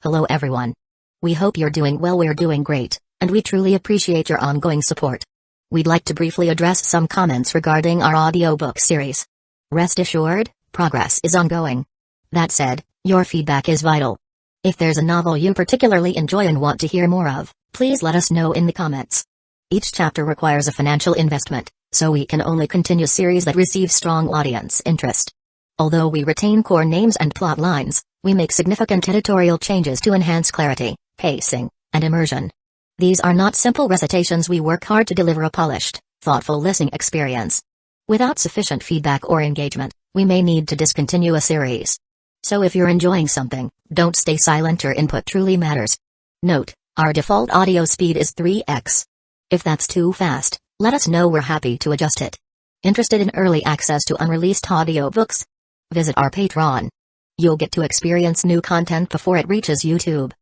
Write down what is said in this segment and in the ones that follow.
Hello everyone. We hope you're doing well. We're doing great, and we truly appreciate your ongoing support. We'd like to briefly address some comments regarding our audiobook series. Rest assured, progress is ongoing. That said, your feedback is vital. If there's a novel you particularly enjoy and want to hear more of, please let us know in the comments. Each chapter requires a financial investment, so we can only continue series that receive strong audience interest. Although we retain core names and plot lines, we make significant editorial changes to enhance clarity, pacing, and immersion. These are not simple recitations. We work hard to deliver a polished, thoughtful listening experience. Without sufficient feedback or engagement, we may need to discontinue a series. So if you're enjoying something, don't stay silent. Your input truly matters. Note, our default audio speed is 3x. If that's too fast, let us know. We're happy to adjust it. Interested in early access to unreleased audiobooks? Visit our Patreon. You'll get to experience new content before it reaches YouTube.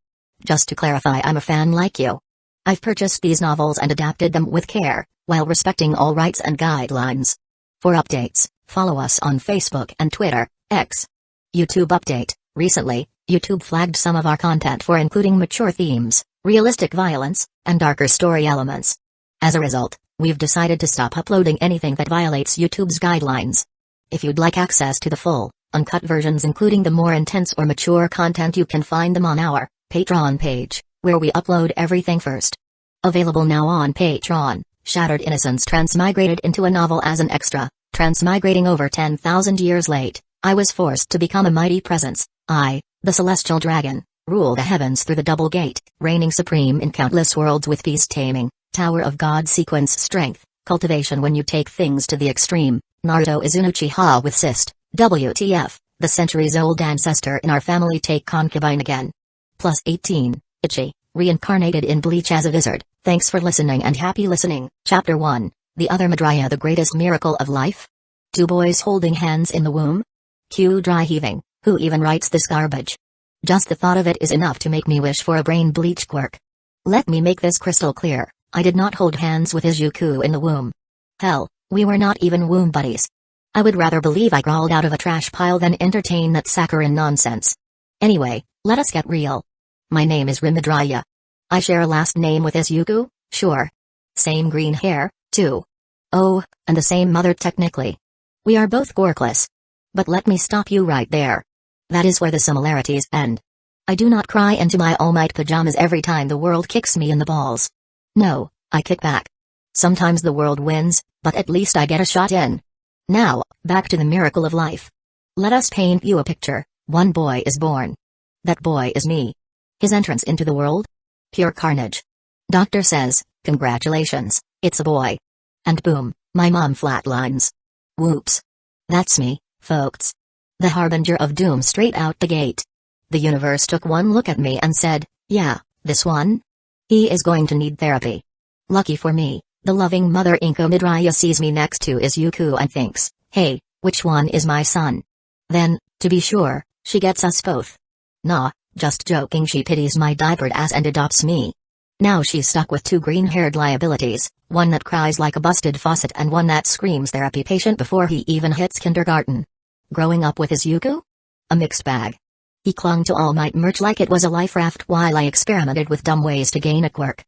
Just to clarify, I'm a fan like you. I've purchased these novels and adapted them with care, while respecting all rights and guidelines. For updates, follow us on Facebook and Twitter, X. YouTube update: recently, YouTube flagged some of our content for including mature themes, realistic violence, and darker story elements. As a result, we've decided to stop uploading anything that violates YouTube's guidelines. If you'd like access to the full, uncut versions including the more intense or mature content, you can find them on our Patreon page, where we upload everything first. Available now on Patreon: Shattered Innocence transmigrated into a novel as an extra. Transmigrating over 10,000 years late, I was forced to become a mighty presence. I, the celestial dragon, rule the heavens through the double gate, reigning supreme in countless worlds with peace taming, Tower of God sequence strength, cultivation when you take things to the extreme. Naruto is an Uchiha with cyst. WTF, the centuries-old ancestor in our family take concubine again. Plus 18, Ecchi, reincarnated in Bleach as a wizard. Thanks for listening and happy listening. Chapter 1, The Other Midoriya, the Greatest Miracle of Life? Two boys holding hands in the womb? Cue dry heaving. Who even writes this garbage? Just the thought of it is enough to make me wish for a brain bleach quirk. Let me make this crystal clear. I did not hold hands with Isuku in the womb. Hell, we were not even womb buddies. I would rather believe I crawled out of a trash pile than entertain that saccharine nonsense. Anyway, let us get real. My name is Midoriya. I share a last name with Isuku, sure. Same green hair, too. Oh, and the same mother technically. We are both quirkless. But let me stop you right there. That is where the similarities end. I do not cry into my All Might pajamas every time the world kicks me in the balls. No, I kick back. Sometimes the world wins, but at least I get a shot in. Now, back to the miracle of life. Let us paint you a picture. One boy is born. That boy is me. His entrance into the world? Pure carnage. Doctor says, congratulations, it's a boy. And boom, my mom flatlines. Whoops. That's me, folks. The harbinger of doom straight out the gate. The universe took one look at me and said, yeah, this one? He is going to need therapy. Lucky for me, the loving mother Inko Midoriya sees me next to Isuku and thinks, hey, which one is my son? Then, to be sure, she gets us both. Nah, just joking, she pities my diapered ass and adopts me. Now she's stuck with two green-haired liabilities, one that cries like a busted faucet and one that screams therapy patient before he even hits kindergarten. Growing up with Isuku? A mixed bag. He clung to All Might merch like it was a life raft while I experimented with dumb ways to gain a quirk.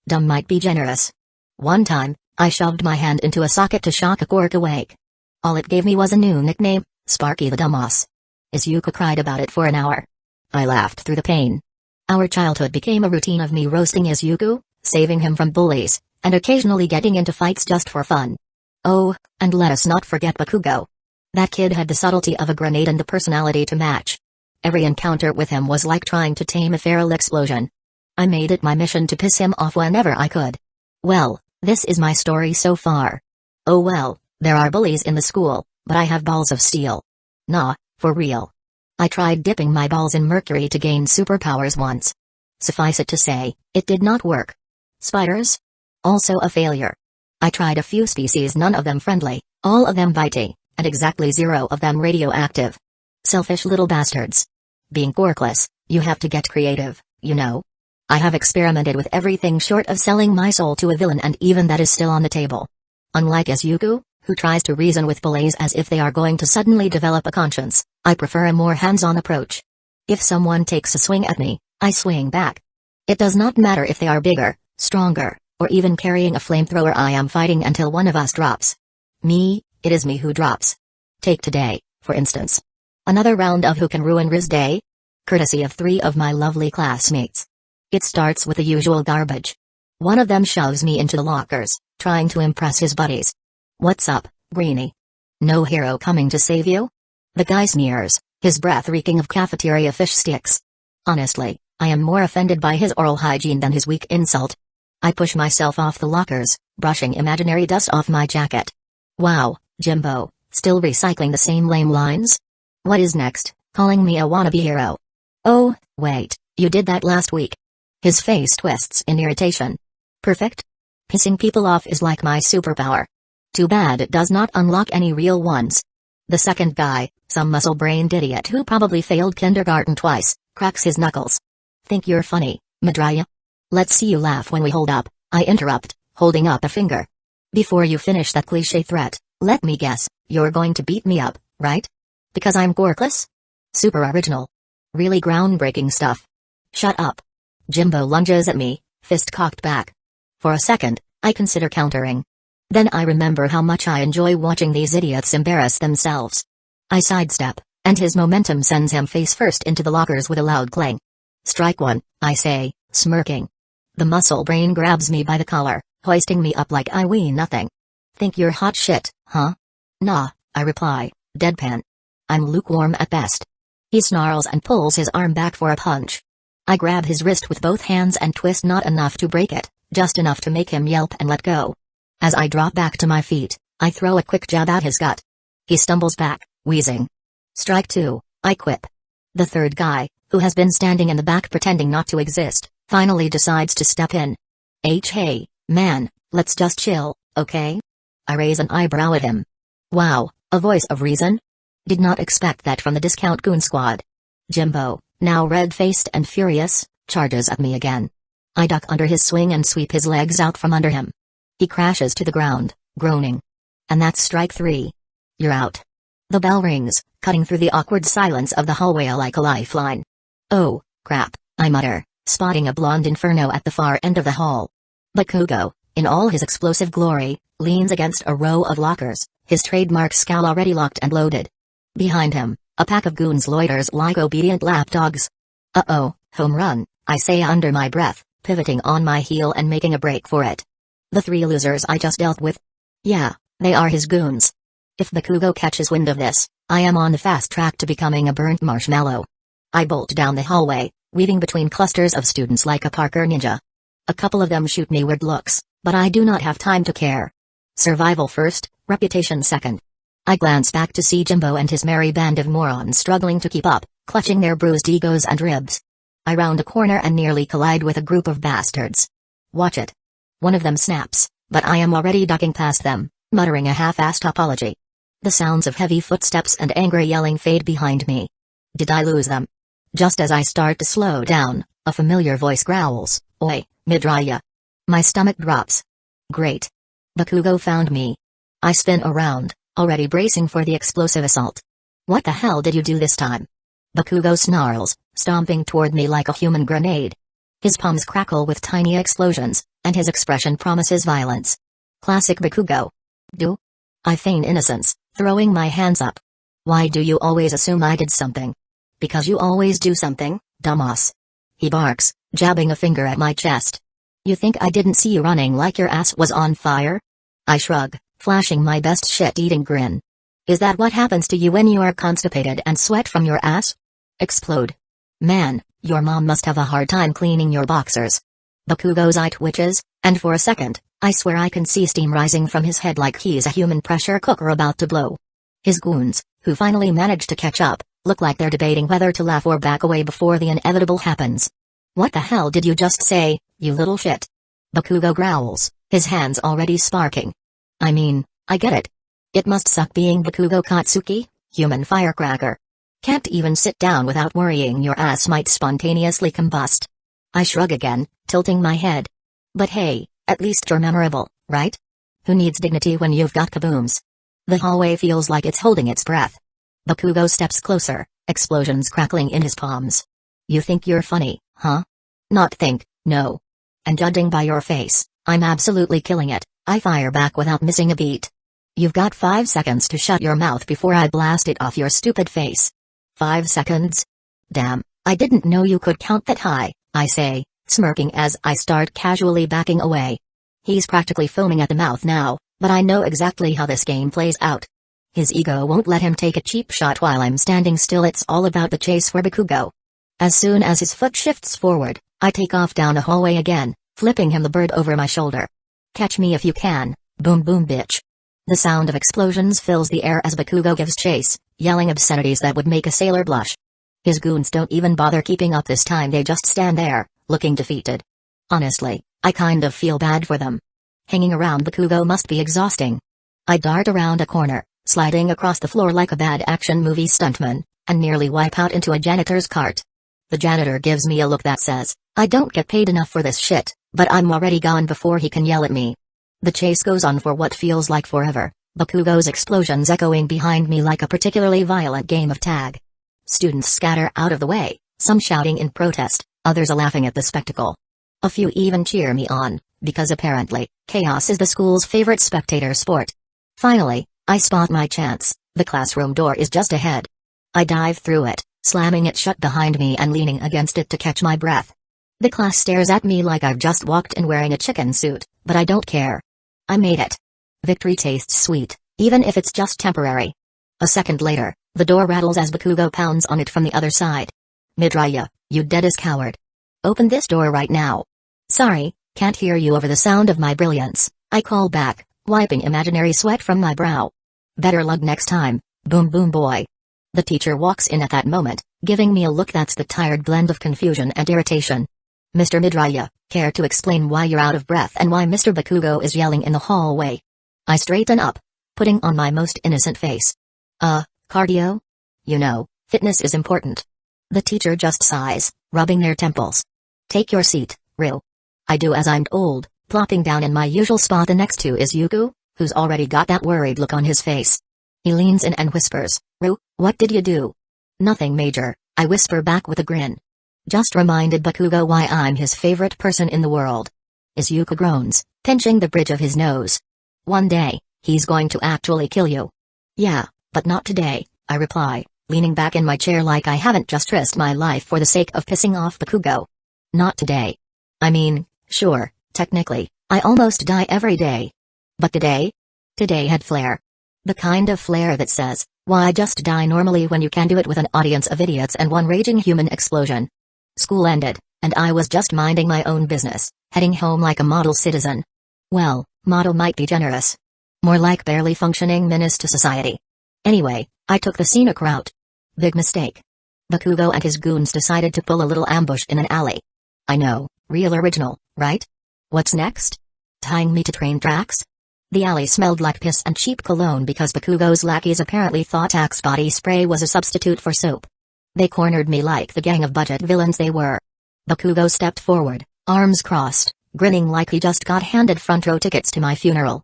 Dumb might be generous. One time, I shoved my hand into a socket to shock a quirk awake. All it gave me was a new nickname, Sparky the Dumbass. Isuku cried about it for an hour. I laughed through the pain. Our childhood became a routine of me roasting Isuku, saving him from bullies, and occasionally getting into fights just for fun. Oh, and let us not forget Bakugo. That kid had the subtlety of a grenade and the personality to match. Every encounter with him was like trying to tame a feral explosion. I made it my mission to piss him off whenever I could. Well, this is my story so far. Oh well, there are bullies in the school, but I have balls of steel. Nah, for real. I tried dipping my balls in mercury to gain superpowers once. Suffice it to say, it did not work. Spiders? Also a failure. I tried a few species, none of them friendly, all of them bitey, and exactly 0 of them radioactive. Selfish little bastards. Being quirkless, you have to get creative, you know. I have experimented with everything short of selling my soul to a villain, and even that is still on the table. Unlike Isuku, who tries to reason with bullies as if they are going to suddenly develop a conscience, I prefer a more hands-on approach. If someone takes a swing at me, I swing back. It does not matter if they are bigger, stronger, or even carrying a flamethrower. I am fighting until one of us drops. It is me who drops. Take today, for instance. Another round of Who Can Ruin Riz Day? Courtesy of 3 of my lovely classmates. It starts with the usual garbage. One of them shoves me into the lockers, trying to impress his buddies. What's up, Greenie? No hero coming to save you? The guy sneers, his breath reeking of cafeteria fish sticks. Honestly, I am more offended by his oral hygiene than his weak insult. I push myself off the lockers, brushing imaginary dust off my jacket. Wow, Jimbo, still recycling the same lame lines? What is next, calling me a wannabe hero? Oh, wait, you did that last week. His face twists in irritation. Perfect? Pissing people off is like my superpower. Too bad it does not unlock any real ones. The second guy, some muscle-brained idiot who probably failed kindergarten twice, cracks his knuckles. Think you're funny, Midoriya? Let's see you laugh when we hold up, I interrupt, holding up a finger. Before you finish that cliché threat, let me guess, you're going to beat me up, right? Because I'm quirkless? Super original. Really groundbreaking stuff. Shut up. Jimbo lunges at me, fist cocked back. For a second, I consider countering. Then I remember how much I enjoy watching these idiots embarrass themselves. I sidestep, and his momentum sends him face first into the lockers with a loud clang. Strike one, I say, smirking. The muscle brain grabs me by the collar, hoisting me up like I weigh nothing. Think you're hot shit, huh? Nah, I reply, deadpan. I'm lukewarm at best. He snarls and pulls his arm back for a punch. I grab his wrist with both hands and twist, not enough to break it, just enough to make him yelp and let go. As I drop back to my feet, I throw a quick jab at his gut. He stumbles back, wheezing. Strike two, I quip. The third guy, who has been standing in the back pretending not to exist, finally decides to step in. Hey, man, let's just chill, okay? I raise an eyebrow at him. Wow, a voice of reason? Did not expect that from the discount goon squad. Jimbo, now red-faced and furious, charges at me again. I duck under his swing and sweep his legs out from under him. He crashes to the ground, groaning. And that's strike 3. You're out. The bell rings, cutting through the awkward silence of the hallway like a lifeline. Oh, crap, I mutter, spotting a blonde inferno at the far end of the hall. Bakugo, in all his explosive glory, leans against a row of lockers, his trademark scowl already locked and loaded. Behind him, a pack of goons loiters like obedient lapdogs. Uh-oh, home run, I say under my breath, pivoting on my heel and making a break for it. The 3 losers I just dealt with? Yeah, they are his goons. If Bakugo catches wind of this, I am on the fast track to becoming a burnt marshmallow. I bolt down the hallway, weaving between clusters of students like a Parker ninja. A couple of them shoot me weird looks, but I do not have time to care. Survival first, reputation second. I glance back to see Jimbo and his merry band of morons struggling to keep up, clutching their bruised egos and ribs. I round a corner and nearly collide with a group of bastards. Watch it. One of them snaps, but I am already ducking past them, muttering a half-assed apology. The sounds of heavy footsteps and angry yelling fade behind me. Did I lose them? Just as I start to slow down, a familiar voice growls, "Oi, Midoriya." My stomach drops. Great. Bakugo found me. I spin around, already bracing for the explosive assault. What the hell did you do this time? Bakugo snarls, stomping toward me like a human grenade. His palms crackle with tiny explosions, and his expression promises violence. Classic Bakugo. Do? I feign innocence, throwing my hands up. Why do you always assume I did something? Because you always do something, dumbass. He barks, jabbing a finger at my chest. You think I didn't see you running like your ass was on fire? I shrug, flashing my best shit-eating grin. Is that what happens to you when you are constipated and sweat from your ass? Explode. Man, your mom must have a hard time cleaning your boxers. Bakugo's eye twitches, and for a second, I swear I can see steam rising from his head like he's a human pressure cooker about to blow. His goons, who finally manage to catch up, look like they're debating whether to laugh or back away before the inevitable happens. What the hell did you just say, you little shit? Bakugo growls, his hands already sparking. I mean, I get it. It must suck being Bakugo Katsuki, human firecracker. Can't even sit down without worrying your ass might spontaneously combust. I shrug again, tilting my head. But hey, at least you're memorable, right? Who needs dignity when you've got kabooms? The hallway feels like it's holding its breath. Bakugo steps closer, explosions crackling in his palms. You think you're funny, Huh? Not think, no. And judging by your face, I'm absolutely killing it. I fire back without missing a beat. You've got 5 seconds to shut your mouth before I blast it off your stupid face. 5 seconds? Damn, I didn't know you could count that high, I say, smirking as I start casually backing away. He's practically foaming at the mouth now, but I know exactly how this game plays out. His ego won't let him take a cheap shot while I'm standing still. It's all about the chase for Bakugo. As soon as his foot shifts forward, I take off down the hallway again, flipping him the bird over my shoulder. Catch me if you can, boom boom bitch. The sound of explosions fills the air as Bakugo gives chase, yelling obscenities that would make a sailor blush. His goons don't even bother keeping up this time. They just stand there, looking defeated. Honestly, I kind of feel bad for them. Hanging around Bakugo must be exhausting. I dart around a corner, sliding across the floor like a bad action movie stuntman, and nearly wipe out into a janitor's cart. The janitor gives me a look that says, I don't get paid enough for this shit, but I'm already gone before he can yell at me. The chase goes on for what feels like forever, Bakugo's explosions echoing behind me like a particularly violent game of tag. Students scatter out of the way, some shouting in protest, others laughing at the spectacle. A few even cheer me on, because apparently, chaos is the school's favorite spectator sport. Finally, I spot my chance. The classroom door is just ahead. I dive through it, slamming it shut behind me and leaning against it to catch my breath. The class stares at me like I've just walked in wearing a chicken suit, but I don't care. I made it. Victory tastes sweet, even if it's just temporary. A second later, the door rattles as Bakugo pounds on it from the other side. Midoriya, you dead-ass coward. Open this door right now. Sorry, can't hear you over the sound of my brilliance, I call back, wiping imaginary sweat from my brow. Better luck next time, boom boom boy. The teacher walks in at that moment, giving me a look that's the tired blend of confusion and irritation. Mr. Midoriya, care to explain why you're out of breath and why Mr. Bakugo is yelling in the hallway? I straighten up, putting on my most innocent face. Cardio? You know, fitness is important. The teacher just sighs, rubbing their temples. Take your seat, Ryu. I do as I'm told, plopping down in my usual spot. The next to is Isuku, who's already got that worried look on his face. He leans in and whispers, Ryu, what did you do? Nothing major, I whisper back with a grin. Just reminded Bakugo why I'm his favorite person in the world. Isuku groans, pinching the bridge of his nose. One day, he's going to actually kill you. Yeah, but not today, I reply, leaning back in my chair like I haven't just risked my life for the sake of pissing off Bakugo. Not today. I mean, sure, technically, I almost die every day. But today? Today had flair. The kind of flair that says, why just die normally when you can do it with an audience of idiots and one raging human explosion? School ended, and I was just minding my own business, heading home like a model citizen. Well, model might be generous. More like barely functioning menace to society. Anyway, I took the scenic route. Big mistake. Bakugo and his goons decided to pull a little ambush in an alley. I know, real original, right? What's next? Tying me to train tracks? The alley smelled like piss and cheap cologne because Bakugo's lackeys apparently thought Axe body spray was a substitute for soap. They cornered me like the gang of budget villains they were. Bakugo stepped forward, arms crossed, grinning like he just got handed front row tickets to my funeral.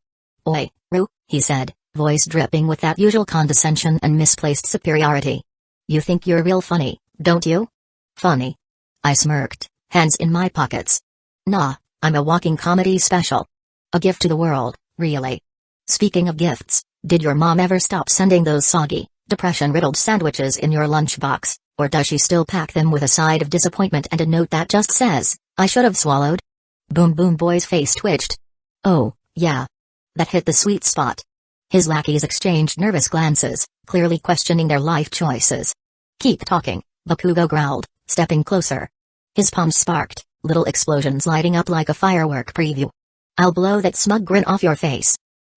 Oi, Ryu, he said, voice dripping with that usual condescension and misplaced superiority. You think you're real funny, don't you? Funny. I smirked, hands in my pockets. Nah, I'm a walking comedy special. A gift to the world, really. Speaking of gifts, did your mom ever stop sending those soggy, depression-riddled sandwiches in your lunchbox, or does she still pack them with a side of disappointment and a note that just says, I should have swallowed? Boom Boom Boy's face twitched. Oh, yeah. That hit the sweet spot. His lackeys exchanged nervous glances, clearly questioning their life choices. Keep talking, Bakugo growled, stepping closer. His palms sparked, little explosions lighting up like a firework preview. I'll blow that smug grin off your face.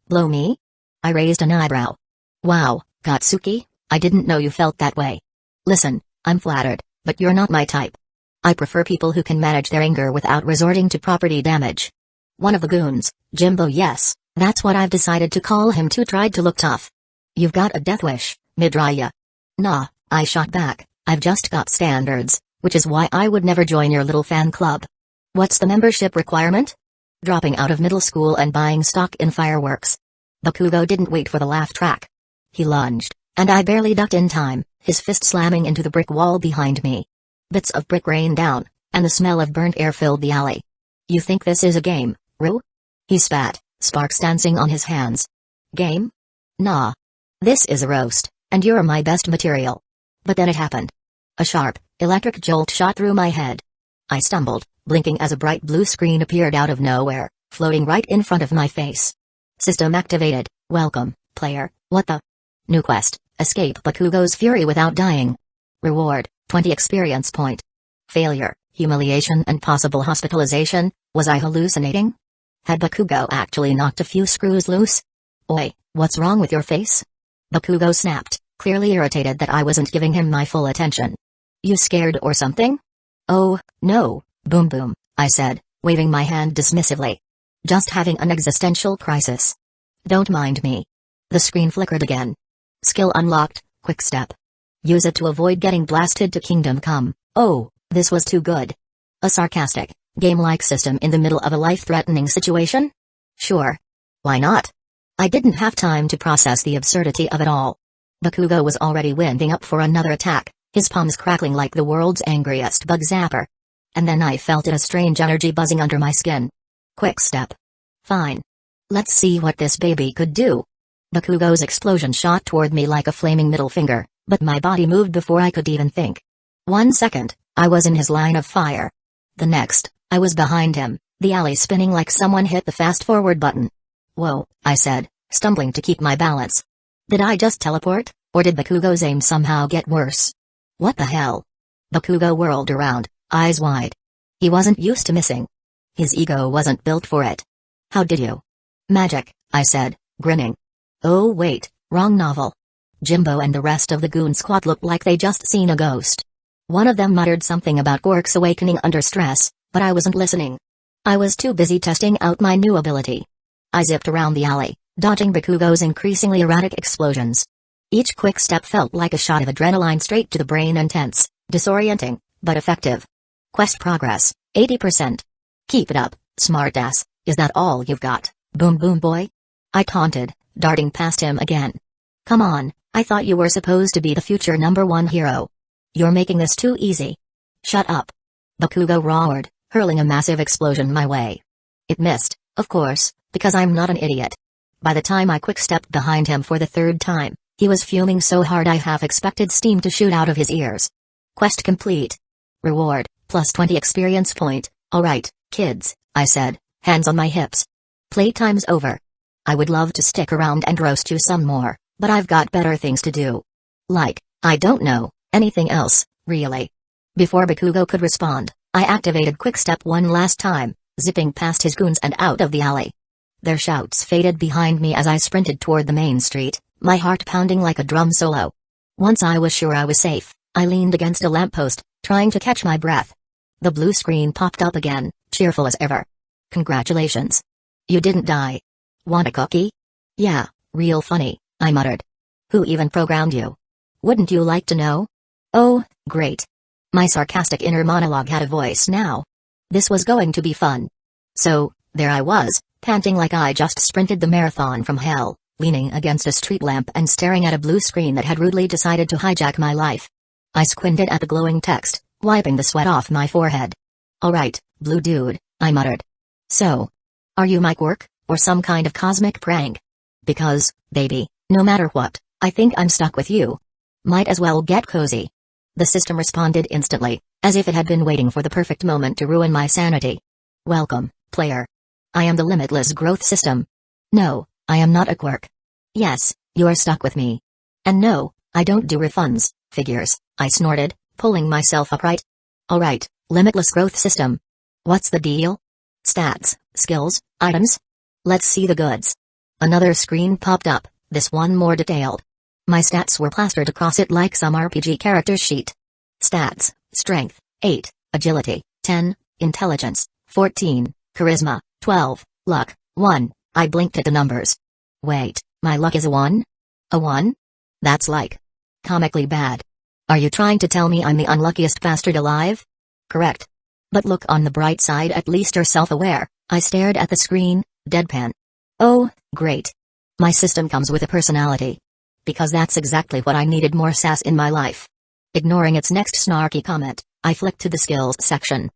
Blow me? I raised an eyebrow. Wow, Katsuki, I didn't know you felt that way. Listen, I'm flattered, but you're not my type. I prefer people who can manage their anger without resorting to property damage. One of the goons, Jimbo, yes, that's what I've decided to call him too, tried to look tough. You've got a death wish, Midoriya. Nah, I shot back, I've just got standards, which is why I would never join your little fan club. What's the membership requirement? Dropping out of middle school and buying stock in fireworks. Bakugo didn't wait for the laugh track. He lunged, and I barely ducked in time, his fist slamming into the brick wall behind me. Bits of brick rained down, and the smell of burnt air filled the alley. You think this is a game, Ru? He spat, sparks dancing on his hands. Game? Nah. This is a roast, and you're my best material. But then it happened. A sharp, electric jolt shot through my head. I stumbled, blinking as a bright blue screen appeared out of nowhere, floating right in front of my face. System activated. Welcome, player. What the? New quest. Escape Bakugo's fury without dying. Reward, 20 experience point. Failure, humiliation and possible hospitalization. Was I hallucinating? Had Bakugo actually knocked a few screws loose? Oi, what's wrong with your face? Bakugo snapped, clearly irritated that I wasn't giving him my full attention. You scared or something? Oh, no, boom boom, I said, waving my hand dismissively. Just having an existential crisis. Don't mind me. The screen flickered again. Skill unlocked, quick step. Use it to avoid getting blasted to Kingdom Come. Oh, this was too good. A sarcastic, game-like system in the middle of a life-threatening situation? Sure. Why not? I didn't have time to process the absurdity of it all. Bakugo was already winding up for another attack, his palms crackling like the world's angriest bug zapper. And then I felt a strange energy buzzing under my skin. Quick step. Fine. Let's see what this baby could do. Bakugo's explosion shot toward me like a flaming middle finger, but my body moved before I could even think. 1 second, I was in his line of fire. The next, I was behind him, the alley spinning like someone hit the fast-forward button. Whoa, I said, stumbling to keep my balance. Did I just teleport, or did Bakugo's aim somehow get worse? What the hell? Bakugo whirled around, eyes wide. He wasn't used to missing. His ego wasn't built for it. How did you? Magic, I said, grinning. Oh wait, wrong novel. Jimbo and the rest of the goon squad looked like they just seen a ghost. One of them muttered something about Quirk's awakening under stress, but I wasn't listening. I was too busy testing out my new ability. I zipped around the alley, dodging Bakugo's increasingly erratic explosions. Each quick step felt like a shot of adrenaline straight to the brain, intense, disorienting, but effective. Quest progress, 80%. Keep it up, smartass, is that all you've got, boom boom boy? I taunted, darting past him again. Come on, I thought you were supposed to be the future #1 hero. You're making this too easy. Shut up. Bakugo roared, hurling a massive explosion my way. It missed, of course, because I'm not an idiot. By the time I quick-stepped behind him for the 3rd time, he was fuming so hard I half expected steam to shoot out of his ears. Quest complete. Reward, plus 20 experience point. Alright, kids, I said, hands on my hips. Playtime's over. I would love to stick around and roast you some more, but I've got better things to do. Like, I don't know, anything else, really. Before Bakugo could respond, I activated Quick Step one last time, zipping past his goons and out of the alley. Their shouts faded behind me as I sprinted toward the main street, my heart pounding like a drum solo. Once I was sure I was safe, I leaned against a lamppost, trying to catch my breath. The blue screen popped up again, cheerful as ever. Congratulations. You didn't die. Want a cookie? Yeah, real funny, I muttered. Who even programmed you? Wouldn't you like to know? Oh, great. My sarcastic inner monologue had a voice now. This was going to be fun. So, there I was, panting like I just sprinted the marathon from hell, leaning against a street lamp and staring at a blue screen that had rudely decided to hijack my life. I squinted at the glowing text, wiping the sweat off my forehead. Alright, blue dude, I muttered. So, are you my Quirk, or some kind of cosmic prank? Because, baby, no matter what, I think I'm stuck with you. Might as well get cozy. The system responded instantly, as if it had been waiting for the perfect moment to ruin my sanity. Welcome, player. I am the limitless growth system. No, I am not a Quirk. Yes, you are stuck with me. And no, I don't do refunds, figures, I snorted, pulling myself upright. Alright, limitless growth system. What's the deal? Stats, skills, items? Let's see the goods. Another screen popped up, this one more detailed. My stats were plastered across it like some RPG character sheet. Stats, strength, 8, agility, 10, intelligence, 14, charisma, 12, luck, 1. I blinked at the numbers. Wait, my luck is a 1? A 1? That's like comically bad. Are you trying to tell me I'm the unluckiest bastard alive? Correct. But look on the bright side, at least you're self-aware. I stared at the screen, deadpan. Oh, great. My system comes with a personality. Because that's exactly what I needed, more sass in my life. Ignoring its next snarky comment, I flicked to the skills section.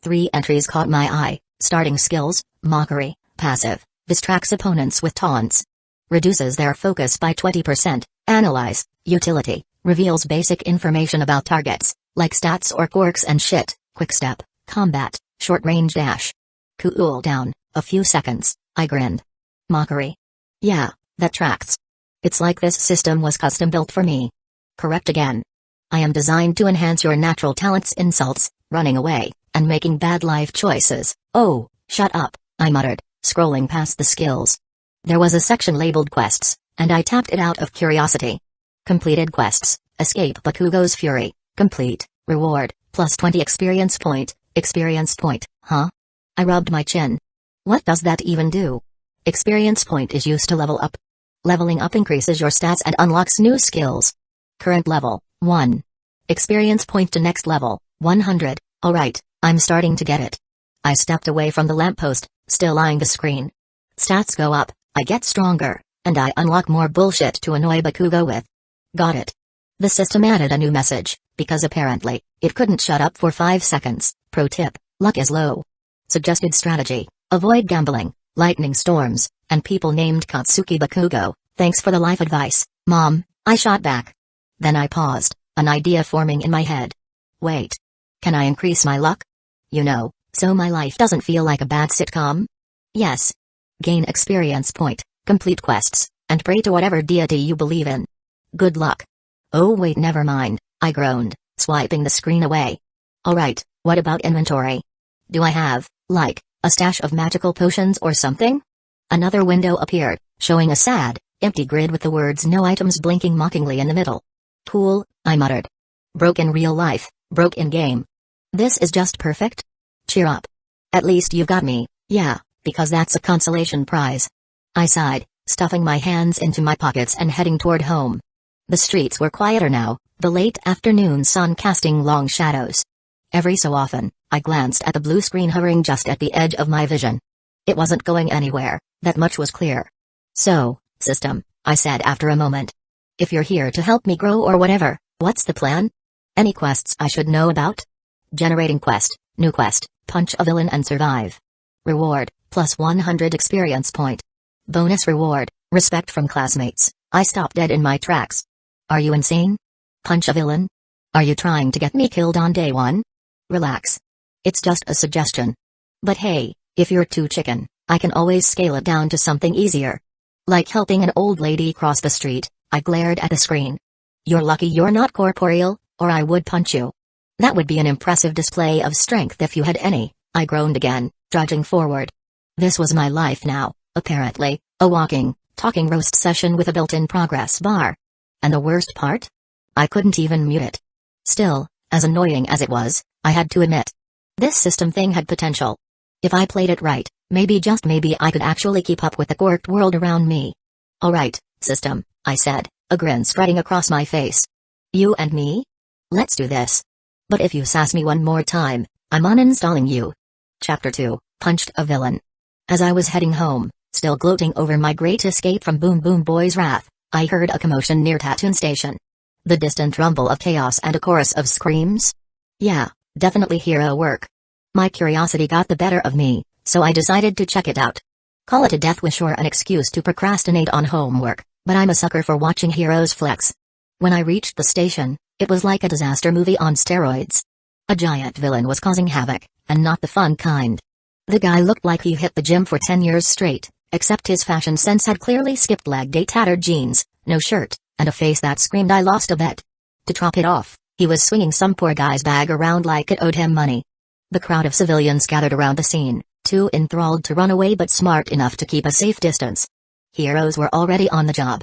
3 entries caught my eye: starting skills, mockery, passive, distracts opponents with taunts. Reduces their focus by 20%, analyze, utility, reveals basic information about targets, like stats or quirks and shit, quick step, combat, short range dash. Cool down, a few seconds, I grinned. Mockery. Yeah, that tracks. It's like this system was custom built for me. Correct again. I am designed to enhance your natural talents: insults, running away, and making bad life choices. Oh, shut up, I muttered, scrolling past the skills. There was a section labeled quests, and I tapped it out of curiosity. Completed quests: escape Bakugo's fury, complete, reward, plus 20 experience point, huh? I rubbed my chin. What does that even do? Experience point is used to level up. Leveling up increases your stats and unlocks new skills. Current level, 1. Experience point to next level, 100, alright, I'm starting to get it. I stepped away from the lamppost, still eyeing the screen. Stats go up, I get stronger, and I unlock more bullshit to annoy Bakugo with. Got it. The system added a new message, because apparently, it couldn't shut up for 5 seconds. Pro tip, luck is low. Suggested strategy: avoid gambling, lightning storms, and people named Katsuki Bakugo. Thanks for the life advice, Mom, I shot back. Then I paused, an idea forming in my head. Wait. Can I increase my luck? You know, so my life doesn't feel like a bad sitcom? Yes. Gain experience point, complete quests, and pray to whatever deity you believe in. Good luck. Oh wait, never mind, I groaned, swiping the screen away. Alright, what about inventory? Do I have, like, a stash of magical potions or something? Another window appeared, showing a sad, empty grid with the words "no items" blinking mockingly in the middle. Cool, I muttered. Broke in real life, broke in game. This is just perfect? Cheer up. At least you've got me, yeah, because that's a consolation prize. I sighed, stuffing my hands into my pockets and heading toward home. The streets were quieter now, the late afternoon sun casting long shadows. Every so often, I glanced at the blue screen hovering just at the edge of my vision. It wasn't going anywhere, that much was clear. So, system, I said after a moment. If you're here to help me grow or whatever, what's the plan? Any quests I should know about? Generating quest, new quest, punch a villain and survive. Reward, plus 100 experience point. Bonus reward, respect from classmates. I stopped dead in my tracks. Are you insane? Punch a villain? Are you trying to get me killed on day 1? Relax. It's just a suggestion. But hey, if you're too chicken, I can always scale it down to something easier. Like helping an old lady cross the street. I glared at the screen. You're lucky you're not corporeal, or I would punch you. That would be an impressive display of strength if you had any, I groaned again, trudging forward. This was my life now, apparently, a walking, talking roast session with a built-in progress bar. And the worst part? I couldn't even mute it. Still, as annoying as it was, I had to admit. This system thing had potential. If I played it right, maybe just maybe I could actually keep up with the quirked world around me. Alright, system, I said, a grin spreading across my face. You and me? Let's do this. But if you sass me one more time, I'm uninstalling you. Chapter 2, Punched a Villain. As I was heading home, still gloating over my great escape from Boom Boom Boy's wrath, I heard a commotion near Tattoon Station. The distant rumble of chaos and a chorus of screams? Yeah, definitely hero work. My curiosity got the better of me, so I decided to check it out. Call it a death wish or an excuse to procrastinate on homework, but I'm a sucker for watching heroes flex. When I reached the station, it was like a disaster movie on steroids. A giant villain was causing havoc, and not the fun kind. The guy looked like he hit the gym for 10 years straight, except his fashion sense had clearly skipped leg day, tattered jeans, no shirt, and a face that screamed I lost a bet. To top it off, he was swinging some poor guy's bag around like it owed him money. The crowd of civilians gathered around the scene, too enthralled to run away but smart enough to keep a safe distance. Heroes were already on the job.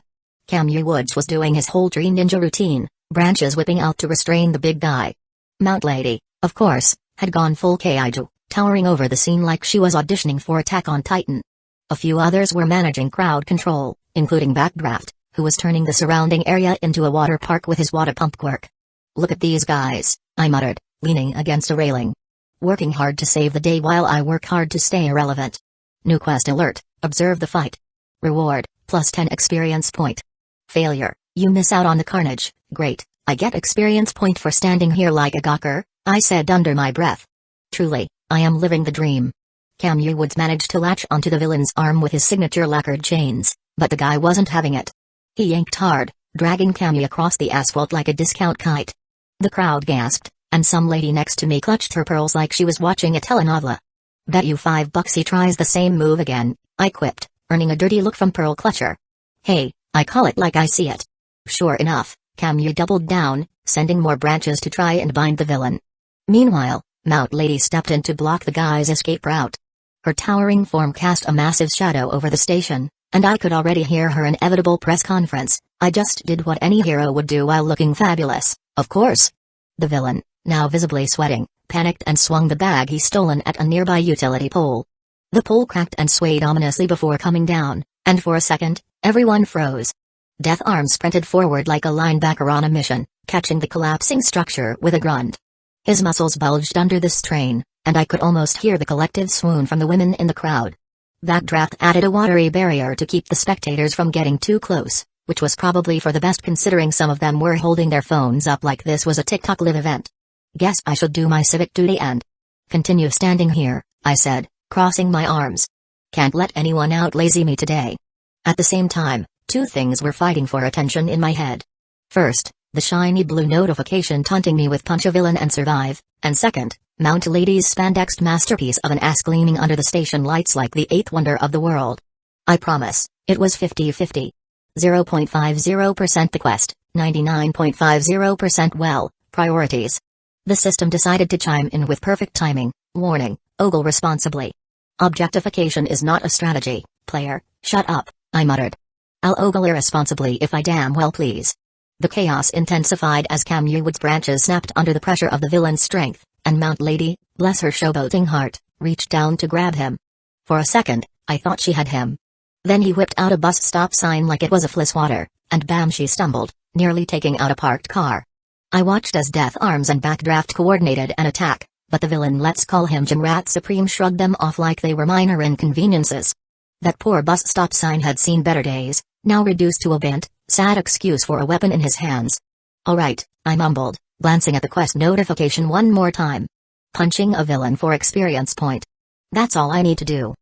Kamui Woods was doing his whole tree ninja routine, branches whipping out to restrain the big guy. Mount Lady, of course, had gone full kaiju, towering over the scene like she was auditioning for Attack on Titan. A few others were managing crowd control, including Backdraft, who was turning the surrounding area into a water park with his water pump quirk. Look at these guys, I muttered, leaning against a railing. Working hard to save the day while I work hard to stay irrelevant. New quest alert, observe the fight. Reward, plus 10 experience point. Failure, you miss out on the carnage. Great, I get experience point for standing here like a gawker, I said under my breath. Truly, I am living the dream. Kamui Woods managed to latch onto the villain's arm with his signature lacquered chains, but the guy wasn't having it. He yanked hard, dragging Kamui across the asphalt like a discount kite. The crowd gasped, and some lady next to me clutched her pearls like she was watching a telenovela. Bet you $5 he tries the same move again, I quipped, earning a dirty look from Pearl Clutcher. Hey, I call it like I see it. Sure enough, Kamui doubled down, sending more branches to try and bind the villain. Meanwhile, Mount Lady stepped in to block the guy's escape route. Her towering form cast a massive shadow over the station, and I could already hear her inevitable press conference. I just did what any hero would do while looking fabulous, of course. The villain, now visibly sweating, panicked and swung the bag he stolen at a nearby utility pole. The pole cracked and swayed ominously before coming down, and for a second, everyone froze. Death Arm sprinted forward like a linebacker on a mission, catching the collapsing structure with a grunt. His muscles bulged under the strain, and I could almost hear the collective swoon from the women in the crowd. That draft added a watery barrier to keep the spectators from getting too close, which was probably for the best considering some of them were holding their phones up like this was a TikTok live event. Guess I should do my civic duty and continue standing here, I said, crossing my arms. Can't let anyone out-lazy me today. At the same time, two things were fighting for attention in my head. First, the shiny blue notification taunting me with punch a villain and survive, and second, Mount Lady's spandexed masterpiece of an ass gleaming under the station lights like the eighth wonder of the world. I promise, it was 50-50. 0.50% the quest, 99.50% well, priorities. The system decided to chime in with perfect timing. Warning, ogle responsibly. Objectification is not a strategy, player, shut up, I muttered. I'll ogle irresponsibly if I damn well please. The chaos intensified as Kamui Wood's branches snapped under the pressure of the villain's strength, and Mount Lady, bless her showboating heart, reached down to grab him. For a second, I thought she had him. Then he whipped out a bus stop sign like it was a flisswater, and bam she stumbled, nearly taking out a parked car. I watched as Death Arms and Backdraft coordinated an attack, but the villain, let's call him Jim Rat Supreme, shrugged them off like they were minor inconveniences. That poor bus stop sign had seen better days, now reduced to a bent, sad excuse for a weapon in his hands. Alright, I mumbled, glancing at the quest notification one more time. Punching a villain for experience point. That's all I need to do.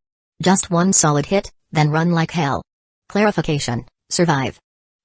Just one solid hit, then run like hell. Clarification, survive.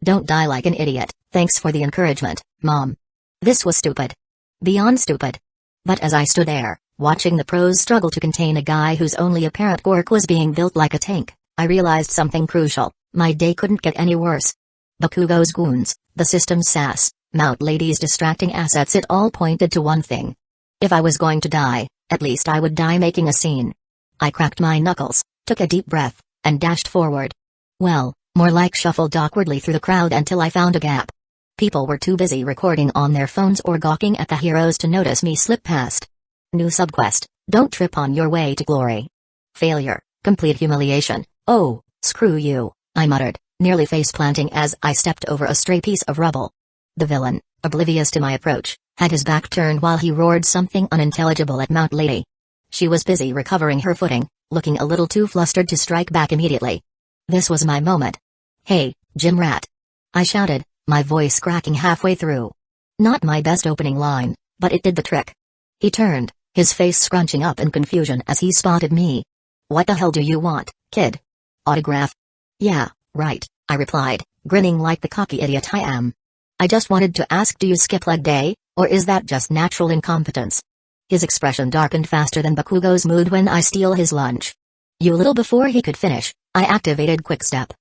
Don't die like an idiot, thanks for the encouragement, Mom. This was stupid. Beyond stupid. But as I stood there, watching the pros struggle to contain a guy whose only apparent quirk was being built like a tank, I realized something crucial. My day couldn't get any worse. Bakugo's goons, the system's sass, Mount Lady's distracting assets, it all pointed to one thing. If I was going to die, at least I would die making a scene. I cracked my knuckles, took a deep breath, and dashed forward. Well, more like shuffled awkwardly through the crowd until I found a gap. People were too busy recording on their phones or gawking at the heroes to notice me slip past. New subquest, don't trip on your way to glory. Failure, complete humiliation, oh, screw you, I muttered, nearly face-planting as I stepped over a stray piece of rubble. The villain, oblivious to my approach, had his back turned while he roared something unintelligible at Mount Lady. She was busy recovering her footing, looking a little too flustered to strike back immediately. This was my moment. Hey, Jim Rat! I shouted, my voice cracking halfway through. Not my best opening line, but it did the trick. He turned, his face scrunching up in confusion as he spotted me. What the hell do you want, kid? Autograph? Yeah, right, I replied, grinning like the cocky idiot I am. I just wanted to ask, do you skip leg day, or is that just natural incompetence? His expression darkened faster than Bakugo's mood when I steal his lunch. You little before he could finish, I activated Quick Step.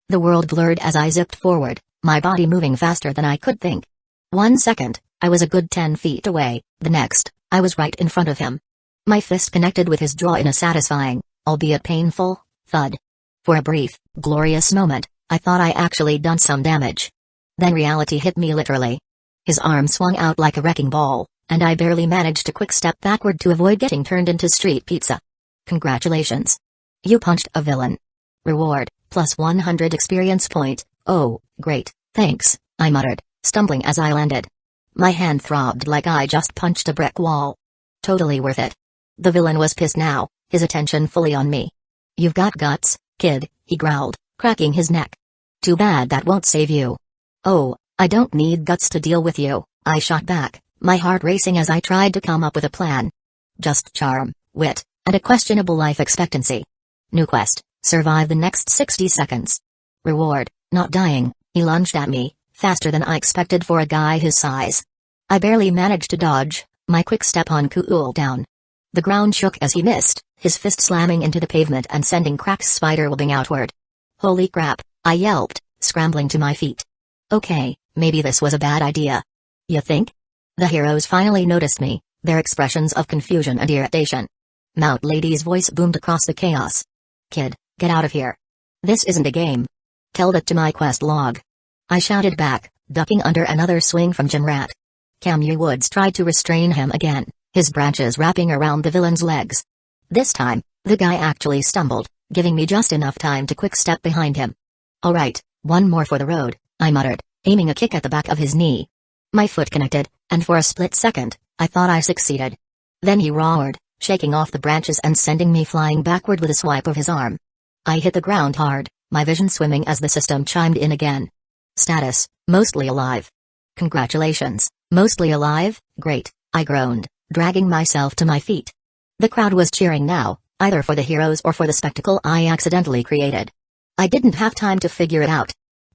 The world blurred as I zipped forward, my body moving faster than I could think. 1 second, I was a good 10 feet away, the next, I was right in front of him. My fist connected with his jaw in a satisfying, albeit painful, thud. For a brief, glorious moment, I thought I actually done some damage. Then reality hit me literally. His arm swung out like a wrecking ball, and I barely managed to quick step backward to avoid getting turned into street pizza. Congratulations. You punched a villain. Reward, plus 100 experience point. Oh, great, thanks, I muttered, stumbling as I landed. My hand throbbed like I just punched a brick wall. Totally worth it. The villain was pissed now, his attention fully on me. You've got guts, kid, he growled, cracking his neck. Too bad that won't save you. Oh, I don't need guts to deal with you, I shot back, my heart racing as I tried to come up with a plan. Just charm, wit, and a questionable life expectancy. New quest, survive the next 60 seconds. Reward, not dying. He lunged at me, faster than I expected for a guy his size. I barely managed to dodge, my quick step on cool down. The ground shook as he missed, his fist slamming into the pavement and sending cracks spider-webbing outward. Holy crap, I yelped, scrambling to my feet. Okay, maybe this was a bad idea. You think? The heroes finally noticed me, their expressions of confusion and irritation. Mount Lady's voice boomed across the chaos. Kid, get out of here. This isn't a game. Tell that to my quest log. I shouted back, ducking under another swing from Jimrat. Camu Woods tried to restrain him again, his branches wrapping around the villain's legs. This time, the guy actually stumbled, giving me just enough time to quick step behind him. Alright, one more for the road, I muttered, aiming a kick at the back of his knee. My foot connected, and for a split second, I thought I succeeded. Then he roared, shaking off the branches and sending me flying backward with a swipe of his arm. I hit the ground hard, my vision swimming as the system chimed in again. Status, mostly alive. Congratulations, mostly alive, great, I groaned, dragging myself to my feet. The crowd was cheering now, either for the heroes or for the spectacle I accidentally created. I didn't have time to figure it out.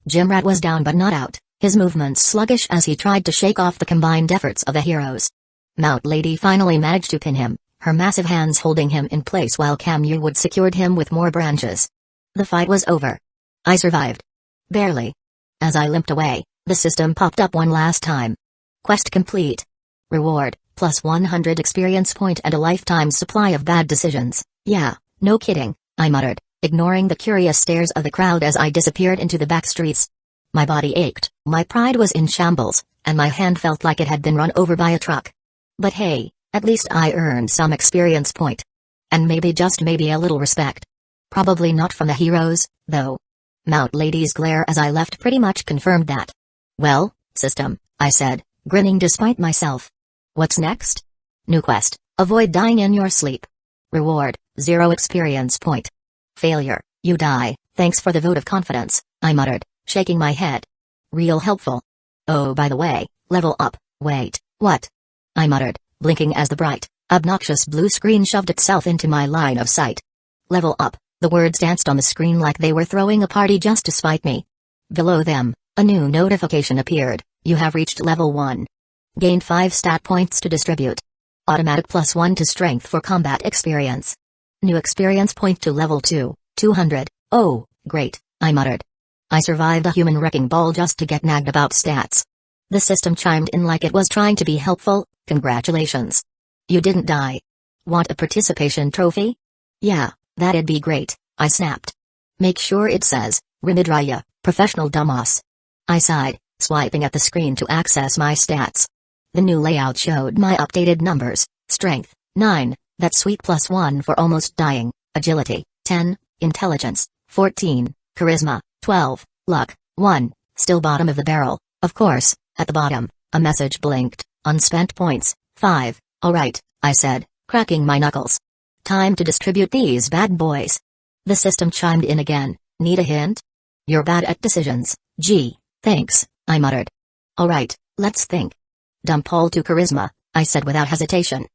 Jimrat was down but not out, his movements sluggish as he tried to shake off the combined efforts of the heroes. Mount Lady finally managed to pin him, her massive hands holding him in place while Camu Wood secured him with more branches. The fight was over. I survived. Barely. As I limped away, the system popped up one last time. Quest complete. Reward, plus 100 experience point and a lifetime supply of bad decisions. Yeah, no kidding, I muttered, ignoring the curious stares of the crowd as I disappeared into the back streets. My body ached, my pride was in shambles, and my hand felt like it had been run over by a truck. But hey, at least I earned some experience point. And maybe just maybe a little respect. Probably not from the heroes, though. Mount Lady's glare as I left pretty much confirmed that. Well, system, I said, grinning despite myself. What's next? New quest, avoid dying in your sleep. Reward, 0 experience point. Failure, you die, thanks for the vote of confidence, I muttered, shaking my head. Real helpful. Oh, by the way, level up, wait, what? I muttered, blinking as the bright, obnoxious blue screen shoved itself into my line of sight. Level up, the words danced on the screen like they were throwing a party just to spite me. Below them, a new notification appeared, you have reached level 1. Gained 5 stat points to distribute. Automatic plus 1 to strength for combat experience. New experience point to level 2, 200, oh, great, I muttered. I survived a human wrecking ball just to get nagged about stats. The system chimed in like it was trying to be helpful, congratulations. You didn't die. Want a participation trophy? Yeah, that'd be great, I snapped. Make sure it says, Midoriya, professional dumbass. I sighed, swiping at the screen to access my stats. The new layout showed my updated numbers, strength, 9, that sweet plus 1 for almost dying, agility, 10, intelligence, 14, charisma, 12, luck, 1, still bottom of the barrel, of course, at the bottom, a message blinked, unspent points, 5, alright, I said, cracking my knuckles. Time to distribute these bad boys. The system chimed in again, need a hint? You're bad at decisions, gee, thanks, I muttered. Alright, let's think. Dump all to charisma, I said without hesitation.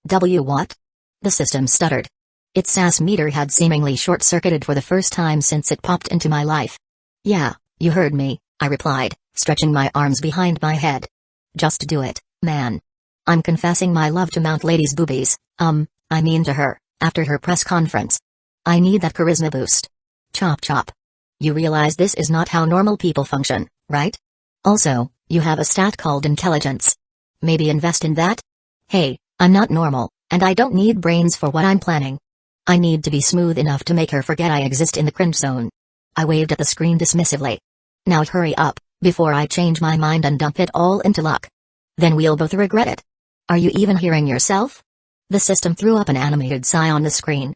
What? The system stuttered. Its SAS meter had seemingly short-circuited for the first time since it popped into my life. Yeah, you heard me, I replied, stretching my arms behind my head. Just do it, man. I'm confessing my love to Mount Lady's boobies, I mean to her, after her press conference. I need that charisma boost. Chop chop. You realize this is not how normal people function, right? Also, you have a stat called intelligence. Maybe invest in that? Hey, I'm not normal, and I don't need brains for what I'm planning. I need to be smooth enough to make her forget I exist in the cringe zone. I waved at the screen dismissively. Now hurry up, before I change my mind and dump it all into luck. Then we'll both regret it. Are you even hearing yourself? The system threw up an animated sigh on the screen.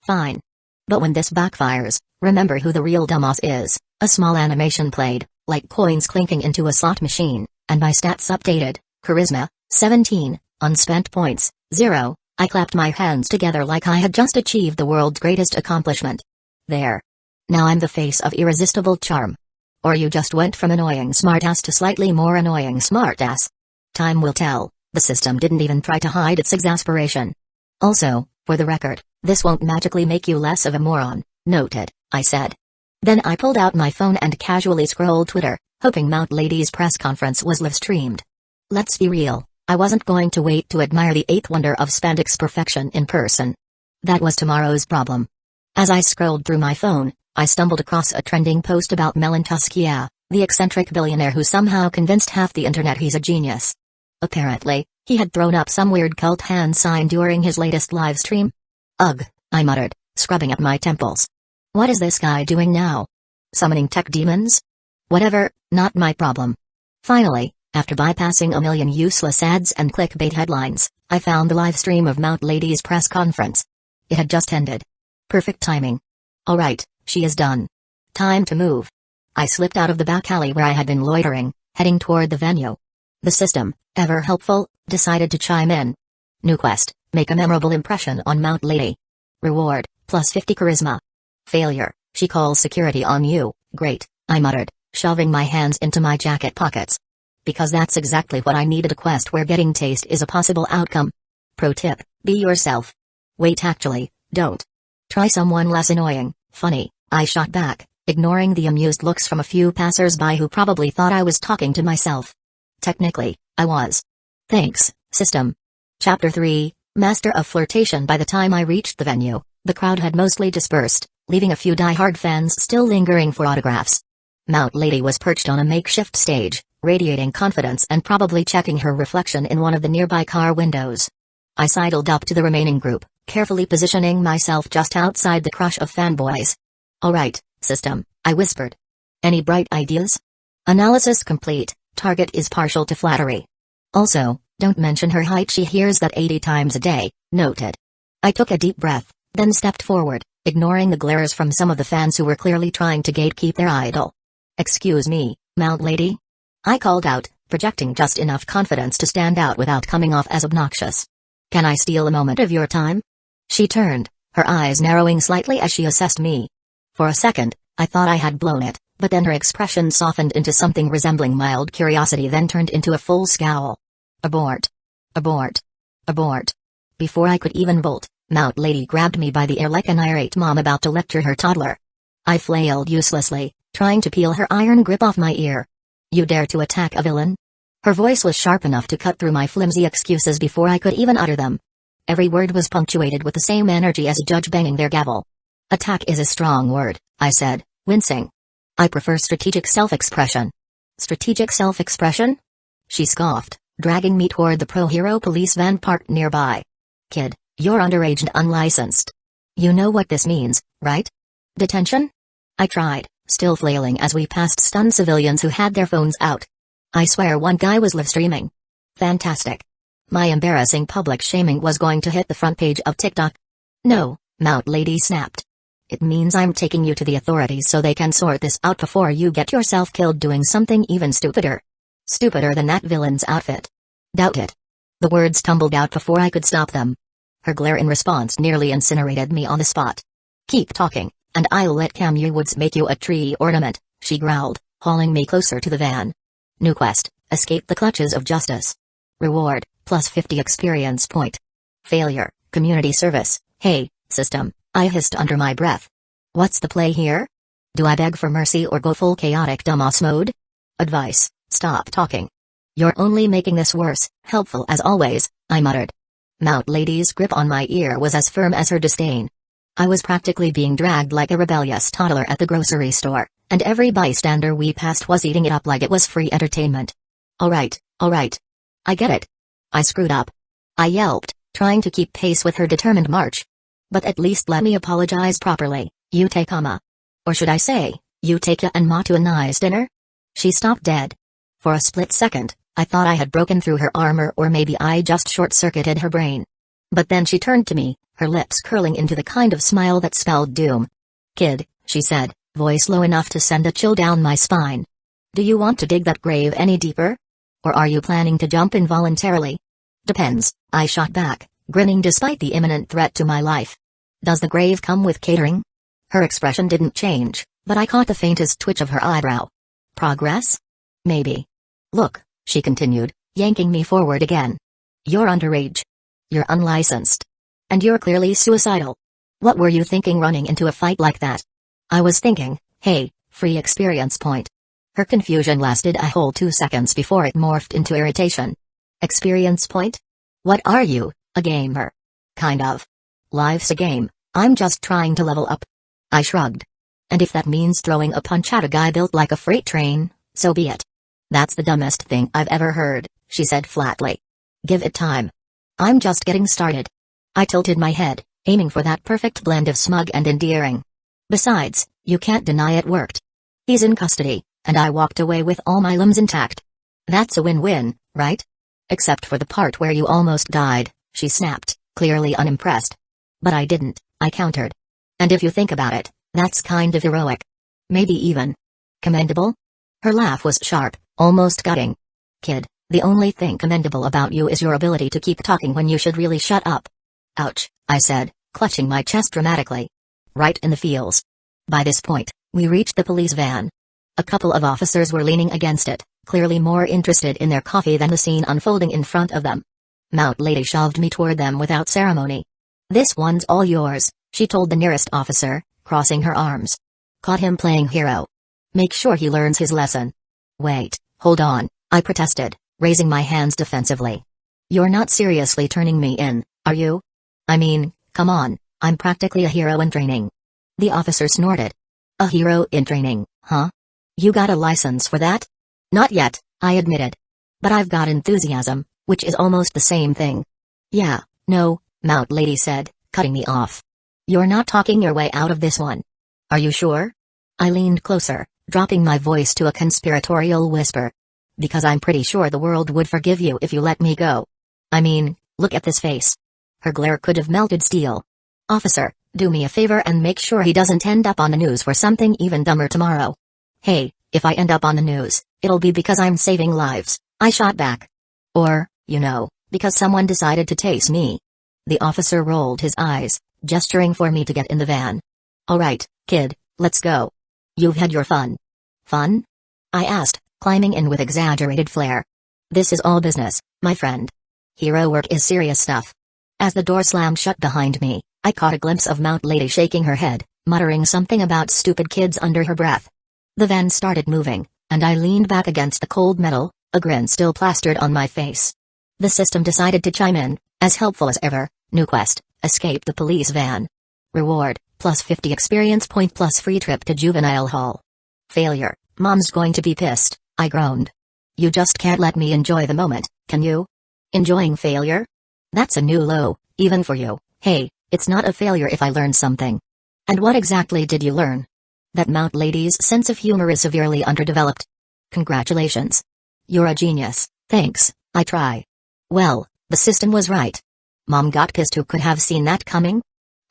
Fine. But when this backfires, remember who the real dumbass is. A small animation played, like coins clinking into a slot machine, and my stats updated. Charisma, 17, unspent points, 0, I clapped my hands together like I had just achieved the world's greatest accomplishment. There. Now I'm the face of irresistible charm. Or you just went from annoying smartass to slightly more annoying smartass. Time will tell, the system didn't even try to hide its exasperation. Also, For the record, this won't magically make you less of a moron, noted, I said. Then I pulled out my phone and casually scrolled Twitter, hoping Mount Lady's press conference was live-streamed. Let's be real, I wasn't going to wait to admire the eighth wonder of spandex perfection in person. That was tomorrow's problem. As I scrolled through my phone, I stumbled across a trending post about Melon Tuskia, the eccentric billionaire who somehow convinced half the internet he's a genius. Apparently, he had thrown up some weird cult hand sign during his latest live stream. Ugh, I muttered, scrubbing at my temples. What is this guy doing now? Summoning tech demons? Whatever, not my problem. Finally, after bypassing a million useless ads and clickbait headlines, I found the live stream of Mount Lady's press conference. It had just ended. Perfect timing. Alright, she is done. Time to move. I slipped out of the back alley where I had been loitering, heading toward the venue. The system, ever helpful, decided to chime in. New quest, make a memorable impression on Mount Lady. Reward, plus 50 charisma. Failure, she calls security on you. Great, I muttered, shoving my hands into my jacket pockets. Because that's exactly what I needed, a quest where getting taste is a possible outcome. Pro tip, be yourself. Wait, actually, don't. Try someone less annoying, funny, I shot back, ignoring the amused looks from a few passers-by who probably thought I was talking to myself. Technically, I was. Thanks, system. Chapter 3, Master of Flirtation. By the time I reached the venue, the crowd had mostly dispersed, leaving a few die-hard fans still lingering for autographs. Mount Lady was perched on a makeshift stage, radiating confidence and probably checking her reflection in one of the nearby car windows. I sidled up to the remaining group, carefully positioning myself just outside the crush of fanboys. Alright, system, I whispered. Any bright ideas? Analysis complete, target is partial to flattery. Also, don't mention her height, she hears that 80 times a day, noted. I took a deep breath, then stepped forward, ignoring the glares from some of the fans who were clearly trying to gatekeep their idol. Excuse me, Mount Lady? I called out, projecting just enough confidence to stand out without coming off as obnoxious. Can I steal a moment of your time? She turned, her eyes narrowing slightly as she assessed me. For a second, I thought I had blown it, but then her expression softened into something resembling mild curiosity, then turned into a full scowl. Abort. Abort. Abort. Before I could even bolt, Mount Lady grabbed me by the ear like an irate mom about to lecture her toddler. I flailed uselessly, trying to peel her iron grip off my ear. You dare to attack a villain? Her voice was sharp enough to cut through my flimsy excuses before I could even utter them. Every word was punctuated with the same energy as a judge banging their gavel. Attack is a strong word, I said, wincing. I prefer strategic self-expression. Strategic self-expression? She scoffed, dragging me toward the pro-hero police van parked nearby. Kid, you're underage and unlicensed. You know what this means, right? Detention? I tried, still flailing as we passed stunned civilians who had their phones out. I swear one guy was live streaming. Fantastic. My embarrassing public shaming was going to hit the front page of TikTok. No, Mount Lady snapped. It means I'm taking you to the authorities so they can sort this out before you get yourself killed doing something even stupider. Stupider than that villain's outfit. Doubt it. The words tumbled out before I could stop them. Her glare in response nearly incinerated me on the spot. Keep talking, and I'll let Camu Woods make you a tree ornament, she growled, hauling me closer to the van. New quest, escape the clutches of justice. Reward, plus 50 experience point. Failure, community service. Hey, system, I hissed under my breath. What's the play here? Do I beg for mercy or go full chaotic dumbass mode? Advice, stop talking. You're only making this worse. Helpful as always, I muttered. Mount Lady's grip on my ear was as firm as her disdain. I was practically being dragged like a rebellious toddler at the grocery store, and every bystander we passed was eating it up like it was free entertainment. Alright. I get it. I screwed up. I yelped, trying to keep pace with her determined march. But at least let me apologize properly, Utekama. Or should I say, Uteka and Ma to a nice dinner? She stopped dead. For a split second, I thought I had broken through her armor or maybe I just short-circuited her brain. But then she turned to me, her lips curling into the kind of smile that spelled doom. Kid, she said, voice low enough to send a chill down my spine. Do you want to dig that grave any deeper? Or are you planning to jump involuntarily? Depends, I shot back, grinning despite the imminent threat to my life. Does the grave come with catering? Her expression didn't change, but I caught the faintest twitch of her eyebrow. Progress? Maybe. Look, she continued, yanking me forward again. You're underage. You're unlicensed. And you're clearly suicidal. What were you thinking running into a fight like that? I was thinking, hey, free experience point. Her confusion lasted a whole 2 seconds before it morphed into irritation. Experience point? What are you, a gamer? Kind of. Life's a game, I'm just trying to level up. I shrugged. And if that means throwing a punch at a guy built like a freight train, so be it. That's the dumbest thing I've ever heard, she said flatly. Give it time. I'm just getting started. I tilted my head, aiming for that perfect blend of smug and endearing. Besides, you can't deny it worked. He's in custody, and I walked away with all my limbs intact. That's a win-win, right? Except for the part where you almost died, she snapped, clearly unimpressed. But I didn't, I countered. And if you think about it, that's kind of heroic. Maybe even commendable? Her laugh was sharp, almost gutting. Kid, the only thing commendable about you is your ability to keep talking when you should really shut up. Ouch, I said, clutching my chest dramatically. Right in the feels. By this point, we reached the police van. A couple of officers were leaning against it, clearly more interested in their coffee than the scene unfolding in front of them. Mount Lady shoved me toward them without ceremony. This one's all yours, she told the nearest officer, crossing her arms. Caught him playing hero. Make sure he learns his lesson. Wait, hold on, I protested, raising my hands defensively. You're not seriously turning me in, are you? I mean, come on, I'm practically a hero in training. The officer snorted. A hero in training, huh? You got a license for that? Not yet, I admitted. But I've got enthusiasm, which is almost the same thing. Yeah, no, Mount Lady said, cutting me off. You're not talking your way out of this one. Are you sure? I leaned closer, dropping my voice to a conspiratorial whisper. Because I'm pretty sure the world would forgive you if you let me go. I mean, look at this face. Her glare could have melted steel. Officer, do me a favor and make sure he doesn't end up on the news for something even dumber tomorrow. Hey, if I end up on the news, it'll be because I'm saving lives, I shot back. Or, because someone decided to tase me. The officer rolled his eyes, gesturing for me to get in the van. Alright, kid, let's go. You've had your fun. Fun? I asked, climbing in with exaggerated flair. This is all business, my friend. Hero work is serious stuff. As the door slammed shut behind me, I caught a glimpse of Mount Lady shaking her head, muttering something about stupid kids under her breath. The van started moving, and I leaned back against the cold metal, a grin still plastered on my face. The system decided to chime in, as helpful as ever. New quest, escape the police van. Reward, plus 50 experience point plus free trip to juvenile hall. Failure, mom's going to be pissed, I groaned. You just can't let me enjoy the moment, can you? Enjoying failure? That's a new low, even for you. Hey, it's not a failure if I learn something. And what exactly did you learn? That Mount Lady's sense of humor is severely underdeveloped. Congratulations. You're a genius, thanks, I try. Well, the system was right. Mom got pissed. Who could have seen that coming?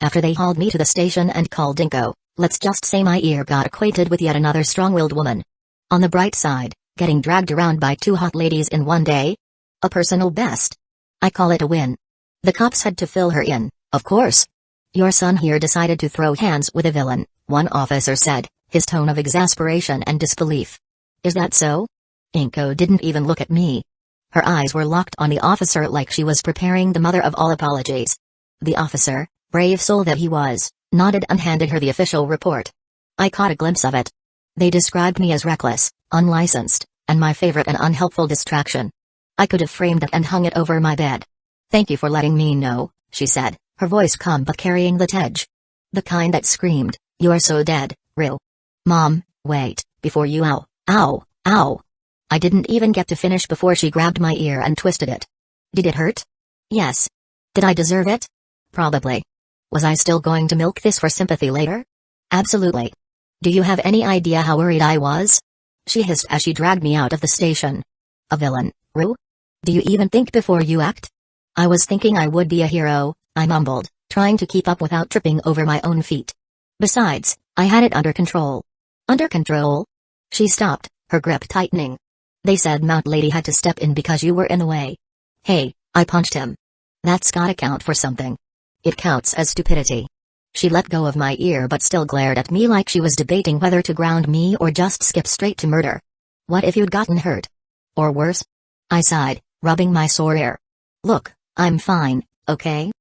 After they hauled me to the station and called Dinko, let's just say my ear got acquainted with yet another strong-willed woman. On the bright side, getting dragged around by 2 hot ladies in one day? A personal best. I call it a win. The cops had to fill her in, of course. Your son here decided to throw hands with a villain, one officer said, his tone of exasperation and disbelief. Is that so? Inko didn't even look at me. Her eyes were locked on the officer like she was preparing the mother of all apologies. The officer, brave soul that he was, nodded and handed her the official report. I caught a glimpse of it. They described me as reckless, unlicensed, and my favorite an unhelpful distraction. I could have framed it and hung it over my bed. Thank you for letting me know, she said, her voice calm but carrying that edge. The kind that screamed, you are so dead, Ril. Mom, wait, before you ow, ow. I didn't even get to finish before she grabbed my ear and twisted it. Did it hurt? Yes. Did I deserve it? Probably. Was I still going to milk this for sympathy later? Absolutely. Do you have any idea how worried I was? She hissed as she dragged me out of the station. A villain, Rue? Do you even think before you act? I was thinking I would be a hero, I mumbled, trying to keep up without tripping over my own feet. Besides, I had it under control. Under control? She stopped, her grip tightening. They said Mount Lady had to step in because you were in the way. Hey, I punched him. That's gotta count for something. It counts as stupidity. She let go of my ear but still glared at me like she was debating whether to ground me or just skip straight to murder. What if you'd gotten hurt? Or worse? I sighed, rubbing my sore ear. Look, I'm fine, okay?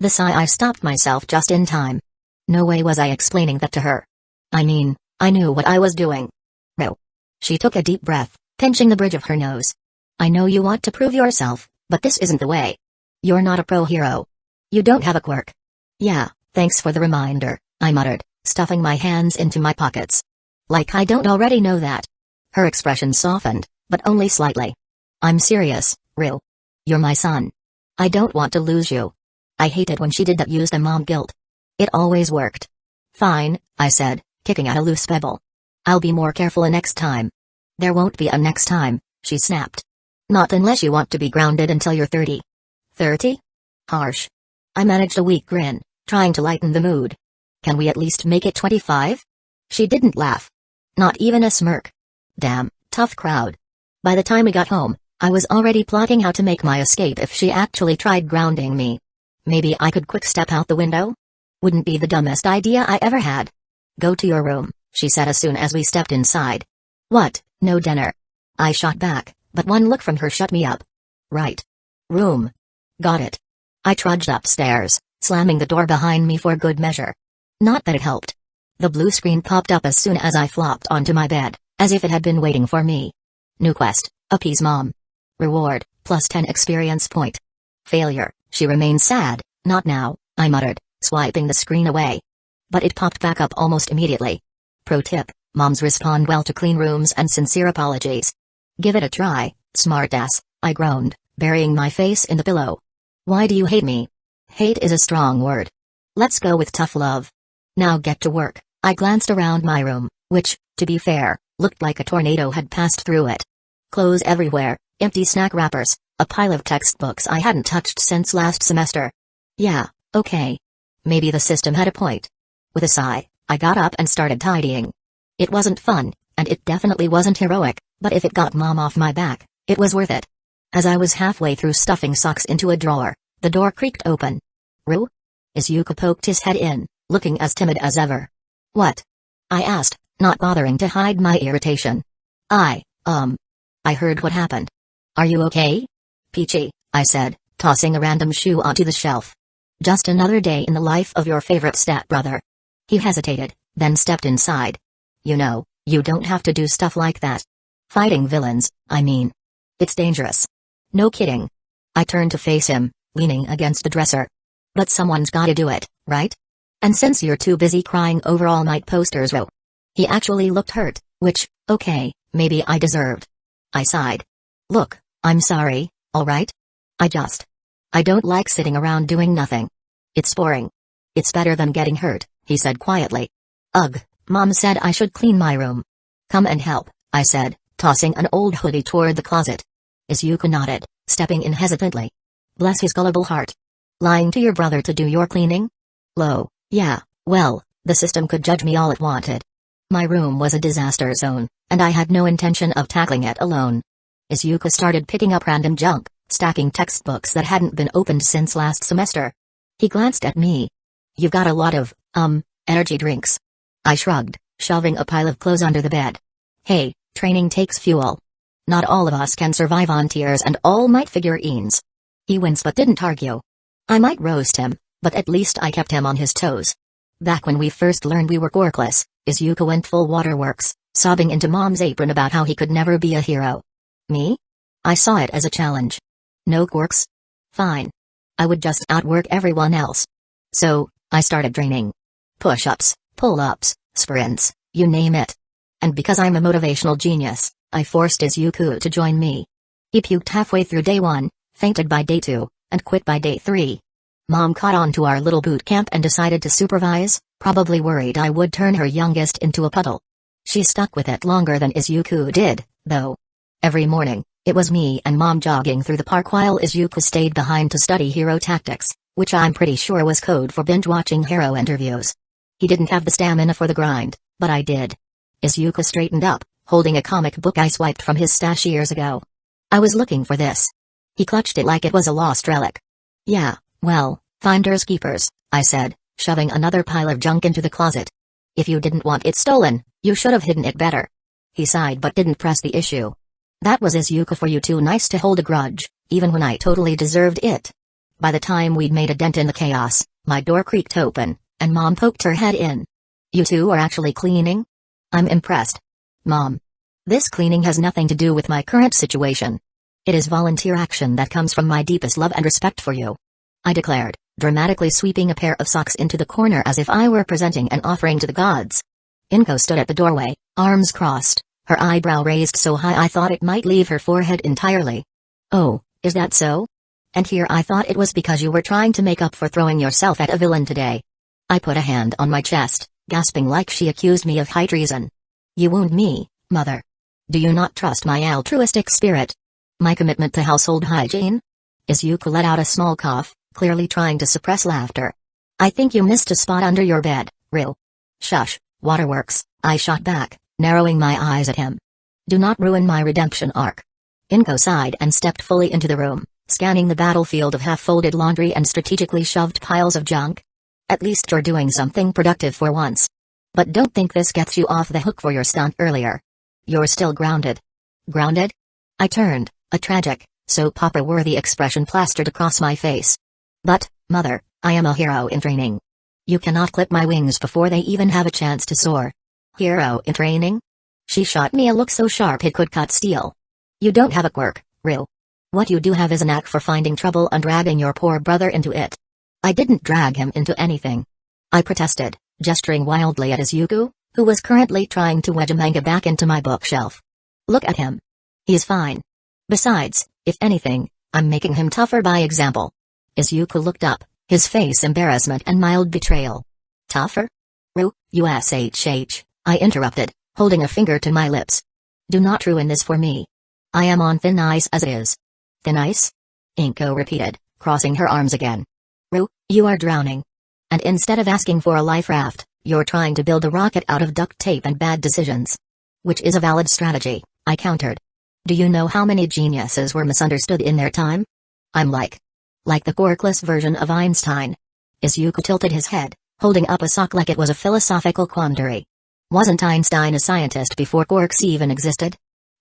The sigh, I stopped myself just in time. No way was I explaining that to her. I mean, I knew what I was doing. No. She took a deep breath, pinching the bridge of her nose. I know you want to prove yourself, but this isn't the way. You're not a pro hero. You don't have a quirk. Yeah, thanks for the reminder, I muttered, stuffing my hands into my pockets. Like I don't already know that. Her expression softened, but only slightly. I'm serious, Ru. You're my son. I don't want to lose you. I hated when she did that, used the mom guilt. It always worked. Fine, I said, kicking at a loose pebble. I'll be more careful next time. There won't be a next time, she snapped. Not unless you want to be grounded until you're 30. 30? Harsh. I managed a weak grin, trying to lighten the mood. Can we at least make it 25? She didn't laugh. Not even a smirk. Damn, tough crowd. By the time we got home, I was already plotting how to make my escape if she actually tried grounding me. Maybe I could quick step out the window? Wouldn't be the dumbest idea I ever had. Go to your room, she said as soon as we stepped inside. What, no dinner? I shot back, but one look from her shut me up. Right. Room. Got it. I trudged upstairs, slamming the door behind me for good measure. Not that it helped. The blue screen popped up as soon as I flopped onto my bed, as if it had been waiting for me. New quest, appease mom. Reward, plus 10 experience point. Failure, she remained sad. Not now, I muttered, swiping the screen away. But it popped back up almost immediately. Pro tip, moms respond well to clean rooms and sincere apologies. Give it a try, smartass, I groaned, burying my face in the pillow. Why do you hate me? Hate is a strong word. Let's go with tough love. Now get to work. I glanced around my room, which, to be fair, looked like a tornado had passed through it. Clothes everywhere, empty snack wrappers, a pile of textbooks I hadn't touched since last semester. Yeah, okay. Maybe the system had a point. With a sigh, I got up and started tidying. It wasn't fun, and it definitely wasn't heroic, but if it got mom off my back, it was worth it. As I was halfway through stuffing socks into a drawer, the door creaked open. Ru? Isuku poked his head in, looking as timid as ever. What? I asked, not bothering to hide my irritation. I heard what happened. Are you okay? Peachy, I said, tossing a random shoe onto the shelf. Just another day in the life of your favorite stepbrother. He hesitated, then stepped inside. You know, you don't have to do stuff like that. Fighting villains, I mean. It's dangerous. No kidding. I turned to face him, leaning against the dresser. But someone's gotta do it, right? And since you're too busy crying over All Might posters, well. He actually looked hurt, which, okay, maybe I deserved. I sighed. Look, I'm sorry, alright? I don't like sitting around doing nothing. It's boring. It's better than getting hurt, he said quietly. Ugh, Mom said I should clean my room. Come and help, I said, tossing an old hoodie toward the closet. Isuku nodded, stepping in hesitantly. Bless his gullible heart. Lying to your brother to do your cleaning? Yeah, well, the system could judge me all it wanted. My room was a disaster zone, and I had no intention of tackling it alone. Isuku started picking up random junk, stacking textbooks that hadn't been opened since last semester. He glanced at me. You've got a lot of, energy drinks. I shrugged, shoving a pile of clothes under the bed. Hey, training takes fuel. Not all of us can survive on tears and All Might figurines. He winced but didn't argue. I might roast him, but at least I kept him on his toes. Back when we first learned we were quirkless, Isuku went full waterworks, sobbing into Mom's apron about how he could never be a hero. Me? I saw it as a challenge. No quirks? Fine. I would just outwork everyone else. So, I started training. Push-ups, pull-ups, sprints, you name it. And because I'm a motivational genius, I forced Isuku to join me. He puked halfway through day 1, fainted by day 2, and quit by day 3. Mom caught on to our little boot camp and decided to supervise, probably worried I would turn her youngest into a puddle. She stuck with it longer than Isuku did, though. Every morning, it was me and Mom jogging through the park while Isuku stayed behind to study hero tactics, which I'm pretty sure was code for binge-watching hero interviews. He didn't have the stamina for the grind, but I did. Isuku straightened up, holding a comic book I swiped from his stash years ago. I was looking for this. He clutched it like it was a lost relic. Yeah, well, finders keepers, I said, shoving another pile of junk into the closet. If you didn't want it stolen, you should have hidden it better. He sighed but didn't press the issue. That was Isuku for you, too nice to hold a grudge, even when I totally deserved it. By the time we'd made a dent in the chaos, my door creaked open, and Mom poked her head in. You two are actually cleaning? I'm impressed. Mom. This cleaning has nothing to do with my current situation. It is volunteer action that comes from my deepest love and respect for you, I declared, dramatically sweeping a pair of socks into the corner as if I were presenting an offering to the gods. Inko stood at the doorway, arms crossed, her eyebrow raised so high I thought it might leave her forehead entirely. Oh, is that so? And here I thought it was because you were trying to make up for throwing yourself at a villain today. I put a hand on my chest, gasping like she accused me of high treason. You wound me, Mother. Do you not trust my altruistic spirit? My commitment to household hygiene? Isuku let out a small cough, clearly trying to suppress laughter. I think you missed a spot under your bed, Ril. Shush, waterworks, I shot back, narrowing my eyes at him. Do not ruin my redemption arc. Inko sighed and stepped fully into the room, scanning the battlefield of half-folded laundry and strategically shoved piles of junk. At least you're doing something productive for once. But don't think this gets you off the hook for your stunt earlier. You're still grounded. Grounded? I turned, a tragic, soap opera-worthy expression plastered across my face. But, Mother, I am a hero in training. You cannot clip my wings before they even have a chance to soar. Hero in training? She shot me a look so sharp it could cut steel. You don't have a quirk, Ril. What you do have is a knack for finding trouble and dragging your poor brother into it. I didn't drag him into anything. I protested, gesturing wildly at Isuku, who was currently trying to wedge a manga back into my bookshelf. Look at him. He's fine. Besides, if anything, I'm making him tougher by example. Isuku looked up, his face embarrassment and mild betrayal. Tougher? USHH, I interrupted, holding a finger to my lips. Do not ruin this for me. I am on thin ice as it is. Thin ice? Inko repeated, crossing her arms again. You are drowning. And instead of asking for a life raft, you're trying to build a rocket out of duct tape and bad decisions. Which is a valid strategy, I countered. Do you know how many geniuses were misunderstood in their time? I'm like the quirkless version of Einstein. Isuku tilted his head, holding up a sock like it was a philosophical quandary. Wasn't Einstein a scientist before quirks even existed?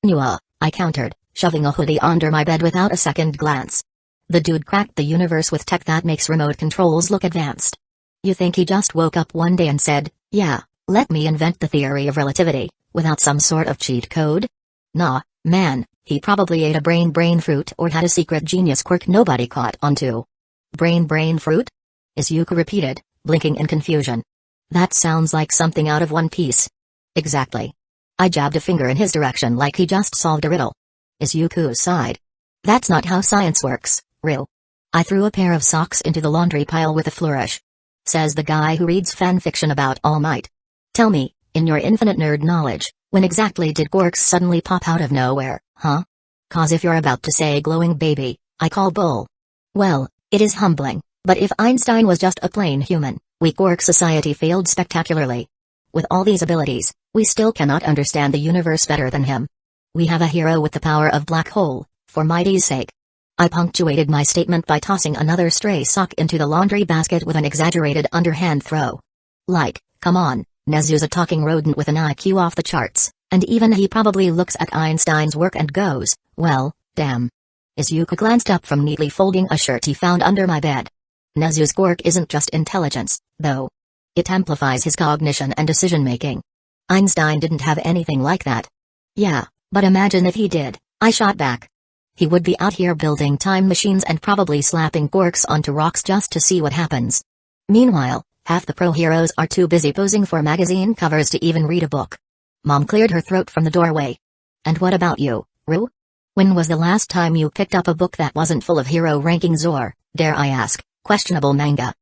Nua, I countered, shoving a hoodie under my bed without a second glance. The dude cracked the universe with tech that makes remote controls look advanced. You think he just woke up one day and said, yeah, let me invent the theory of relativity, without some sort of cheat code? Nah, man, he probably ate a brain fruit or had a secret genius quirk nobody caught onto. Brain fruit? Isuku repeated, blinking in confusion. That sounds like something out of One Piece. Exactly. I jabbed a finger in his direction like he just solved a riddle. Isuku sighed. That's not how science works, Ril. I threw a pair of socks into the laundry pile with a flourish. Says the guy who reads fanfiction about All Might. Tell me, in your infinite nerd knowledge, when exactly did quirks suddenly pop out of nowhere, huh? 'Cause if you're about to say glowing baby, I call bull. Well, it is humbling, but if Einstein was just a plain human, we quirk society failed spectacularly. With all these abilities, we still cannot understand the universe better than him. We have a hero with the power of black hole, for mighty's sake. I punctuated my statement by tossing another stray sock into the laundry basket with an exaggerated underhand throw. Like, come on, Nezu's a talking rodent with an IQ off the charts, and even he probably looks at Einstein's work and goes, well, damn. Isuku glanced up from neatly folding a shirt he found under my bed. Nezu's quirk isn't just intelligence, though. It amplifies his cognition and decision-making. Einstein didn't have anything like that. Yeah, but imagine if he did, I shot back. He would be out here building time machines and probably slapping quirks onto rocks just to see what happens. Meanwhile, half the pro heroes are too busy posing for magazine covers to even read a book. Mom cleared her throat from the doorway. And what about you, Ru? When was the last time you picked up a book that wasn't full of hero rankings or, dare I ask, questionable manga?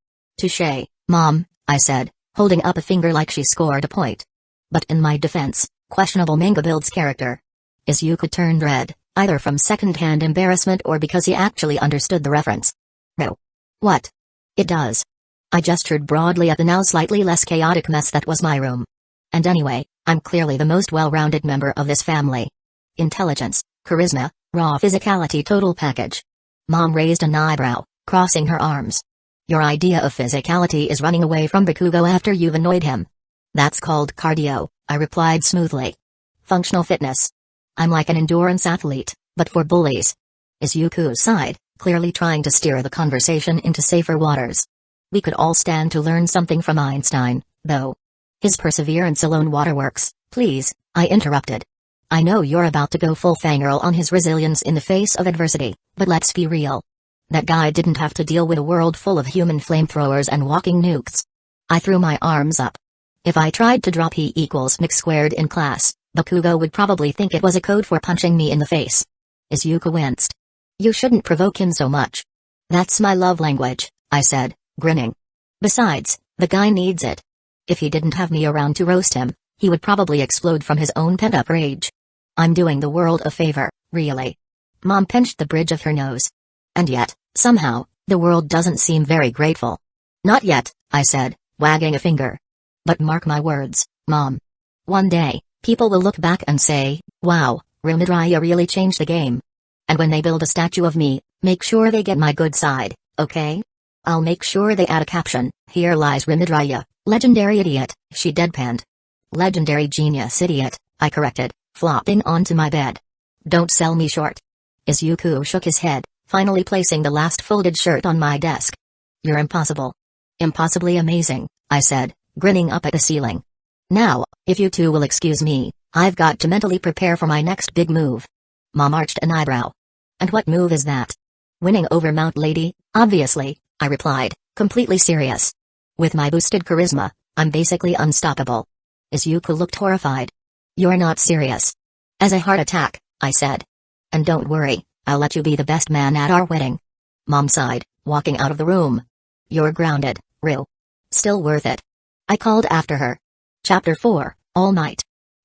Touché, Mom, I said, holding up a finger like she scored a point. But in my defense, questionable manga builds character. Isuku turned red, either from second-hand embarrassment or because he actually understood the reference. No. What? It does. I gestured broadly at the now slightly less chaotic mess that was my room. And anyway, I'm clearly the most well-rounded member of this family. Intelligence, charisma, raw physicality total package. Mom raised an eyebrow, crossing her arms. Your idea of physicality is running away from Bakugo after you've annoyed him. That's called cardio, I replied smoothly. Functional fitness. I'm like an endurance athlete, but for bullies. Isuku sighed, clearly trying to steer the conversation into safer waters. We could all stand to learn something from Einstein, though. His perseverance alone waterworks. Please, I interrupted. I know you're about to go full fangirl on his resilience in the face of adversity, but let's be real. That guy didn't have to deal with a world full of human flamethrowers and walking nukes. I threw my arms up. If I tried to drop He equals Mix squared in class, Bakugo would probably think it was a code for punching me in the face. Isuku winced. You shouldn't provoke him so much. That's my love language, I said, grinning. Besides, the guy needs it. If he didn't have me around to roast him, he would probably explode from his own pent-up rage. I'm doing the world a favor, really. Mom pinched the bridge of her nose. And yet, somehow, the world doesn't seem very grateful. Not yet, I said, wagging a finger. But mark my words, Mom. One day, people will look back and say, wow, Midoriya really changed the game. And when they build a statue of me, make sure they get my good side, okay? I'll make sure they add a caption, here lies Midoriya, legendary idiot, she deadpanned. Legendary genius idiot, I corrected, flopping onto my bed. Don't sell me short. Isuku shook his head, finally placing the last folded shirt on my desk. You're impossible. Impossibly amazing, I said, grinning up at the ceiling. Now, if you two will excuse me, I've got to mentally prepare for my next big move. Mom arched an eyebrow. And what move is that? Winning over Mount Lady, obviously, I replied, completely serious. With my boosted charisma, I'm basically unstoppable. Isuku looked horrified. You're not serious. As a heart attack, I said. And don't worry, I'll let you be the best man at our wedding. Mom sighed, walking out of the room. You're grounded, Ru. Still worth it. I called after her. Chapter 4, All Might.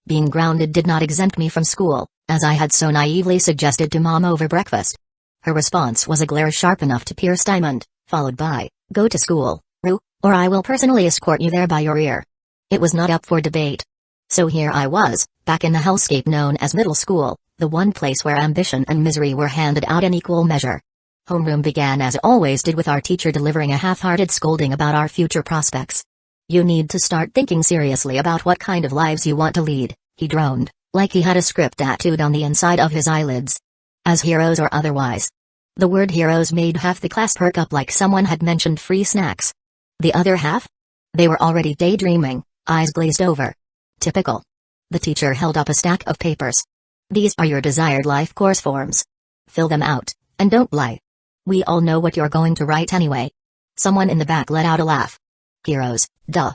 Being grounded did not exempt me from school, as I had so naively suggested to Mom over breakfast. Her response was a glare sharp enough to pierce diamond, followed by, go to school, Ru, or I will personally escort you there by your ear. It was not up for debate. So here I was, back in the hellscape known as middle school, the one place where ambition and misery were handed out in equal measure. Homeroom began as it always did with our teacher delivering a half-hearted scolding about our future prospects. You need to start thinking seriously about what kind of lives you want to lead, he droned, like he had a script tattooed on the inside of his eyelids. As heroes or otherwise. The word heroes made half the class perk up like someone had mentioned free snacks. The other half? They were already daydreaming, eyes glazed over. Typical. The teacher held up a stack of papers. These are your desired life course forms. Fill them out, and don't lie. We all know what you're going to write anyway. Someone in the back let out a laugh. Heroes, duh.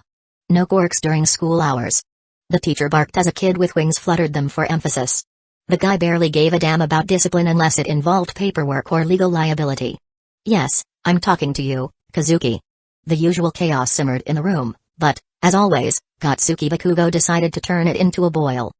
No quirks during school hours. The teacher barked as a kid with wings fluttered them for emphasis. The guy barely gave a damn about discipline unless it involved paperwork or legal liability. Yes, I'm talking to you, Kazuki. The usual chaos simmered in the room, but, as always, Katsuki Bakugo decided to turn it into a boil.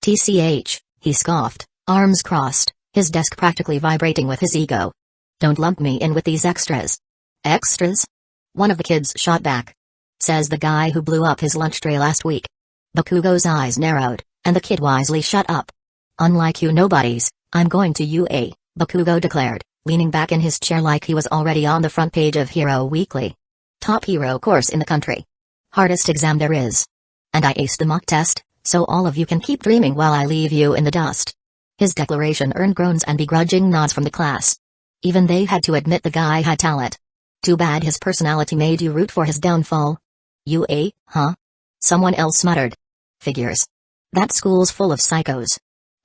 TCH, he scoffed, arms crossed, his desk practically vibrating with his ego. Don't lump me in with these extras. Extras? One of the kids shot back. Says the guy who blew up his lunch tray last week. Bakugo's eyes narrowed, and the kid wisely shut up. Unlike you nobodies, I'm going to UA, Bakugo declared, leaning back in his chair like he was already on the front page of Hero Weekly. Top hero course in the country. Hardest exam there is. And I aced the mock test, so all of you can keep dreaming while I leave you in the dust. His declaration earned groans and begrudging nods from the class. Even they had to admit the guy had talent. Too bad his personality made you root for his downfall. UA, huh? Someone else muttered. Figures. That school's full of psychos.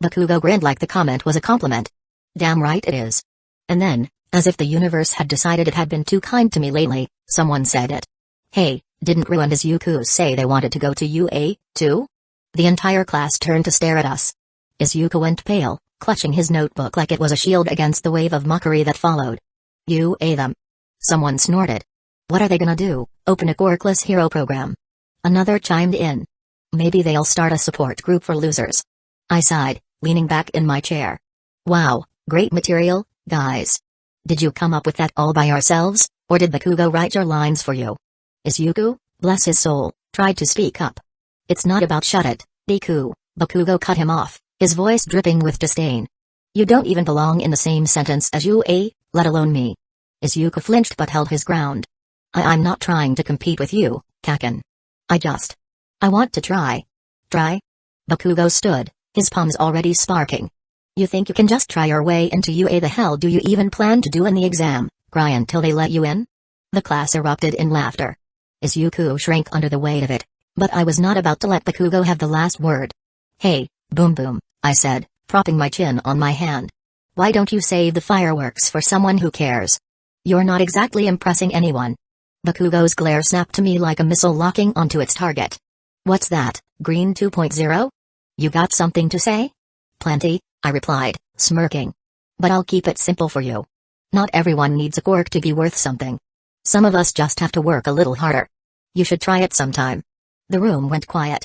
Bakugo grinned like the comment was a compliment. Damn right it is. And then, as if the universe had decided it had been too kind to me lately, someone said it. Hey, didn't Ru and Isuku say they wanted to go to UA, too? The entire class turned to stare at us. Isuku went pale, clutching his notebook like it was a shield against the wave of mockery that followed. UA them. Someone snorted. What are they gonna do, open a quirkless hero program? Another chimed in. Maybe they'll start a support group for losers. I sighed, leaning back in my chair. Wow, great material, guys. Did you come up with that all by yourselves, or did Bakugo write your lines for you? Isuku, bless his soul, tried to speak up. It's not about shut it, Deku, Bakugo cut him off, his voice dripping with disdain. You don't even belong in the same sentence as UA, let alone me. Isuku flinched but held his ground. I'm not trying to compete with you, Kaken. I want to try. Try? Bakugo stood, his palms already sparking. You think you can just try your way into UA? The hell do you even plan to do in the exam? Cry until they let you in? The class erupted in laughter. Isuku shrank under the weight of it, but I was not about to let Bakugo have the last word. Hey, Boom Boom, I said, propping my chin on my hand. Why don't you save the fireworks for someone who cares? You're not exactly impressing anyone. Bakugo's glare snapped to me like a missile locking onto its target. What's that, Green 2.0? You got something to say? Plenty, I replied, smirking. But I'll keep it simple for you. Not everyone needs a quirk to be worth something. Some of us just have to work a little harder. You should try it sometime. The room went quiet.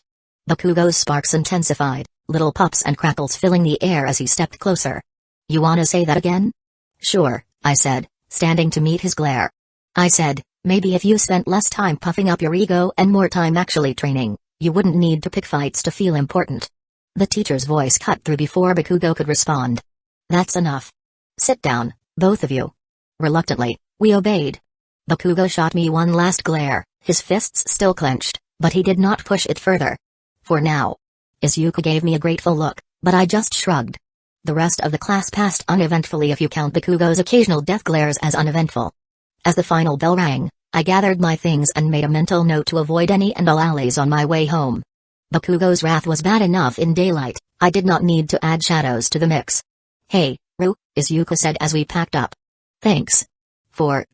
Bakugo's sparks intensified, little pops and crackles filling the air as he stepped closer. You wanna say that again? Sure, I said, standing to meet his glare. I said, maybe if you spent less time puffing up your ego and more time actually training, you wouldn't need to pick fights to feel important. The teacher's voice cut through before Bakugo could respond. That's enough. Sit down, both of you. Reluctantly, we obeyed. Bakugo shot me one last glare, his fists still clenched, but he did not push it further. For now. Isuku gave me a grateful look, but I just shrugged. The rest of the class passed uneventfully if you count Bakugo's occasional death glares as uneventful. As the final bell rang, I gathered my things and made a mental note to avoid any and all alleys on my way home. Bakugo's wrath was bad enough in daylight, I did not need to add shadows to the mix. Hey, Ru, Isuku said as we packed up. Thanks. For,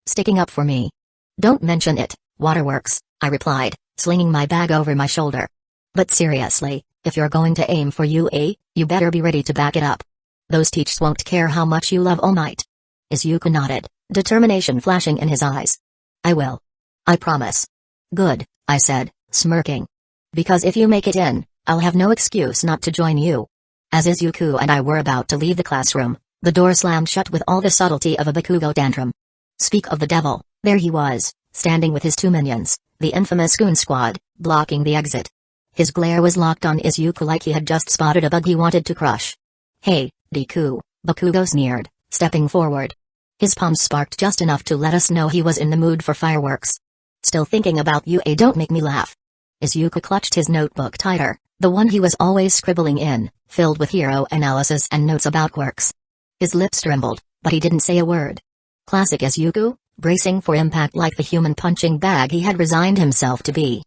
sticking up for me. Don't mention it, Waterworks, I replied, slinging my bag over my shoulder. But seriously, if you're going to aim for UA, you better be ready to back it up. Those teachers won't care how much you love All Might. Isuku nodded, determination flashing in his eyes. I will. I promise. Good, I said, smirking. Because if you make it in, I'll have no excuse not to join you. As Isuku and I were about to leave the classroom, the door slammed shut with all the subtlety of a Bakugo tantrum. Speak of the devil, there he was, standing with his two minions, the infamous Goon Squad, blocking the exit. His glare was locked on Isuku like he had just spotted a bug he wanted to crush. Hey, Deku, Bakugo sneered, stepping forward. His palms sparked just enough to let us know he was in the mood for fireworks. Still thinking about UA? Don't make me laugh. Isuku clutched his notebook tighter, the one he was always scribbling in, filled with hero analysis and notes about quirks. His lips trembled, but he didn't say a word. Classic Isuku, bracing for impact like the human punching bag he had resigned himself to be.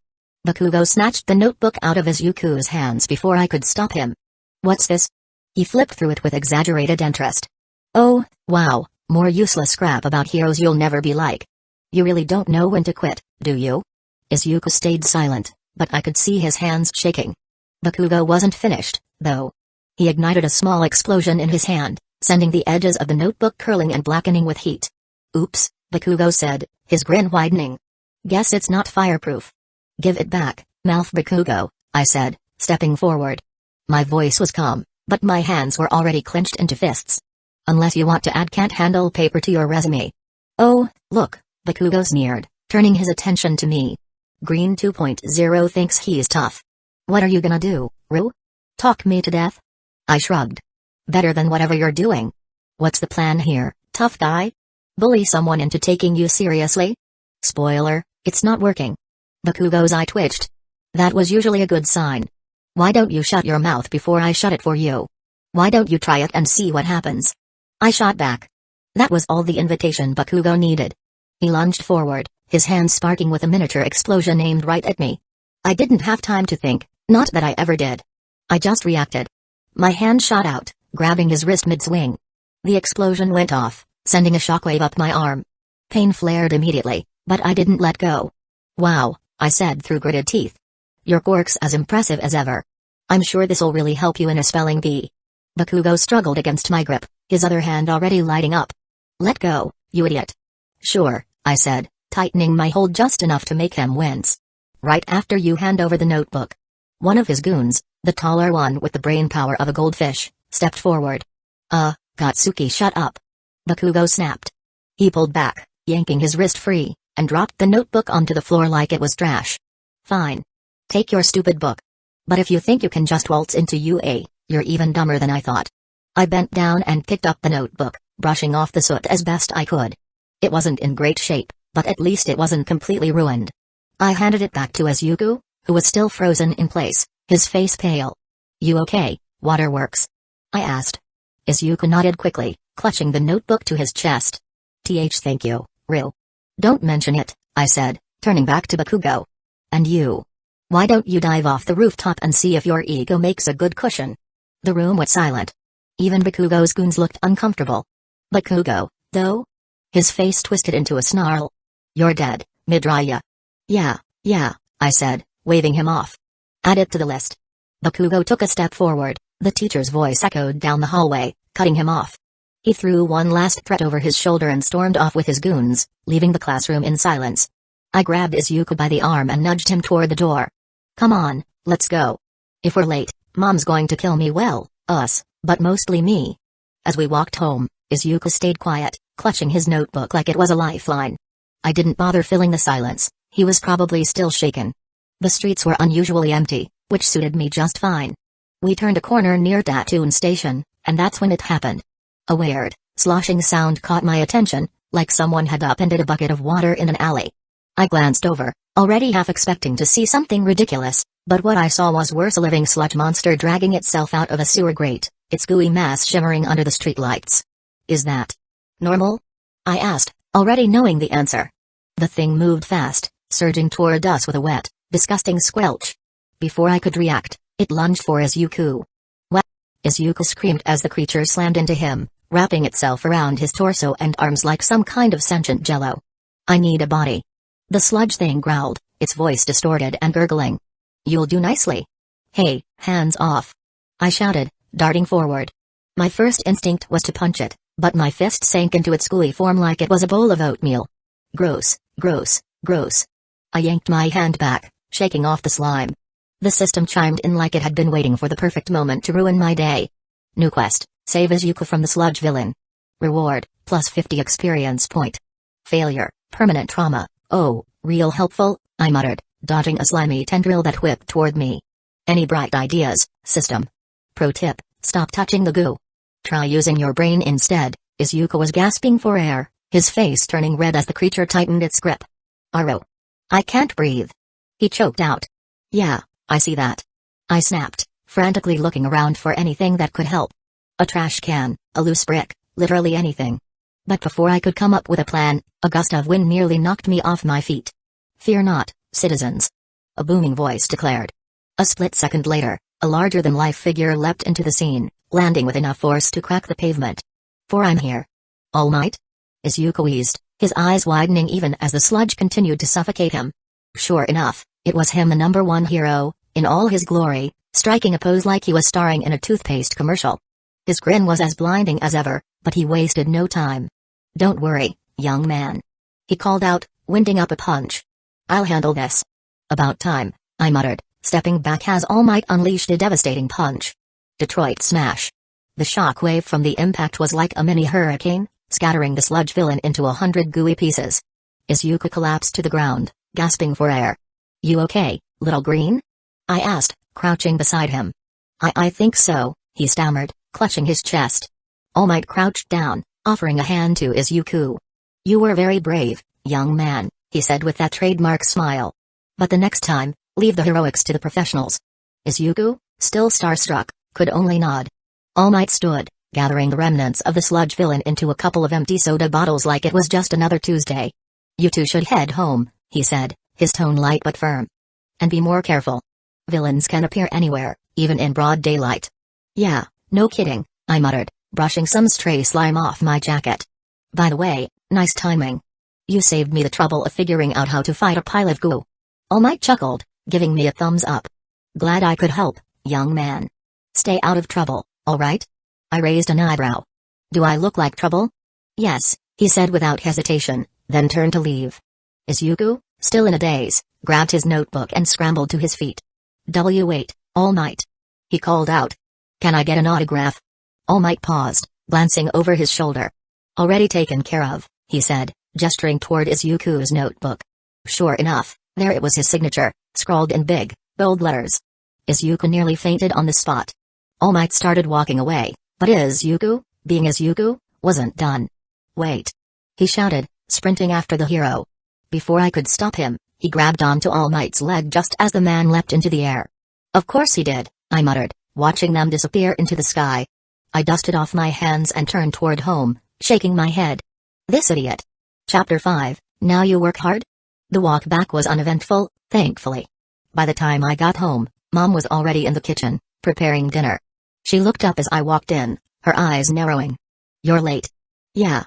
Bakugo snatched the notebook out of Izuku's hands before I could stop him. What's this? He flipped through it with exaggerated interest. Oh, wow, more useless crap about heroes you'll never be like. You really don't know when to quit, do you? Isuku stayed silent, but I could see his hands shaking. Bakugo wasn't finished, though. He ignited a small explosion in his hand, sending the edges of the notebook curling and blackening with heat. Oops, Bakugo said, his grin widening. Guess it's not fireproof. Give it back, Malf Bakugo, I said, stepping forward. My voice was calm, but my hands were already clenched into fists. Unless you want to add can't handle paper to your resume. Oh, look, Bakugo sneered, turning his attention to me. Green 2.0 thinks he's tough. What are you gonna do, Ru? Talk me to death? I shrugged. Better than whatever you're doing. What's the plan here, tough guy? Bully someone into taking you seriously? Spoiler, it's not working. Bakugo's eye twitched. That was usually a good sign. Why don't you shut your mouth before I shut it for you? Why don't you try it and see what happens? I shot back. That was all the invitation Bakugo needed. He lunged forward, his hand sparking with a miniature explosion aimed right at me. I didn't have time to think, not that I ever did. I just reacted. My hand shot out, grabbing his wrist mid-swing. The explosion went off, sending a shockwave up my arm. Pain flared immediately, but I didn't let go. Wow, I said through gritted teeth. Your quirk's as impressive as ever. I'm sure this'll really help you in a spelling bee. Bakugo struggled against my grip, his other hand already lighting up. Let go, you idiot. Sure, I said, tightening my hold just enough to make him wince. Right after you hand over the notebook. One of his goons, the taller one with the brain power of a goldfish, stepped forward. Katsuki, shut up. Bakugo snapped. He pulled back, yanking his wrist free, and dropped the notebook onto the floor like it was trash. Fine. Take your stupid book. But if you think you can just waltz into UA, you're even dumber than I thought. I bent down and picked up the notebook, brushing off the soot as best I could. It wasn't in great shape, but at least it wasn't completely ruined. I handed it back to Isuku, who was still frozen in place, his face pale. You okay, Waterworks? I asked. Isuku nodded quickly, clutching the notebook to his chest. Thank you, Ru. Don't mention it, I said, turning back to Bakugo. And you? Why don't you dive off the rooftop and see if your ego makes a good cushion? The room was silent. Even Bakugo's goons looked uncomfortable. Bakugo, though? His face twisted into a snarl. You're dead, Midoriya. Yeah, I said, waving him off. Add it to the list. Bakugo took a step forward, the teacher's voice echoed down the hallway, cutting him off. He threw one last threat over his shoulder and stormed off with his goons, leaving the classroom in silence. I grabbed Isuku by the arm and nudged him toward the door. Come on, let's go. If we're late, Mom's going to kill me, well, us, but mostly me. As we walked home, Isuku stayed quiet, clutching his notebook like it was a lifeline. I didn't bother filling the silence, he was probably still shaken. The streets were unusually empty, which suited me just fine. We turned a corner near Datun Station, and that's when it happened. A weird, sloshing sound caught my attention, like someone had upended a bucket of water in an alley. I glanced over, already half expecting to see something ridiculous, but what I saw was worse: a living sludge monster dragging itself out of a sewer grate, its gooey mass shimmering under the streetlights. Is that normal? I asked, already knowing the answer. The thing moved fast, surging toward us with a wet, disgusting squelch. Before I could react, it lunged for Isuku. What? Isuku screamed as the creature slammed into him, wrapping itself around his torso and arms like some kind of sentient jello. I need a body. The sludge thing growled, its voice distorted and gurgling. You'll do nicely. Hey, hands off. I shouted, darting forward. My first instinct was to punch it, but my fist sank into its gooey form like it was a bowl of oatmeal. Gross, gross, gross. I yanked my hand back, shaking off the slime. The system chimed in like it had been waiting for the perfect moment to ruin my day. New quest: save Isuku from the sludge villain. Reward: plus 50 experience point. Failure: permanent trauma. Oh, real helpful, I muttered, dodging a slimy tendril that whipped toward me. Any bright ideas, system? Pro tip: stop touching the goo. Try using your brain instead. Isuku was gasping for air, his face turning red as the creature tightened its grip. Aro. I can't breathe. He choked out. Yeah, I see that. I snapped, frantically looking around for anything that could help. A trash can, a loose brick, literally anything. But before I could come up with a plan, a gust of wind nearly knocked me off my feet. Fear not, citizens. A booming voice declared. A split second later, a larger-than-life figure leapt into the scene, landing with enough force to crack the pavement. For I'm here. All might? Isuku wheezed, his eyes widening even as the sludge continued to suffocate him. Sure enough, it was him, the number one hero, in all his glory, striking a pose like he was starring in a toothpaste commercial. His grin was as blinding as ever, but he wasted no time. Don't worry, young man. He called out, winding up a punch. I'll handle this. About time, I muttered, stepping back as All Might unleashed a devastating punch. Detroit smash. The shockwave from the impact was like a mini hurricane, scattering the sludge villain into 100 gooey pieces. Isuku collapsed to the ground, gasping for air. You okay, little green? I asked, crouching beside him. I think so, he stammered, clutching his chest. All Might crouched down, offering a hand to Isuku. You were very brave, young man, he said with that trademark smile. But the next time, leave the heroics to the professionals. Isuku, still starstruck, could only nod. All Might stood, gathering the remnants of the sludge villain into a couple of empty soda bottles like it was just another Tuesday. You two should head home, he said, his tone light but firm. And be more careful. Villains can appear anywhere, even in broad daylight. Yeah, no kidding, I muttered, brushing some stray slime off my jacket. By the way, nice timing. You saved me the trouble of figuring out how to fight a pile of goo. All Might chuckled, giving me a thumbs up. Glad I could help, young man. Stay out of trouble, all right? I raised an eyebrow. Do I look like trouble? Yes, he said without hesitation, then turned to leave. Isuku, still in a daze, grabbed his notebook and scrambled to his feet. Wait, All Might. He called out. Can I get an autograph? All Might paused, glancing over his shoulder. Already taken care of, he said, gesturing toward Izuku's notebook. Sure enough, there it was, his signature, scrawled in big, bold letters. Izuku nearly fainted on the spot. All Might started walking away, but Izuku, being Izuku, wasn't done. Wait! He shouted, sprinting after the hero. Before I could stop him, he grabbed onto All Might's leg just as the man leapt into the air. Of course he did, I muttered, watching them disappear into the sky. I dusted off my hands and turned toward home, shaking my head. This idiot. Chapter 5, Now You Work Hard? The walk back was uneventful, thankfully. By the time I got home, Mom was already in the kitchen, preparing dinner. She looked up as I walked in, her eyes narrowing. "You're late." Yeah,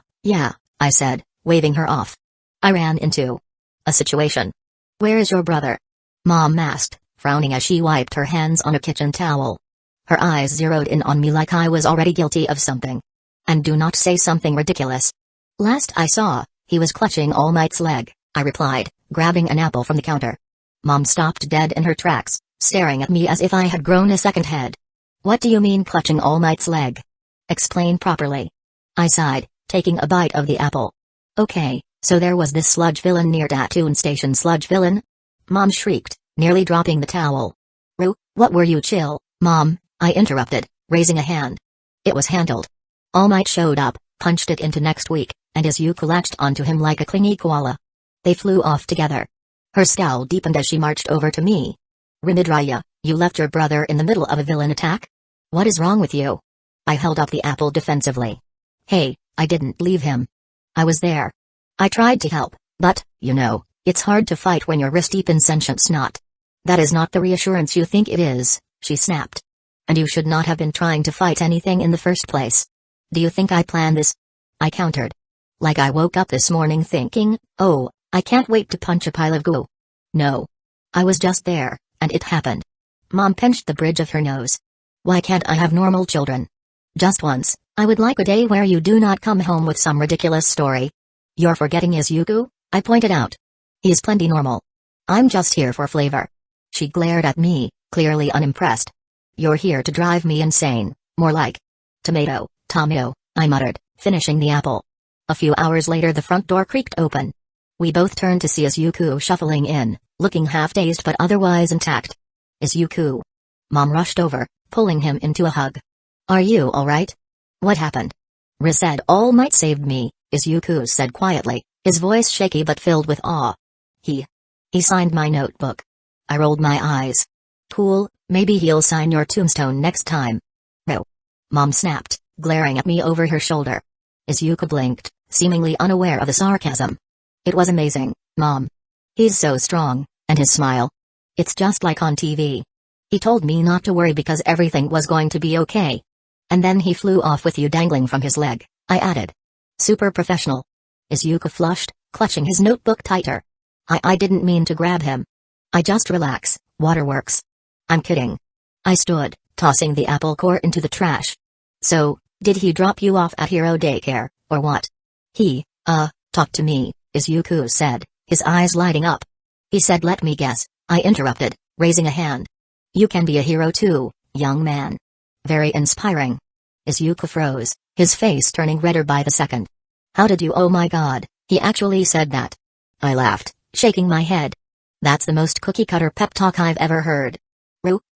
I said, waving her off. I ran into a situation. "Where is your brother?" Mom asked, frowning as she wiped her hands on a kitchen towel. Her eyes zeroed in on me like I was already guilty of something. "And do not say something ridiculous." "Last I saw, he was clutching All Might's leg," I replied, grabbing an apple from the counter. Mom stopped dead in her tracks, staring at me as if I had grown a second head. "What do you mean clutching All Might's leg? Explain properly." I sighed, taking a bite of the apple. "Okay, so there was this sludge villain near Tattoon Station." "Sludge villain?" Mom shrieked, nearly dropping the towel. What were you?" "Chill, Mom," I interrupted, raising a hand. "It was handled. All Might showed up, punched it into next week, and Isuku latched onto him like a clingy koala. They flew off together." Her scowl deepened as she marched over to me. "Midoriya, you left your brother in the middle of a villain attack? What is wrong with you?" I held up the apple defensively. "Hey, I didn't leave him. I was there. I tried to help, but, it's hard to fight when you're wrist-deep in sentient snot." "That is not the reassurance you think it is," she snapped. "And you should not have been trying to fight anything in the first place. Do you think I planned this?" I countered. "Like I woke up this morning thinking, oh, I can't wait to punch a pile of goo. No. I was just there, and it happened." Mom pinched the bridge of her nose. "Why can't I have normal children? Just once, I would like a day where you do not come home with some ridiculous story." "You're forgetting Isuku," I pointed out. "He's plenty normal. I'm just here for flavor." She glared at me, clearly unimpressed. "You're here to drive me insane, more like tomato, I muttered, finishing the apple. A few hours later the front door creaked open. We both turned to see Isuku shuffling in, looking half-dazed but otherwise intact. "Isuku." Mom rushed over, pulling him into a hug. "Are you alright? What happened?" "Riz said All Might saved me," Isuku said quietly, his voice shaky but filled with awe. He signed my notebook." I rolled my eyes. "Cool, maybe he'll sign your tombstone next time." "No." Mom snapped, glaring at me over her shoulder. Isuku blinked, seemingly unaware of the sarcasm. "It was amazing, Mom. He's so strong, and his smile. It's just like on TV. He told me not to worry because everything was going to be okay. And then he flew off with you dangling from his leg," I added. "Super professional." Isuku flushed, clutching his notebook tighter. I didn't mean to grab him. I just relax, waterworks." "I'm kidding." I stood, tossing the apple core into the trash. "So, did he drop you off at Hero Daycare, or what?" He talked to me," Isuku said, his eyes lighting up. "He said let me guess," I interrupted, raising a hand. "You can be a hero too, young man." "Very inspiring." Isuku froze, his face turning redder by the second. "How did you? Oh my god, he actually said that." I laughed, shaking my head. "That's the most cookie-cutter pep talk I've ever heard."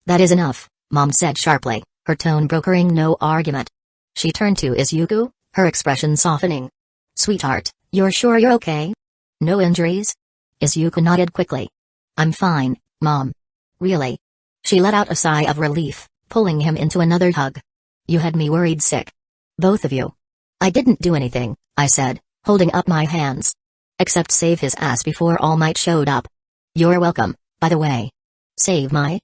That is enough," Mom said sharply, her tone brokering no argument. She turned to Isuku, her expression softening. "Sweetheart, you're sure you're okay? No injuries?" Isuku nodded quickly. "I'm fine, Mom." "Really?" She let out a sigh of relief, pulling him into another hug. "You had me worried sick. Both of you." "I didn't do anything," I said, holding up my hands. "Except save his ass before All Might showed up." "You're welcome, by the way." "Save my?"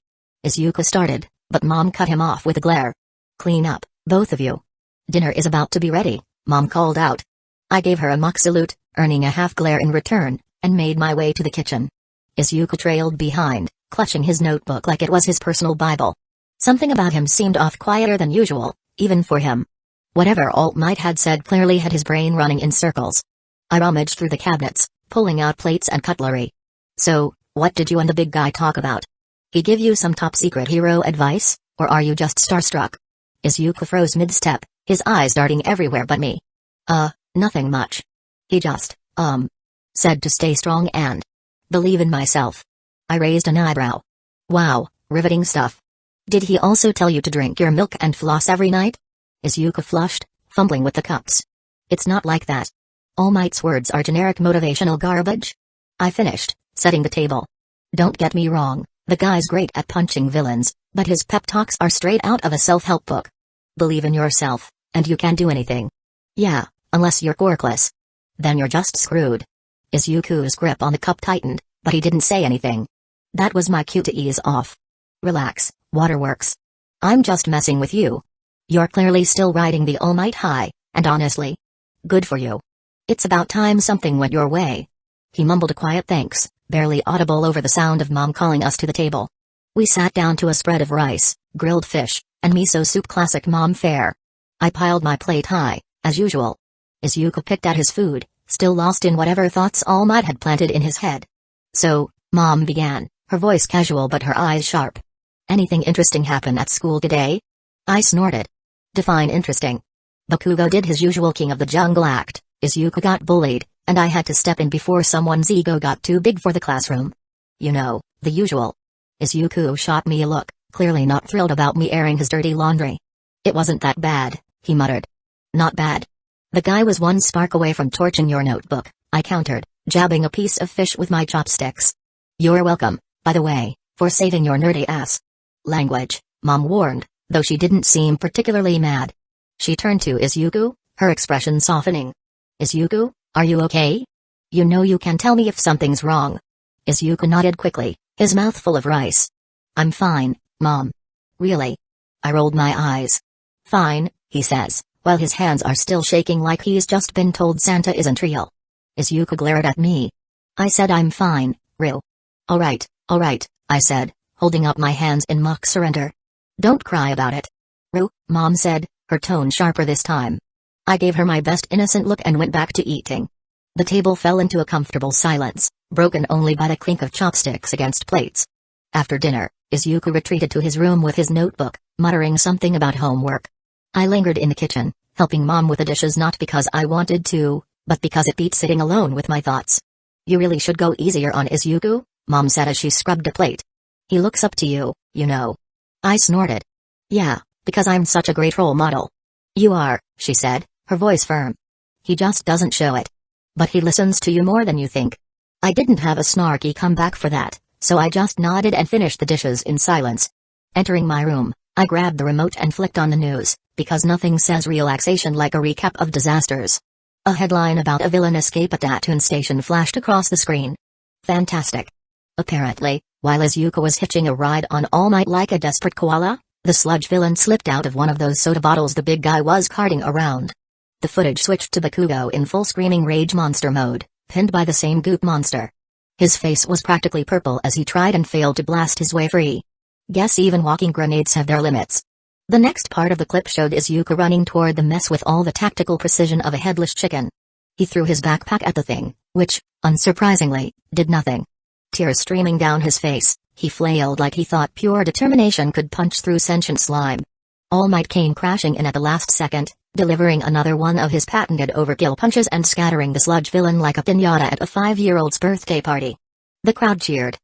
Isuku started, but Mom cut him off with a glare. "Clean up, both of you. Dinner is about to be ready," Mom called out. I gave her a mock salute, earning a half glare in return, and made my way to the kitchen. Isuku trailed behind, clutching his notebook like it was his personal Bible. Something about him seemed off, quieter than usual, even for him. Whatever All Might had said clearly had his brain running in circles. I rummaged through the cabinets, pulling out plates and cutlery. "So, what did you and the big guy talk about? He give you some top-secret hero advice, or are you just starstruck?" Isuku froze mid-step, his eyes darting everywhere but me. Nothing much. He just, said to stay strong and believe in myself." I raised an eyebrow. "Wow, riveting stuff. Did he also tell you to drink your milk and floss every night?" Isuku flushed, fumbling with the cups. "It's not like that. All Might's words are generic motivational garbage." I finished, setting the table. "Don't get me wrong, the guy's great at punching villains, but his pep talks are straight out of a self-help book." Believe in yourself, and you can do anything. Yeah, unless you're quirkless. Then you're just screwed. Izuku's grip on the cup tightened, but he didn't say anything. That was my cue to ease off. Relax, Waterworks. I'm just messing with you. You're clearly still riding the All Might high, and honestly, good for you. It's about time something went your way. He mumbled a quiet thanks, barely audible over the sound of Mom calling us to the table. We sat down to a spread of rice, grilled fish, and miso soup, classic Mom fare. I piled my plate high, as usual. Izuku picked at his food, still lost in whatever thoughts All Might had planted in his head. So, Mom began, her voice casual but her eyes sharp. Anything interesting happen at school today? I snorted. Define interesting. Bakugo did his usual king of the jungle act, Izuku got bullied, and I had to step in before someone's ego got too big for the classroom. You know, the usual. Izuku shot me a look, clearly not thrilled about me airing his dirty laundry. It wasn't that bad, he muttered. Not bad. The guy was one spark away from torching your notebook, I countered, jabbing a piece of fish with my chopsticks. You're welcome, by the way, for saving your nerdy ass. Language, Mom warned, though she didn't seem particularly mad. She turned to Izuku, her expression softening. Izuku, are you okay? You know you can tell me if something's wrong. Izuku nodded quickly, his mouth full of rice. I'm fine, Mom. Really? I rolled my eyes. Fine, he says, while his hands are still shaking like he's just been told Santa isn't real. Izuku glared at me. I said I'm fine, Ryu. Alright, I said, holding up my hands in mock surrender. Don't cry about it. Ryu, Mom said, her tone sharper this time. I gave her my best innocent look and went back to eating. The table fell into a comfortable silence, broken only by the clink of chopsticks against plates. After dinner, Izuku retreated to his room with his notebook, muttering something about homework. I lingered in the kitchen, helping Mom with the dishes not because I wanted to, but because it beat sitting alone with my thoughts. You really should go easier on Izuku, Mom said as she scrubbed a plate. He looks up to you, you know. I snorted. Yeah, because I'm such a great role model. You are, she said, her voice firm. He just doesn't show it. But he listens to you more than you think. I didn't have a snarky comeback for that, so I just nodded and finished the dishes in silence. Entering my room, I grabbed the remote and flicked on the news, because nothing says relaxation like a recap of disasters. A headline about a villain escape at Datun Station flashed across the screen. Fantastic. Apparently, while Izuku was hitching a ride on All Might like a desperate koala, the sludge villain slipped out of one of those soda bottles the big guy was carting around. The footage switched to Bakugo in full screaming rage monster mode, pinned by the same goop monster. His face was practically purple as he tried and failed to blast his way free. Guess even walking grenades have their limits. The next part of the clip showed Izuku running toward the mess with all the tactical precision of a headless chicken. He threw his backpack at the thing, which, unsurprisingly, did nothing. Tears streaming down his face, he flailed like he thought pure determination could punch through sentient slime. All Might came crashing in at the last second, delivering another one of his patented overkill punches and scattering the sludge villain like a piñata at a 5-year-old's birthday party. The crowd cheered.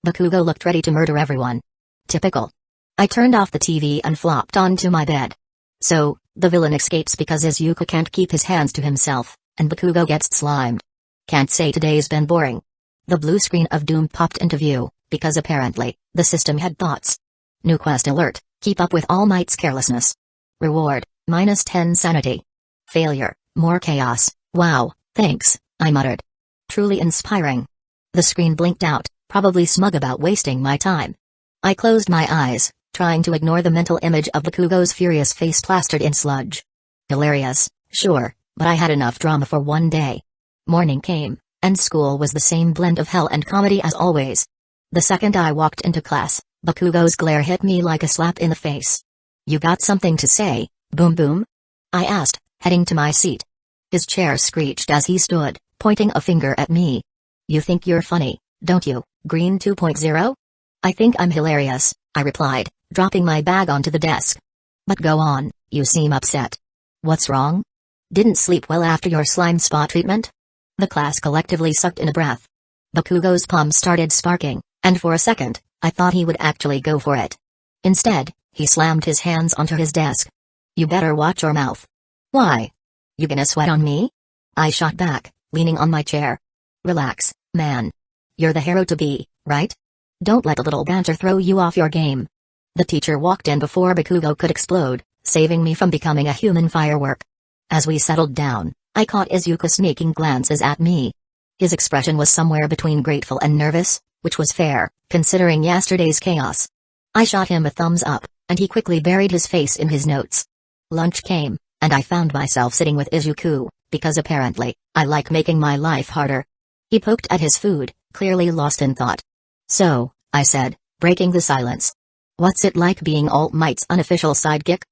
Bakugo looked ready to murder everyone. Typical. I turned off the TV and flopped onto my bed. So, the villain escapes because Izuku can't keep his hands to himself, and Bakugo gets slimed. Can't say today's been boring. The blue screen of doom popped into view, because apparently, the system had thoughts. New quest alert, keep up with All Might's carelessness. Reward, -10 sanity. Failure, more chaos. Wow, thanks, I muttered. Truly inspiring. The screen blinked out, probably smug about wasting my time. I closed my eyes, trying to ignore the mental image of Bakugo's furious face plastered in sludge. Hilarious, sure, but I had enough drama for one day. Morning came, and school was the same blend of hell and comedy as always. The second I walked into class, Bakugo's glare hit me like a slap in the face. You got something to say, boom boom? I asked, heading to my seat. His chair screeched as he stood, pointing a finger at me. You think you're funny, don't you, Green 2.0? I think I'm hilarious, I replied, dropping my bag onto the desk. But go on, you seem upset. What's wrong? Didn't sleep well after your slime spa treatment? The class collectively sucked in a breath. Bakugo's palm started sparking, and for a second, I thought he would actually go for it. Instead, he slammed his hands onto his desk. You better watch your mouth. Why? You gonna sweat on me? I shot back, leaning on my chair. Relax, man. You're the hero to be, right? Don't let a little banter throw you off your game. The teacher walked in before Bakugo could explode, saving me from becoming a human firework. As we settled down, I caught Isuku sneaking glances at me. His expression was somewhere between grateful and nervous, which was fair, considering yesterday's chaos. I shot him a thumbs up, and he quickly buried his face in his notes. Lunch came, and I found myself sitting with Isuku, because apparently, I like making my life harder. He poked at his food, clearly lost in thought. "So," I said, breaking the silence. "What's it like being All Might's unofficial sidekick?"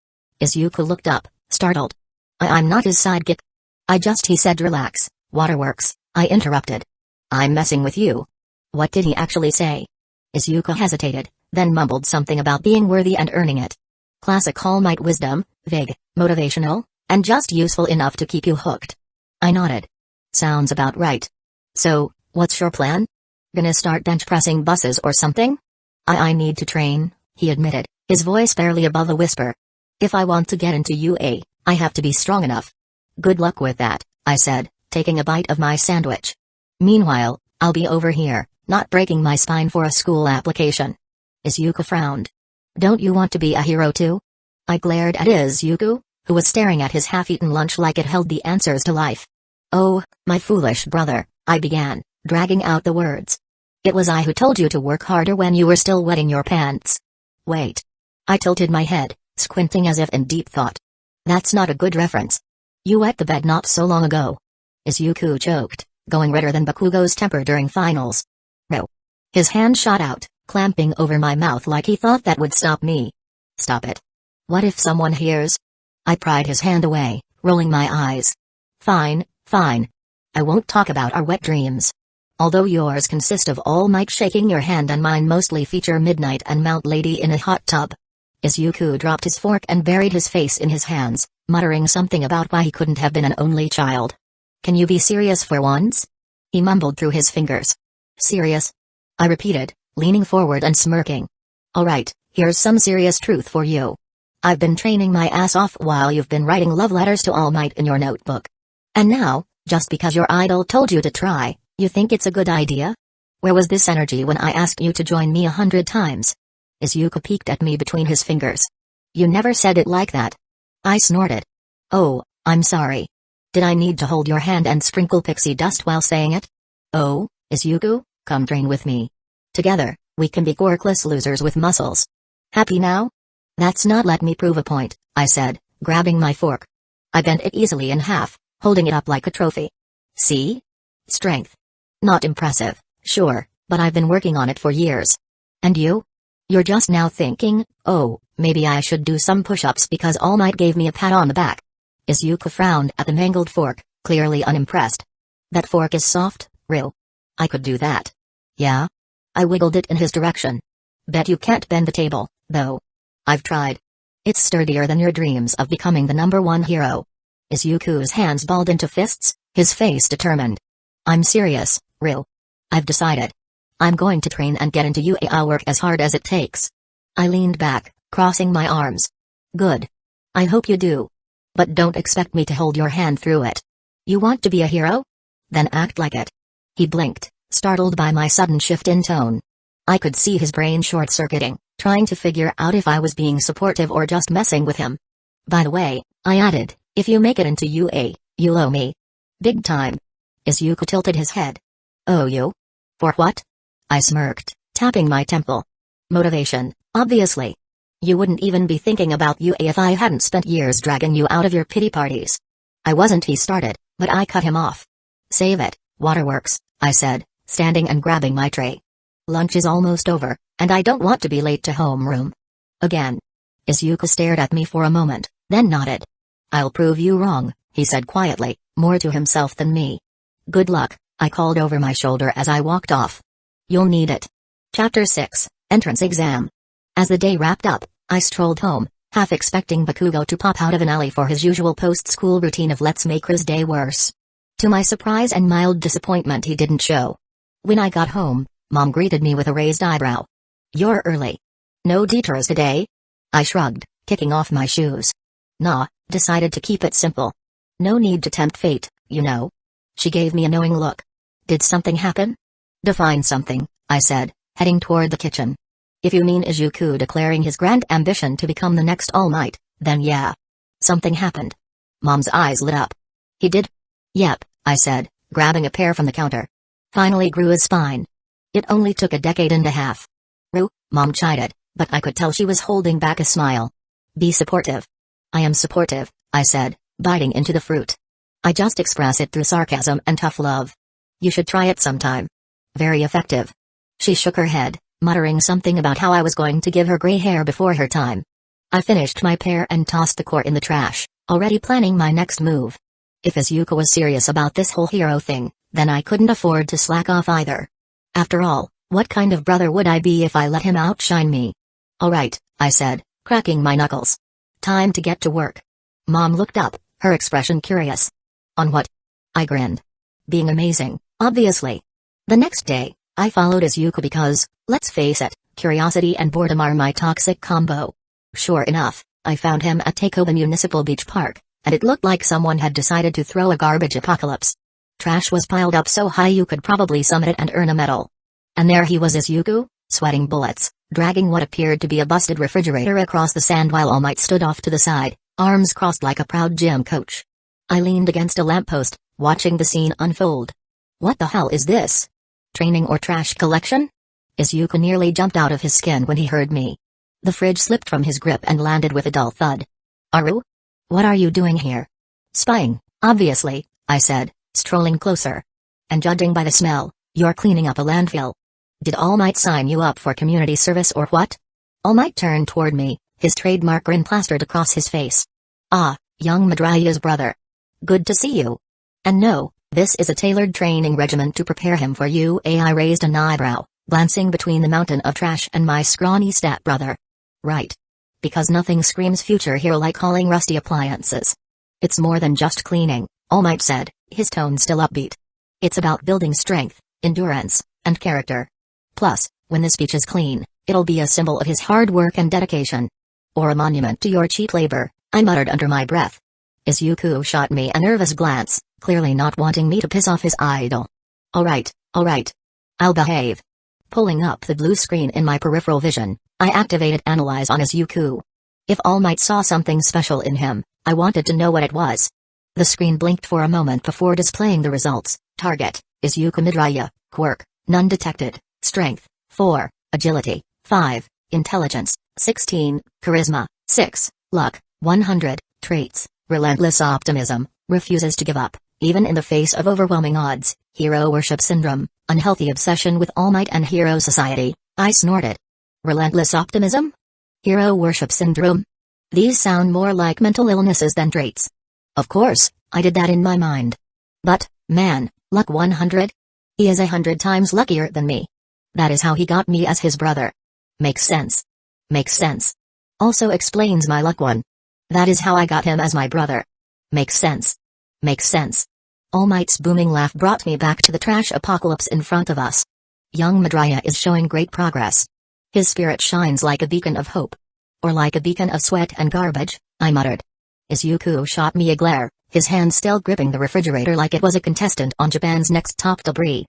Isuku looked up, startled. I'm not his sidekick." He said. "Relax, Waterworks," I interrupted. "I'm messing with you." "What did he actually say?" Isuku hesitated, then mumbled something about being worthy and earning it. Classic All Might wisdom, vague, motivational, and just useful enough to keep you hooked. I nodded. "Sounds about right. So, what's your plan? Gonna start bench pressing buses or something?" I need to train," he admitted, his voice barely above a whisper. "If I want to get into UA, I have to be strong enough." "Good luck with that," I said, taking a bite of my sandwich. "Meanwhile, I'll be over here, not breaking my spine for a school application." Isuku frowned. "Don't you want to be a hero too?" I glared at Isuku, who was staring at his half-eaten lunch like it held the answers to life. "Oh, my foolish brother," I began, dragging out the words. "It was I who told you to work harder when you were still wetting your pants." "Wait." I tilted my head, squinting as if in deep thought. "That's not a good reference. You wet the bed not so long ago." Isuku choked, going redder than Bakugo's temper during finals. "No." His hand shot out, clamping over my mouth like he thought that would stop me. "Stop it. What if someone hears?" I pried his hand away, rolling my eyes. Fine. I won't talk about our wet dreams. Although yours consist of All Might shaking your hand and mine mostly feature Midnight and Mount Lady in a hot tub." Isuku dropped his fork and buried his face in his hands, muttering something about why he couldn't have been an only child. "Can you be serious for once?" he mumbled through his fingers. "Serious?" I repeated, leaning forward and smirking. "Alright, here's some serious truth for you. I've been training my ass off while you've been writing love letters to All Might in your notebook. And now, just because your idol told you to try, you think it's a good idea? Where was this energy when I asked you to join me 100 times? Isuku peeked at me between his fingers. "You never said it like that." I snorted. "Oh, I'm sorry. Did I need to hold your hand and sprinkle pixie dust while saying it? Oh, Isuku, come train with me. Together, we can be quirkless losers with muscles. Happy now?" "That's not let me prove a point," I said, grabbing my fork. I bent it easily in half, holding it up like a trophy. "See? Strength. Not impressive, sure, but I've been working on it for years. And you? You're just now thinking, oh, maybe I should do some push-ups because All Might gave me a pat on the back." Isuku frowned at the mangled fork, clearly unimpressed. "That fork is soft, real. I could do that." "Yeah?" I wiggled it in his direction. "Bet you can't bend the table, though." "I've tried. It's sturdier than your dreams of becoming the #1 hero." Izuku's hands balled into fists, his face determined. "I'm serious, real. I've decided. I'm going to train and get into UA. I'll work as hard as it takes." I leaned back, crossing my arms. "Good. I hope you do. But don't expect me to hold your hand through it. You want to be a hero? Then act like it." He blinked, startled by my sudden shift in tone. I could see his brain short-circuiting, trying to figure out if I was being supportive or just messing with him. "By the way," I added, "if you make it into UA, you'll owe me. Big time." Isuku tilted his head. "Owe you? For what?" I smirked, tapping my temple. "Motivation, obviously. You wouldn't even be thinking about UA if I hadn't spent years dragging you out of your pity parties." He started, but I cut him off. "Save it, Waterworks," I said, standing and grabbing my tray. "Lunch is almost over, and I don't want to be late to homeroom." "Again?" Isuku stared at me for a moment, then nodded. "I'll prove you wrong," he said quietly, more to himself than me. "Good luck," I called over my shoulder as I walked off. "You'll need it." Chapter 6, Entrance Exam. As the day wrapped up, I strolled home, half expecting Bakugo to pop out of an alley for his usual post-school routine of "let's make his day worse." To my surprise and mild disappointment, he didn't show. When I got home, Mom greeted me with a raised eyebrow. "You're early. No detours today?" I shrugged, kicking off my shoes. "Nah, decided to keep it simple. No need to tempt fate, you know." She gave me a knowing look. "Did something happen?" "Define something," I said, heading toward the kitchen. "If you mean Izuku declaring his grand ambition to become the next All Might, Then yeah. Something happened. Mom's eyes lit up. He did? Yep, I said, grabbing a pear from the counter. Finally grew his spine. It only took a decade and a half. Mom chided, but I could tell she was holding back a smile. Be supportive. I am supportive, I said, biting into the fruit. I just express it through sarcasm and tough love. You should try it sometime. Very effective. She shook her head, muttering something about how I was going to give her gray hair before her time. I finished my pear and tossed the core in the trash, already planning my next move. If Isuku was serious about this whole hero thing, then I couldn't afford to slack off either. After all, what kind of brother would I be if I let him outshine me? Alright, I said, cracking my knuckles. Time to get to work. Mom looked up, her expression curious. On what? I grinned. Being amazing, obviously. The next day, I followed Isuku because, let's face it, curiosity and boredom are my toxic combo. Sure enough, I found him at Takoba Municipal Beach Park, and it looked like someone had decided to throw a garbage apocalypse. Trash was piled up so high you could probably summit it and earn a medal. And there he was, Isuku, sweating bullets, dragging what appeared to be a busted refrigerator across the sand while All Might stood off to the side, arms crossed like a proud gym coach. I leaned against a lamppost, watching the scene unfold. What the hell is this? Training or trash collection? Isuku nearly jumped out of his skin when he heard me. The fridge slipped from his grip and landed with a dull thud. Aru? What are you doing here? Spying, obviously, I said, strolling closer. And judging by the smell, you're cleaning up a landfill. Did All Might sign you up for community service or what? All Might turned toward me, his trademark grin plastered across his face. Ah, young Midoriya's brother. Good to see you. And no, this is a tailored training regimen to prepare him for you. I raised an eyebrow, glancing between the mountain of trash and my scrawny stepbrother. Right. Because nothing screams future hero like hauling rusty appliances. It's more than just cleaning, All Might said, his tone still upbeat. It's about building strength, endurance, and character. Plus, when this beach is clean, it'll be a symbol of his hard work and dedication. Or a monument to your cheap labor, I muttered under my breath. Isuku shot me a nervous glance, clearly not wanting me to piss off his idol. Alright. I'll behave. Pulling up the blue screen in my peripheral vision, I activated Analyze on Isuku. If All Might saw something special in him, I wanted to know what it was. The screen blinked for a moment before displaying the results. Target, Isuku Midoriya, Quirk, none detected, Strength, 4, Agility, 5, Intelligence, 16, Charisma, 6, Luck, 100, Traits, Relentless Optimism, refuses to give up, even in the face of overwhelming odds, Hero Worship Syndrome, unhealthy obsession with All Might and Hero Society, I snorted. Relentless Optimism? Hero Worship Syndrome? These sound more like mental illnesses than traits. Of course, I did that in my mind. But, man, Luck 100? He is 100 times luckier than me. That is how he got me as his brother. Makes sense. Also explains my Luck 1. That is how I got him as my brother. Makes sense. All Might's booming laugh brought me back to the trash apocalypse in front of us. Young Midoriya is showing great progress. His spirit shines like a beacon of hope. Or like a beacon of sweat and garbage, I muttered. Isuku shot me a glare, his hand still gripping the refrigerator like it was a contestant on Japan's Next Top Debris.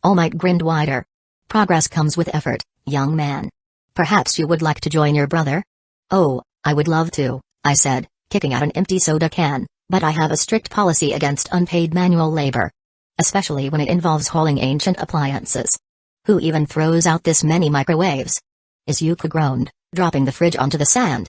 All Might grinned wider. Progress comes with effort, young man. Perhaps you would like to join your brother? Oh, I would love to, I said, kicking out an empty soda can, but I have a strict policy against unpaid manual labor. Especially when it involves hauling ancient appliances. Who even throws out this many microwaves? Isuku groaned, dropping the fridge onto the sand.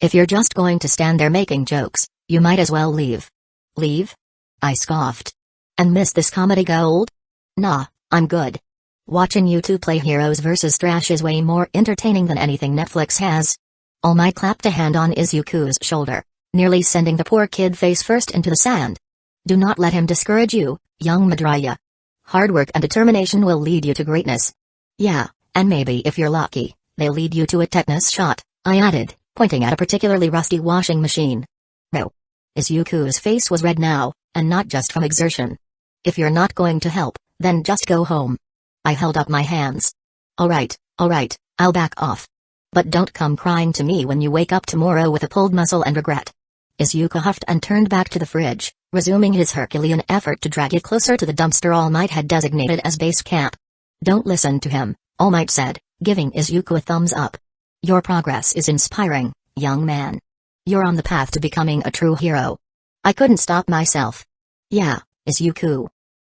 If you're just going to stand there making jokes, you might as well leave. Leave? I scoffed. And miss this comedy gold? Nah, I'm good. Watching you two play Heroes vs. Trash is way more entertaining than anything Netflix has. All Might clapped a hand on Izuku's shoulder, nearly sending the poor kid face first into the sand. Do not let him discourage you, young Midoriya. Hard work and determination will lead you to greatness. Yeah, and maybe if you're lucky, they'll lead you to a tetanus shot, I added, pointing at a particularly rusty washing machine. No. Izuku's face was red now, and not just from exertion. If you're not going to help, then just go home. I held up my hands. Alright, I'll back off. But don't come crying to me when you wake up tomorrow with a pulled muscle and regret. Isuku huffed and turned back to the fridge, resuming his Herculean effort to drag it closer to the dumpster All Might had designated as base camp. Don't listen to him, All Might said, giving Isuku a thumbs up. Your progress is inspiring, young man. You're on the path to becoming a true hero. I couldn't stop myself. Yeah, Isuku.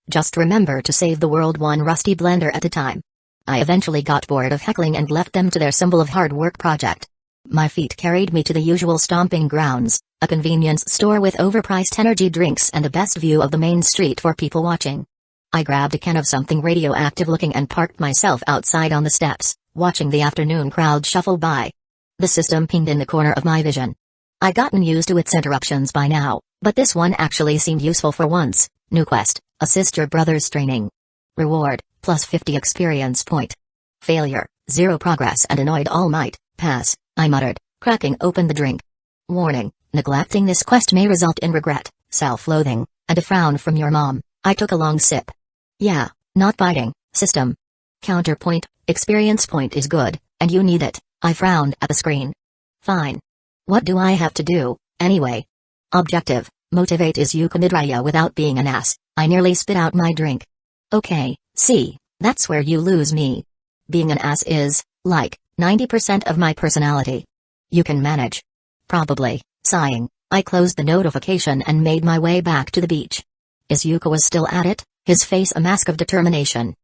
Just remember to save the world one rusty blender at a time. I eventually got bored of heckling and left them to their symbol of hard work project. My feet carried me to the usual stomping grounds, a convenience store with overpriced energy drinks and the best view of the main street for people watching. I grabbed a can of something radioactive looking and parked myself outside on the steps, watching the afternoon crowd shuffle by. The system pinged in the corner of my vision. I'd gotten used to its interruptions by now, but this one actually seemed useful for once. New quest, assist your brother's training. Reward, plus 50 experience point. Failure, 0 progress and annoyed All Might, pass, I muttered, cracking open the drink. Warning, neglecting this quest may result in regret, self-loathing, and a frown from your mom. I took a long sip. Yeah, not biting, system. Counterpoint, experience point is good, and you need it. I frowned at the screen. Fine. What do I have to do, anyway? Objective, motivate Isuku Midoriya without being an ass. I nearly spit out my drink. Okay, see, that's where you lose me. Being an ass is, like, 90% of my personality. You can manage. Probably, sighing, I closed the notification and made my way back to the beach. Isuku was still at it, his face a mask of determination.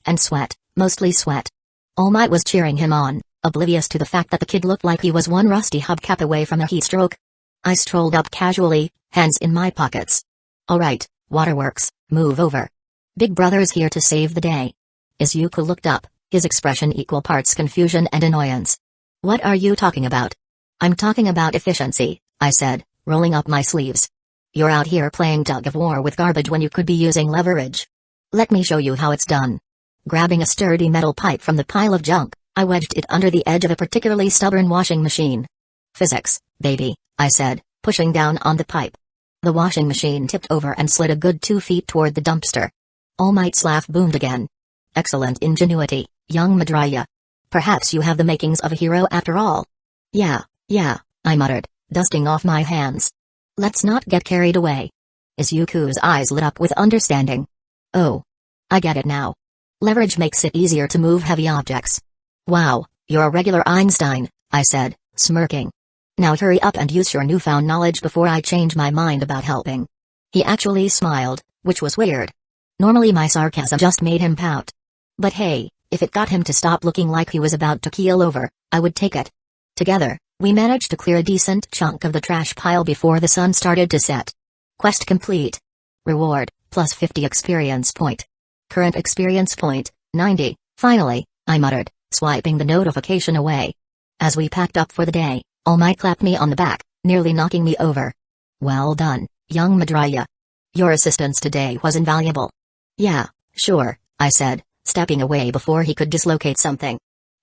And sweat, mostly sweat. All Might was cheering him on, oblivious to the fact that the kid looked like he was one rusty hubcap away from a heatstroke. I strolled up casually, hands in my pockets. Alright, waterworks, move over. Big Brother's here to save the day. Isuku looked up, his expression equal parts confusion and annoyance. What are you talking about? I'm talking about efficiency, I said, rolling up my sleeves. You're out here playing tug of war with garbage when you could be using leverage. Let me show you how it's done. Grabbing a sturdy metal pipe from the pile of junk, I wedged it under the edge of a particularly stubborn washing machine. Physics, baby, I said, pushing down on the pipe. The washing machine tipped over and slid a good 2 feet toward the dumpster. All Might's laugh boomed again. Excellent ingenuity, young Midoriya. Perhaps you have the makings of a hero after all. Yeah, I muttered, dusting off my hands. Let's not get carried away. Izuku's eyes lit up with understanding. Oh. I get it now. Leverage makes it easier to move heavy objects. Wow, you're a regular Einstein, I said, smirking. Now hurry up and use your newfound knowledge before I change my mind about helping. He actually smiled, which was weird. Normally my sarcasm just made him pout. But hey, if it got him to stop looking like he was about to keel over, I would take it. Together, we managed to clear a decent chunk of the trash pile before the sun started to set. Quest complete. Reward, plus 50 experience point. Current experience point, 90, finally, I muttered, swiping the notification away. As we packed up for the day, All Might clapped me on the back, nearly knocking me over. Well done, young Midoriya. Your assistance today was invaluable. Yeah, sure, I said, stepping away before he could dislocate something.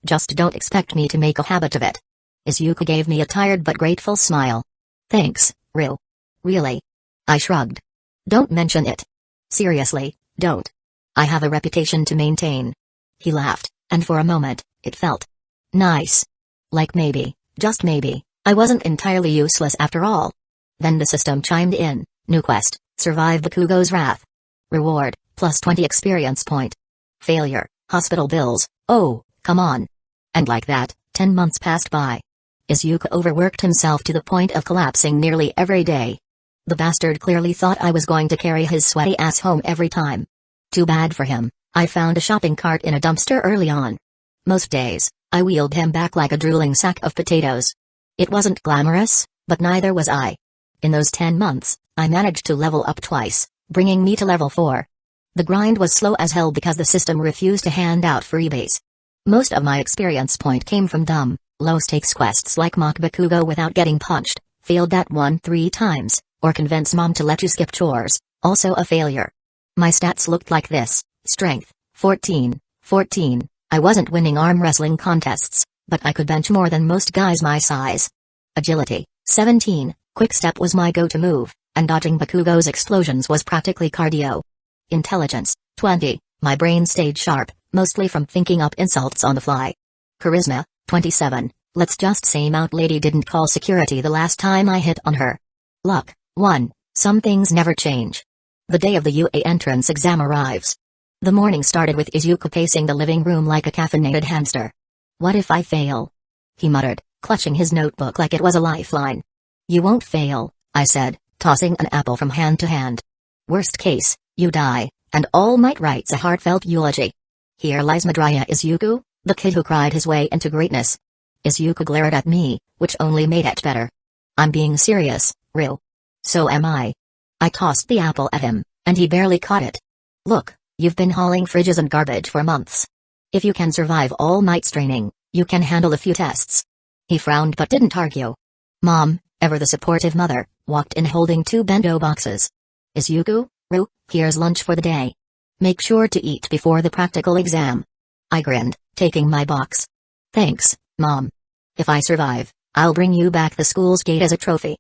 Just don't expect me to make a habit of it. Isuku gave me a tired but grateful smile. Thanks, Ryu. Really? I shrugged. Don't mention it. Seriously, don't. I have a reputation to maintain. He laughed, and for a moment, it felt nice. Like maybe, just maybe, I wasn't entirely useless after all. Then the system chimed in, new quest, survive Bakugo's wrath. Reward, plus 20 experience point. Failure, hospital bills, oh, come on. And like that, 10 months passed by. Isuku overworked himself to the point of collapsing nearly every day. The bastard clearly thought I was going to carry his sweaty ass home every time. Too bad for him, I found a shopping cart in a dumpster early on. Most days, I wheeled him back like a drooling sack of potatoes. It wasn't glamorous, but neither was I. In those 10 months, I managed to level up twice, bringing me to level 4. The grind was slow as hell because the system refused to hand out freebies. Most of my experience point came from dumb, low-stakes quests like mock Bakugo without getting punched, failed that one 3 times, or convince mom to let you skip chores, also a failure. My stats looked like this: strength, 14, 14, I wasn't winning arm wrestling contests, but I could bench more than most guys my size. Agility, 17, quick step was my go-to move, and dodging Bakugo's explosions was practically cardio. Intelligence, 20, my brain stayed sharp, mostly from thinking up insults on the fly. Charisma, 27, let's just say Mount Lady didn't call security the last time I hit on her. Luck, 1, some things never change. The day of the UA entrance exam arrives. The morning started with Izuku pacing the living room like a caffeinated hamster. What if I fail? He muttered, clutching his notebook like it was a lifeline. You won't fail, I said, tossing an apple from hand to hand. Worst case, you die, and All Might writes a heartfelt eulogy. Here lies Midoriya Isuku, the kid who cried his way into greatness. Isuku glared at me, which only made it better. I'm being serious, Ryu. So am I. I tossed the apple at him, and he barely caught it. Look, you've been hauling fridges and garbage for months. If you can survive All Might's training, you can handle a few tests. He frowned but didn't argue. Mom, ever the supportive mother, walked in holding 2 bento boxes. Isuku, Ryu, here's lunch for the day. Make sure to eat before the practical exam. I grinned, taking my box. Thanks, Mom. If I survive, I'll bring you back the school's gate as a trophy.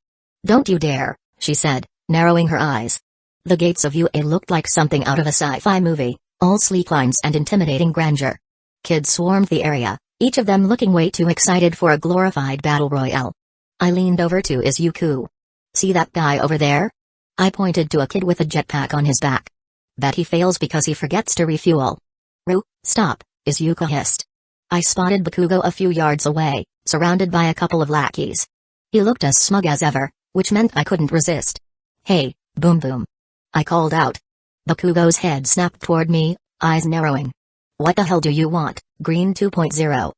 Don't you dare, she said, narrowing her eyes. The gates of UA looked like something out of a sci-fi movie, all sleek lines and intimidating grandeur. Kids swarmed the area, each of them looking way too excited for a glorified battle royale. I leaned over to Isuku. See that guy over there? I pointed to a kid with a jetpack on his back. Bet he fails because he forgets to refuel. Ryu, stop, Isuku hissed. I spotted Bakugo a few yards away, surrounded by a couple of lackeys. He looked as smug as ever, which meant I couldn't resist. Hey, Boom Boom. I called out. Bakugo's head snapped toward me, eyes narrowing. What the hell do you want, Green 2.0?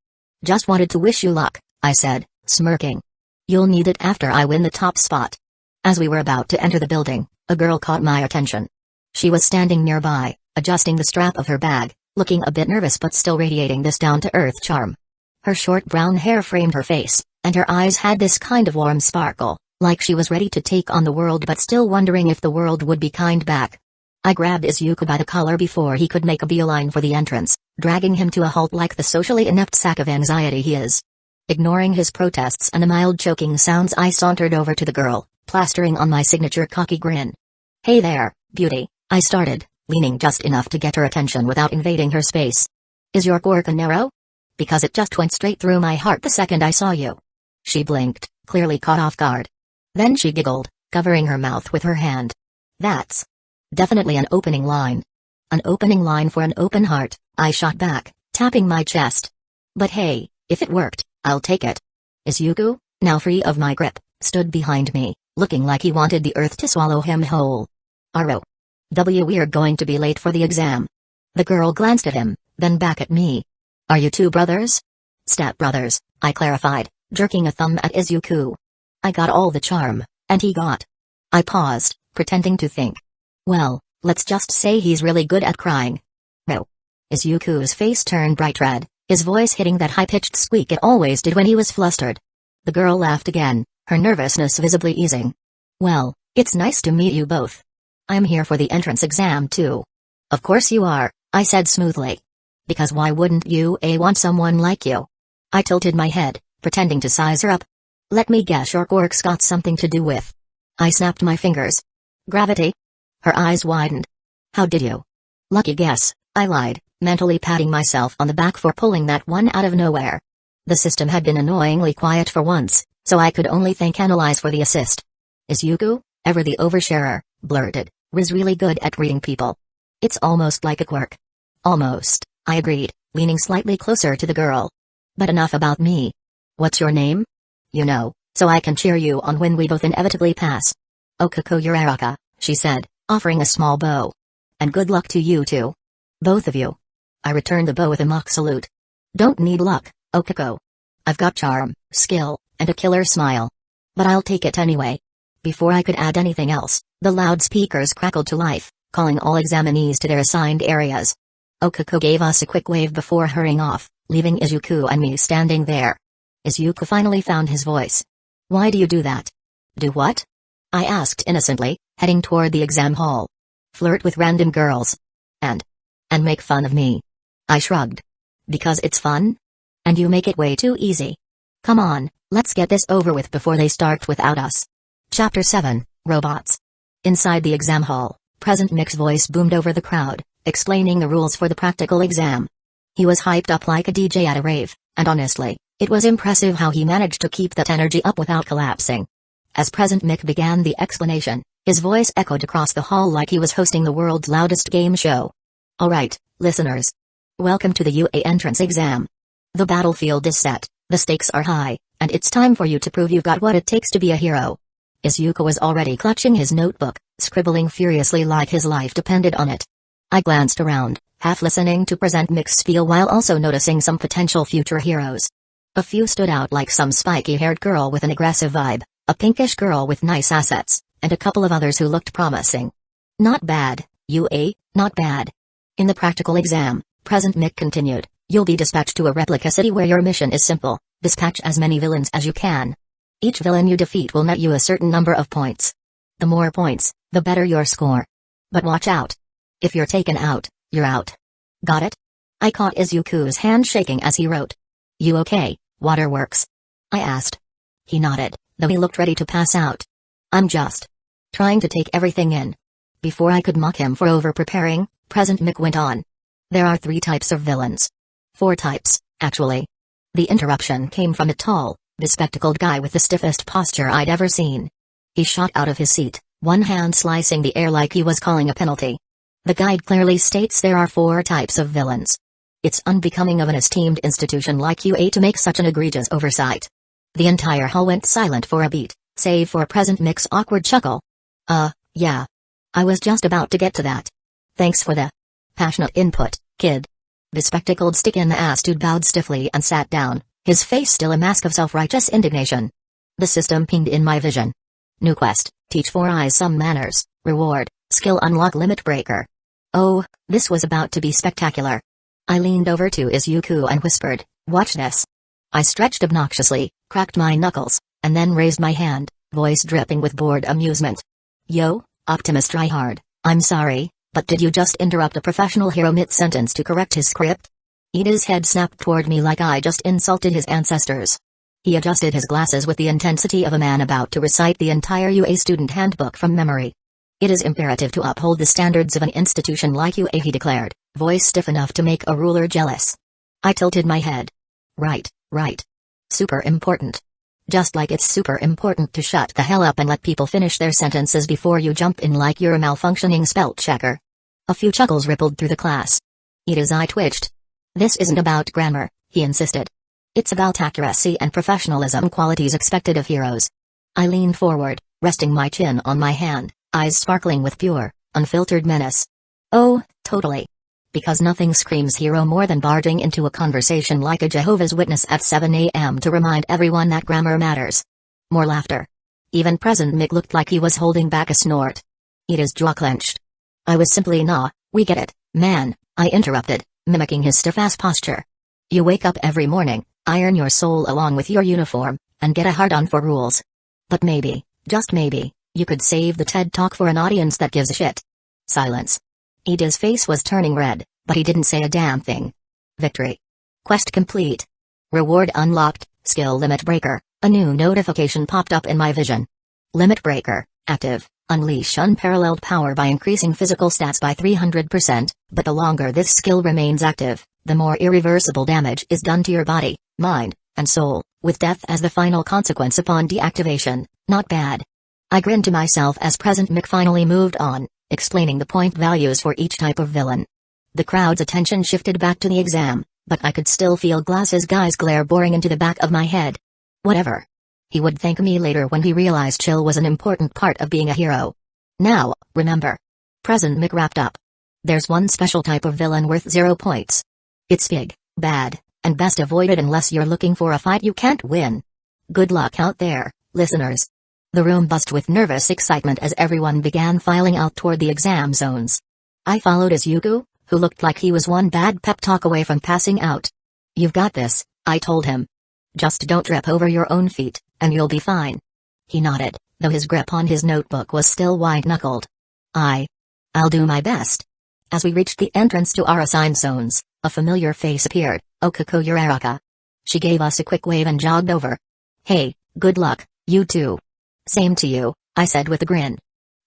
Just wanted to wish you luck, I said, smirking. You'll need it after I win the top spot. As we were about to enter the building, a girl caught my attention. She was standing nearby, adjusting the strap of her bag, looking a bit nervous but still radiating this down-to-earth charm. Her short brown hair framed her face, and her eyes had this kind of warm sparkle, like she was ready to take on the world but still wondering if the world would be kind back. I grabbed Isuku by the collar before he could make a beeline for the entrance, dragging him to a halt like the socially inept sack of anxiety he is. Ignoring his protests and the mild choking sounds, I sauntered over to the girl, plastering on my signature cocky grin. Hey there, beauty, I started, leaning just enough to get her attention without invading her space. Is your quirk an arrow? Because it just went straight through my heart the second I saw you. She blinked, clearly caught off guard. Then she giggled, covering her mouth with her hand. That's definitely an opening line. An opening line for an open heart, I shot back, tapping my chest. But hey, if it worked, I'll take it. Isuku, now free of my grip, stood behind me, looking like he wanted the earth to swallow him whole. Arrow. We're going to be late for the exam. The girl glanced at him, then back at me. Are you 2 brothers? Step brothers, I clarified, jerking a thumb at Isuku. I got all the charm, and he got. I paused, pretending to think. Well, let's just say he's really good at crying. No. Izuku's face turned bright red, his voice hitting that high-pitched squeak it always did when he was flustered. The girl laughed again, her nervousness visibly easing. Well, it's nice to meet you both. I'm here for the entrance exam too. Of course you are, I said smoothly. Because why wouldn't you want someone like you? I tilted my head, pretending to size her up. Let me guess, your quirk's got something to do with. I snapped my fingers. Gravity? Her eyes widened. How did you? Lucky guess, I lied, mentally patting myself on the back for pulling that one out of nowhere. The system had been annoyingly quiet for once, so I could only thank Analyze for the assist. Isuku, ever the oversharer, blurted, was really good at reading people. It's almost like a quirk. Almost, I agreed, leaning slightly closer to the girl. But enough about me. What's your name? You know, so I can cheer you on when we both inevitably pass. Okako Yuraraka, she said, offering a small bow. And good luck to you too. Both of you. I returned the bow with a mock salute. Don't need luck, Okako. I've got charm, skill, and a killer smile. But I'll take it anyway. Before I could add anything else, the loudspeakers crackled to life, calling all examinees to their assigned areas. Okako gave us a quick wave before hurrying off, leaving Izuku and me standing there. Izuku finally found his voice. Why do you do that? Do what? I asked innocently, heading toward the exam hall. Flirt with random girls. And make fun of me. I shrugged. Because it's fun? And you make it way too easy. Come on, let's get this over with before they start without us. Chapter 7, Robots. Inside the exam hall, President Mick's voice boomed over the crowd, explaining the rules for the practical exam. He was hyped up like a DJ at a rave, and honestly, it was impressive how he managed to keep that energy up without collapsing. As President Mick began the explanation, his voice echoed across the hall like he was hosting the world's loudest game show. Alright, listeners. Welcome to the UA entrance exam. The battlefield is set, the stakes are high, and it's time for you to prove you've got what it takes to be a hero. Isuku was already clutching his notebook, scribbling furiously like his life depended on it. I glanced around, half listening to Present Mix's spiel while also noticing some potential future heroes. A few stood out like some spiky-haired girl with an aggressive vibe, a pinkish girl with nice assets, and a couple of others who looked promising. Not bad, UA, not bad. In the practical exam, Present Mick continued, you'll be dispatched to a replica city where your mission is simple, dispatch as many villains as you can. Each villain you defeat will net you a certain number of points. The more points, the better your score. But watch out. If you're taken out, you're out. Got it? I caught Izuku's hand shaking as he wrote. You okay, Waterworks? I asked. He nodded, though he looked ready to pass out. I'm just trying to take everything in. Before I could mock him for over-preparing, Present Mick went on. There are 3 types of villains. 4 types, actually. The interruption came from a tall, bespectacled guy with the stiffest posture I'd ever seen. He shot out of his seat, one hand slicing the air like he was calling a penalty. The guide clearly states there are 4 types of villains. It's unbecoming of an esteemed institution like UA to make such an egregious oversight. The entire hall went silent for a beat, save for Present Mick's awkward chuckle. Yeah. I was just about to get to that. Thanks for the passionate input, kid. The spectacled stick-in-the-ass dude bowed stiffly and sat down, his face still a mask of self-righteous indignation. The system pinged in my vision. New quest, teach 4 eyes some manners, reward, skill unlock limit breaker. Oh, this was about to be spectacular. I leaned over to Izuku and whispered, watch this. I stretched obnoxiously, cracked my knuckles, and then raised my hand, voice dripping with bored amusement. Yo, Optimus Tryhard, I'm sorry, but did you just interrupt a professional hero mid-sentence to correct his script? Ida's head snapped toward me like I just insulted his ancestors. He adjusted his glasses with the intensity of a man about to recite the entire UA student handbook from memory. It is imperative to uphold the standards of an institution like UA, he declared, voice stiff enough to make a ruler jealous. I tilted my head. Right. Super important. Just like it's super important to shut the hell up and let people finish their sentences before you jump in like you're a malfunctioning spell checker. A few chuckles rippled through the class. Ida's eye twitched. This isn't about grammar, he insisted. It's about accuracy and professionalism, qualities expected of heroes. I leaned forward, resting my chin on my hand, eyes sparkling with pure, unfiltered menace. Oh, totally. Because nothing screams hero more than barging into a conversation like a Jehovah's Witness at 7 a.m. to remind everyone that grammar matters. More laughter. Even Present Mick looked like he was holding back a snort. Ida's jaw clenched. I was simply we get it, man, I interrupted, mimicking his stiff-ass posture. You wake up every morning, iron your soul along with your uniform, and get a hard-on for rules. But maybe, just maybe, you could save the TED Talk for an audience that gives a shit. Silence. Ida's face was turning red, but he didn't say a damn thing. Victory. Quest complete. Reward unlocked, skill limit breaker. A new notification popped up in my vision. Limit breaker, active. Unleash unparalleled power by increasing physical stats by 300%, but the longer this skill remains active, the more irreversible damage is done to your body, mind, and soul, with death as the final consequence upon deactivation. Not bad. I grinned to myself as Present Mick finally moved on, explaining the point values for each type of villain. The crowd's attention shifted back to the exam, but I could still feel Glass's guy's glare boring into the back of my head. Whatever. He would thank me later when he realized chill was an important part of being a hero. Now, remember. Present Mick wrapped up. There's one special type of villain worth 0 points. It's big, bad, and best avoided unless you're looking for a fight you can't win. Good luck out there, listeners. The room buzzed with nervous excitement as everyone began filing out toward the exam zones. I followed Isuku, who looked like he was one bad pep talk away from passing out. You've got this, I told him. Just don't trip over your own feet, and you'll be fine. He nodded, though his grip on his notebook was still white-knuckled. I'll do my best. As we reached the entrance to our assigned zones, a familiar face appeared, Okako Uraraka. She gave us a quick wave and jogged over. Hey, good luck, you too. Same to you, I said with a grin.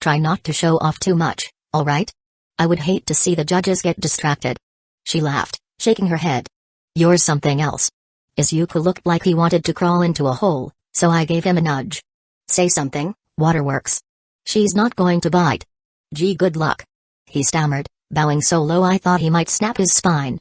Try not to show off too much, alright? I would hate to see the judges get distracted. She laughed, shaking her head. You're something else. Isuku looked like he wanted to crawl into a hole, so I gave him a nudge. Say something, Waterworks. She's not going to bite. Gee, good luck. He stammered, bowing so low I thought he might snap his spine.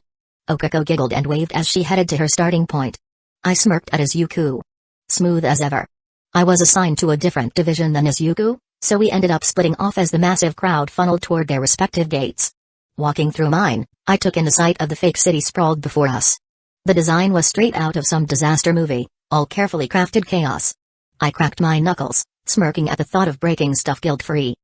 Okako giggled and waved as she headed to her starting point. I smirked at Isuku. Smooth as ever. I was assigned to a different division than Isuku, so we ended up splitting off as the massive crowd funneled toward their respective gates. Walking through mine, I took in the sight of the fake city sprawled before us. The design was straight out of some disaster movie, all carefully crafted chaos. I cracked my knuckles, smirking at the thought of breaking stuff guilt-free.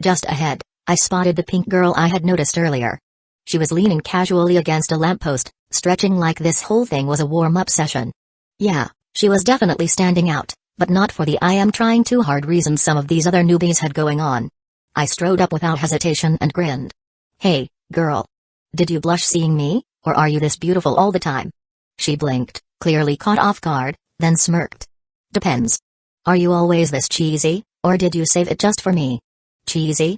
Just ahead, I spotted the pink girl I had noticed earlier. She was leaning casually against a lamppost, stretching like this whole thing was a warm-up session. Yeah, she was definitely standing out, but not for the I am trying too hard reasons some of these other newbies had going on. I strode up without hesitation and grinned. Hey, girl. Did you blush seeing me, or are you this beautiful all the time? She blinked, clearly caught off guard, then smirked. Depends. Are you always this cheesy, or did you save it just for me? Cheesy?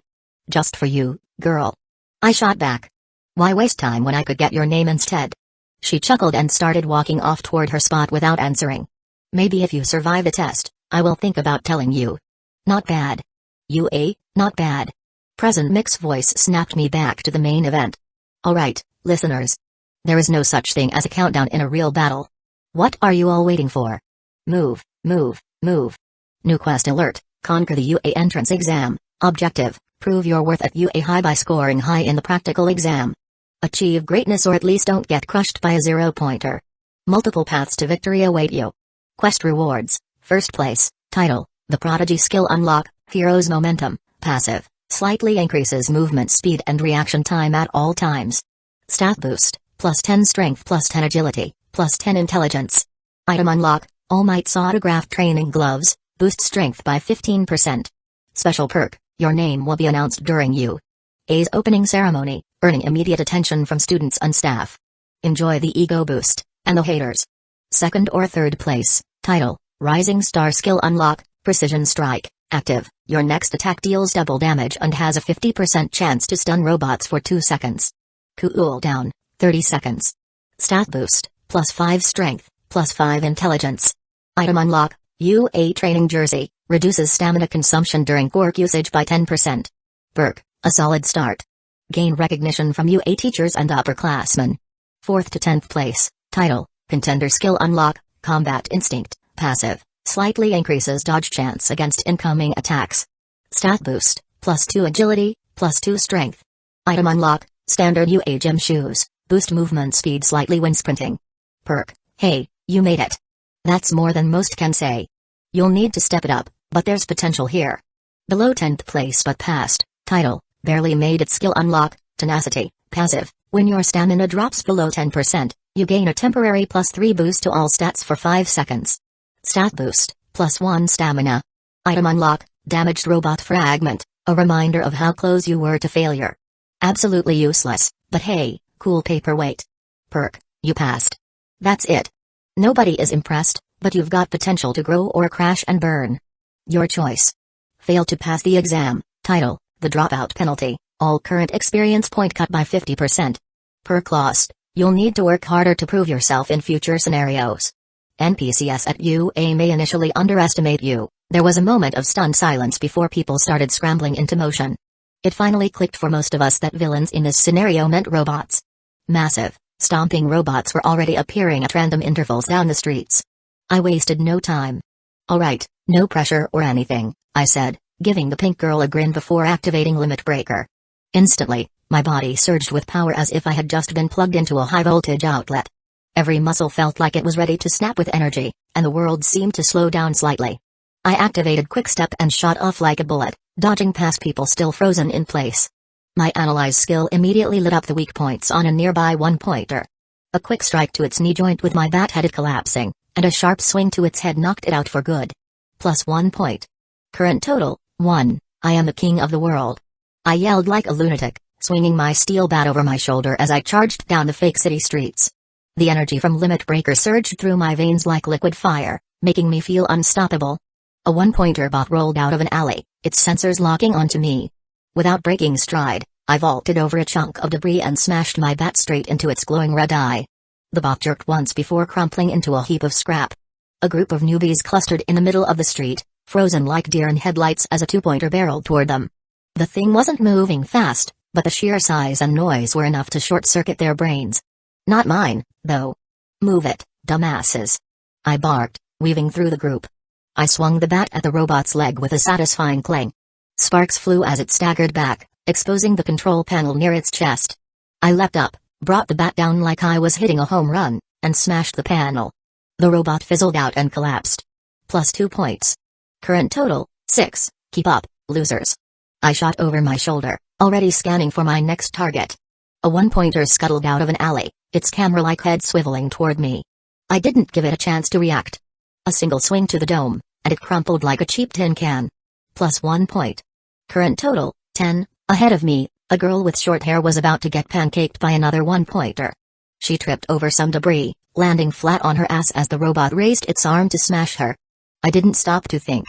Just for you, girl. I shot back. Why waste time when I could get your name instead? She chuckled and started walking off toward her spot without answering. Maybe if you survive the test, I will think about telling you. Not bad. Not bad. Present Mick's voice snapped me back to the main event. Alright, listeners. There is no such thing as a countdown in a real battle. What are you all waiting for? Move, move, move. New quest alert, conquer the UA entrance exam. Objective, prove your worth at UA high by scoring high in the practical exam. Achieve greatness or at least don't get crushed by a 0-pointer. Multiple paths to victory await you. Quest rewards, first place, title, the prodigy skill unlock, hero's momentum, passive, slightly increases movement speed and reaction time at all times. Stat boost, plus 10 strength plus 10 agility, plus 10 intelligence. Item unlock, All Might's autographed training gloves, boost strength by 15%. Special perk, your name will be announced during UA's opening ceremony, earning immediate attention from students and staff. Enjoy the ego boost, and the haters. Second or third place, title, Rising Star skill unlock, precision strike, active, your next attack deals double damage and has a 50% chance to stun robots for 2 seconds. Cool down, 30 seconds. Stat boost, plus 5 strength, plus 5 intelligence. Item unlock, UA training jersey, reduces stamina consumption during quirk usage by 10%. Perk, a solid start. Gain recognition from UA teachers and upperclassmen. 4th to 10th place, title, contender skill unlock, combat instinct, passive, slightly increases dodge chance against incoming attacks. Stat boost, plus 2 agility, plus 2 strength. Item unlock, standard UA gym shoes, boost movement speed slightly when sprinting. Perk, hey, you made it. That's more than most can say. You'll need to step it up, but there's potential here. Below 10th place but passed, title, barely made it skill unlock, tenacity, passive, when your stamina drops below 10%, you gain a temporary plus 3 boost to all stats for 5 seconds. Stat boost, plus 1 stamina. Item unlock, damaged robot fragment, a reminder of how close you were to failure. Absolutely useless, but hey, cool paperweight. Perk, you passed. That's it. Nobody is impressed, but you've got potential to grow or crash and burn. Your choice. Fail to pass the exam, title, the dropout penalty, all current experience point cut by 50%. Perk lost, you'll need to work harder to prove yourself in future scenarios. NPCs at UA may initially underestimate you. There was a moment of stunned silence before people started scrambling into motion. It finally clicked for most of us that villains in this scenario meant robots. Massive, stomping robots were already appearing at random intervals down the streets. I wasted no time. Alright, no pressure or anything, I said, giving the pink girl a grin before activating Limit Breaker. Instantly, my body surged with power as if I had just been plugged into a high-voltage outlet. Every muscle felt like it was ready to snap with energy, and the world seemed to slow down slightly. I activated Quick Step and shot off like a bullet, dodging past people still frozen in place. My Analyze skill immediately lit up the weak points on a nearby one-pointer. A quick strike to its knee joint with my bat headed collapsing, and a sharp swing to its head knocked it out for good. Plus 1 point. Current total, 1. I am the king of the world. I yelled like a lunatic, swinging my steel bat over my shoulder as I charged down the fake city streets. The energy from Limit Breaker surged through my veins like liquid fire, making me feel unstoppable. A one-pointer bot rolled out of an alley, its sensors locking onto me. Without breaking stride, I vaulted over a chunk of debris and smashed my bat straight into its glowing red eye. The bot jerked once before crumpling into a heap of scrap. A group of newbies clustered in the middle of the street, frozen like deer in headlights as a two-pointer barreled toward them. The thing wasn't moving fast, but the sheer size and noise were enough to short-circuit their brains. Not mine, though. Move it, dumbasses. I barked, weaving through the group. I swung the bat at the robot's leg with a satisfying clang. Sparks flew as it staggered back, exposing the control panel near its chest. I leapt up, brought the bat down like I was hitting a home run, and smashed the panel. The robot fizzled out and collapsed. +2 points. Current total, 6, keep up, losers. I shot over my shoulder, already scanning for my next target. A one-pointer scuttled out of an alley, its camera-like head swiveling toward me. I didn't give it a chance to react. A single swing to the dome, and it crumpled like a cheap tin can. +1 point. Current total, 10, ahead of me, a girl with short hair was about to get pancaked by another one-pointer. She tripped over some debris, landing flat on her ass as the robot raised its arm to smash her. I didn't stop to think.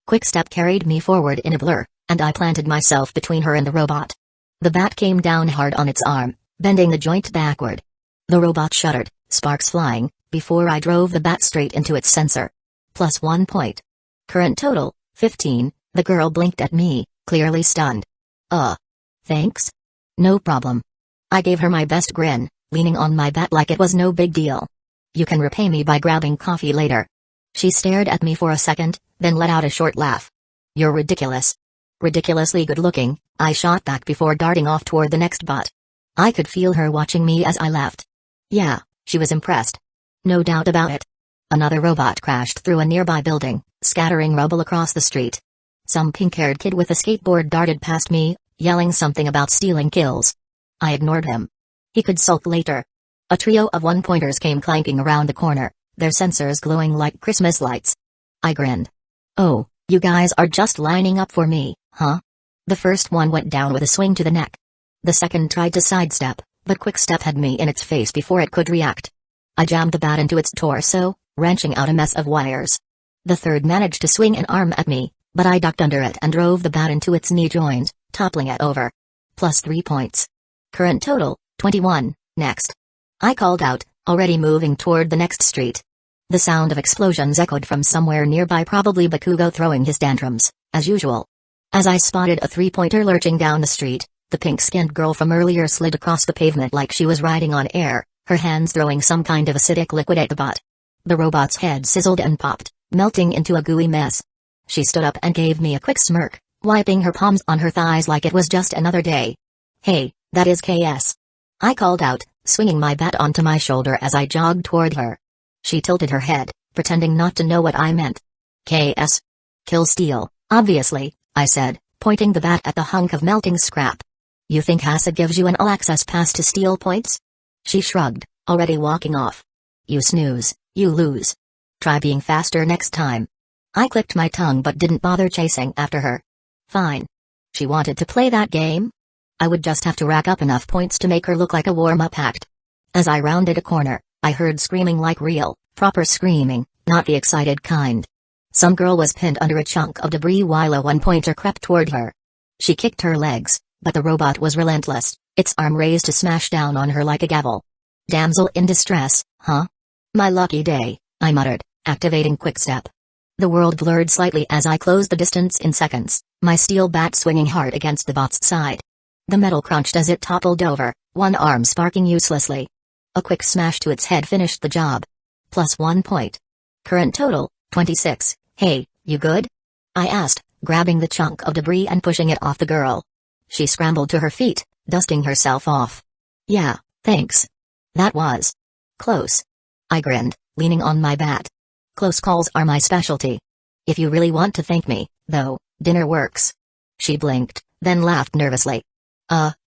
Quick step carried me forward in a blur, and I planted myself between her and the robot. The bat came down hard on its arm, bending the joint backward. The robot shuddered, sparks flying, before I drove the bat straight into its sensor. +1 point. Current total, 15, the girl blinked at me, clearly stunned. Thanks? No problem. I gave her my best grin, leaning on my bat like it was no big deal. You can repay me by grabbing coffee later. She stared at me for a second, then let out a short laugh. You're ridiculous. Ridiculously good-looking, I shot back before darting off toward the next bot. I could feel her watching me as I left. Yeah, she was impressed. No doubt about it. Another robot crashed through a nearby building, scattering rubble across the street. Some pink-haired kid with a skateboard darted past me, yelling something about stealing kills. I ignored him. He could sulk later. A trio of one-pointers came clanking around the corner, their sensors glowing like Christmas lights. I grinned. Oh, you guys are just lining up for me, huh? The first one went down with a swing to the neck. The second tried to sidestep, but Quickstep had me in its face before it could react. I jammed the bat into its torso, wrenching out a mess of wires. The third managed to swing an arm at me, but I ducked under it and drove the bat into its knee joint, toppling it over. +3 points. Current total, 21, next. I called out, already moving toward the next street. The sound of explosions echoed from somewhere nearby, probably Bakugo throwing his tantrums, as usual. As I spotted a three-pointer lurching down the street, the pink-skinned girl from earlier slid across the pavement like she was riding on air, her hands throwing some kind of acidic liquid at the bot. The robot's head sizzled and popped, melting into a gooey mess. She stood up and gave me a quick smirk, wiping her palms on her thighs like it was just another day. Hey, that is KS. I called out, swinging my bat onto my shoulder as I jogged toward her. She tilted her head, pretending not to know what I meant. KS. Kill steal, obviously, I said, pointing the bat at the hunk of melting scrap. You think HASA gives you an all-access pass to steal points? She shrugged, already walking off. You snooze, you lose. Try being faster next time. I clicked my tongue but didn't bother chasing after her. Fine. She wanted to play that game? I would just have to rack up enough points to make her look like a warm-up act. As I rounded a corner, I heard screaming like real, proper screaming, not the excited kind. Some girl was pinned under a chunk of debris while a one-pointer crept toward her. She kicked her legs, but the robot was relentless, its arm raised to smash down on her like a gavel. Damsel in distress, huh? My lucky day, I muttered, activating Quickstep. The world blurred slightly as I closed the distance in seconds, my steel bat swinging hard against the bot's side. The metal crunched as it toppled over, one arm sparking uselessly. A quick smash to its head finished the job. +1 point. Current total, 26. Hey, you good? I asked, grabbing the chunk of debris and pushing it off the girl. She scrambled to her feet, dusting herself off. Yeah, thanks. That was close. I grinned, leaning on my bat. Close calls are my specialty. If you really want to thank me, though, dinner works. She blinked, then laughed nervously.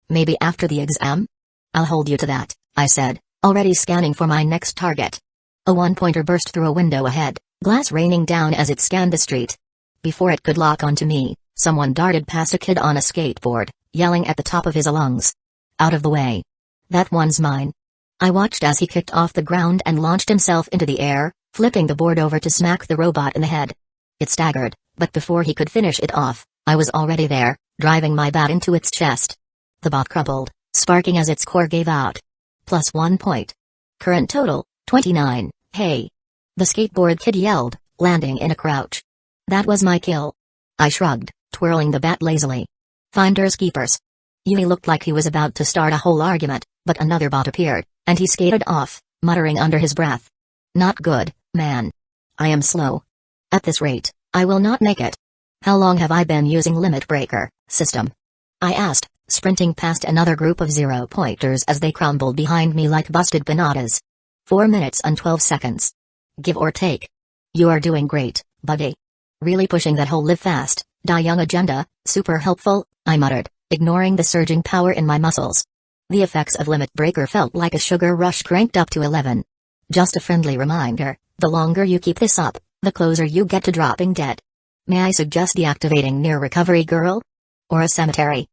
Maybe after the exam? I'll hold you to that, I said, already scanning for my next target. A one-pointer burst through a window ahead, glass raining down as it scanned the street. Before it could lock onto me, someone darted past a kid on a skateboard, yelling at the top of his lungs. Out of the way. That one's mine. I watched as he kicked off the ground and launched himself into the air, flipping the board over to smack the robot in the head. It staggered, but before he could finish it off, I was already there, driving my bat into its chest. The bot crumpled, sparking as its core gave out. +1 point. Current total, 29, hey. The skateboard kid yelled, landing in a crouch. That was my kill. I shrugged, twirling the bat lazily. Finders keepers. Yui looked like he was about to start a whole argument, but another bot appeared, and he skated off, muttering under his breath. Not good, man. I am slow. At this rate, I will not make it. How long have I been using Limit Breaker system? I asked, sprinting past another group of 0-pointers as they crumbled behind me like busted pinatas. 4 minutes and 12 seconds. Give or take. You are doing great, buddy. Really pushing that whole live fast, die young agenda, super helpful, I muttered, ignoring the surging power in my muscles. The effects of Limit Breaker felt like a sugar rush cranked up to 11. Just a friendly reminder, the longer you keep this up, the closer you get to dropping dead. May I suggest deactivating Near Recovery Girl? Or a cemetery?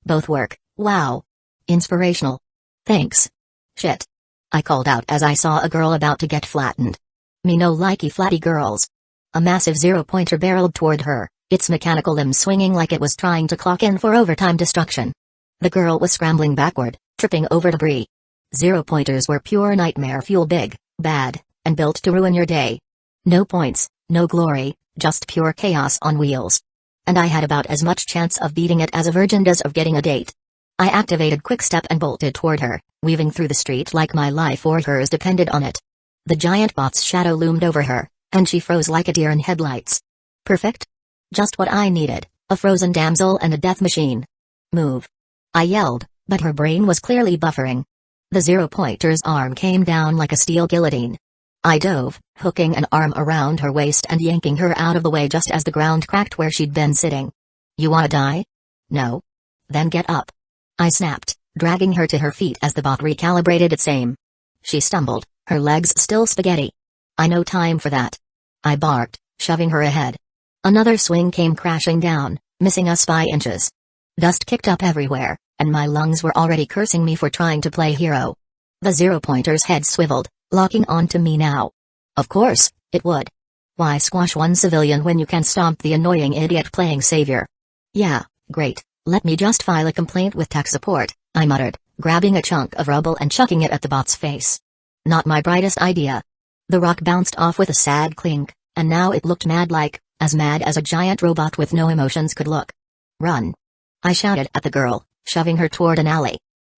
Both work. Wow. Inspirational. Thanks. Shit. I called out as I saw a girl about to get flattened. Me no likey flatty girls. A massive 0-pointer barreled toward her, its mechanical limbs swinging like it was trying to clock in for overtime destruction. The girl was scrambling backward, tripping over debris. 0-pointers were pure nightmare fuel, big, bad, and built to ruin your day. No points, no glory, just pure chaos on wheels. And I had about as much chance of beating it as a virgin does of getting a date. I activated Quick Step and bolted toward her, weaving through the street like my life or hers depended on it. The giant bot's shadow loomed over her, and she froze like a deer in headlights. Perfect? Just what I needed, a frozen damsel and a death machine. Move. I yelled, but her brain was clearly buffering. The 0-pointer's arm came down like a steel guillotine. I dove, hooking an arm around her waist and yanking her out of the way just as the ground cracked where she'd been sitting. You wanna die? No? Then get up. I snapped, dragging her to her feet as the bot recalibrated its aim. She stumbled, her legs still spaghetti. I no time for that. I barked, shoving her ahead. Another swing came crashing down, missing us by inches. Dust kicked up everywhere, and my lungs were already cursing me for trying to play hero. The 0-pointer's head swiveled, locking onto me now. Of course, it would. Why squash one civilian when you can stomp the annoying idiot playing savior? Yeah, great, let me just file a complaint with tech support, I muttered, grabbing a chunk of rubble and chucking it at the bot's face. Not my brightest idea. The rock bounced off with a sad clink, and now it looked mad, as mad as a giant robot with no emotions could look. Run. I shouted at the girl, shoving her toward an alley.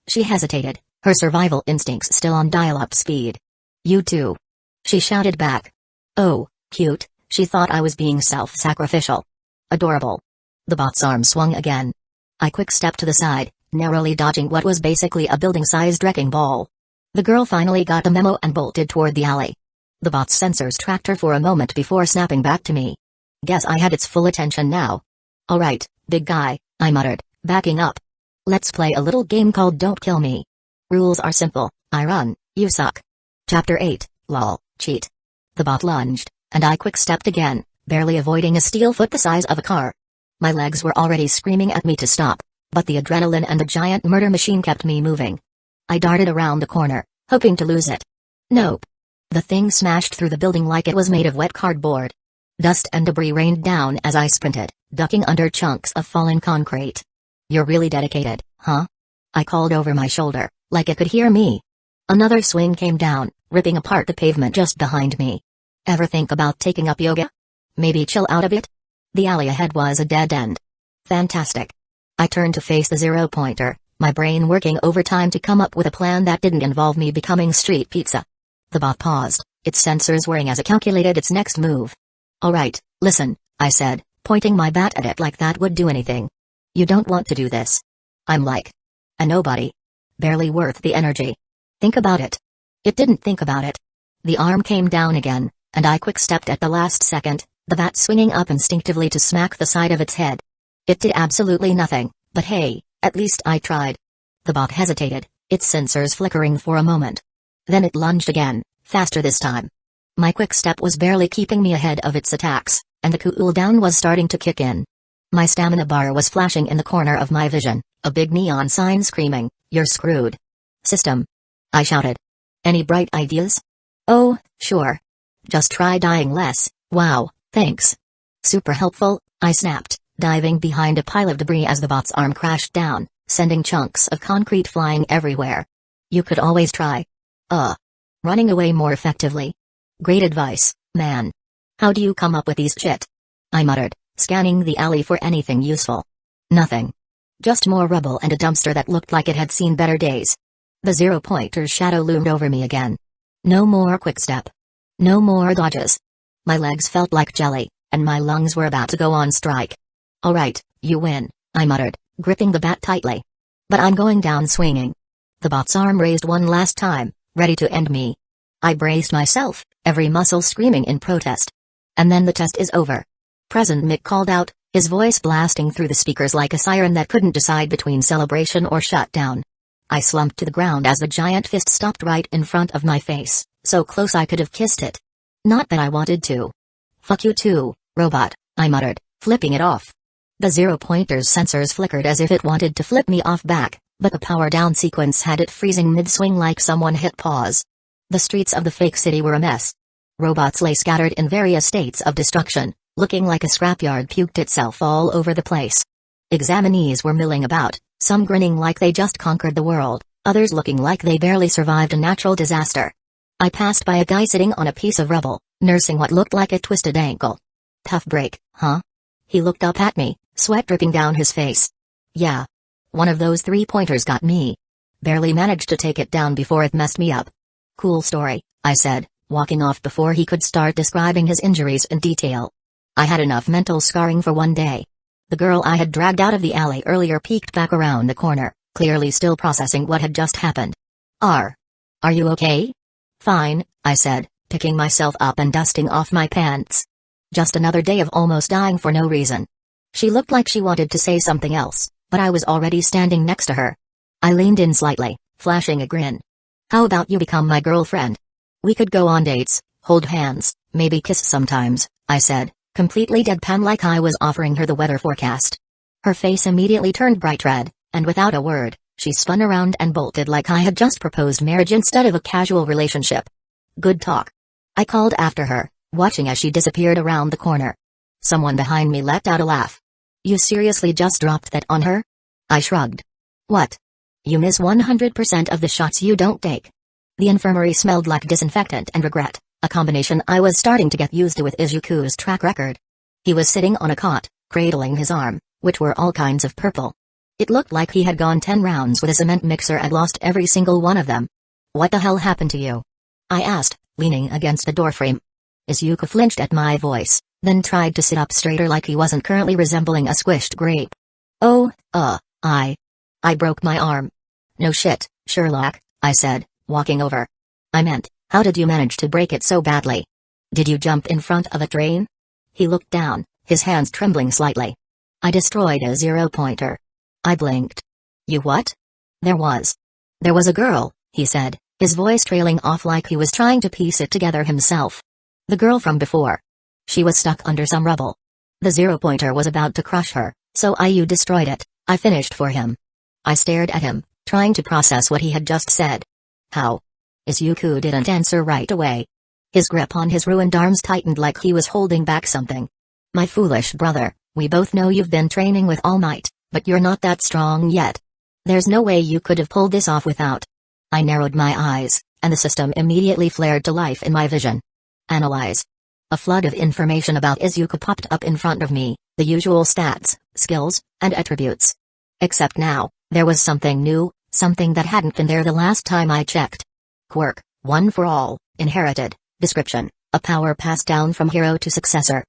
She hesitated, her survival instincts still on dial-up speed. You too. She shouted back. Oh, cute, she thought I was being self-sacrificial. Adorable. The bot's arm swung again. I quick-stepped to the side, narrowly dodging what was basically a building-sized wrecking ball. The girl finally got the memo and bolted toward the alley. The bot's sensors tracked her for a moment before snapping back to me. Guess I had its full attention now. Alright, big guy, I muttered, backing up. Let's play a little game called Don't Kill Me. Rules are simple, I run, you suck. Chapter 8, lol, cheat. The bot lunged, and I quick-stepped again, barely avoiding a steel foot the size of a car. My legs were already screaming at me to stop, but the adrenaline and the giant murder machine kept me moving. I darted around the corner, hoping to lose it. Nope. The thing smashed through the building like it was made of wet cardboard. Dust and debris rained down as I sprinted, ducking under chunks of fallen concrete. You're really dedicated, huh? I called over my shoulder, like it could hear me. Another swing came down, ripping apart the pavement just behind me. Ever think about taking up yoga? Maybe chill out a bit? The alley ahead was a dead end. Fantastic. I turned to face the 0-pointer, my brain working overtime to come up with a plan that didn't involve me becoming street pizza. The bot paused, its sensors whirring as it calculated its next move. Alright, listen, I said, pointing my bat at it like that would do anything. You don't want to do this. I'm like a nobody. Barely worth the energy. Think about it. It didn't think about it. The arm came down again, and I quick-stepped at the last second, the bat swinging up instinctively to smack the side of its head. It did absolutely nothing, but hey, at least I tried. The bot hesitated, its sensors flickering for a moment. Then it lunged again, faster this time. My quick step was barely keeping me ahead of its attacks, and the cooldown was starting to kick in. My stamina bar was flashing in the corner of my vision, a big neon sign screaming, "You're screwed." System. I shouted. Any bright ideas? Oh, sure. Just try dying less. Wow, thanks. Super helpful, I snapped, diving behind a pile of debris as the bot's arm crashed down, sending chunks of concrete flying everywhere. You could always try. Running away more effectively. Great advice, man. How do you come up with these shit? I muttered, scanning the alley for anything useful. Nothing. Just more rubble and a dumpster that looked like it had seen better days. The 0-pointer's shadow loomed over me again. No more quick step. No more dodges. My legs felt like jelly, and my lungs were about to go on strike. "Alright, you win," I muttered, gripping the bat tightly. "But I'm going down swinging." The bot's arm raised one last time, ready to end me. I braced myself, every muscle screaming in protest. "And then the test is over." Present Mick called out, his voice blasting through the speakers like a siren that couldn't decide between celebration or shutdown. I slumped to the ground as the giant fist stopped right in front of my face, so close I could have kissed it. Not that I wanted to. "Fuck you too, robot," I muttered, flipping it off. The zero-pointer's sensors flickered as if it wanted to flip me off back, but the power-down sequence had it freezing mid-swing like someone hit pause. The streets of the fake city were a mess. Robots lay scattered in various states of destruction, looking like a scrapyard puked itself all over the place. Examinees were milling about, some grinning like they just conquered the world, others looking like they barely survived a natural disaster. I passed by a guy sitting on a piece of rubble, nursing what looked like a twisted ankle. "Tough break, huh?" He looked up at me, sweat dripping down his face. "Yeah. One of those three-pointers got me. Barely managed to take it down before it messed me up." "Cool story," I said, walking off before he could start describing his injuries in detail. I had enough mental scarring for one day. The girl I had dragged out of the alley earlier peeked back around the corner, clearly still processing what had just happened. Are you okay?" "Fine," I said, picking myself up and dusting off my pants. "Just another day of almost dying for no reason." She looked like she wanted to say something else, but I was already standing next to her. I leaned in slightly, flashing a grin. "How about you become my girlfriend? We could go on dates, hold hands, maybe kiss sometimes," I said, completely deadpan like I was offering her the weather forecast. Her face immediately turned bright red, and without a word, she spun around and bolted like I had just proposed marriage instead of a casual relationship. "Good talk," I called after her, watching as she disappeared around the corner. Someone behind me let out a laugh. "You seriously just dropped that on her?" I shrugged. "What? You miss 100% of the shots you don't take." The infirmary smelled like disinfectant and regret, a combination I was starting to get used to with Izuku's track record. He was sitting on a cot, cradling his arm, which were all kinds of purple. It looked like he had gone 10 rounds with a cement mixer and lost every single one of them. "What the hell happened to you?" I asked, leaning against the doorframe. Izuku flinched at my voice, then tried to sit up straighter like he wasn't currently resembling a squished grape. "Oh, I broke my arm." "No shit, Sherlock," I said, walking over. "I meant, how did you manage to break it so badly? Did you jump in front of a train?" He looked down, his hands trembling slightly. "I destroyed a zero-pointer." I blinked. "You what?" There was a girl," he said, his voice trailing off like he was trying to piece it together himself. "The girl from before. She was stuck under some rubble. The zero-pointer was about to crush her, so you destroyed it," I finished for him. I stared at him, trying to process what he had just said. "How?" Izuku didn't answer right away. His grip on his ruined arms tightened like he was holding back something. "My foolish brother, we both know you've been training with All Might, but you're not that strong yet. There's no way you could have pulled this off without." I narrowed my eyes, and the system immediately flared to life in my vision. "Analyze." A flood of information about Izuku popped up in front of me, the usual stats, skills, and attributes. Except now, there was something new, something that hadn't been there the last time I checked. Quirk, one for all, inherited. Description, a power passed down from hero to successor.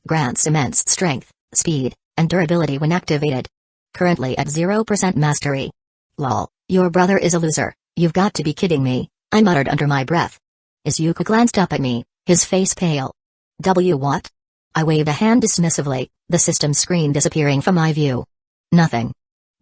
Grants immense strength, speed, and durability when activated. Currently at 0% mastery. "Lol, your brother is a loser, you've got to be kidding me," I muttered under my breath. Izuku glanced up at me, his face pale. What?" I waved a hand dismissively, the system screen disappearing from my view. "Nothing."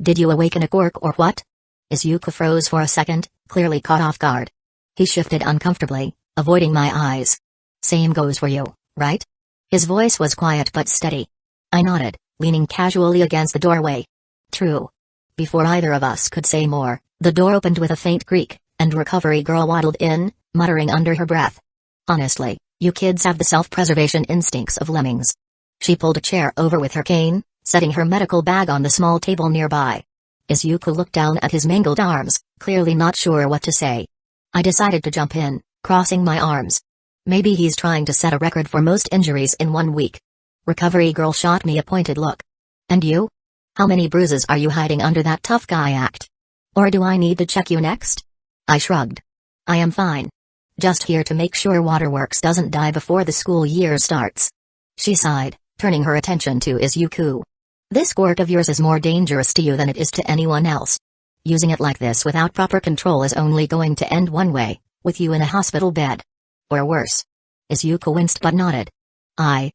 "Did you awaken a Quirk or what?" Izuku froze for a second, clearly caught off guard. He shifted uncomfortably, avoiding my eyes. "Same goes for you, right?" His voice was quiet but steady. I nodded, leaning casually against the doorway. "True." Before either of us could say more, the door opened with a faint creak, and Recovery Girl waddled in, muttering under her breath. "Honestly, you kids have the self-preservation instincts of lemmings." She pulled a chair over with her cane, setting her medical bag on the small table nearby. Izuku looked down at his mangled arms, clearly not sure what to say. I decided to jump in, crossing my arms. Maybe he's trying to set a record for most injuries in 1 week. Recovery Girl shot me a pointed look. "And you? How many bruises are you hiding under that tough guy act? Or do I need to check you next?" I shrugged. "I am fine." Just here to make sure Waterworks doesn't die before the school year starts. She sighed, turning her attention to Isuku. This quirk of yours is more dangerous to you than it is to anyone else. Using it like this without proper control is only going to end one way, with you in a hospital bed. Or worse. Isuku winced but nodded. I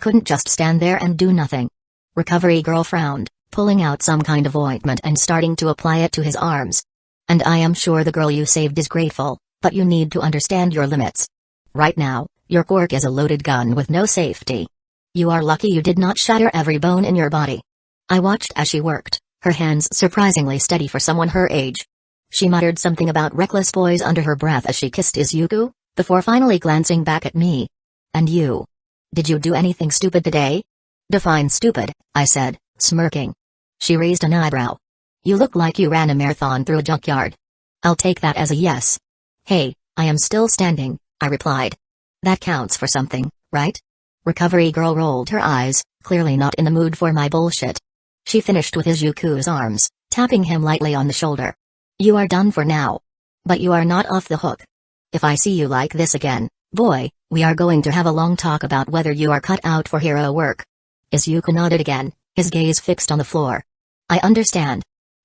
couldn't just stand there and do nothing. Recovery girl frowned, pulling out some kind of ointment and starting to apply it to his arms. And I am sure the girl you saved is grateful, but you need to understand your limits. Right now, your quirk is a loaded gun with no safety. You are lucky you did not shatter every bone in your body. I watched as she worked, her hands surprisingly steady for someone her age. She muttered something about reckless boys under her breath as she kissed Isuku, before finally glancing back at me. And you? Did you do anything stupid today? Define stupid, I said, smirking. She raised an eyebrow. You look like you ran a marathon through a junkyard. I'll take that as a yes. Hey, I am still standing, I replied. That counts for something, right? Recovery girl rolled her eyes, clearly not in the mood for my bullshit. She finished with Izuku's arms, tapping him lightly on the shoulder. You are done for now. But you are not off the hook. If I see you like this again, boy, we are going to have a long talk about whether you are cut out for hero work. Izuku nodded again, his gaze fixed on the floor. I understand.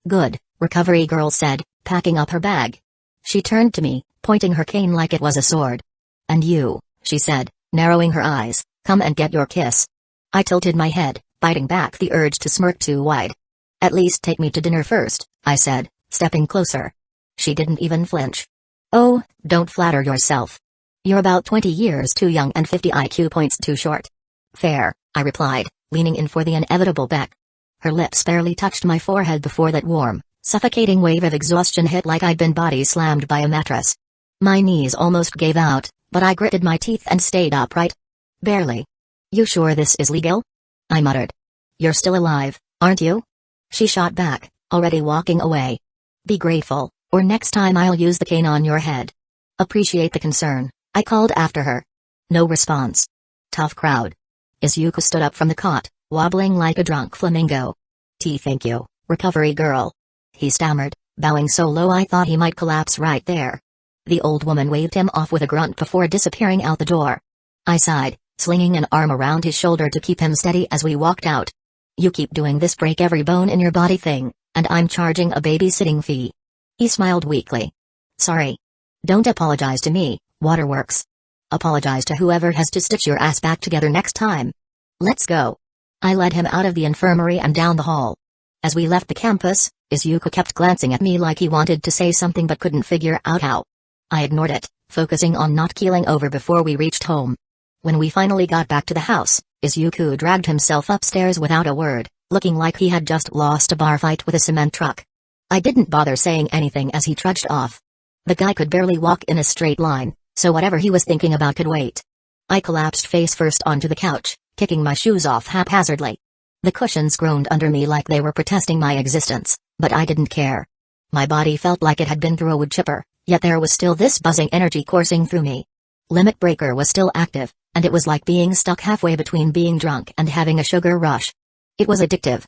Good, Recovery girl said, packing up her bag. She turned to me, pointing her cane like it was a sword. And you, she said, narrowing her eyes, come and get your kiss. I tilted my head, biting back the urge to smirk too wide. At least take me to dinner first, I said, stepping closer. She didn't even flinch. Oh, don't flatter yourself. You're about 20 years too young and 50 IQ points too short. Fair, I replied, leaning in for the inevitable beck. Her lips barely touched my forehead before that warm, suffocating wave of exhaustion hit like I'd been body slammed by a mattress. My knees almost gave out, but I gritted my teeth and stayed upright. Barely. You sure this is legal? I muttered. You're still alive, aren't you? She shot back, already walking away. Be grateful, or next time I'll use the cane on your head. Appreciate the concern, I called after her. No response. Tough crowd. Isuku stood up from the cot, wobbling like a drunk flamingo. Thank you, recovery girl. He stammered, bowing so low I thought he might collapse right there. The old woman waved him off with a grunt before disappearing out the door. I sighed, slinging an arm around his shoulder to keep him steady as we walked out. You keep doing this break every bone in your body thing, and I'm charging a babysitting fee. He smiled weakly. Sorry. Don't apologize to me, Waterworks. Apologize to whoever has to stitch your ass back together next time. Let's go. I led him out of the infirmary and down the hall. As we left the campus, Isuku kept glancing at me like he wanted to say something but couldn't figure out how. I ignored it, focusing on not keeling over before we reached home. When we finally got back to the house, Isuku dragged himself upstairs without a word, looking like he had just lost a bar fight with a cement truck. I didn't bother saying anything as he trudged off. The guy could barely walk in a straight line, so whatever he was thinking about could wait. I collapsed face first onto the couch, kicking my shoes off haphazardly. The cushions groaned under me like they were protesting my existence, but I didn't care. My body felt like it had been through a wood chipper, yet there was still this buzzing energy coursing through me. Limit breaker was still active, and it was like being stuck halfway between being drunk and having a sugar rush. It was addictive.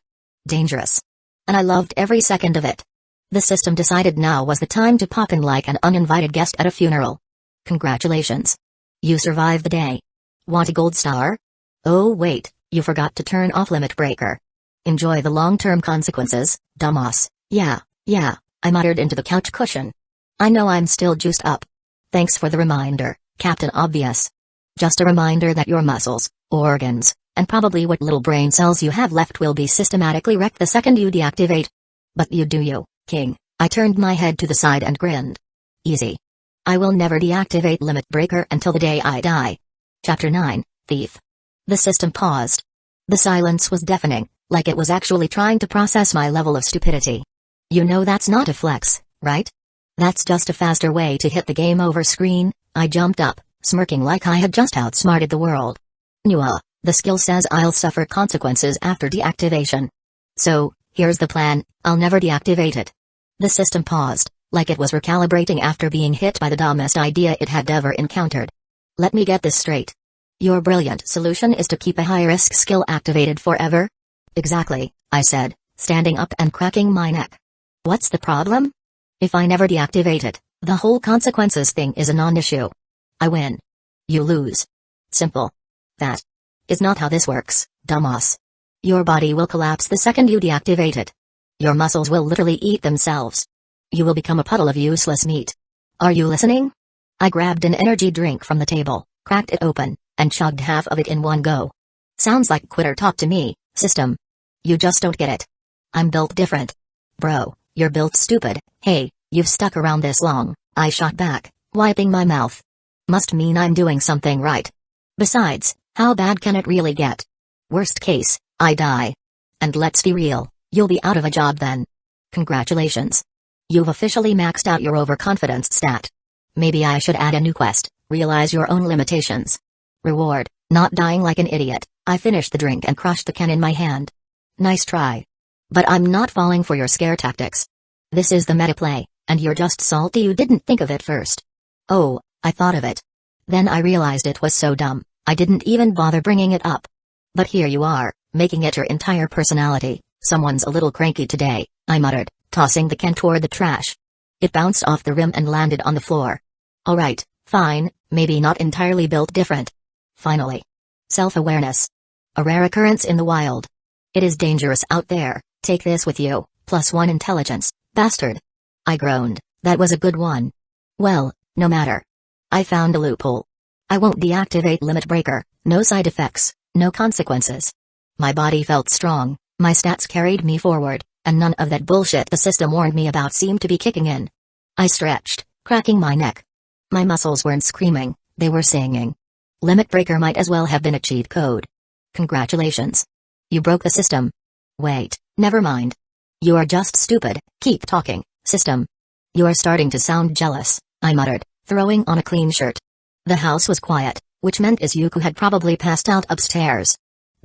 Dangerous. And I loved every second of it. The system decided now was the time to pop in like an uninvited guest at a funeral. Congratulations. You survived the day. Want a gold star? Oh wait, you forgot to turn off limit breaker. Enjoy the long-term consequences, dumbass. Yeah, I muttered into the couch cushion. I know I'm still juiced up. Thanks for the reminder, Captain Obvious. Just a reminder that your muscles, organs, and probably what little brain cells you have left will be systematically wrecked the second you deactivate. But you do you, King. I turned my head to the side and grinned. Easy. I will never deactivate limit breaker until the day I die. Chapter 9, Thief. The system paused. The silence was deafening, like it was actually trying to process my level of stupidity. You know that's not a flex, right? That's just a faster way to hit the game over screen. I jumped up, smirking like I had just outsmarted the world. The skill says I'll suffer consequences after deactivation. So, here's the plan, I'll never deactivate it. The system paused, like it was recalibrating after being hit by the dumbest idea it had ever encountered. Let me get this straight. Your brilliant solution is to keep a high-risk skill activated forever? Exactly, I said, standing up and cracking my neck. What's the problem? If I never deactivate it, The whole consequences thing is a non-issue. I win. You lose. Simple. That is not how this works, dumbass. Your body will collapse the second you deactivate it. Your muscles will literally eat themselves. You will become a puddle of useless meat. Are you listening? I grabbed an energy drink from the table, cracked it open, and chugged half of it in one go. Sounds like quitter talk to me, system. You just don't get it. I'm built different. Bro, you're built stupid. Hey, you've stuck around this long, I shot back, wiping my mouth. Must mean I'm doing something right. Besides, how bad can it really get? Worst case, I die. And let's be real, you'll be out of a job then. Congratulations. You've officially maxed out your overconfidence stat. Maybe I should add a new quest, realize your own limitations. Reward, not dying like an idiot. I finished the drink and crushed the can in my hand. Nice try. But I'm not falling for your scare tactics. This is the meta play, and you're just salty you didn't think of it first. Oh, I thought of it. Then I realized it was so dumb, I didn't even bother bringing it up. But here you are, making it your entire personality. Someone's a little cranky today, I muttered, tossing the can toward the trash. It bounced off the rim and landed on the floor. Alright, fine, maybe not entirely built different. Finally. Self-awareness. A rare occurrence in the wild. It is dangerous out there, take this with you, +1 intelligence, bastard. I groaned, that was a good one. Well, no matter. I found a loophole. I won't deactivate limit breaker, no side effects, no consequences. My body felt strong, my stats carried me forward, and none of that bullshit the system warned me about seemed to be kicking in. I stretched, cracking my neck. My muscles weren't screaming, they were singing. Limit breaker might as well have been a cheat code. Congratulations. You broke the system. Wait, never mind. You are just stupid, keep talking, system. You are starting to sound jealous, I muttered, throwing on a clean shirt. The house was quiet, which meant Isuku had probably passed out upstairs.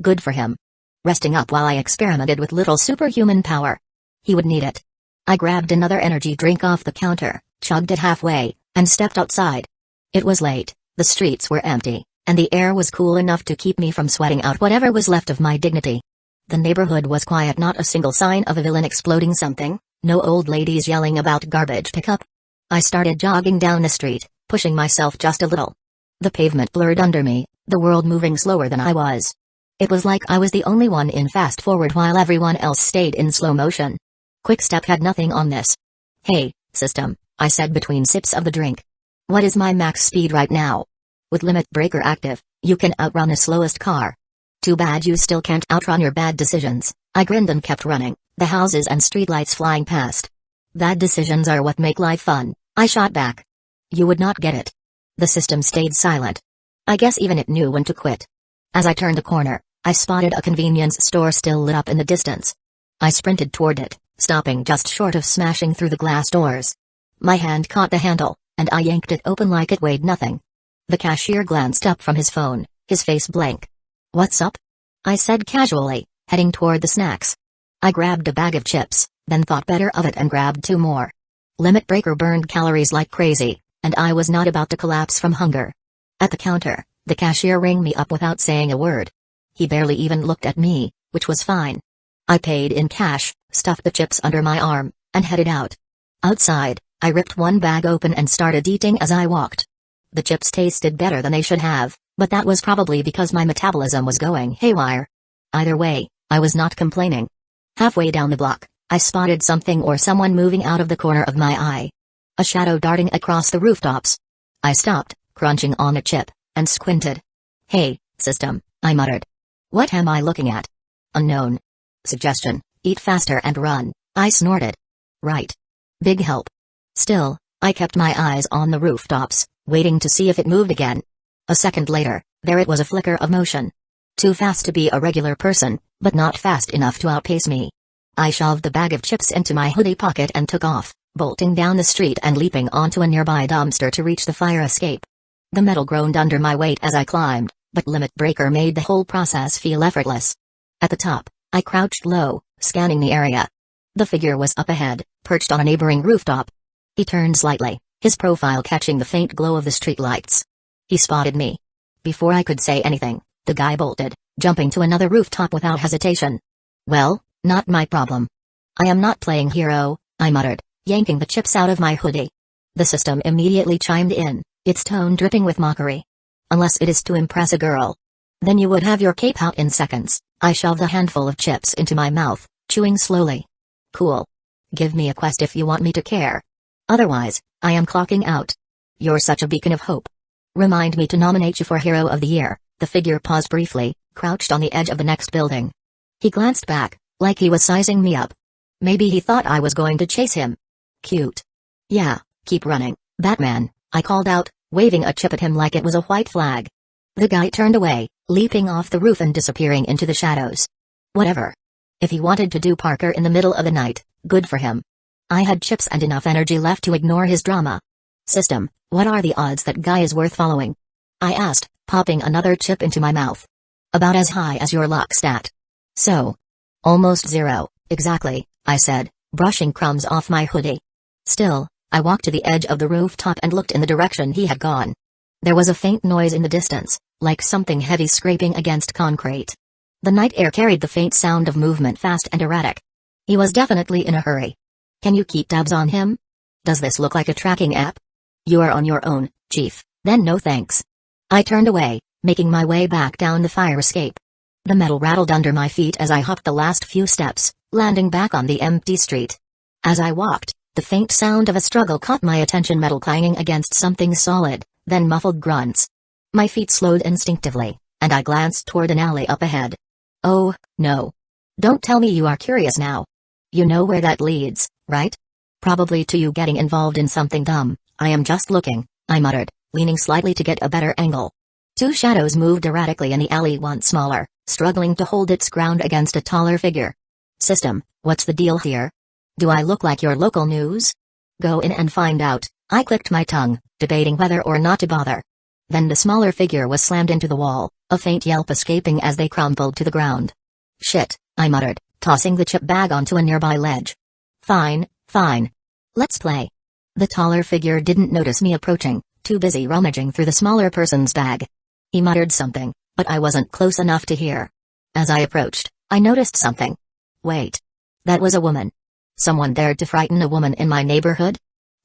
Good for him. Resting up while I experimented with little superhuman power. He would need it. I grabbed another energy drink off the counter, chugged it halfway, and stepped outside. It was late, the streets were empty, and the air was cool enough to keep me from sweating out whatever was left of my dignity. The neighborhood was quiet, not a single sign of a villain exploding something, no old ladies yelling about garbage pickup. I started jogging down the street, pushing myself just a little. The pavement blurred under me, the world moving slower than I was. It was like I was the only one in fast forward while everyone else stayed in slow motion. Quick step had nothing on this. Hey, system, I said between sips of the drink. What is my max speed right now? With limit breaker active, you can outrun the slowest car. Too bad you still can't outrun your bad decisions. I grinned and kept running, the houses and streetlights flying past. Bad decisions are what make life fun, I shot back. You would not get it. The system stayed silent. I guess even it knew when to quit. As I turned a corner, I spotted a convenience store still lit up in the distance. I sprinted toward it, stopping just short of smashing through the glass doors. My hand caught the handle, and I yanked it open like it weighed nothing. The cashier glanced up from his phone, his face blank. What's up? I said casually, heading toward the snacks. I grabbed a bag of chips, then thought better of it and grabbed 2 more. Limit breaker burned calories like crazy, and I was not about to collapse from hunger. At the counter, the cashier rang me up without saying a word. He barely even looked at me, which was fine. I paid in cash, stuffed the chips under my arm, and headed out. Outside, I ripped one bag open and started eating as I walked. The chips tasted better than they should have, but that was probably because my metabolism was going haywire. Either way, I was not complaining. Halfway down the block, I spotted something or someone moving out of the corner of my eye. A shadow darting across the rooftops. I stopped, crunching on a chip, and squinted. Hey, system, I muttered. What am I looking at? Unknown. Suggestion, eat faster and run, I snorted. Right. Big help. Still, I kept my eyes on the rooftops, waiting to see if it moved again. A second later, there it was, a flicker of motion. Too fast to be a regular person, but not fast enough to outpace me. I shoved the bag of chips into my hoodie pocket and took off, bolting down the street and leaping onto a nearby dumpster to reach the fire escape. The metal groaned under my weight as I climbed, but limit breaker made the whole process feel effortless. At the top, I crouched low, scanning the area. The figure was up ahead, perched on a neighboring rooftop. He turned slightly, his profile catching the faint glow of the streetlights. He spotted me. Before I could say anything, the guy bolted, jumping to another rooftop without hesitation. Well, not my problem. I am not playing hero, I muttered, yanking the chips out of my hoodie. The system immediately chimed in, its tone dripping with mockery. Unless it is to impress a girl. Then you would have your cape out in seconds. I shoved a handful of chips into my mouth, chewing slowly. Cool. Give me a quest if you want me to care. Otherwise, I am clocking out. You're such a beacon of hope. Remind me to nominate you for Hero of the Year. The figure paused briefly, crouched on the edge of the next building. He glanced back, like he was sizing me up. Maybe he thought I was going to chase him. Cute. Yeah, keep running, Batman, I called out, waving a chip at him like it was a white flag. The guy turned away, leaping off the roof and disappearing into the shadows. Whatever. If he wanted to do Parker in the middle of the night, good for him. I had chips and enough energy left to ignore his drama. System, what are the odds that guy is worth following? I asked, popping another chip into my mouth. About as high as your luck stat. So. Almost 0, exactly, I said, brushing crumbs off my hoodie. Still, I walked to the edge of the rooftop and looked in the direction he had gone. There was a faint noise in the distance, like something heavy scraping against concrete. The night air carried the faint sound of movement fast and erratic. He was definitely in a hurry. Can you keep tabs on him? Does this look like a tracking app? You are on your own, Chief, then no thanks. I turned away, making my way back down the fire escape. The metal rattled under my feet as I hopped the last few steps, landing back on the empty street. As I walked, the faint sound of a struggle caught my attention, metal clanging against something solid, then muffled grunts. My feet slowed instinctively, and I glanced toward an alley up ahead. Oh, no. Don't tell me you are curious now. You know where that leads, right? Probably to you getting involved in something dumb. I am just looking, I muttered, leaning slightly to get a better angle. Two shadows moved erratically in the alley, one smaller, struggling to hold its ground against a taller figure. System, what's the deal here? Do I look like your local news? Go in and find out, I clicked my tongue, debating whether or not to bother. Then the smaller figure was slammed into the wall, a faint yelp escaping as they crumpled to the ground. Shit, I muttered, tossing the chip bag onto a nearby ledge. Fine, fine. Let's play. The taller figure didn't notice me approaching, too busy rummaging through the smaller person's bag. He muttered something, but I wasn't close enough to hear. As I approached, I noticed something. Wait. That was a woman. Someone dared to frighten a woman in my neighborhood?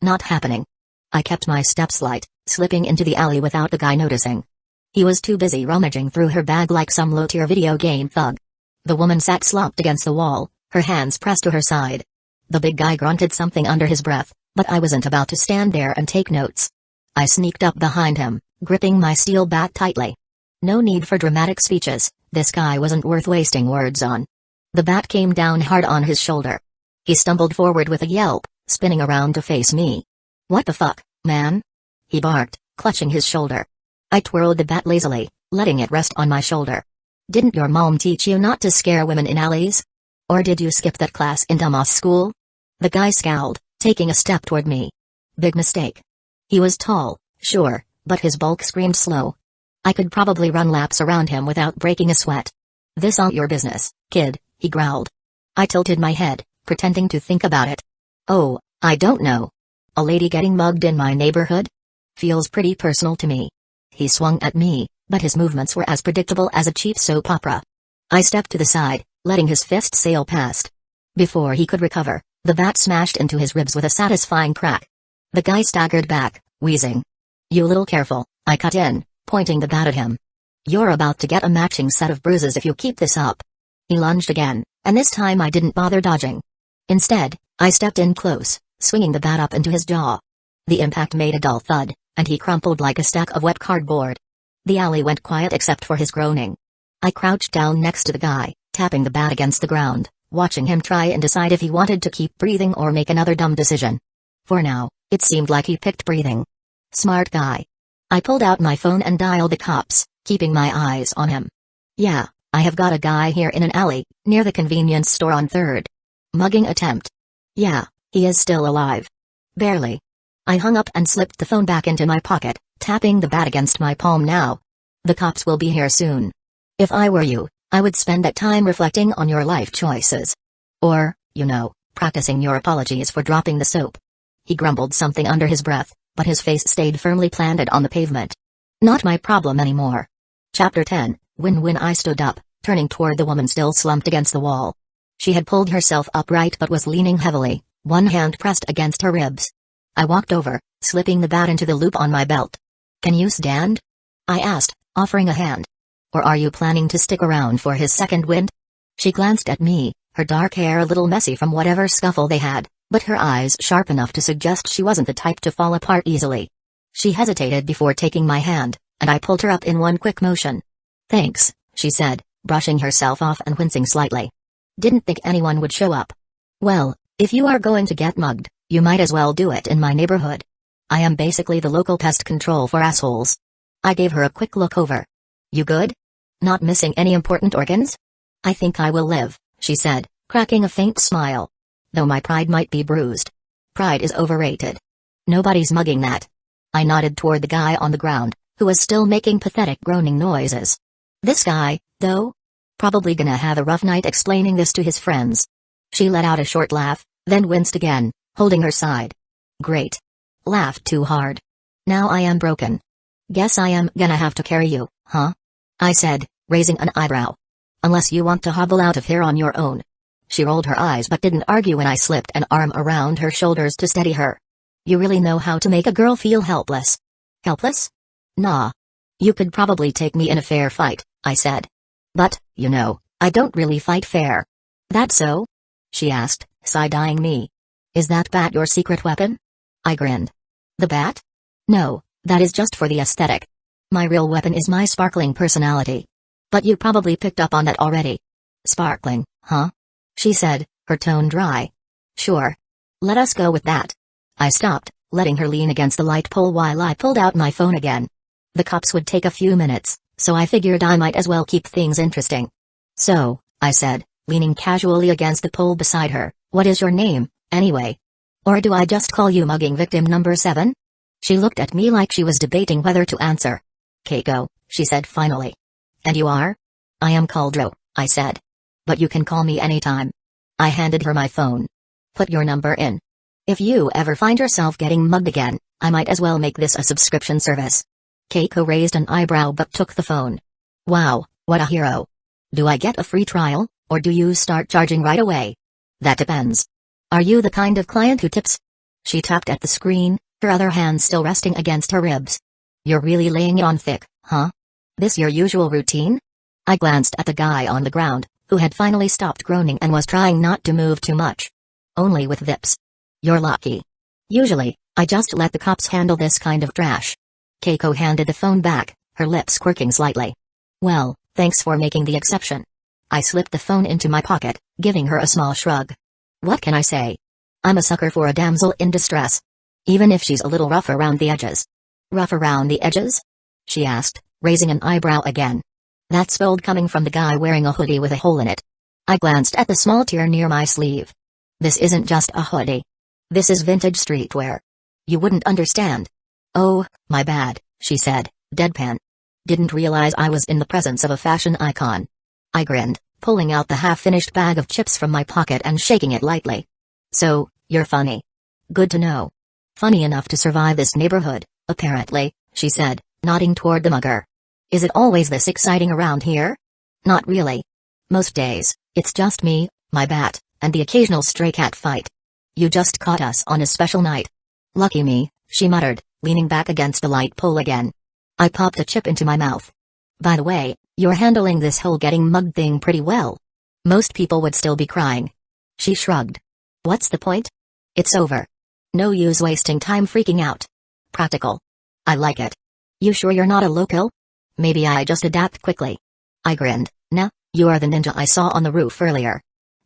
Not happening. I kept my steps light, slipping into the alley without the guy noticing. He was too busy rummaging through her bag like some low-tier video game thug. The woman sat slumped against the wall, her hands pressed to her side. The big guy grunted something under his breath, but I wasn't about to stand there and take notes. I sneaked up behind him, gripping my steel bat tightly. No need for dramatic speeches, this guy wasn't worth wasting words on. The bat came down hard on his shoulder. He stumbled forward with a yelp, spinning around to face me. What the fuck, man? He barked, clutching his shoulder. I twirled the bat lazily, letting it rest on my shoulder. Didn't your mom teach you not to scare women in alleys? Or did you skip that class in dumbass school? The guy scowled, taking a step toward me. Big mistake. He was tall, sure, but his bulk screamed slow. I could probably run laps around him without breaking a sweat. This ain't your business, kid, he growled. I tilted my head, pretending to think about it. Oh, I don't know. A lady getting mugged in my neighborhood? Feels pretty personal to me. He swung at me, but his movements were as predictable as a cheap soap opera. I stepped to the side, letting his fist sail past. Before he could recover, the bat smashed into his ribs with a satisfying crack. The guy staggered back, wheezing. You little careful, I cut in, pointing the bat at him. You're about to get a matching set of bruises if you keep this up. He lunged again, and this time I didn't bother dodging. Instead, I stepped in close, swinging the bat up into his jaw. The impact made a dull thud, and he crumpled like a stack of wet cardboard. The alley went quiet except for his groaning. I crouched down next to the guy, tapping the bat against the ground, watching him try and decide if he wanted to keep breathing or make another dumb decision. For now, it seemed like he picked breathing. Smart guy. I pulled out my phone and dialed the cops, keeping my eyes on him. Yeah, I have got a guy here in an alley, near the convenience store on 3rd. Mugging attempt. Yeah, he is still alive. Barely. I hung up and slipped the phone back into my pocket, tapping the bat against my palm now. The cops will be here soon. If I were you, I would spend that time reflecting on your life choices. Or, practicing your apologies for dropping the soap. He grumbled something under his breath, but his face stayed firmly planted on the pavement. Not my problem anymore. Chapter 10, When I stood up, turning toward the woman still slumped against the wall. She had pulled herself upright but was leaning heavily, one hand pressed against her ribs. I walked over, slipping the bat into the loop on my belt. "Can you stand?" I asked, offering a hand. "Or are you planning to stick around for his second wind?" She glanced at me, her dark hair a little messy from whatever scuffle they had, but her eyes sharp enough to suggest she wasn't the type to fall apart easily. She hesitated before taking my hand, and I pulled her up in one quick motion. "Thanks," she said, brushing herself off and wincing slightly. "Didn't think anyone would show up." "Well, if you are going to get mugged, you might as well do it in my neighborhood. I am basically the local pest control for assholes." I gave her a quick look over. "You good? Not missing any important organs?" "I think I will live," she said, cracking a faint smile. "Though my pride might be bruised." "Pride is overrated. Nobody's mugging that." I nodded toward the guy on the ground, who was still making pathetic groaning noises. "This guy, though? Probably gonna have a rough night explaining this to his friends." She let out a short laugh, then winced again, holding her side. "Great. Laughed too hard. Now I am broken. Guess I am gonna have to carry you, huh?" I said, raising an eyebrow. "Unless you want to hobble out of here on your own." She rolled her eyes but didn't argue when I slipped an arm around her shoulders to steady her. "You really know how to make a girl feel helpless." "Helpless? Nah. You could probably take me in a fair fight," I said. "But, you know, I don't really fight fair." "That so?" she asked, side-eyeing me. "Is that bat your secret weapon?" I grinned. "The bat? No, that is just for the aesthetic. My real weapon is my sparkling personality. But you probably picked up on that already." "Sparkling, huh?" she said, her tone dry. "Sure. Let us go with that." I stopped, letting her lean against the light pole while I pulled out my phone again. The cops would take a few minutes, so I figured I might as well keep things interesting. "So," I said, leaning casually against the pole beside her, "what is your name, anyway? Or do I just call you mugging victim number 7? She looked at me like she was debating whether to answer. "Keiko," she said finally. "And you are?" "I am Caldro," I said. "But you can call me anytime." I handed her my phone. "Put your number in. If you ever find yourself getting mugged again, I might as well make this a subscription service." Keiko raised an eyebrow but took the phone. "Wow, what a hero. Do I get a free trial, or do you start charging right away?" "That depends. Are you the kind of client who tips?" She tapped at the screen, her other hand still resting against her ribs. "You're really laying it on thick, huh? This your usual routine?" I glanced at the guy on the ground, who had finally stopped groaning and was trying not to move too much. "Only with Vips. You're lucky. Usually, I just let the cops handle this kind of trash." Keiko handed the phone back, her lips quirking slightly. "Well, thanks for making the exception." I slipped the phone into my pocket, giving her a small shrug. What can I say? I'm a sucker for a damsel in distress. Even if she's a little rough around the edges. "Rough around the edges?" she asked, raising an eyebrow again. That's bold coming from the guy wearing a hoodie with a hole in it. I glanced at the small tear near my sleeve. "This isn't just a hoodie. This is vintage streetwear. You wouldn't understand." "Oh, my bad," she said, deadpan. "Didn't realize I was in the presence of a fashion icon." I grinned, pulling out the half-finished bag of chips from my pocket and shaking it lightly. "So, you're funny. Good to know. Funny enough to survive this neighborhood, apparently," she said, nodding toward the mugger. "Is it always this exciting around here?" "Not really. Most days, it's just me, my bat, and the occasional stray cat fight. You just caught us on a special night." "Lucky me," she muttered, leaning back against the light pole again. I popped a chip into my mouth. "By the way, you're handling this whole getting mugged thing pretty well. Most people would still be crying." She shrugged. "What's the point? It's over. No use wasting time freaking out. Practical. I like it. You sure you're not a local? Maybe I just adapt quickly." I grinned. "Nah, you are the ninja I saw on the roof earlier."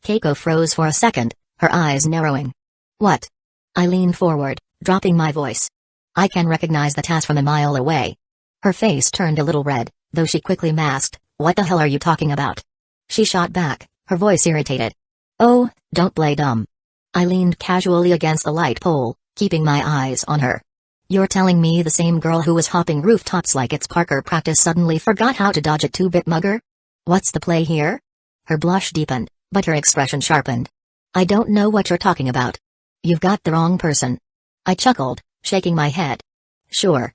Keiko froze for a second, her eyes narrowing. "What?" I leaned forward, dropping my voice. "I can recognize the task from a mile away." Her face turned a little red, though she quickly masked. "What the hell are you talking about?" She shot back, her voice irritated. "Oh, don't play dumb." I leaned casually against the light pole, keeping my eyes on her. "You're telling me the same girl who was hopping rooftops like it's Parker practice suddenly forgot how to dodge a 2-bit mugger? What's the play here?" Her blush deepened, but her expression sharpened. "I don't know what you're talking about. You've got the wrong person." I chuckled, shaking my head. Sure.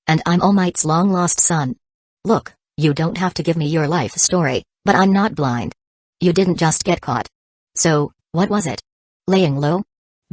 And I'm All Might's long-lost son. Look, you don't have to give me your life story, but I'm not blind. You didn't just get caught. So, what was it? Laying low?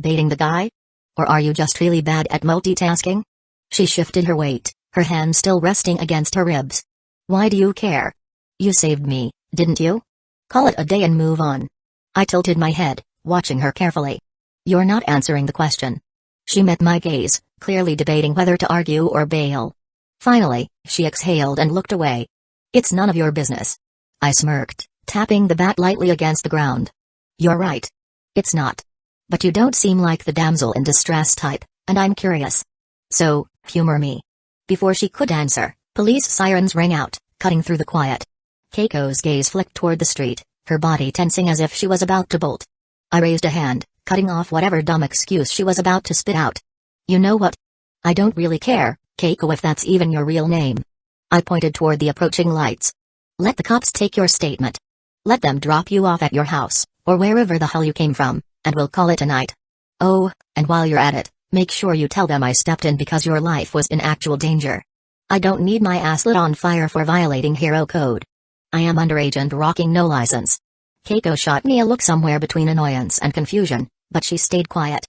Baiting the guy? Or are you just really bad at multitasking? She shifted her weight, her hand still resting against her ribs. Why do you care? You saved me, didn't you? Call it a day and move on. I tilted my head, watching her carefully. You're not answering the question. She met my gaze, clearly debating whether to argue or bail. Finally, she exhaled and looked away. It's none of your business. I smirked, tapping the bat lightly against the ground. You're right. It's not. But you don't seem like the damsel in distress type, and I'm curious. So, humor me. Before she could answer, police sirens rang out, cutting through the quiet. Keiko's gaze flicked toward the street, her body tensing as if she was about to bolt. I raised a hand, cutting off whatever dumb excuse she was about to spit out. You know what? I don't really care, Keiko, if that's even your real name. I pointed toward the approaching lights. Let the cops take your statement. Let them drop you off at your house, or wherever the hell you came from, and we'll call it a night. Oh, and while you're at it, make sure you tell them I stepped in because your life was in actual danger. I don't need my ass lit on fire for violating hero code. I am underage and rocking no license. Keiko shot me a look somewhere between annoyance and confusion, but she stayed quiet.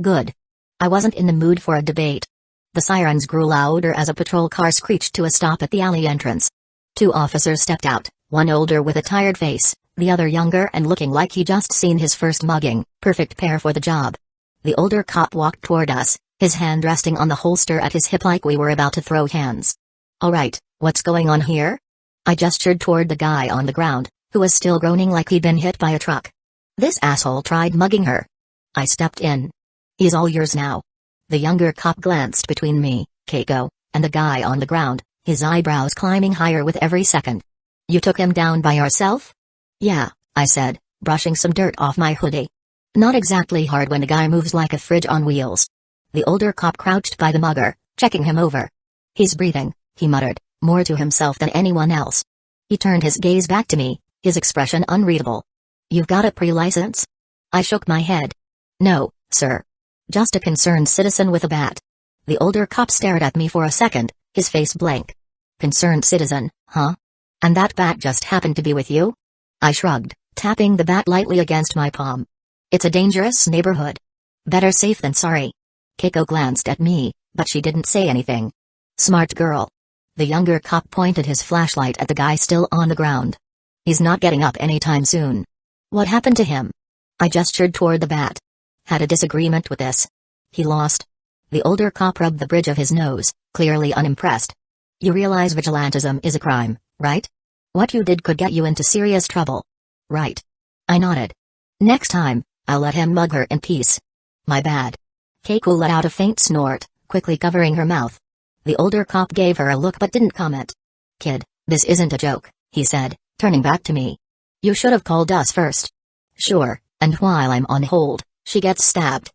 Good. I wasn't in the mood for a debate. The sirens grew louder as a patrol car screeched to a stop at the alley entrance. 2 officers stepped out, one older with a tired face, the other younger and looking like he just seen his first mugging, perfect pair for the job. The older cop walked toward us, his hand resting on the holster at his hip like we were about to throw hands. All right, what's going on here? I gestured toward the guy on the ground, who was still groaning like he'd been hit by a truck. This asshole tried mugging her. I stepped in. He's all yours now. The younger cop glanced between me, Keiko, and the guy on the ground, his eyebrows climbing higher with every second. You took him down by yourself? Yeah, I said, brushing some dirt off my hoodie. Not exactly hard when a guy moves like a fridge on wheels. The older cop crouched by the mugger, checking him over. He's breathing, he muttered, more to himself than anyone else. He turned his gaze back to me, his expression unreadable. You've got a pre-license? I shook my head. No, sir. Just a concerned citizen with a bat. The older cop stared at me for a second, his face blank. Concerned citizen, huh? And that bat just happened to be with you? I shrugged, tapping the bat lightly against my palm. It's a dangerous neighborhood. Better safe than sorry. Keiko glanced at me, but she didn't say anything. Smart girl. The younger cop pointed his flashlight at the guy still on the ground. He's not getting up anytime soon. What happened to him? I gestured toward the bat. Had a disagreement with this. He lost. The older cop rubbed the bridge of his nose, clearly unimpressed. You realize vigilantism is a crime, right? What you did could get you into serious trouble. Right. I nodded. Next time, I'll let him mug her in peace. My bad. Keiko let out a faint snort, quickly covering her mouth. The older cop gave her a look but didn't comment. Kid, this isn't a joke, he said, turning back to me. You should have called us first. Sure, and while I'm on hold, she gets stabbed.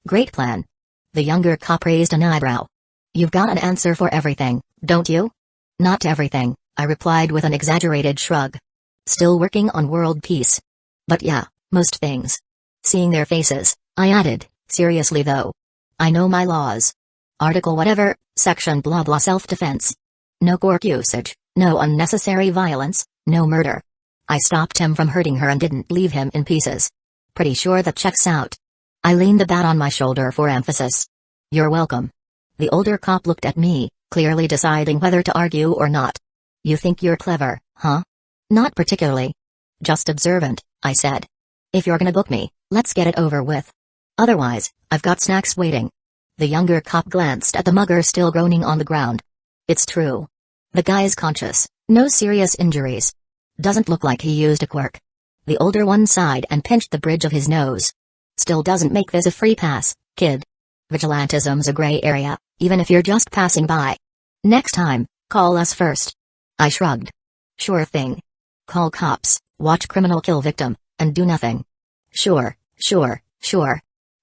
Great plan. The younger cop raised an eyebrow. You've got an answer for everything, don't you? Not everything, I replied with an exaggerated shrug. Still working on world peace. But yeah, most things. Seeing their faces, I added, seriously though. I know my laws. Article whatever, section blah blah self-defense. No quirk usage, no unnecessary violence, no murder. I stopped him from hurting her and didn't leave him in pieces. Pretty sure that checks out. I leaned the bat on my shoulder for emphasis. You're welcome. The older cop looked at me, clearly deciding whether to argue or not. You think you're clever, huh? Not particularly. Just observant, I said. If you're gonna book me, let's get it over with. Otherwise, I've got snacks waiting. The younger cop glanced at the mugger still groaning on the ground. It's true. The guy's conscious, no serious injuries. Doesn't look like he used a quirk. The older one sighed and pinched the bridge of his nose. Still doesn't make this a free pass, kid. Vigilantism's a gray area, even if you're just passing by. Next time, call us first. I shrugged. Sure thing. Call cops, watch criminal kill victim, and do nothing. Sure.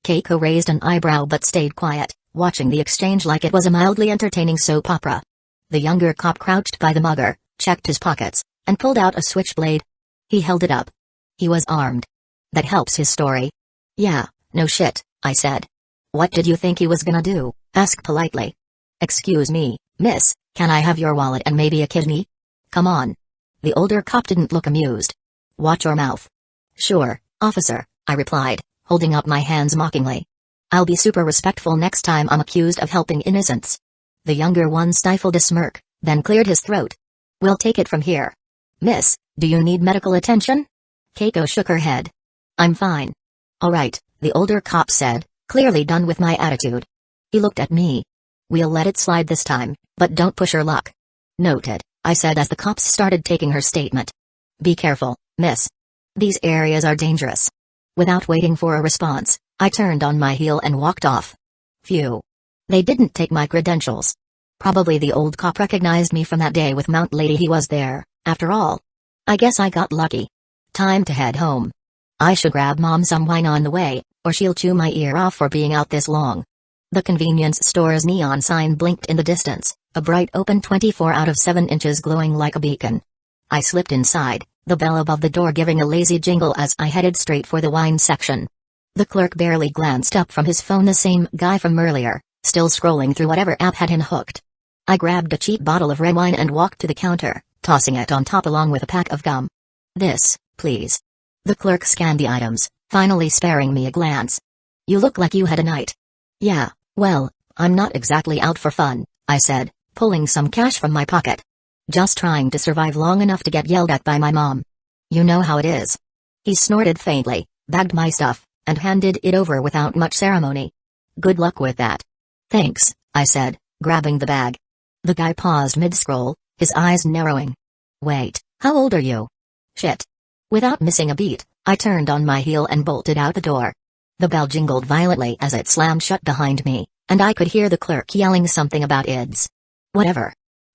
Keiko raised an eyebrow but stayed quiet, watching the exchange like it was a mildly entertaining soap opera. The younger cop crouched by the mugger, checked his pockets, and pulled out a switchblade. He held it up. He was armed. That helps his story. Yeah, no shit, I said. What did you think he was gonna do? Ask politely. Excuse me, miss, can I have your wallet and maybe a kidney? Come on. The older cop didn't look amused. Watch your mouth. Sure, officer, I replied, holding up my hands mockingly. I'll be super respectful next time I'm accused of helping innocents. The younger one stifled a smirk, then cleared his throat. We'll take it from here. Miss, do you need medical attention? Keiko shook her head. I'm fine. Alright, the older cop said, clearly done with my attitude. He looked at me. We'll let it slide this time, but don't push your luck. Noted, I said as the cops started taking her statement. Be careful, miss. These areas are dangerous. Without waiting for a response, I turned on my heel and walked off. Phew. They didn't take my credentials. Probably the old cop recognized me from that day with Mount Lady. He was there, after all. I guess I got lucky. Time to head home. I should grab Mom some wine on the way, or she'll chew my ear off for being out this long. The convenience store's neon sign blinked in the distance, a bright open 24 out of 7 inches glowing like a beacon. I slipped inside, the bell above the door giving a lazy jingle as I headed straight for the wine section. The clerk barely glanced up from his phone, the same guy from earlier, still scrolling through whatever app had him hooked. I grabbed a cheap bottle of red wine and walked to the counter, tossing it on top along with a pack of gum. This, please. The clerk scanned the items, finally sparing me a glance. You look like you had a night. Yeah, well, I'm not exactly out for fun, I said, pulling some cash from my pocket. Just trying to survive long enough to get yelled at by my mom. You know how it is. He snorted faintly, bagged my stuff, and handed it over without much ceremony. Good luck with that. Thanks, I said, grabbing the bag. The guy paused mid-scroll, his eyes narrowing. Wait, how old are you? Shit. Without missing a beat, I turned on my heel and bolted out the door. The bell jingled violently as it slammed shut behind me, and I could hear the clerk yelling something about ids. Whatever.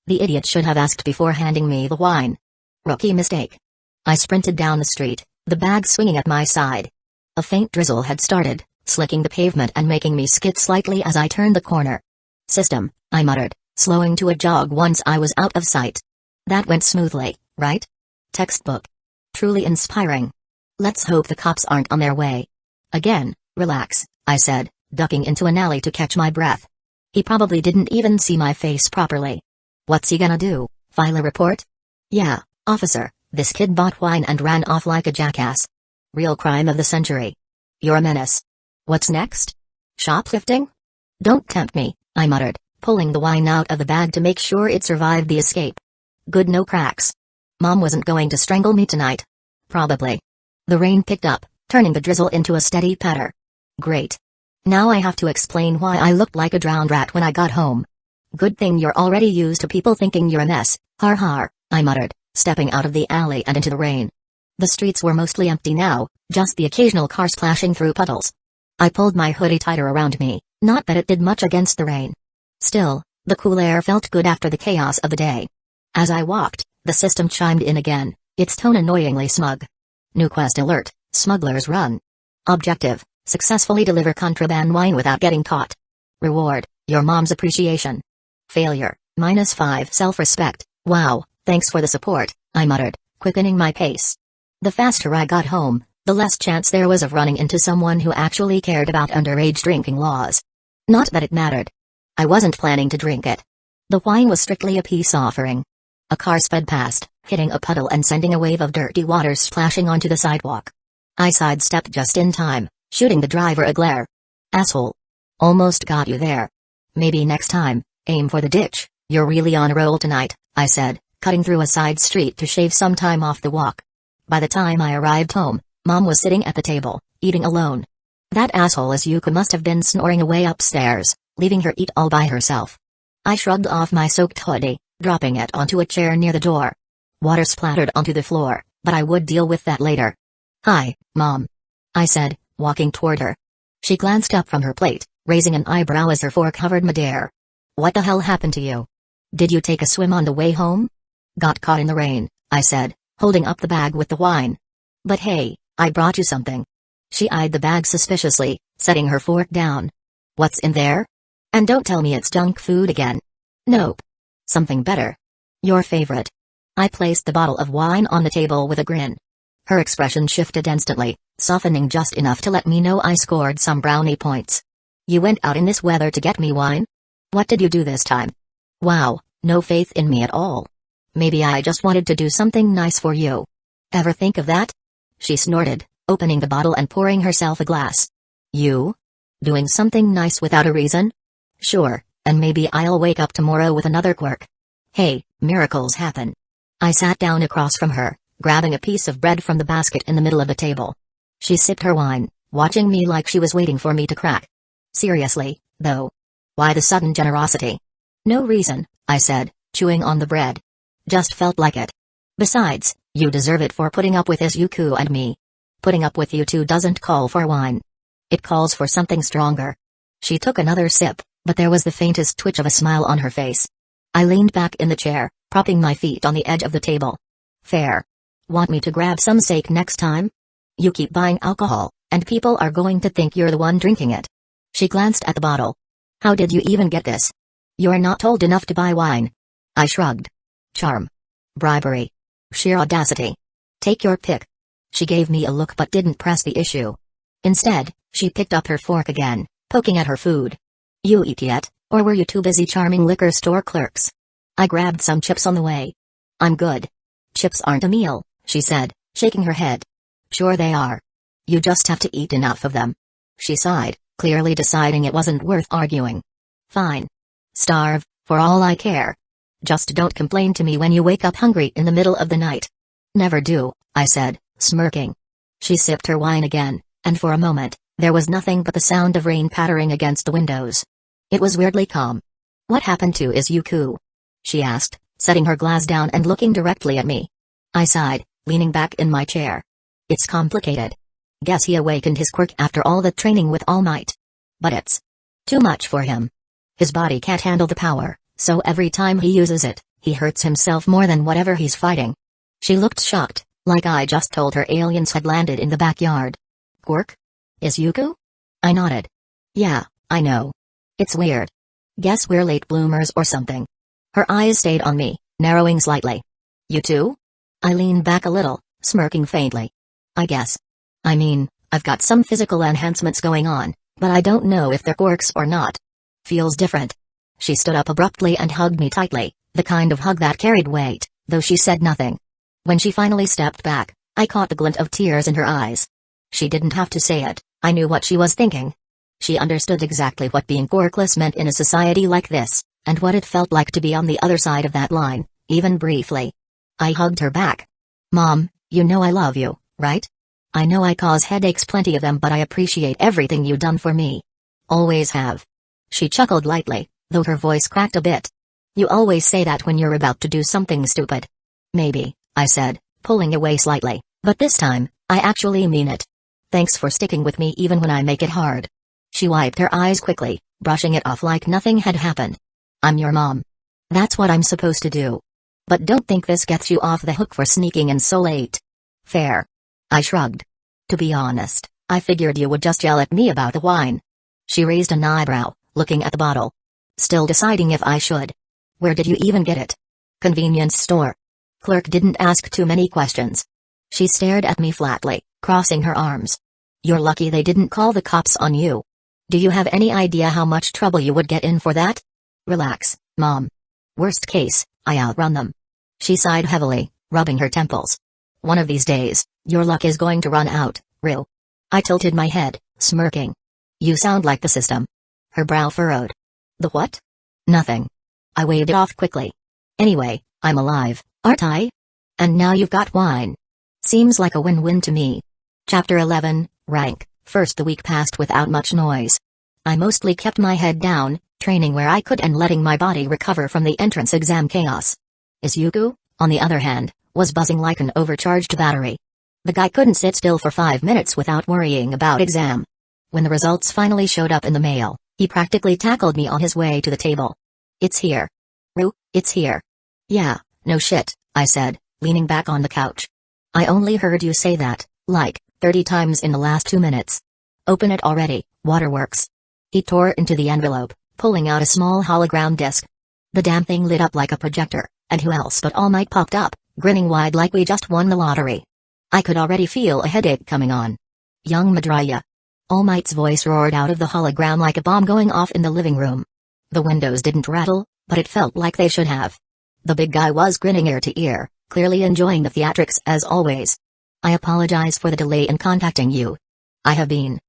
The idiot should have asked before handing me the wine. Rookie mistake. I sprinted down the street, the bag swinging at my side. A faint drizzle had started, slicking the pavement and making me skid slightly as I turned the corner. System, I muttered, slowing to a jog once I was out of sight. That went smoothly, right? Textbook. Truly inspiring. Let's hope the cops aren't on their way. Again, relax, I said, ducking into an alley to catch my breath. He probably didn't even see my face properly. What's he gonna do, file a report? Yeah, officer, this kid bought wine and ran off like a jackass. Real crime of the century. You're a menace. What's next? Shoplifting? Don't tempt me, I muttered, pulling the wine out of the bag to make sure it survived the escape. Good, no cracks. Mom wasn't going to strangle me tonight. Probably. The rain picked up, turning the drizzle into a steady patter. Great. Now I have to explain why I looked like a drowned rat when I got home. Good thing you're already used to people thinking you're a mess, har har, I muttered, stepping out of the alley and into the rain. The streets were mostly empty now, just the occasional car splashing through puddles. I pulled my hoodie tighter around me, not that it did much against the rain. Still, the cool air felt good after the chaos of the day. As I walked, the system chimed in again, its tone annoyingly smug. New quest alert, Smuggler's Run. Objective, successfully deliver contraband wine without getting caught. Reward, your mom's appreciation. Failure, -5 self-respect. Wow, thanks for the support, I muttered, quickening my pace. The faster I got home, the less chance there was of running into someone who actually cared about underage drinking laws. Not that it mattered. I wasn't planning to drink it. The wine was strictly a peace offering. A car sped past, hitting a puddle and sending a wave of dirty water splashing onto the sidewalk. I sidestepped just in time, shooting the driver a glare. Asshole. Almost got you there. Maybe next time, aim for the ditch. You're really on a roll tonight, I said, cutting through a side street to shave some time off the walk. By the time I arrived home, Mom was sitting at the table, eating alone. That asshole Isuku must have been snoring away upstairs, leaving her eat all by herself. I shrugged off my soaked hoodie, dropping it onto a chair near the door. Water splattered onto the floor, but I would deal with that later. Hi, Mom. I said, walking toward her. She glanced up from her plate, raising an eyebrow as her fork hovered midair. What the hell happened to you? Did you take a swim on the way home? Got caught in the rain, I said, holding up the bag with the wine. But hey, I brought you something. She eyed the bag suspiciously, setting her fork down. What's in there? And don't tell me it's junk food again. Nope. Something better. Your favorite. I placed the bottle of wine on the table with a grin. Her expression shifted instantly, softening just enough to let me know I scored some brownie points. You went out in this weather to get me wine? What did you do this time? Wow, no faith in me at all. Maybe I just wanted to do something nice for you. Ever think of that? She snorted, opening the bottle and pouring herself a glass. You? Doing something nice without a reason? Sure, and maybe I'll wake up tomorrow with another quirk. Hey, miracles happen. I sat down across from her, grabbing a piece of bread from the basket in the middle of the table. She sipped her wine, watching me like she was waiting for me to crack. Seriously, though. Why the sudden generosity? No reason, I said, chewing on the bread. Just felt like it. Besides, you deserve it for putting up with Isuku and me. Putting up with you two doesn't call for wine. It calls for something stronger. She took another sip, but there was the faintest twitch of a smile on her face. I leaned back in the chair, propping my feet on the edge of the table. Fair. Want me to grab some sake next time? You keep buying alcohol, and people are going to think you're the one drinking it. She glanced at the bottle. How did you even get this? You're not old enough to buy wine. I shrugged. Charm. Bribery. Sheer audacity. Take your pick. She gave me a look but didn't press the issue. Instead, she picked up her fork again, poking at her food. You eat yet, or were you too busy charming liquor store clerks? I grabbed some chips on the way. I'm good. Chips aren't a meal, she said, shaking her head. Sure they are. You just have to eat enough of them. She sighed, clearly deciding it wasn't worth arguing. Fine. Starve, for all I care. Just don't complain to me when you wake up hungry in the middle of the night. Never do, I said, smirking. She sipped her wine again, and for a moment, there was nothing but the sound of rain pattering against the windows. It was weirdly calm. What happened to Isuku? She asked, setting her glass down and looking directly at me. I sighed, leaning back in my chair. It's complicated. Guess he awakened his quirk after all the training with All Might. But it's too much for him. His body can't handle the power, so every time he uses it, he hurts himself more than whatever he's fighting. She looked shocked, like I just told her aliens had landed in the backyard. Quirk? Isuku? I nodded. Yeah, I know. It's weird. Guess we're late bloomers or something. Her eyes stayed on me, narrowing slightly. You too? I leaned back a little, smirking faintly. I guess. I mean, I've got some physical enhancements going on, but I don't know if they're quirks or not. Feels different. She stood up abruptly and hugged me tightly, the kind of hug that carried weight, though she said nothing. When she finally stepped back, I caught the glint of tears in her eyes. She didn't have to say it, I knew what she was thinking. She understood exactly what being quirkless meant in a society like this, and what it felt like to be on the other side of that line, even briefly. I hugged her back. Mom, you know I love you, right? I know I cause headaches, plenty of them, but I appreciate everything you've done for me. Always have. She chuckled lightly, though her voice cracked a bit. You always say that when you're about to do something stupid. Maybe, I said, pulling away slightly, but this time, I actually mean it. Thanks for sticking with me even when I make it hard. She wiped her eyes quickly, brushing it off like nothing had happened. I'm your mom. That's what I'm supposed to do. But don't think this gets you off the hook for sneaking in so late. Fair. I shrugged. To be honest, I figured you would just yell at me about the wine. She raised an eyebrow, looking at the bottle. Still deciding if I should. Where did you even get it? Convenience store. Clerk didn't ask too many questions. She stared at me flatly, crossing her arms. You're lucky they didn't call the cops on you. Do you have any idea how much trouble you would get in for that? Relax, Mom. Worst case, I outrun them. She sighed heavily, rubbing her temples. One of these days, your luck is going to run out, Ru. I tilted my head, smirking. You sound like the system. Her brow furrowed. The what? Nothing. I waved it off quickly. Anyway, I'm alive, aren't I? And now you've got wine. Seems like a win-win to me. Chapter 11, Rank. First the week passed without much noise. I mostly kept my head down, training where I could and letting my body recover from the entrance exam chaos. Isuku, on the other hand, was buzzing like an overcharged battery. The guy couldn't sit still for 5 minutes without worrying about exam. When the results finally showed up in the mail, he practically tackled me on his way to the table. It's here. Ru, it's here. Yeah, no shit, I said, leaning back on the couch. I only heard you say that, like, 30 times in the last 2 minutes. Open it already, Waterworks. He tore into the envelope, pulling out a small hologram disc. The damn thing lit up like a projector, and who else but All Might popped up, grinning wide like we just won the lottery. I could already feel a headache coming on. Young Midoriya. All Might's voice roared out of the hologram like a bomb going off in the living room. The windows didn't rattle, but it felt like they should have. The big guy was grinning ear to ear, clearly enjoying the theatrics as always. I apologize for the delay in contacting you. I have been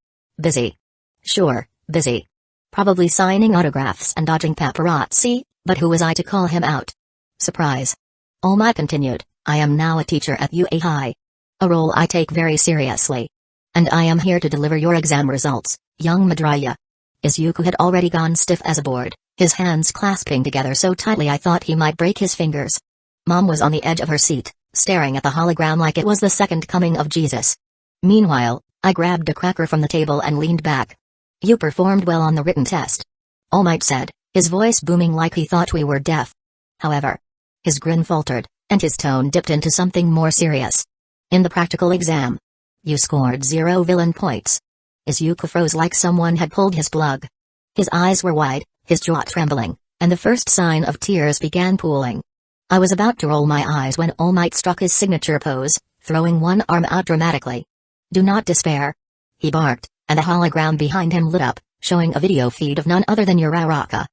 busy. Sure, Busy. Probably signing autographs and dodging paparazzi, but who was I to call him out? Surprise. All Might continued, I am now a teacher at UA High. A role I take very seriously. And I am here to deliver your exam results, young Midoriya. Isuku had already gone stiff as a board, his hands clasping together so tightly I thought he might break his fingers. Mom was on the edge of her seat, staring at the hologram like it was the second coming of Jesus. Meanwhile, I grabbed a cracker from the table and leaned back. You performed well on the written test. All Might said, his voice booming like he thought we were deaf. However, his grin faltered, and his tone dipped into something more serious. In the practical exam, you scored 0 villain points. Isuku froze like someone had pulled his plug. His eyes were wide, his jaw trembling, and the first sign of tears began pooling. I was about to roll my eyes when All Might struck his signature pose, throwing one arm out dramatically. Do not despair. He barked, and the hologram behind him lit up, showing a video feed of none other than Uraraka.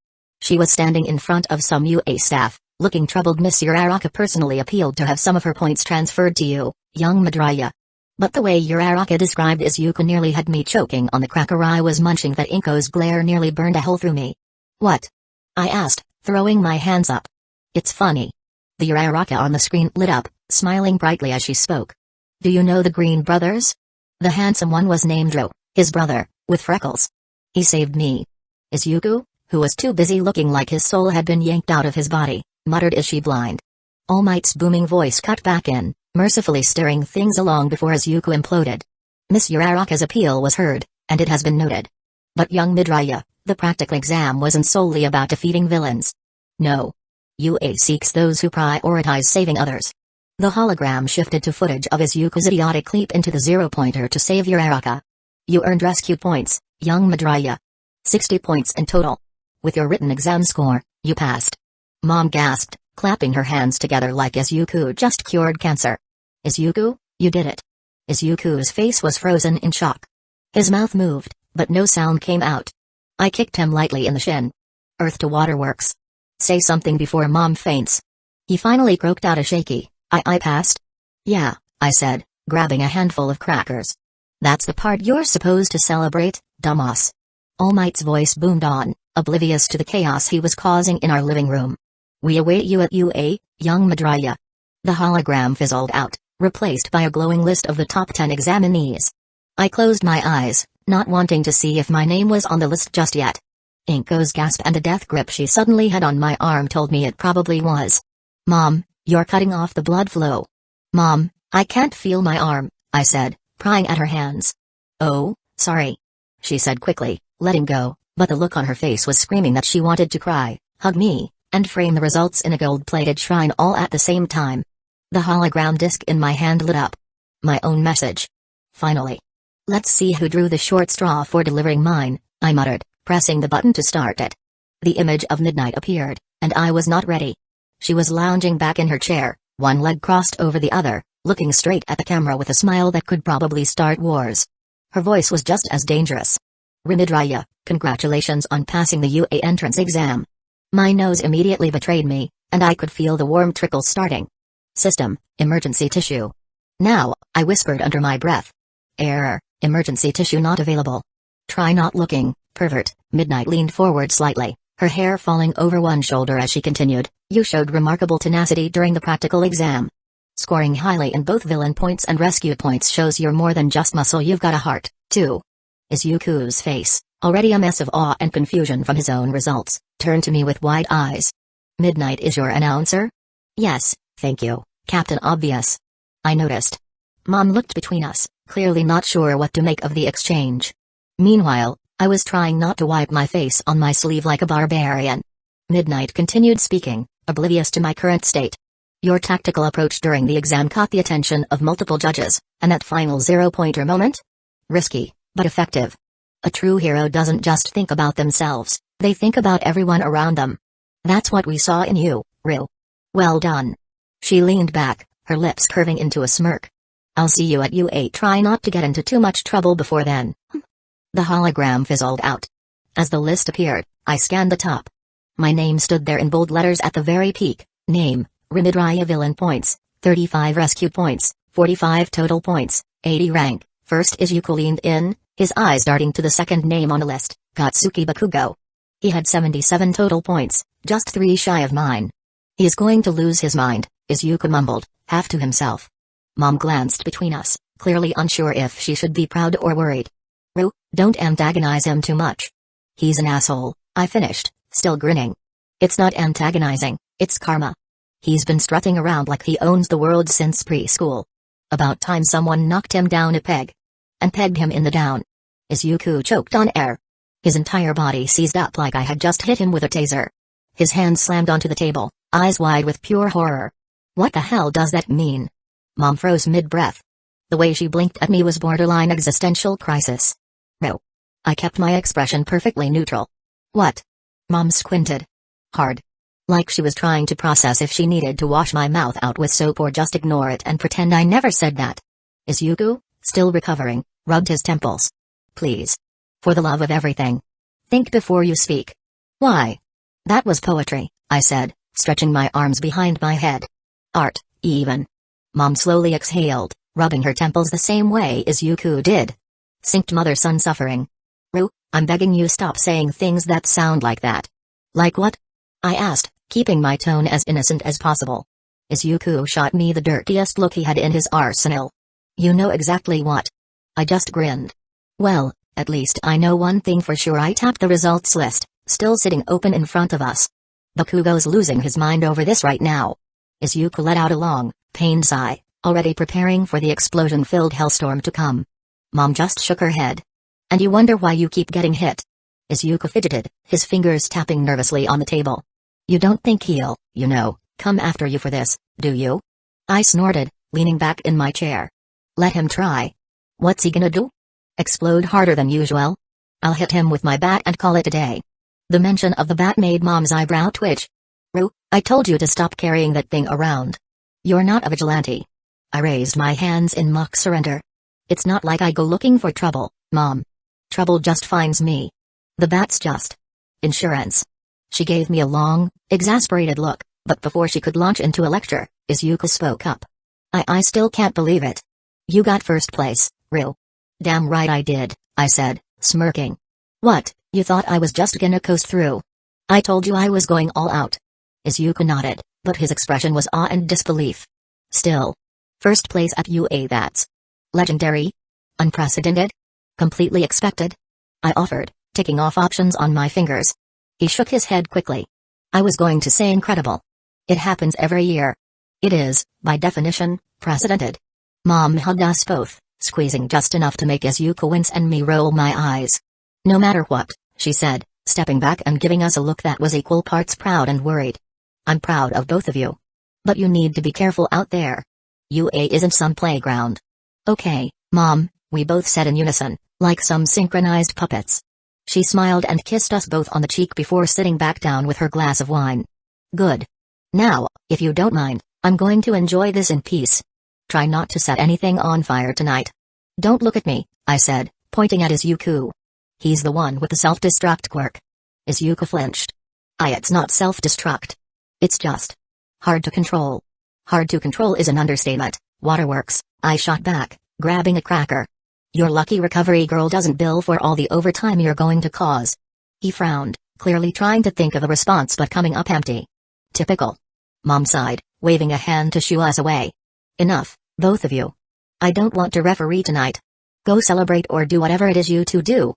She was standing in front of some UA staff, looking troubled. Miss Uraraka personally appealed to have some of her points transferred to you, young Midoriya. But the way Uraraka described Isuku nearly had me choking on the cracker I was munching. That Inko's glare nearly burned a hole through me. What? I asked, throwing my hands up. It's funny. The Uraraka on the screen lit up, smiling brightly as she spoke. Do you know the Green Brothers? The handsome one was named Ro, his brother, with freckles. He saved me. Isuku, who was too busy looking like his soul had been yanked out of his body, muttered, is she blind? All Might's booming voice cut back in, mercifully steering things along before Isuku imploded. Miss Uraraka's appeal was heard, and it has been noted. But young Midoriya, the practical exam wasn't solely about defeating villains. No. UA seeks those who prioritize saving others. The hologram shifted to footage of Izuku's idiotic leap into the zero-pointer to save Uraraka. You earned rescue points, young Midoriya. 60 points in total. With your written exam score, you passed. Mom gasped, clapping her hands together like Izuku just cured cancer. Isuku, you did it. Izuku's face was frozen in shock. His mouth moved, but no sound came out. I kicked him lightly in the shin. Earth to water works. Say something before Mom faints. He finally croaked out a shaky, I passed? Yeah, I said, grabbing a handful of crackers. That's the part you're supposed to celebrate, dumbass. All Might's voice boomed on, oblivious to the chaos he was causing in our living room. We await you at UA, young Midoriya. The hologram fizzled out, replaced by a glowing list of the top 10 examinees. I closed my eyes, not wanting to see if my name was on the list just yet. Inko's gasp and the death grip she suddenly had on my arm told me it probably was. Mom, you're cutting off the blood flow. Mom, I can't feel my arm, I said, prying at her hands. Oh, sorry. She said quickly, letting go, but the look on her face was screaming that she wanted to cry, hug me, and frame the results in a gold-plated shrine all at the same time. The hologram disc in my hand lit up. My own message. Finally. Let's see who drew the short straw for delivering mine, I muttered, pressing the button to start it. The image of Midnight appeared, and I was not ready. She was lounging back in her chair, one leg crossed over the other, looking straight at the camera with a smile that could probably start wars. Her voice was just as dangerous. Midoriya, congratulations on passing the UA entrance exam. My nose immediately betrayed me, and I could feel the warm trickle starting. System, emergency tissue. Now, I whispered under my breath. Error, emergency tissue not available. Try not looking, pervert. Midnight leaned forward slightly, her hair falling over one shoulder as she continued, you showed remarkable tenacity during the practical exam. Scoring highly in both villain points and rescue points shows you're more than just muscle, you've got a heart, too. Izuku's face, already a mess of awe and confusion from his own results, turned to me with wide eyes. Midnight is your announcer? Yes, thank you, Captain Obvious. I noticed. Mom looked between us, clearly not sure what to make of the exchange. Meanwhile, I was trying not to wipe my face on my sleeve like a barbarian. Midnight continued speaking, oblivious to my current state. Your tactical approach during the exam caught the attention of multiple judges, and that final zero-pointer moment? Risky, but effective. A true hero doesn't just think about themselves, they think about everyone around them. That's what we saw in you, Ryu. Well done. She leaned back, her lips curving into a smirk. I'll see you at UA. Try not to get into too much trouble before then. The hologram fizzled out. As the list appeared, I scanned the top. My name stood there in bold letters at the very peak. Name, Midoriya villain points, 35 rescue points, 45 total points, 80 rank. First Izuku leaned in, his eyes darting to the second name on the list, Katsuki Bakugo. He had 77 total points, just 3 shy of mine. He is going to lose his mind, Isuku mumbled, half to himself. Mom glanced between us, clearly unsure if she should be proud or worried. Don't antagonize him too much. He's an asshole, I finished, still grinning. It's not antagonizing, it's karma. He's been strutting around like he owns the world since preschool. About time someone knocked him down a peg. And pegged him in the down. Isuku choked on air. His entire body seized up like I had just hit him with a taser. His hand slammed onto the table, eyes wide with pure horror. What the hell does that mean? Mom froze mid-breath. The way she blinked at me was borderline existential crisis. No. I kept my expression perfectly neutral. What? Mom squinted. Hard. Like she was trying to process if she needed to wash my mouth out with soap or just ignore it and pretend I never said that. Isuku, still recovering, rubbed his temples. Please. For the love of everything. Think before you speak. Why? That was poetry, I said, stretching my arms behind my head. Art, even. Mom slowly exhaled, rubbing her temples the same way Isuku did. Synced mother-son suffering. I'm begging you stop saying things that sound like that. Like what? I asked, keeping my tone as innocent as possible. Isuku shot me the dirtiest look he had in his arsenal. You know exactly what. I just grinned. Well, at least I know one thing for sure. I tapped the results list, still sitting open in front of us. Bakugo's losing his mind over this right now. Isuku let out a long, pained sigh, already preparing for the explosion-filled hellstorm to come. Mom just shook her head. And you wonder why you keep getting hit. Isuku fidgeted, his fingers tapping nervously on the table. You don't think he'll, come after you for this, do you? I snorted, leaning back in my chair. Let him try. What's he gonna do? Explode harder than usual? I'll hit him with my bat and call it a day. The mention of the bat made Mom's eyebrow twitch. I told you to stop carrying that thing around. You're not a vigilante. I raised my hands in mock surrender. It's not like I go looking for trouble, Mom. Trouble just finds me. The bat's just insurance. She gave me a long, exasperated look, but before she could launch into a lecture, Isuku spoke up. I still can't believe it. You got first place, Ryu. Damn right I did, I said, smirking. What, you thought I was just gonna coast through? I told you I was going all out. Isuku nodded, but his expression was awe and disbelief. Still. First place at UA, that's legendary? Unprecedented? Completely expected? I offered, ticking off options on my fingers. He shook his head quickly. I was going to say incredible. It happens every year. It is, by definition, precedented. Mom hugged us both, squeezing just enough to make Isuku wince and me roll my eyes. No matter what, she said, stepping back and giving us a look that was equal parts proud and worried. I'm proud of both of you. But you need to be careful out there. UA isn't some playground. Okay, Mom, we both said in unison, like some synchronized puppets. She smiled and kissed us both on the cheek before sitting back down with her glass of wine. Good. Now, if you don't mind, I'm going to enjoy this in peace. Try not to set anything on fire tonight. Don't look at me, I said, pointing at Isuku. He's the one with the self-destruct quirk. Isuku flinched. It's not self-destruct. It's just hard to control. Hard to control is an understatement, Waterworks, I shot back, grabbing a cracker. Your lucky recovery girl doesn't bill for all the overtime you're going to cause. He frowned, clearly trying to think of a response but coming up empty. Typical. Mom sighed, waving a hand to shoo us away. Enough, both of you. I don't want to referee tonight. Go celebrate or do whatever it is you two do.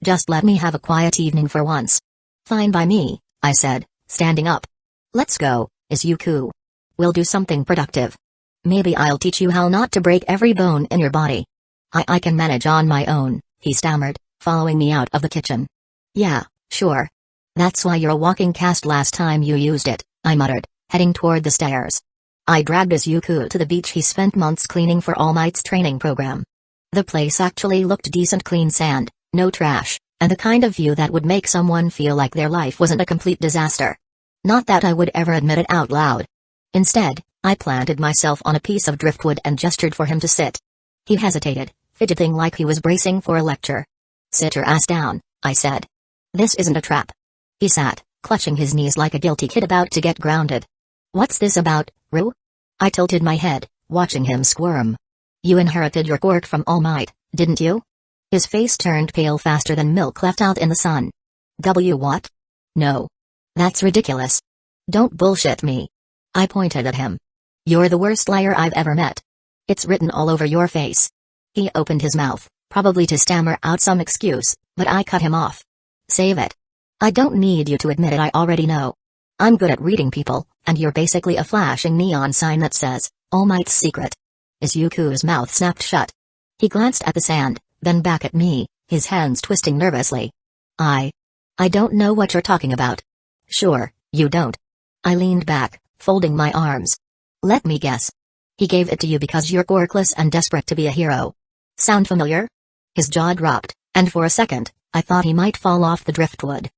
Just let me have a quiet evening for once. Fine by me, I said, standing up. Let's go, Isuku. We'll do something productive. Maybe I'll teach you how not to break every bone in your body. I can manage on my own, he stammered, following me out of the kitchen. Yeah, sure. That's why you're a walking cast last time you used it, I muttered, heading toward the stairs. I dragged Isuku to the beach he spent months cleaning for All Might's training program. The place actually looked decent, clean sand, no trash, and the kind of view that would make someone feel like their life wasn't a complete disaster. Not that I would ever admit it out loud. Instead, I planted myself on a piece of driftwood and gestured for him to sit. He hesitated, fidgeting like he was bracing for a lecture. Sit your ass down, I said. This isn't a trap. He sat, clutching his knees like a guilty kid about to get grounded. What's this about, Ryu? I tilted my head, watching him squirm. You inherited your quirk from All Might, didn't you? His face turned pale faster than milk left out in the sun. What? No. That's ridiculous. Don't bullshit me. I pointed at him. You're the worst liar I've ever met. It's written all over your face. He opened his mouth, probably to stammer out some excuse, but I cut him off. Save it. I don't need you to admit it, I already know. I'm good at reading people, and you're basically a flashing neon sign that says, All Might's secret. Izuku's mouth snapped shut. He glanced at the sand, then back at me, his hands twisting nervously. I don't know what you're talking about. Sure, you don't. I leaned back, folding my arms. Let me guess. He gave it to you because you're quirkless and desperate to be a hero. Sound familiar? His jaw dropped, and for a second, I thought he might fall off the driftwood.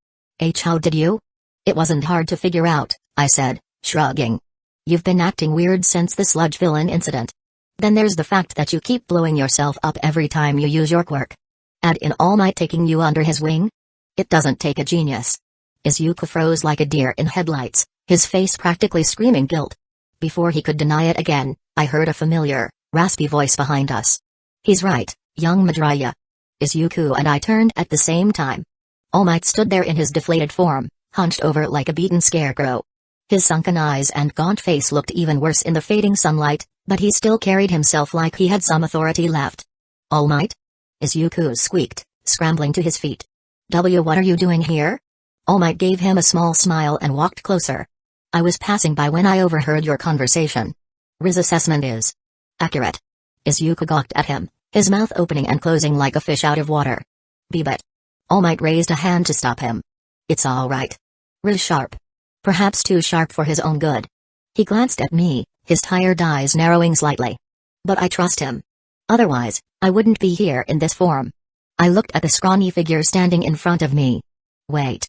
How did you? It wasn't hard to figure out, I said, shrugging. You've been acting weird since the sludge villain incident. Then there's the fact that you keep blowing yourself up every time you use your quirk. Add in All Might taking you under his wing? It doesn't take a genius. Izuku froze like a deer in headlights, his face practically screaming guilt. Before he could deny it again, I heard a familiar, raspy voice behind us. He's right, young Midoriya. Izuku and I turned at the same time. All Might stood there in his deflated form, hunched over like a beaten scarecrow. His sunken eyes and gaunt face looked even worse in the fading sunlight, but he still carried himself like he had some authority left. All Might? Izuku squeaked, scrambling to his feet. What are you doing here? All Might gave him a small smile and walked closer. I was passing by when I overheard your conversation. Riz assessment is accurate. Izuku gawked at him, his mouth opening and closing like a fish out of water. But All Might raised a hand to stop him. It's all right. Riz sharp. Perhaps too sharp for his own good. He glanced at me, his tired eyes narrowing slightly. But I trust him. Otherwise, I wouldn't be here in this form. I looked at the scrawny figure standing in front of me. Wait.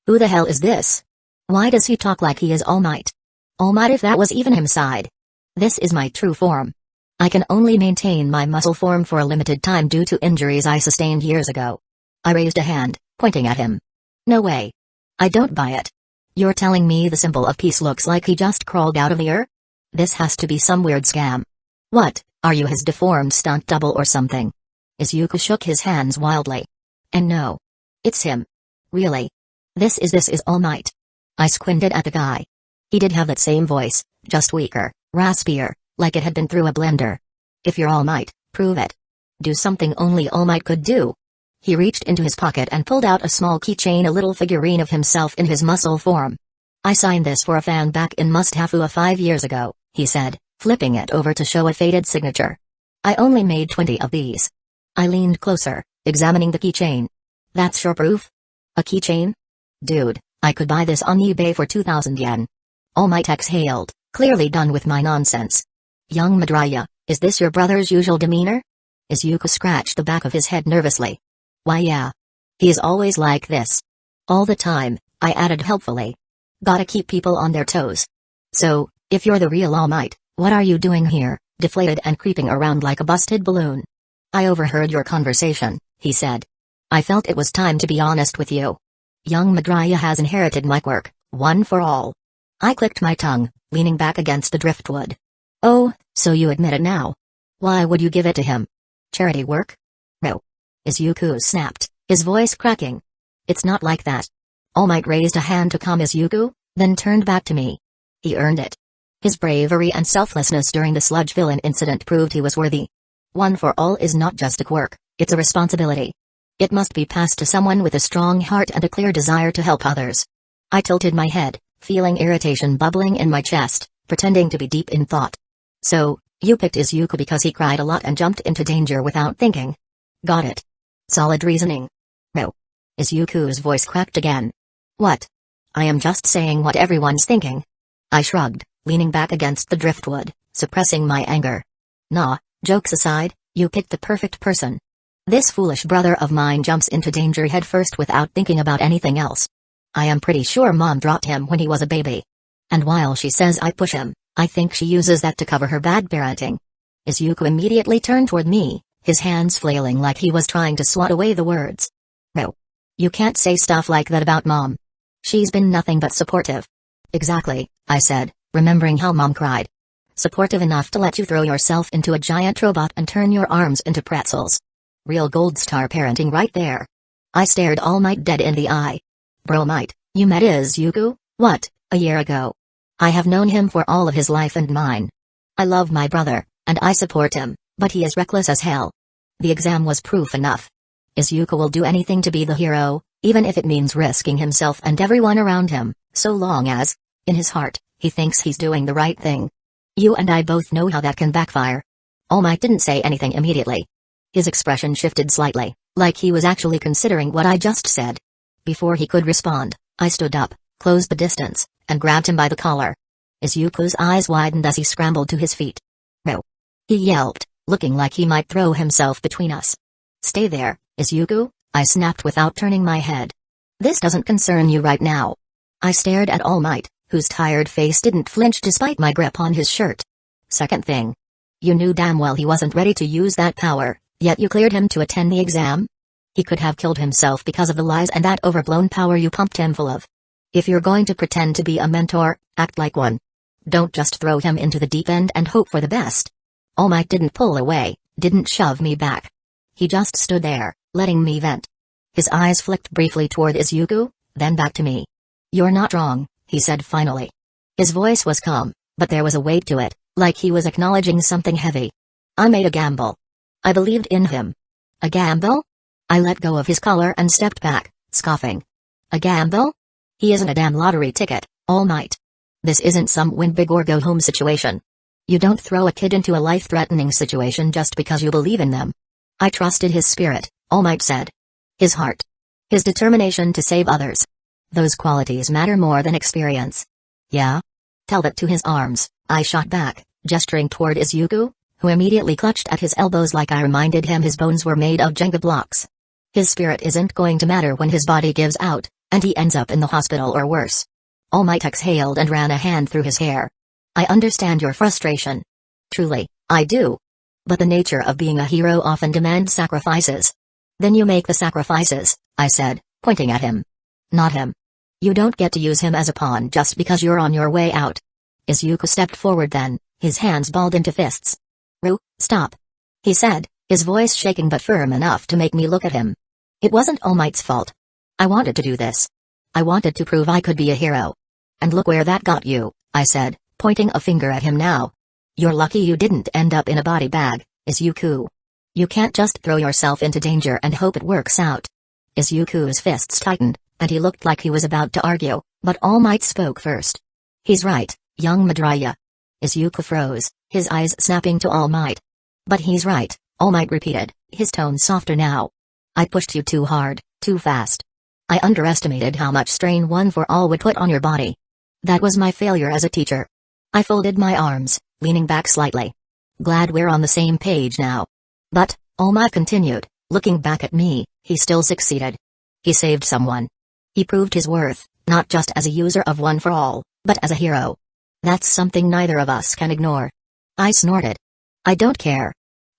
Who the hell is this? Why does he talk like he is All Might? All Might if that was even him sighed. This is my true form. I can only maintain my muscle form for a limited time due to injuries I sustained years ago. I raised a hand, pointing at him. No way. I don't buy it. You're telling me the symbol of peace looks like he just crawled out of the earth? This has to be some weird scam. What, are you his deformed stunt double or something? Izuku shook his hands wildly. And no. It's him. Really. This is All Might. I squinted at the guy. He did have that same voice, just weaker, raspier, like it had been through a blender. If you're All Might, prove it. Do something only All Might could do. He reached into his pocket and pulled out a small keychain, a little figurine of himself in his muscle form. I signed this for a fan back in Must-Hafua 5 years ago, he said, flipping it over to show a faded signature. I only made 20 of these. I leaned closer, examining the keychain. That's your proof? A keychain? Dude, I could buy this on eBay for 2,000 yen. All Might exhaled, clearly done with my nonsense. Young Midoriya, is this your brother's usual demeanor? Izuku scratched the back of his head nervously. Why yeah. He's always like this. All the time, I added helpfully. Gotta keep people on their toes. So, if you're the real All Might, what are you doing here, deflated and creeping around like a busted balloon? I overheard your conversation, he said. I felt it was time to be honest with you. Young Midoriya has inherited my quirk, one for all. I clicked my tongue, leaning back against the driftwood. Oh, so you admit it now. Why would you give it to him? Charity work? No. Izuku snapped, his voice cracking. It's not like that. All Might raised a hand to calm Izuku, then turned back to me. He earned it. His bravery and selflessness during the sludge villain incident proved he was worthy. One for all is not just a quirk, it's a responsibility. It must be passed to someone with a strong heart and a clear desire to help others. I tilted my head, feeling irritation bubbling in my chest, pretending to be deep in thought. So, you picked Izuku because he cried a lot and jumped into danger without thinking. Got it. Solid reasoning. No. Izuku's voice cracked again. What? I am just saying what everyone's thinking. I shrugged, leaning back against the driftwood, suppressing my anger. Nah, jokes aside, you picked the perfect person. This foolish brother of mine jumps into danger headfirst without thinking about anything else. I am pretty sure Mom dropped him when he was a baby. And while she says I push him, I think she uses that to cover her bad parenting. Izuku immediately turned toward me, his hands flailing like he was trying to swat away the words. No. You can't say stuff like that about Mom. She's been nothing but supportive. Exactly, I said, remembering how Mom cried. Supportive enough to let you throw yourself into a giant robot and turn your arms into pretzels. Real gold star parenting right there. I stared All Might dead in the eye. Bro Might, you met Isuku? What, a year ago? I have known him for all of his life and mine. I love my brother, and I support him, but he is reckless as hell. The exam was proof enough. Isuku will do anything to be the hero, even if it means risking himself and everyone around him, so long as, in his heart, he thinks he's doing the right thing. You and I both know how that can backfire. All Might didn't say anything immediately. His expression shifted slightly, like he was actually considering what I just said. Before he could respond, I stood up, closed the distance, and grabbed him by the collar. Izuku's eyes widened as he scrambled to his feet. "No!" he yelped, looking like he might throw himself between us. "Stay there, Isuku," I snapped without turning my head. "This doesn't concern you right now." I stared at All Might, whose tired face didn't flinch despite my grip on his shirt. "Second thing. You knew damn well he wasn't ready to use that power, yet you cleared him to attend the exam? He could have killed himself because of the lies and that overblown power you pumped him full of. If you're going to pretend to be a mentor, act like one. Don't just throw him into the deep end and hope for the best." All Might didn't pull away, didn't shove me back. He just stood there, letting me vent. His eyes flicked briefly toward Isuku, then back to me. "You're not wrong," he said finally. His voice was calm, but there was a weight to it, like he was acknowledging something heavy. "I made a gamble. I believed in him." "A gamble?" I let go of his collar and stepped back, scoffing. "A gamble? He isn't a damn lottery ticket, All Might. This isn't some win big or go home situation. You don't throw a kid into a life-threatening situation just because you believe in them." "I trusted his spirit," All Might said. "His heart. His determination to save others. Those qualities matter more than experience." "Yeah? Tell that to his arms," I shot back, gesturing toward Isuku, who immediately clutched at his elbows like I reminded him his bones were made of Jenga blocks. His spirit isn't going to matter when his body gives out, and he ends up in the hospital or worse. All Might exhaled and ran a hand through his hair. "I understand your frustration. Truly, I do. But the nature of being a hero often demands sacrifices." "Then you make the sacrifices," I said, pointing at him. "Not him. You don't get to use him as a pawn just because you're on your way out." Isuku stepped forward then, his hands balled into fists. Stop," he said, his voice shaking but firm enough to make me look at him. "It wasn't All Might's fault. I wanted to do this. I wanted to prove I could be a hero. And look where that got you," I said, pointing a finger at him now. "You're lucky you didn't end up in a body bag, Isuku. You can't just throw yourself into danger and hope it works out." Izuku's fists tightened, and he looked like he was about to argue, but All Might spoke first. "He's right, young Midoriya." Isuku froze, his eyes snapping to All Might. "But he's right," All Might repeated, his tone softer now. "I pushed you too hard, too fast. I underestimated how much strain one for all would put on your body. That was my failure as a teacher." I folded my arms, leaning back slightly. "Glad we're on the same page now." "But," All Might continued, looking back at me, "he still succeeded. He saved someone. He proved his worth, not just as a user of One for All, but as a hero. That's something neither of us can ignore." I snorted. "I don't care.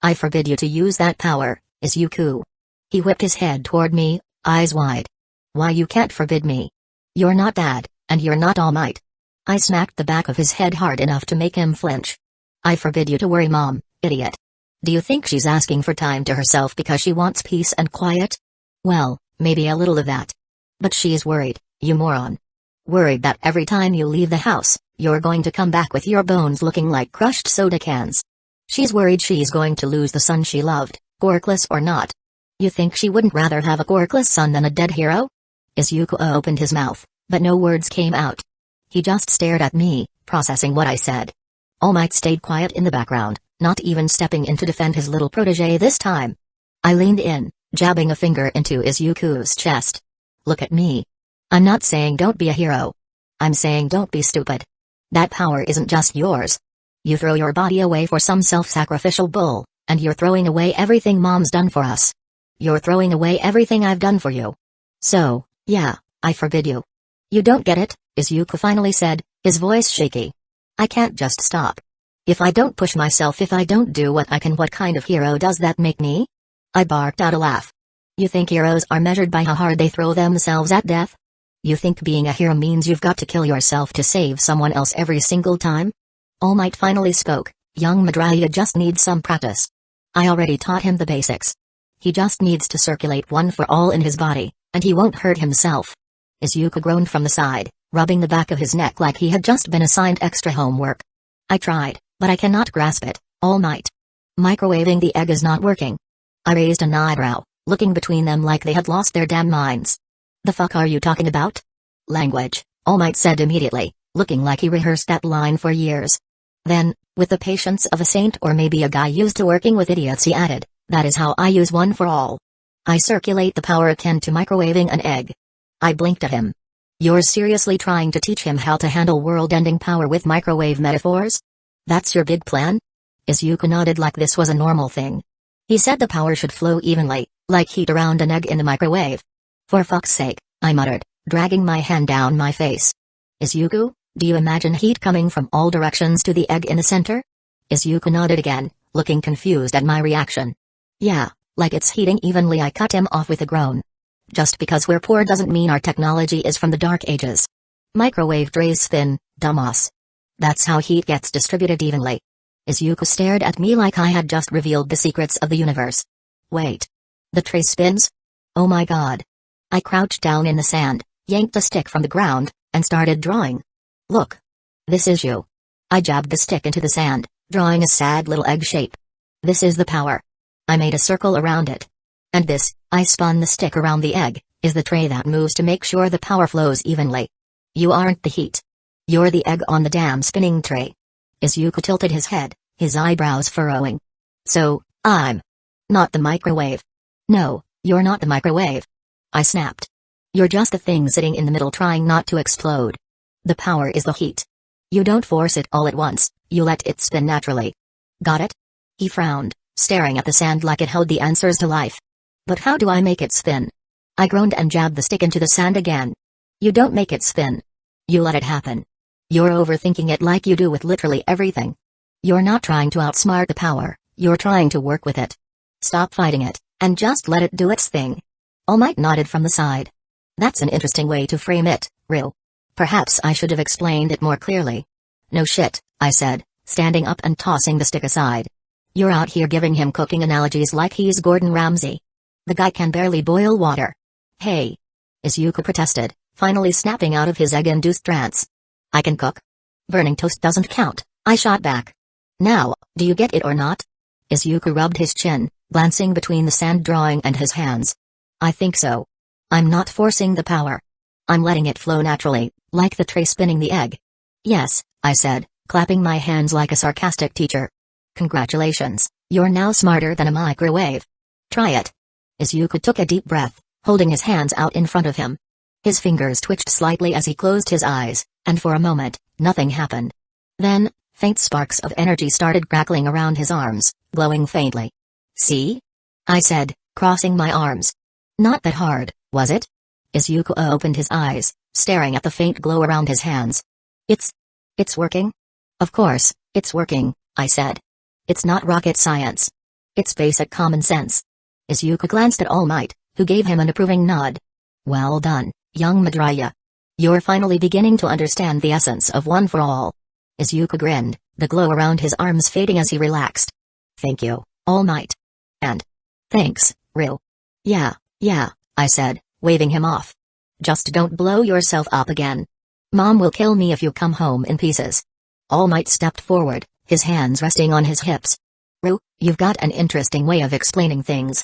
I forbid you to use that power, Isuku." He whipped his head toward me, eyes wide. "Why you can't forbid me? You're not Dad, and you're not All Might." I smacked the back of his head hard enough to make him flinch. "I forbid you to worry Mom, idiot. Do you think she's asking for time to herself because she wants peace and quiet? Well, maybe a little of that. But she's worried, you moron. Worried that every time you leave the house, you're going to come back with your bones looking like crushed soda cans. She's worried she's going to lose the son she loved, quirkless or not. You think she wouldn't rather have a quirkless son than a dead hero?" Isuku opened his mouth, but no words came out. He just stared at me, processing what I said. All Might stayed quiet in the background, not even stepping in to defend his little protege this time. I leaned in, jabbing a finger into Izuku's chest. "Look at me. I'm not saying don't be a hero. I'm saying don't be stupid. That power isn't just yours. You throw your body away for some self-sacrificial bull, and you're throwing away everything Mom's done for us. You're throwing away everything I've done for you. So, yeah, I forbid you." "You don't get it," Isuku finally said, his voice shaky. "I can't just stop. If I don't push myself, if I don't do what I can, what kind of hero does that make me?" I barked out a laugh. "You think heroes are measured by how hard they throw themselves at death? You think being a hero means you've got to kill yourself to save someone else every single time?" All Might finally spoke. "Young Midoriya just needs some practice. I already taught him the basics. He just needs to circulate one for all in his body, and he won't hurt himself. Isuku groaned from the side, rubbing the back of his neck like he had just been assigned extra homework. I tried, but I cannot grasp it, All Might. Microwaving the egg is not working. I raised an eyebrow, looking between them like they had lost their damn minds. The fuck are you talking about? Language, All Might said immediately, looking like he rehearsed that line for years. Then, with the patience of a saint or maybe a guy used to working with idiots, he added, that is how I use one for all. I circulate the power akin to microwaving an egg. I blinked at him. You're seriously trying to teach him how to handle world-ending power with microwave metaphors? That's your big plan? Isuku nodded like this was a normal thing. He said the power should flow evenly, like heat around an egg in the microwave. For fuck's sake, I muttered, dragging my hand down my face. Isuku, do you imagine heat coming from all directions to the egg in the center? Isuku nodded again, looking confused at my reaction. Yeah, like it's heating evenly. I cut him off with a groan. Just because we're poor doesn't mean our technology is from the Dark Ages. Microwave trays spin, dumbass. That's how heat gets distributed evenly. Isuku stared at me like I had just revealed the secrets of the universe. Wait. The tray spins? Oh my god. I crouched down in the sand, yanked a stick from the ground, and started drawing. Look. This is you. I jabbed the stick into the sand, drawing a sad little egg shape. This is the power. I made a circle around it. And this, I spun the stick around the egg, is the tray that moves to make sure the power flows evenly. You aren't the heat. You're the egg on the damn spinning tray. Isuku tilted his head, his eyebrows furrowing. So, I'm not the microwave. No, you're not the microwave. I snapped. You're just the thing sitting in the middle trying not to explode. The power is the heat. You don't force it all at once, you let it spin naturally. Got it? He frowned, staring at the sand like it held the answers to life. But how do I make it spin? I groaned and jabbed the stick into the sand again. You don't make it spin. You let it happen. You're overthinking it like you do with literally everything. You're not trying to outsmart the power, you're trying to work with it. Stop fighting it, and just let it do its thing. All Might nodded from the side. That's an interesting way to frame it, Ril. Perhaps I should have explained it more clearly. No shit, I said, standing up and tossing the stick aside. You're out here giving him cooking analogies like he's Gordon Ramsay. The guy can barely boil water. Hey. Isuku protested, finally snapping out of his egg-induced trance. I can cook. Burning toast doesn't count, I shot back. Now, do you get it or not? Isuku rubbed his chin, glancing between the sand drawing and his hands. I think so. I'm not forcing the power. I'm letting it flow naturally, like the tray spinning the egg. Yes, I said, clapping my hands like a sarcastic teacher. Congratulations, you're now smarter than a microwave. Try it. Isuku took a deep breath, holding his hands out in front of him. His fingers twitched slightly as he closed his eyes, and for a moment, nothing happened. Then, faint sparks of energy started crackling around his arms, glowing faintly. See? I said, crossing my arms. Not that hard, was it? Isuku opened his eyes, staring at the faint glow around his hands. It's working? Of course, it's working, I said. It's not rocket science. It's basic common sense. Isuku glanced at All Might, who gave him an approving nod. Well done, young Midoriya. You're finally beginning to understand the essence of one for all. Isuku grinned, the glow around his arms fading as he relaxed. Thank you, All Might. And thanks, Ril. Yeah, I said, waving him off. Just don't blow yourself up again. Mom will kill me if you come home in pieces. All Might stepped forward, his hands resting on his hips. Ru, you've got an interesting way of explaining things.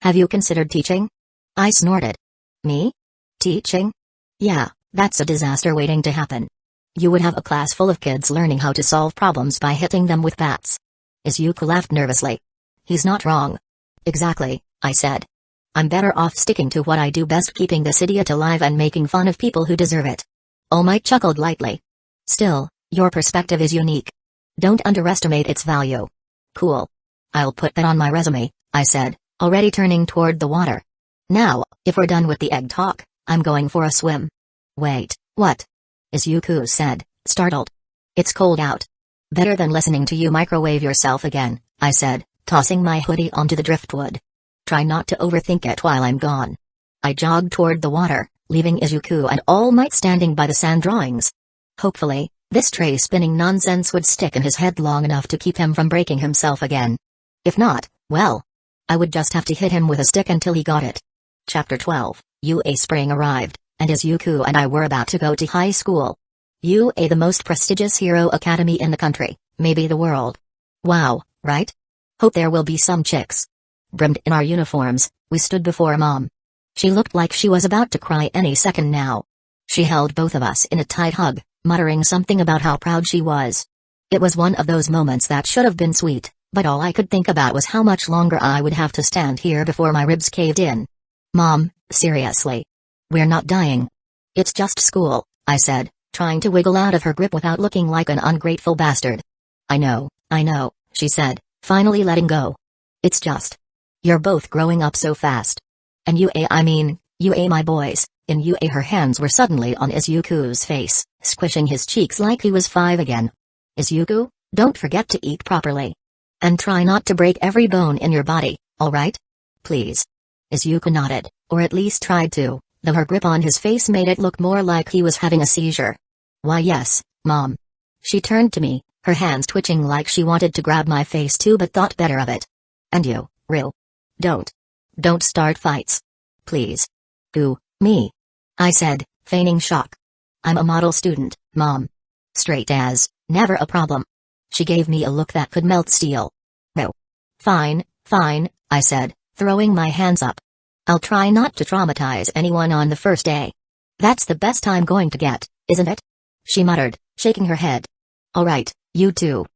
Have you considered teaching? I snorted. Me? Teaching? Yeah, that's a disaster waiting to happen. You would have a class full of kids learning how to solve problems by hitting them with bats. Isuku laughed nervously. He's not wrong. Exactly, I said. I'm better off sticking to what I do best, keeping this idiot alive and making fun of people who deserve it. All Might chuckled lightly. Still, your perspective is unique. Don't underestimate its value. Cool. I'll put that on my resume, I said, already turning toward the water. Now, if we're done with the egg talk, I'm going for a swim. Wait, what? Isuku said, startled. It's cold out. Better than listening to you microwave yourself again, I said, tossing my hoodie onto the driftwood. Try not to overthink it while I'm gone. I jogged toward the water, leaving Isuku and All Might standing by the sand drawings. Hopefully, this tray spinning nonsense would stick in his head long enough to keep him from breaking himself again. If not, well, I would just have to hit him with a stick until he got it. Chapter 12, UA Spring arrived, and Isuku and I were about to go to high school. UA, the most prestigious hero academy in the country, maybe the world. Wow, right? Hope there will be some chicks. Brimmed in our uniforms, we stood before Mom. She looked like she was about to cry any second now. She held both of us in a tight hug, muttering something about how proud she was. It was one of those moments that should have been sweet, but all I could think about was how much longer I would have to stand here before my ribs caved in. Mom, seriously. We're not dying. It's just school, I said, trying to wiggle out of her grip without looking like an ungrateful bastard. I know, she said, finally letting go. It's just. You're both growing up so fast. And UA my boys. In UA, her hands were suddenly on Izuku's face, squishing his cheeks like he was 5 again. Izuku, don't forget to eat properly. And try not to break every bone in your body, alright? Please. Izuku nodded, or at least tried to, though her grip on his face made it look more like he was having a seizure. Why yes, Mom. She turned to me, her hands twitching like she wanted to grab my face too but thought better of it. And you, Ril. Don't start fights. Please. Who, me? I said, feigning shock. I'm a model student, Mom. Straight as, never a problem. She gave me a look that could melt steel. No. Fine, I said, throwing my hands up. I'll try not to traumatize anyone on the first day. That's the best I'm going to get, isn't it? She muttered, shaking her head. Alright, you two.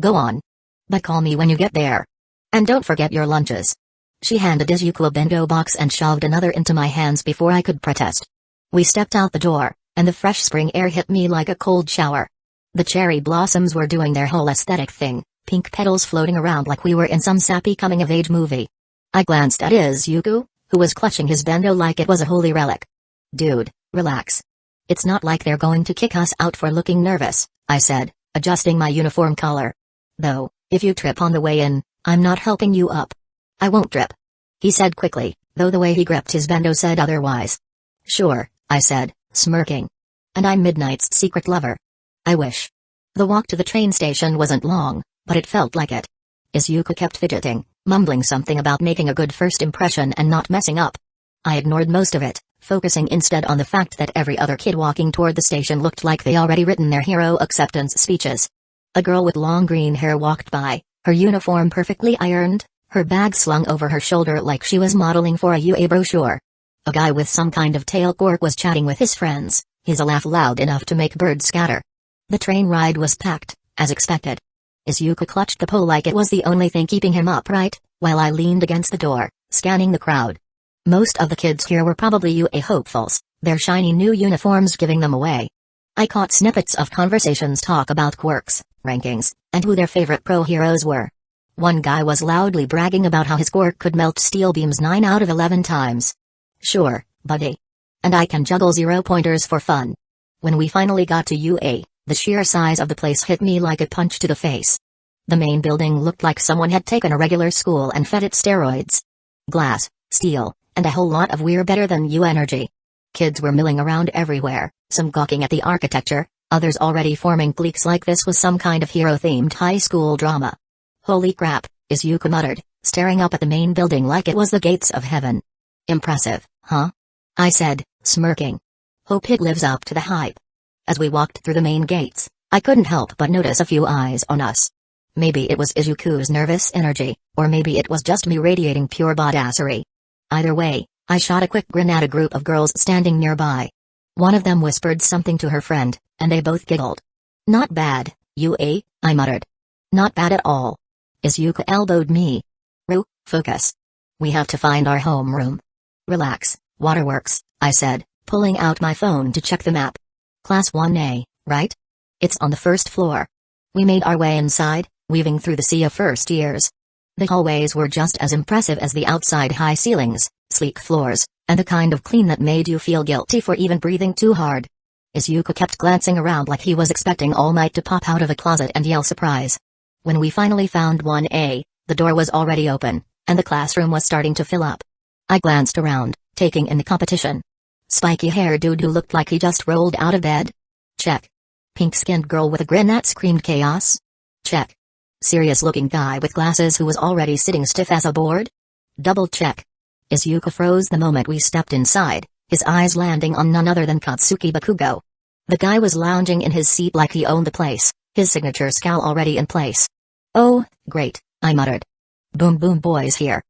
Go on. But call me when you get there. And don't forget your lunches. She handed Izuku a bento box and shoved another into my hands before I could protest. We stepped out the door, and the fresh spring air hit me like a cold shower. The cherry blossoms were doing their whole aesthetic thing, pink petals floating around like we were in some sappy coming-of-age movie. I glanced at Izuku, who was clutching his bento like it was a holy relic. Dude, relax. It's not like they're going to kick us out for looking nervous, I said, adjusting my uniform collar. Though, if you trip on the way in, I'm not helping you up. I won't trip. He said quickly, though the way he gripped his bento said otherwise. Sure, I said, smirking. And I'm Midnight's secret lover. I wish. The walk to the train station wasn't long, but it felt like it. Izuku kept fidgeting, mumbling something about making a good first impression and not messing up. I ignored most of it, focusing instead on the fact that every other kid walking toward the station looked like they already written their hero acceptance speeches. A girl with long green hair walked by, her uniform perfectly ironed, her bag slung over her shoulder like she was modeling for a UA brochure. A guy with some kind of tail Quirk was chatting with his friends, his laugh loud enough to make birds scatter. The train ride was packed, as expected. Izuku clutched the pole like it was the only thing keeping him upright, while I leaned against the door, scanning the crowd. Most of the kids here were probably UA hopefuls, their shiny new uniforms giving them away. I caught snippets of conversations talk about quirks, rankings, and who their favorite pro heroes were. One guy was loudly bragging about how his quirk could melt steel beams 9 out of 11 times. Sure, buddy. And I can juggle 0-pointers for fun. When we finally got to UA, the sheer size of the place hit me like a punch to the face. The main building looked like someone had taken a regular school and fed it steroids. Glass, steel, and a whole lot of we're better than you energy. Kids were milling around everywhere, some gawking at the architecture, others already forming cliques like this was some kind of hero-themed high school drama. Holy crap, Izuku muttered, staring up at the main building like it was the gates of heaven. Impressive, huh? I said, smirking. Hope it lives up to the hype. As we walked through the main gates, I couldn't help but notice a few eyes on us. Maybe it was Izuku's nervous energy, or maybe it was just me radiating pure badassery. Either way, I shot a quick grin at a group of girls standing nearby. One of them whispered something to her friend, and they both giggled. Not bad, UA, I muttered. Not bad at all. Izuku elbowed me. Focus. We have to find our homeroom. Relax, Waterworks, I said, pulling out my phone to check the map. Class 1A, right? It's on the first floor. We made our way inside, weaving through the sea of first years. The hallways were just as impressive as the outside high ceilings, sleek floors, and the kind of clean that made you feel guilty for even breathing too hard. Isuku kept glancing around like he was expecting All Might to pop out of a closet and yell surprise. When we finally found 1A, the door was already open, and the classroom was starting to fill up. I glanced around, taking in the competition. Spiky-haired dude who looked like he just rolled out of bed? Check. Pink-skinned girl with a grin that screamed chaos? Check. Serious-looking guy with glasses who was already sitting stiff as a board? Double check. Isuku froze the moment we stepped inside, his eyes landing on none other than Katsuki Bakugo. The guy was lounging in his seat like he owned the place, his signature scowl already in place. "Oh, great," I muttered. "Boom Boom Boy's here."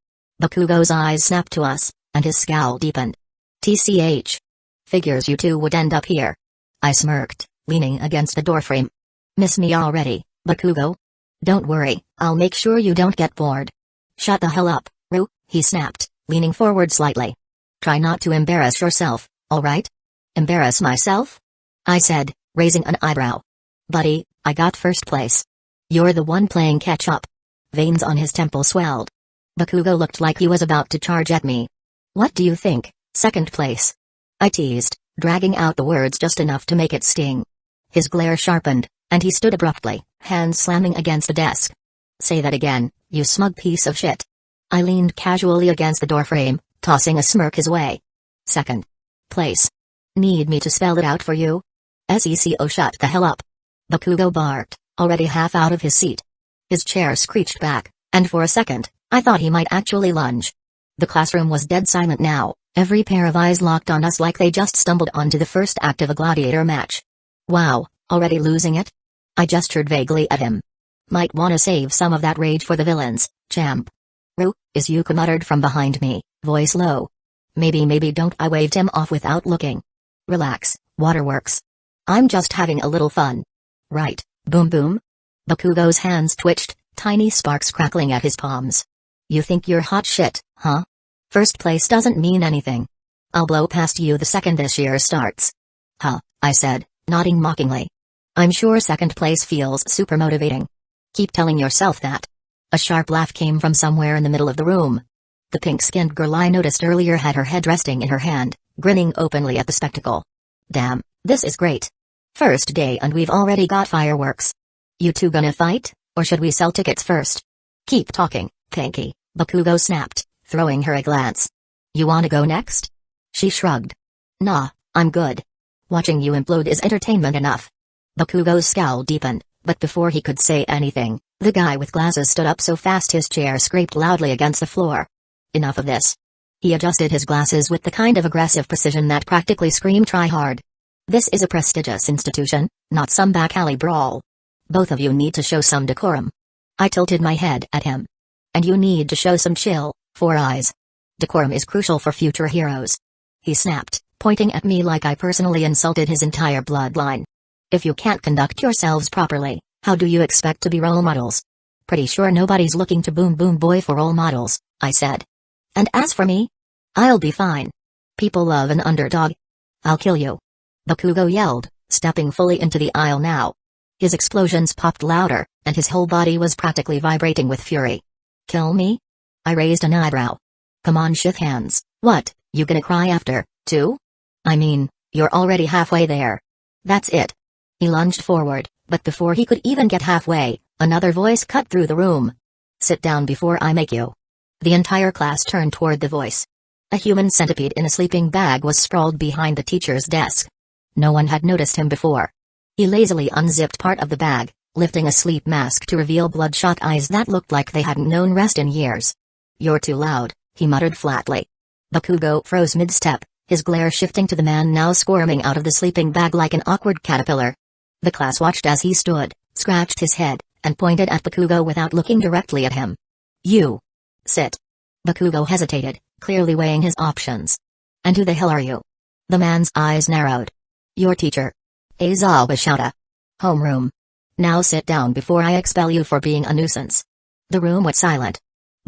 Bakugo's eyes snapped to us, and his scowl deepened. "TCH. Figures you two would end up here." I smirked, leaning against a doorframe. "Miss me already, Bakugo?" "Don't worry, I'll make sure you don't get bored." "Shut the hell up, Ru," he snapped, leaning forward slightly. "Try not to embarrass yourself, alright?" "Embarrass myself?" I said, raising an eyebrow. "Buddy, I got first place. You're the one playing catch-up." Veins on his temple swelled. Bakugo looked like he was about to charge at me. "What do you think, second place?" I teased, dragging out the words just enough to make it sting. His glare sharpened, and he stood abruptly, hands slamming against the desk. "Say that again, you smug piece of shit." I leaned casually against the doorframe, tossing a smirk his way. "Second place. Need me to spell it out for you?" "SECO shut the hell up." Bakugo barked, already half out of his seat. His chair screeched back, and for a second, I thought he might actually lunge. The classroom was dead silent now, every pair of eyes locked on us like they just stumbled onto the first act of a gladiator match. "Wow, already losing it?" I gestured vaguely at him. "Might wanna save some of that rage for the villains, champ." "Ru," Isuku muttered from behind me, voice low. Maybe don't." I waved him off without looking. "Relax, Waterworks. I'm just having a little fun." "Right, Boom Boom?" Bakugo's hands twitched, tiny sparks crackling at his palms. "You think you're hot shit, huh? First place doesn't mean anything. I'll blow past you the second this year starts." "Huh," I said, nodding mockingly. "I'm sure second place feels super motivating." "Keep telling yourself that." A sharp laugh came from somewhere in the middle of the room. The pink-skinned girl I noticed earlier had her head resting in her hand, grinning openly at the spectacle. "Damn, this is great. First day and we've already got fireworks. You two gonna fight, or should we sell tickets first?" "Keep talking, Pinky," Bakugo snapped, throwing her a glance. "You wanna go next?" She shrugged. "Nah, I'm good. Watching you implode is entertainment enough." Bakugo's scowl deepened, but before he could say anything, the guy with glasses stood up so fast his chair scraped loudly against the floor. "Enough of this." He adjusted his glasses with the kind of aggressive precision that practically screamed try hard. "This is a prestigious institution, not some back alley brawl. Both of you need to show some decorum." I tilted my head at him. "And you need to show some chill, Four Eyes. Decorum is crucial for future heroes." He snapped, pointing at me like I personally insulted his entire bloodline. "If you can't conduct yourselves properly, how do you expect to be role models?" "Pretty sure nobody's looking to Boom Boom Boy for role models," I said. "And as for me? I'll be fine. People love an underdog." "I'll kill you," Bakugo yelled, stepping fully into the aisle now. His explosions popped louder, and his whole body was practically vibrating with fury. "Kill me?" I raised an eyebrow. "Come on, shit hands, what, you gonna cry after, too? I mean, you're already halfway there." "That's it." He lunged forward, but before he could even get halfway, another voice cut through the room. "Sit down before I make you." The entire class turned toward the voice. A human centipede in a sleeping bag was sprawled behind the teacher's desk. No one had noticed him before. He lazily unzipped part of the bag, lifting a sleep mask to reveal bloodshot eyes that looked like they hadn't known rest in years. "You're too loud," he muttered flatly. Bakugo froze mid-step, his glare shifting to the man now squirming out of the sleeping bag like an awkward caterpillar. The class watched as he stood, scratched his head, and pointed at Bakugo without looking directly at him. "You. Sit." Bakugo hesitated, clearly weighing his options. "And who the hell are you?" The man's eyes narrowed. "Your teacher. Aizawa shouted. Homeroom. Now sit down before I expel you for being a nuisance." The room went silent.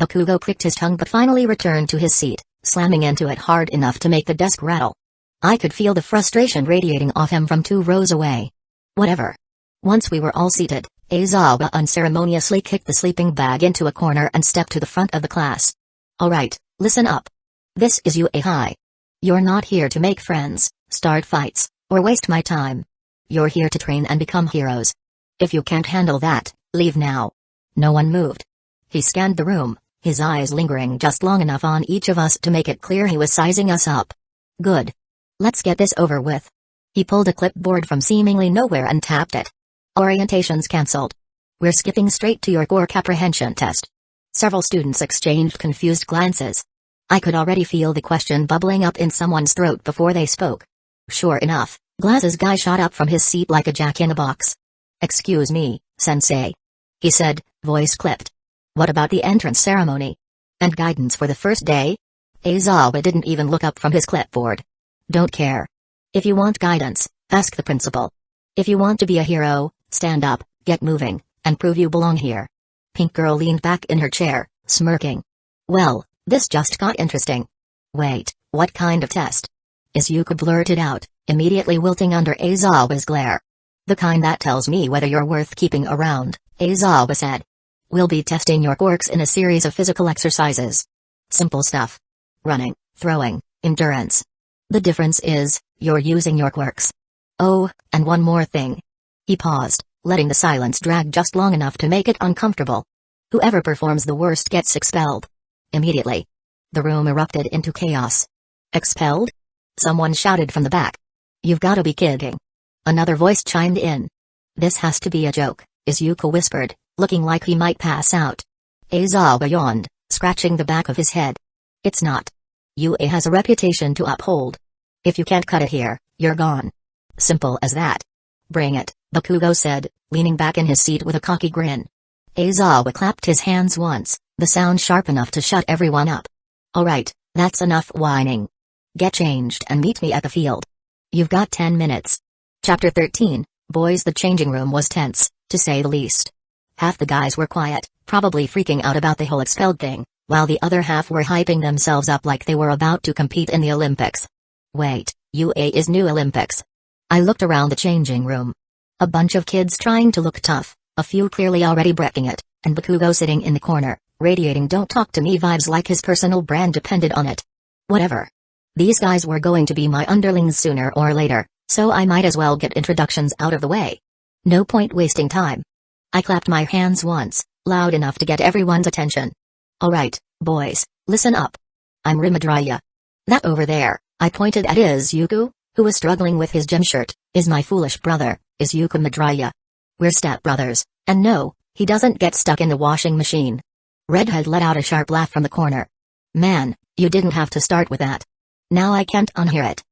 Bakugo clicked his tongue but finally returned to his seat, slamming into it hard enough to make the desk rattle. I could feel the frustration radiating off him from 2 rows away. Whatever. Once we were all seated, Aizawa unceremoniously kicked the sleeping bag into a corner and stepped to the front of the class. "Alright, listen up. This is UA. You're not here to make friends, start fights, or waste my time. You're here to train and become heroes. If you can't handle that, leave now." No one moved. He scanned the room, his eyes lingering just long enough on each of us to make it clear he was sizing us up. "Good. Let's get this over with." He pulled a clipboard from seemingly nowhere and tapped it. "Orientation's cancelled. We're skipping straight to your core comprehension test. Several students exchanged confused glances. I could already feel the question bubbling up in someone's throat before they spoke. Sure enough, Glasses guy shot up from his seat like a jack-in-a-box. "Excuse me, sensei," he said, voice clipped. "What about the entrance ceremony? And guidance for the first day?" Aizawa didn't even look up from his clipboard. "Don't care. If you want guidance, ask the principal. If you want to be a hero, stand up, get moving, and prove you belong here." Pink Girl leaned back in her chair, smirking. "Well, this just got interesting." "Wait, what kind of test?" Isuku blurted out, immediately wilting under Aizawa's glare. "The kind that tells me whether you're worth keeping around," Aizawa said. "We'll be testing your quirks in a series of physical exercises. Simple stuff. Running, throwing, endurance. The difference is, you're using your quirks. Oh, and one more thing." He paused, letting the silence drag just long enough to make it uncomfortable. "Whoever performs the worst gets expelled." Immediately, the room erupted into chaos. "Expelled?" someone shouted from the back. "You've gotta be kidding." Another voice chimed in. "This has to be a joke," Isuku whispered, looking like he might pass out. Aizawa yawned, scratching the back of his head. "It's not. UA has a reputation to uphold. If you can't cut it here, you're gone. Simple as that." "Bring it," Bakugo said, leaning back in his seat with a cocky grin. Aizawa clapped his hands once, the sound sharp enough to shut everyone up. "All right, that's enough whining. Get changed and meet me at the field. You've got 10 minutes. Chapter 13, Boys. The changing room was tense, to say the least. Half the guys were quiet, probably freaking out about the whole expelled thing, while the other half were hyping themselves up like they were about to compete in the Olympics. Wait, UA is new Olympics? I looked around the changing room. A bunch of kids trying to look tough, a few clearly already breaking it, and Bakugo sitting in the corner, radiating "don't talk to me" vibes like his personal brand depended on it. Whatever. These guys were going to be my underlings sooner or later, so I might as well get introductions out of the way. No point wasting time. I clapped my hands once, loud enough to get everyone's attention. "All right, boys, listen up. I'm Midoriya. That over there," I pointed at Isuku, who was struggling with his gym shirt, "is my foolish brother, Isuku Midoriya. We're stepbrothers, and no, he doesn't get stuck in the washing machine." Redhead let out a sharp laugh from the corner. "Man, you didn't have to start with that. Now I can't unhear it."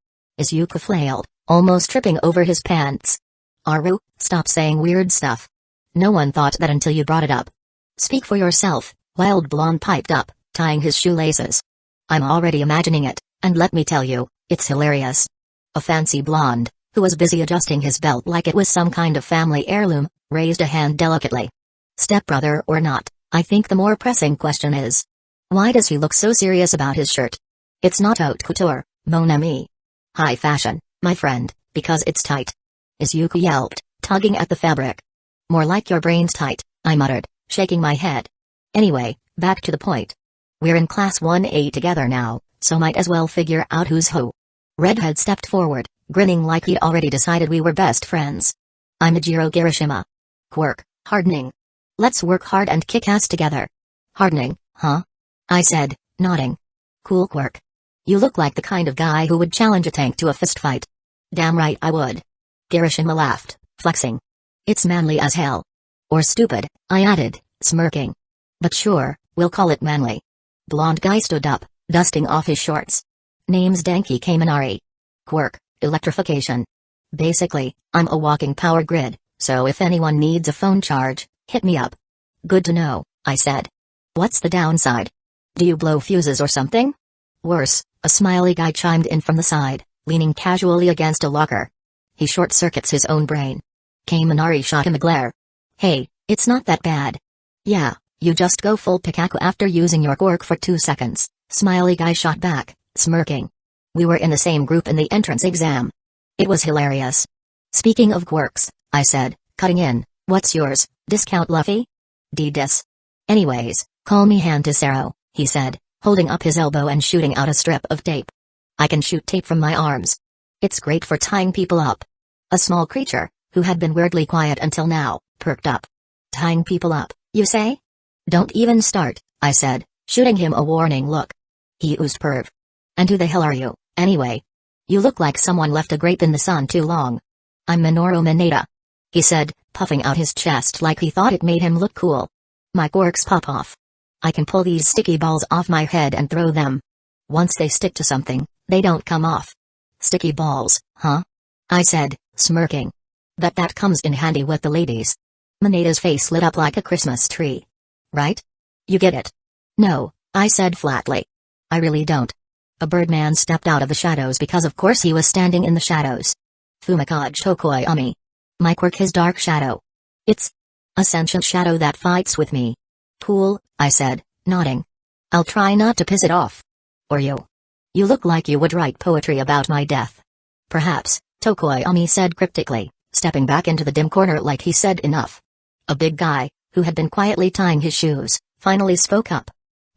Isuku flailed, almost tripping over his pants. "Aru, stop saying weird stuff. No one thought that until you brought it up." "Speak for yourself," Wild Blonde piped up, tying his shoelaces. "I'm already imagining it, and let me tell you, it's hilarious." A fancy blonde, who was busy adjusting his belt like it was some kind of family heirloom, raised a hand delicately. "Stepbrother or not, I think the more pressing question is, why does he look so serious about his shirt? It's not haute couture, mon ami. High fashion, my friend, because it's tight." Isuku yelped, tugging at the fabric. "More like your brain's tight," I muttered, shaking my head. "Anyway, back to the point. We're in Class 1A together now, so might as well figure out who's who." Redhead stepped forward, grinning like he'd already decided we were best friends. "I'm Ijiro Girishima. Quirk, hardening. Let's work hard and kick ass together." "Hardening, huh?" I said, nodding. "Cool quirk. You look like the kind of guy who would challenge a tank to a fistfight." "Damn right I would." Girishima laughed, flexing. "It's manly as hell. Or stupid," I added, smirking. "But sure, we'll call it manly." Blonde guy stood up, dusting off his shorts. "Name's Danki Kaminari. Quirk, electrification. Basically, I'm a walking power grid, so if anyone needs a phone charge, hit me up." "Good to know," I said. "What's the downside? Do you blow fuses or something?" "Worse," a smiley guy chimed in from the side, leaning casually against a locker. "He short-circuits his own brain." Kaminari shot him a glare. "Hey, it's not that bad." "Yeah, you just go full Pikachu after using your quirk for 2 seconds," smiley guy shot back, smirking. We were in the same group in the entrance exam. It was hilarious. "Speaking of quirks," I said, cutting in, "what's yours, discount Luffy?" "D-dis. Anyways, call me Hantasero," he said, holding up his elbow and shooting out a strip of tape. "I can shoot tape from my arms. It's great for tying people up." A small creature, who had been weirdly quiet until now, perked up. "Tying people up, you say?" "Don't even start," I said, shooting him a warning look. He oozed perv. "And who the hell are you, anyway? You look like someone left a grape in the sun too long." "I'm Minoru Mineta," he said, puffing out his chest like he thought it made him look cool. "My quirks pop off. I can pull these sticky balls off my head and throw them. Once they stick to something, they don't come off. Sticky balls, huh? I said, smirking. Bet that comes in handy with the ladies. Maneda's face lit up like a Christmas tree. Right? You get it? No, I said flatly. I really don't. A birdman stepped out of the shadows because of course he was standing in the shadows. Fumikage Tokoi Ami. My quirk his dark shadow. It's a sentient shadow that fights with me. Cool, I said, nodding. I'll try not to piss it off. Or you. You look like you would write poetry about my death. Perhaps, Tokoi Ami said cryptically, stepping back into the dim corner like he said enough. A big guy, who had been quietly tying his shoes, finally spoke up.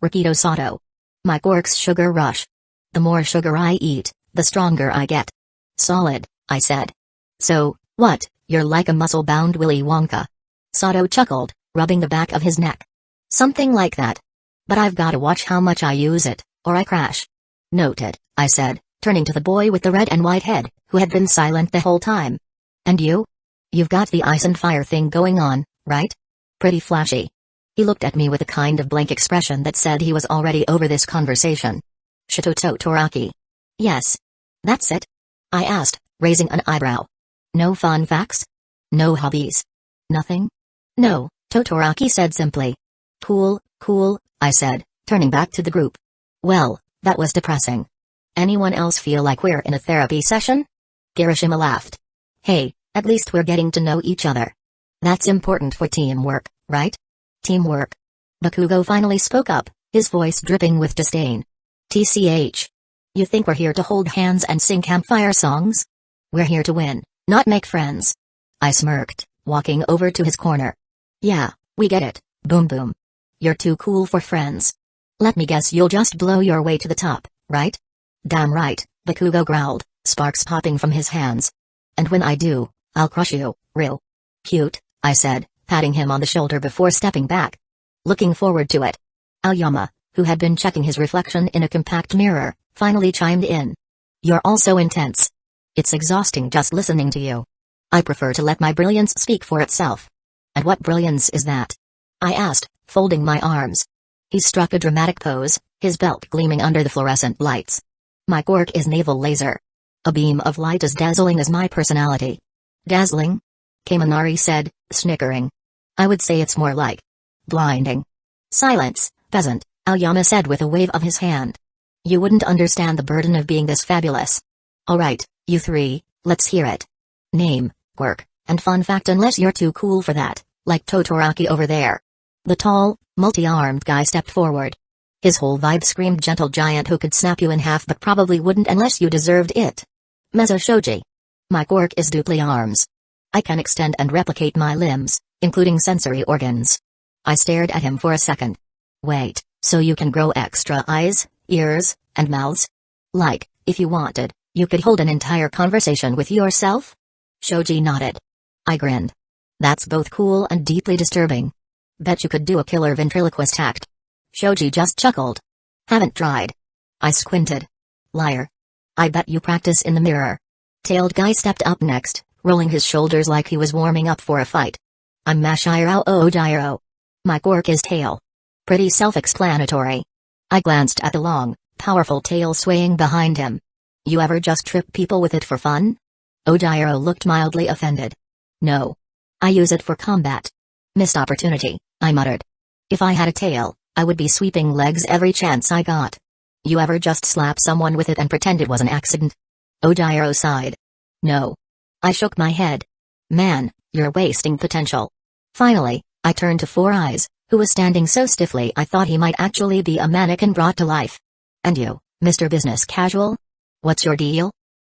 Rikido Sato. My quirk's sugar rush. The more sugar I eat, the stronger I get. Solid, I said. So, what, you're like a muscle-bound Willy Wonka? Sato chuckled, rubbing the back of his neck. Something like that. But I've gotta watch how much I use it, or I crash. Noted, I said, turning to the boy with the red and white head, who had been silent the whole time. And you? You've got the ice and fire thing going on, right? Pretty flashy. He looked at me with a kind of blank expression that said he was already over this conversation. Shitoto Toraki. Yes. That's it? I asked, raising an eyebrow. No fun facts? No hobbies? Nothing? No, Totoraki said simply. Cool, I said, turning back to the group. Well, that was depressing. Anyone else feel like we're in a therapy session? Kirishima laughed. Hey, at least we're getting to know each other. That's important for teamwork, right? Teamwork. Bakugo finally spoke up, his voice dripping with disdain. TCH. You think we're here to hold hands and sing campfire songs? We're here to win, not make friends. I smirked, walking over to his corner. Yeah, we get it, boom boom. You're too cool for friends. Let me guess you'll just blow your way to the top, right? Damn right, Bakugo growled, sparks popping from his hands. And when I do, I'll crush you, real. Cute, I said, patting him on the shoulder before stepping back. Looking forward to it. Aoyama, who had been checking his reflection in a compact mirror, finally chimed in. You're all so intense. It's exhausting just listening to you. I prefer to let my brilliance speak for itself. And what brilliance is that? I asked, folding my arms. He struck a dramatic pose, his belt gleaming under the fluorescent lights. My quirk is naval laser. A beam of light as dazzling as my personality. Dazzling? Kaminari said, snickering. I would say it's more like blinding. Silence, peasant, Aoyama said with a wave of his hand. You wouldn't understand the burden of being this fabulous. Alright, you three, let's hear it. Name, quirk, and fun fact unless you're too cool for that, like Totoraki over there. The tall, multi-armed guy stepped forward. His whole vibe screamed gentle giant who could snap you in half but probably wouldn't unless you deserved it. Mezzo Shoji. My quirk is dupli arms. I can extend and replicate my limbs, including sensory organs. I stared at him for a second. Wait, so you can grow extra eyes, ears, and mouths? Like, if you wanted, you could hold an entire conversation with yourself? Shoji nodded. I grinned. That's both cool and deeply disturbing. Bet you could do a killer ventriloquist act. Shoji just chuckled. Haven't tried. I squinted. Liar. I bet you practice in the mirror. Tailed guy stepped up next, rolling his shoulders like he was warming up for a fight. I'm Mashiro Ojiro. My quirk is tail. Pretty self-explanatory. I glanced at the long, powerful tail swaying behind him. You ever just trip people with it for fun? Ojiro looked mildly offended. No. I use it for combat. Missed opportunity, I muttered. If I had a tail, I would be sweeping legs every chance I got. You ever just slap someone with it and pretend it was an accident? Ojiro sighed. No. I shook my head. Man, you're wasting potential. Finally, I turned to Four Eyes, who was standing so stiffly I thought he might actually be a mannequin brought to life. And you, Mr. Business Casual? What's your deal?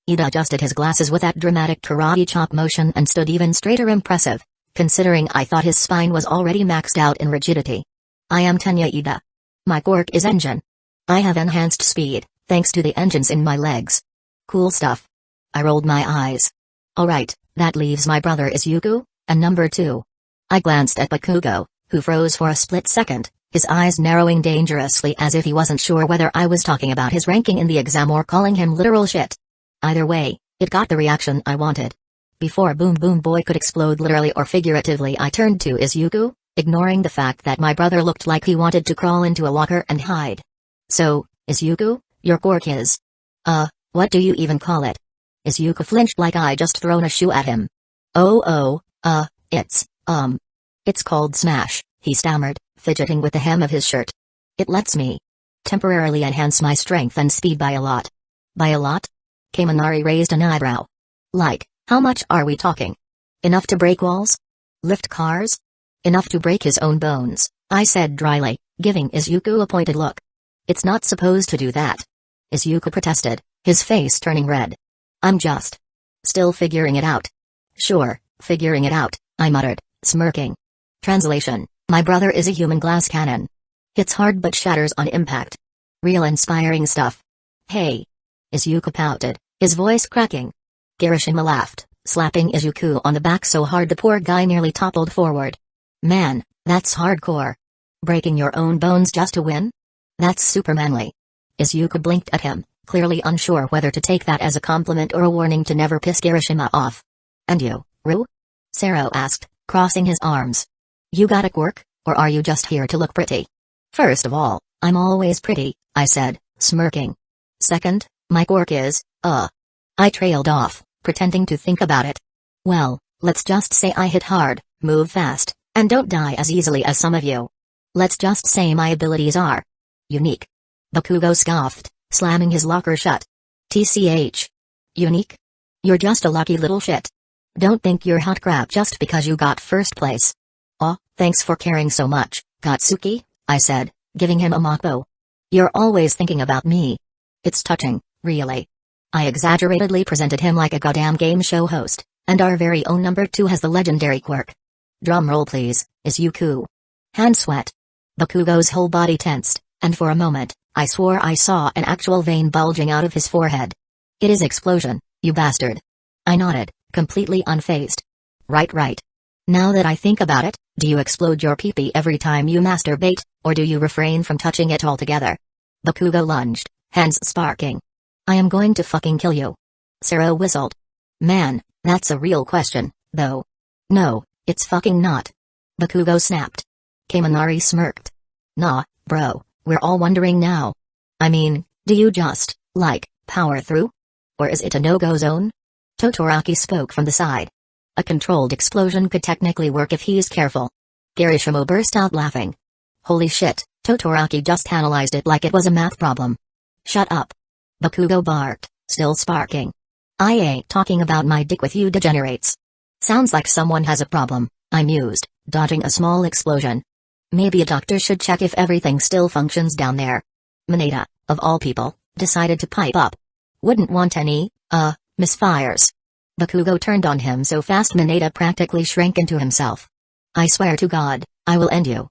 Ida adjusted his glasses with that dramatic karate chop motion and stood even straighter impressive, considering I thought his spine was already maxed out in rigidity. I am Tenya Ida. My quirk is engine. I have enhanced speed, thanks to the engines in my legs. Cool stuff. I rolled my eyes. Alright, that leaves my brother Isuku, and number 2. I glanced at Bakugo, who froze for a split second, his eyes narrowing dangerously as if he wasn't sure whether I was talking about his ranking in the exam or calling him literal shit. Either way, it got the reaction I wanted. Before Boom Boom Boy could explode literally or figuratively, I turned to Isuku, ignoring the fact that my brother looked like he wanted to crawl into a locker and hide. So, Isuku, your quirk is... what do you even call it? Isuku flinched like I just thrown a shoe at him. It's called Smash, he stammered, fidgeting with the hem of his shirt. It lets me temporarily enhance my strength and speed by a lot. By a lot? Kaminari raised an eyebrow. Like, how much are we talking? Enough to break walls? Lift cars? Enough to break his own bones, I said dryly, giving Isuku a pointed look. It's not supposed to do that. Isuku protested, his face turning red. I'm just still figuring it out. Sure, figuring it out, I muttered, smirking. Translation: my brother is a human glass cannon. Hits hard but shatters on impact. Real inspiring stuff. Hey. Isuku pouted, his voice cracking. Kirishima laughed, slapping Isuku on the back so hard the poor guy nearly toppled forward. Man, that's hardcore. Breaking your own bones just to win? That's super manly. Isuku blinked at him, clearly unsure whether to take that as a compliment or a warning to never piss Kirishima off. And you, Ru? Sero asked, crossing his arms. You got a quirk, or are you just here to look pretty? First of all, I'm always pretty, I said, smirking. Second, my quirk is, I trailed off, pretending to think about it. Well, let's just say I hit hard, move fast, and don't die as easily as some of you. Let's just say my abilities are unique. Bakugo scoffed, slamming his locker shut. TCH. Unique? You're just a lucky little shit. Don't think you're hot crap just because you got first place. Aw, thanks for caring so much, Katsuki, I said, giving him a mock bow. You're always thinking about me. It's touching, really. I exaggeratedly presented him like a goddamn game show host, and our very own number 2 has the legendary quirk. Drum roll please, Isuku. Hand sweat. Bakugo's whole body tensed, and for a moment, I swore I saw an actual vein bulging out of his forehead. It is explosion, you bastard. I nodded, completely unfazed. Right. Now that I think about it, do you explode your pee-pee every time you masturbate, or do you refrain from touching it altogether? Bakugo lunged, hands sparking. I am going to fucking kill you. Sero whistled. Man, that's a real question, though. No, it's fucking not. Bakugo snapped. Kaminari smirked. Nah, bro, we're all wondering now. I mean, do you just, power through? Or is it a no-go zone? Todoroki spoke from the side. A controlled explosion could technically work if he's careful. Kirishima burst out laughing. Holy shit, Todoroki just analyzed it like it was a math problem. Shut up. Bakugo barked, still sparking. I ain't talking about my dick with you degenerates. Sounds like someone has a problem, I mused, dodging a small explosion. Maybe a doctor should check if everything still functions down there. Mineta, of all people, decided to pipe up. Wouldn't want any, misfires. Bakugo turned on him so fast Mineta practically shrank into himself. I swear to God, I will end you.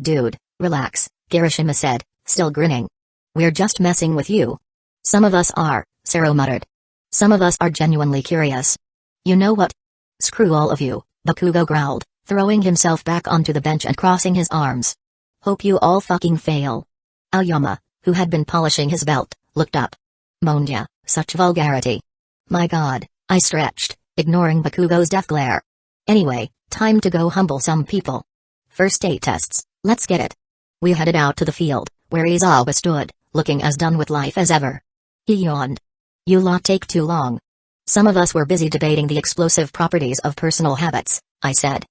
Dude, relax, Kirishima said, still grinning. We're just messing with you. Some of us are, Sero muttered. Some of us are genuinely curious. You know what? Screw all of you, Bakugo growled, throwing himself back onto the bench and crossing his arms. Hope you all fucking fail. Aoyama, who had been polishing his belt, looked up. Mondia, such vulgarity. My God, I stretched, ignoring Bakugo's death glare. Anyway, time to go humble some people. First aid tests, let's get it. We headed out to the field, where Aizawa stood, looking as done with life as ever. He yawned. You lot take too long. Some of us were busy debating the explosive properties of personal habits, I said.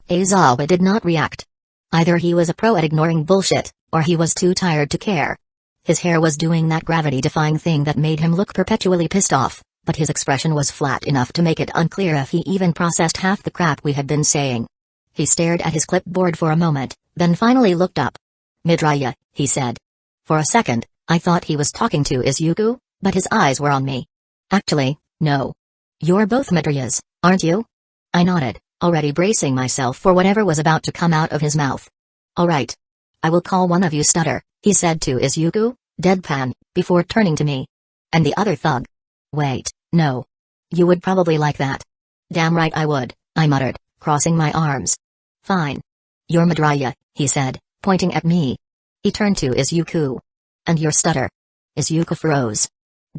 Aizawa did not react. Either he was a pro at ignoring bullshit, or he was too tired to care. His hair was doing that gravity-defying thing that made him look perpetually pissed off, but his expression was flat enough to make it unclear if he even processed half the crap we had been saying. He stared at his clipboard for a moment, then finally looked up. Midoriya, he said. For a second, I thought he was talking to Isuku, but his eyes were on me. Actually, no. You're both Midoriyas, aren't you? I nodded, already bracing myself for whatever was about to come out of his mouth. All right. I will call one of you Stutter, he said to Isuku, deadpan, before turning to me. And the other thug. Wait, no. You would probably like that. Damn right I would, I muttered, crossing my arms. Fine. You're Midoriya, he said, pointing at me. He turned to Isuku. And you're Stutter. Isuku froze.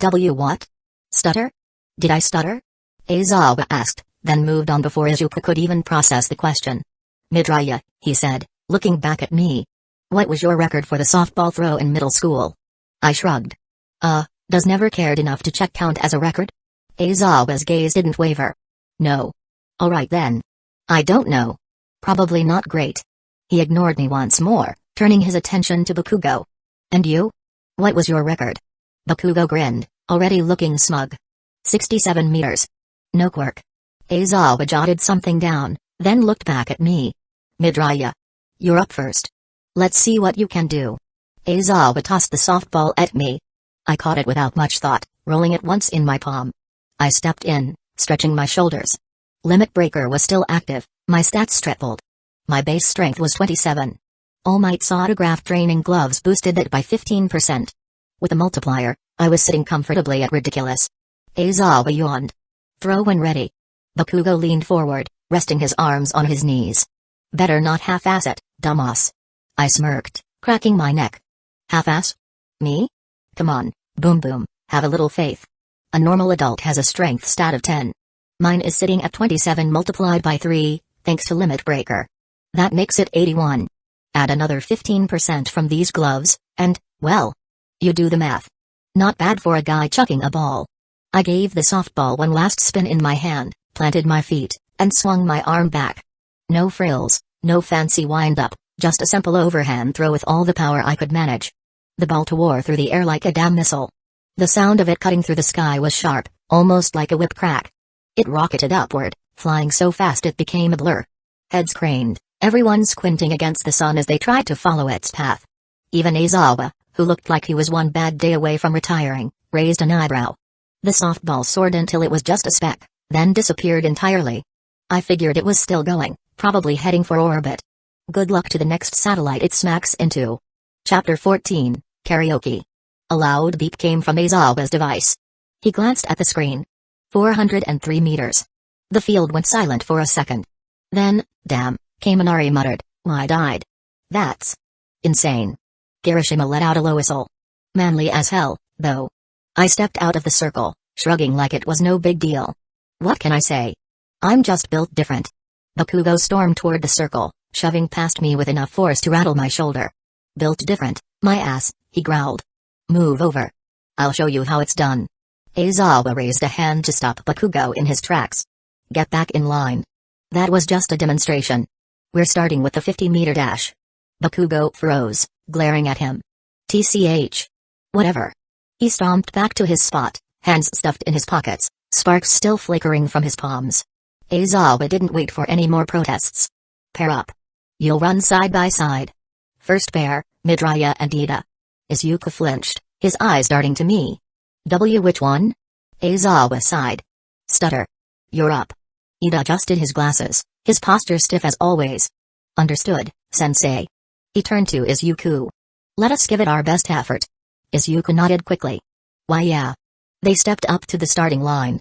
What? Stutter? Did I stutter? Aizawa asked, then moved on before Isuku could even process the question. Midoriya, he said, looking back at me. What was your record for the softball throw in middle school? I shrugged. Does never cared enough to check count as a record? Aizawa's gaze didn't waver. No. Alright then. I don't know. Probably not great. He ignored me once more, turning his attention to Bakugo. And you? What was your record? Bakugo grinned, already looking smug. 67 meters. No Quirk. Aizawa jotted something down, then looked back at me. Midoriya. You're up first. Let's see what you can do. Aizawa tossed the softball at me. I caught it without much thought, rolling it once in my palm. I stepped in, stretching my shoulders. Limit breaker was still active, my stats tripled. My base strength was 27. All Might's autographed training gloves boosted it by 15%. With a multiplier, I was sitting comfortably at ridiculous. Aizawa yawned. Throw when ready. Bakugo leaned forward, resting his arms on his knees. Better not half-ass it, dumbass. I smirked, cracking my neck. Half-ass? Me? Come on, boom boom, have a little faith. A normal adult has a strength stat of 10. Mine is sitting at 27 multiplied by 3, thanks to limit breaker. That makes it 81. Add another 15% from these gloves, and, well, you do the math. Not bad for a guy chucking a ball. I gave the softball one last spin in my hand, planted my feet, and swung my arm back. No frills, no fancy wind-up, just a simple overhand throw with all the power I could manage. The ball tore through the air like a damn missile. The sound of it cutting through the sky was sharp, almost like a whip crack. It rocketed upward, flying so fast it became a blur. Heads craned, everyone squinting against the sun as they tried to follow its path. Even Aizawa, who looked like he was one bad day away from retiring, raised an eyebrow. The softball soared until it was just a speck, then disappeared entirely. I figured it was still going, probably heading for orbit. Good luck to the next satellite it smacks into. Chapter 14, Karaoke. A loud beep came from Aizawa's device. He glanced at the screen. 403 meters. The field went silent for a second. Then, damn, Kaminari muttered, wide-eyed. That's insane. Kirishima let out a low whistle. Manly as hell, though. I stepped out of the circle, shrugging like it was no big deal. What can I say? I'm just built different. Bakugo stormed toward the circle, shoving past me with enough force to rattle my shoulder. Built different, my ass, he growled. Move over. I'll show you how it's done. Aizawa raised a hand to stop Bakugo in his tracks. Get back in line. That was just a demonstration. We're starting with the 50-meter dash. Bakugo froze, glaring at him. TCH. Whatever. He stomped back to his spot, hands stuffed in his pockets, sparks still flickering from his palms. Aizawa didn't wait for any more protests. Pair up. You'll run side by side. First pair, Midoriya and Ida. Isuku flinched, his eyes darting to me. Which one? Aizawa sighed. Stutter. You're up. Ida adjusted his glasses, his posture stiff as always. Understood, sensei. He turned to Isuku. Let us give it our best effort. Isuku nodded quickly. Why yeah. They stepped up to the starting line.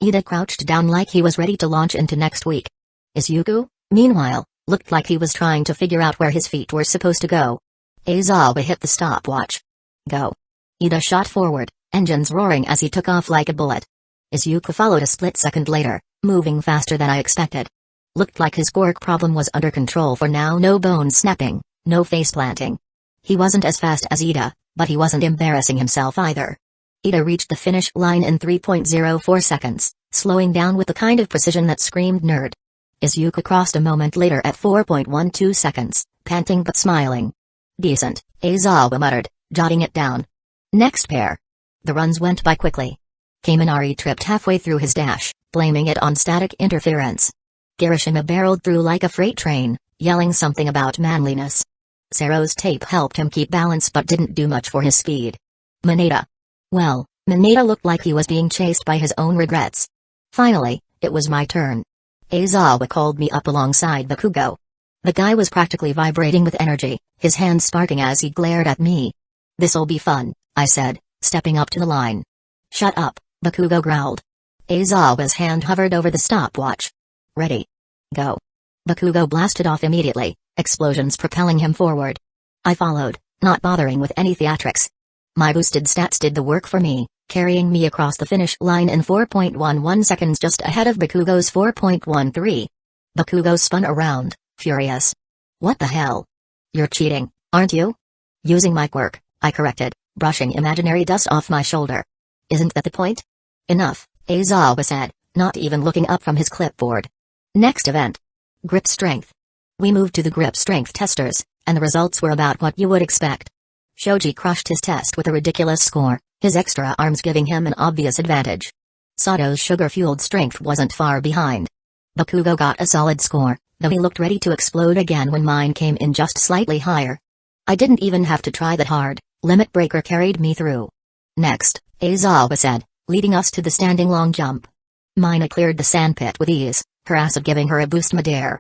Ida crouched down like he was ready to launch into next week. Isuku, meanwhile, looked like he was trying to figure out where his feet were supposed to go. Aizawa hit the stopwatch. Go. Ida shot forward, engines roaring as he took off like a bullet. Isuku followed a split second later, moving faster than I expected. Looked like his quirk problem was under control for now. No bone snapping, no face planting. He wasn't as fast as Ida, but he wasn't embarrassing himself either. Ida reached the finish line in 3.04 seconds, slowing down with the kind of precision that screamed nerd. Isuku crossed a moment later at 4.12 seconds, panting but smiling. Decent, Aizawa muttered, jotting it down. Next pair. The runs went by quickly. Kaminari tripped halfway through his dash, blaming it on static interference. Kirishima barreled through like a freight train, yelling something about manliness. Sero's tape helped him keep balance but didn't do much for his speed. Mineta. Well, Mineta looked like he was being chased by his own regrets. Finally, it was my turn. Aizawa called me up alongside Bakugo. The guy was practically vibrating with energy, his hands sparking as he glared at me. This'll be fun, I said, stepping up to the line. Shut up, Bakugo growled. Aizawa's hand hovered over the stopwatch. Ready. Go. Bakugo blasted off immediately, explosions propelling him forward. I followed, not bothering with any theatrics. My boosted stats did the work for me, carrying me across the finish line in 4.11 seconds just ahead of Bakugo's 4.13. Bakugo spun around, furious. What the hell? You're cheating, aren't you? Using my quirk, I corrected, brushing imaginary dust off my shoulder. Isn't that the point? Enough, Aizawa said, not even looking up from his clipboard. Next event. Grip strength. We moved to the grip strength testers, and the results were about what you would expect. Shoji crushed his test with a ridiculous score, his extra arms giving him an obvious advantage. Sato's sugar-fueled strength wasn't far behind. Bakugo got a solid score, though he looked ready to explode again when mine came in just slightly higher. I didn't even have to try that hard, Limit Breaker carried me through. Next, Aizawa said, leading us to the standing long jump. Mina cleared the sandpit with ease, her acid giving her a boost midair.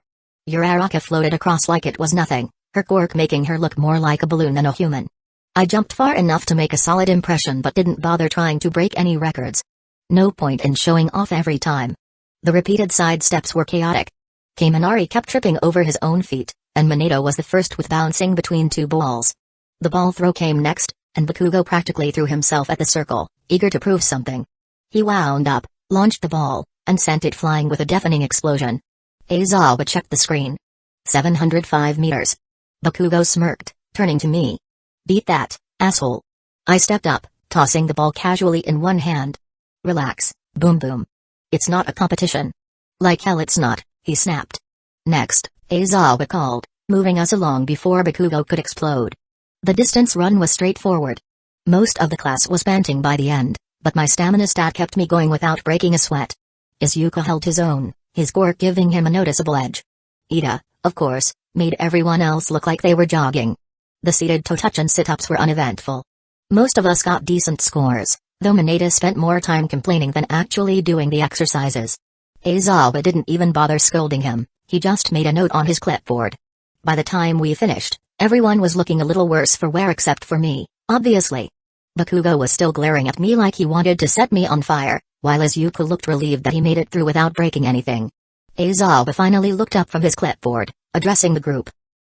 Uraraka floated across like it was nothing, her quirk making her look more like a balloon than a human. I jumped far enough to make a solid impression but didn't bother trying to break any records. No point in showing off every time. The repeated side steps were chaotic. Kaminari kept tripping over his own feet, and Minato was the first with bouncing between two balls. The ball throw came next, and Bakugo practically threw himself at the circle, eager to prove something. He wound up, launched the ball, and sent it flying with a deafening explosion. Aizawa checked the screen. 705 meters. Bakugo smirked, turning to me. Beat that, asshole. I stepped up, tossing the ball casually in one hand. Relax, boom boom. It's not a competition. Like hell it's not, he snapped. Next, Aizawa called, moving us along before Bakugo could explode. The distance run was straightforward. Most of the class was panting by the end, but my stamina stat kept me going without breaking a sweat. Isuku held his own, his quirk giving him a noticeable edge. Ida, of course, made everyone else look like they were jogging. The seated toe-touch and sit-ups were uneventful. Most of us got decent scores, though Minato spent more time complaining than actually doing the exercises. Aizawa didn't even bother scolding him, he just made a note on his clipboard. By the time we finished, everyone was looking a little worse for wear except for me, obviously. Bakugo was still glaring at me like he wanted to set me on fire, while Isuku looked relieved that he made it through without breaking anything. Aizawa finally looked up from his clipboard, addressing the group.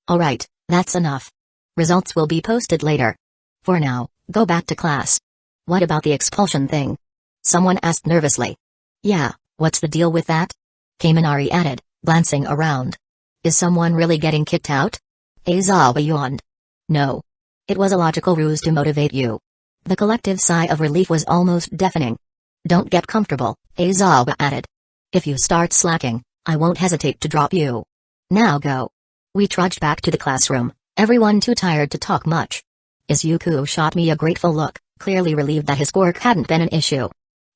Alright, that's enough. Results will be posted later. For now, go back to class. What about the expulsion thing? Someone asked nervously. Yeah, what's the deal with that? Kaminari added, glancing around. Is someone really getting kicked out? Aizawa yawned. No. It was a logical ruse to motivate you. The collective sigh of relief was almost deafening. Don't get comfortable, Aizawa added. If you start slacking, I won't hesitate to drop you. Now go. We trudged back to the classroom, everyone too tired to talk much. Isuku shot me a grateful look, clearly relieved that his quirk hadn't been an issue.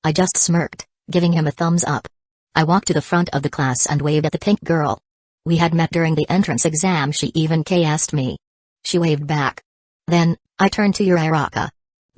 I just smirked, giving him a thumbs up. I walked to the front of the class and waved at the pink girl. We had met during the entrance exam, she even kissed me. She waved back. Then, I turned to Uraraka.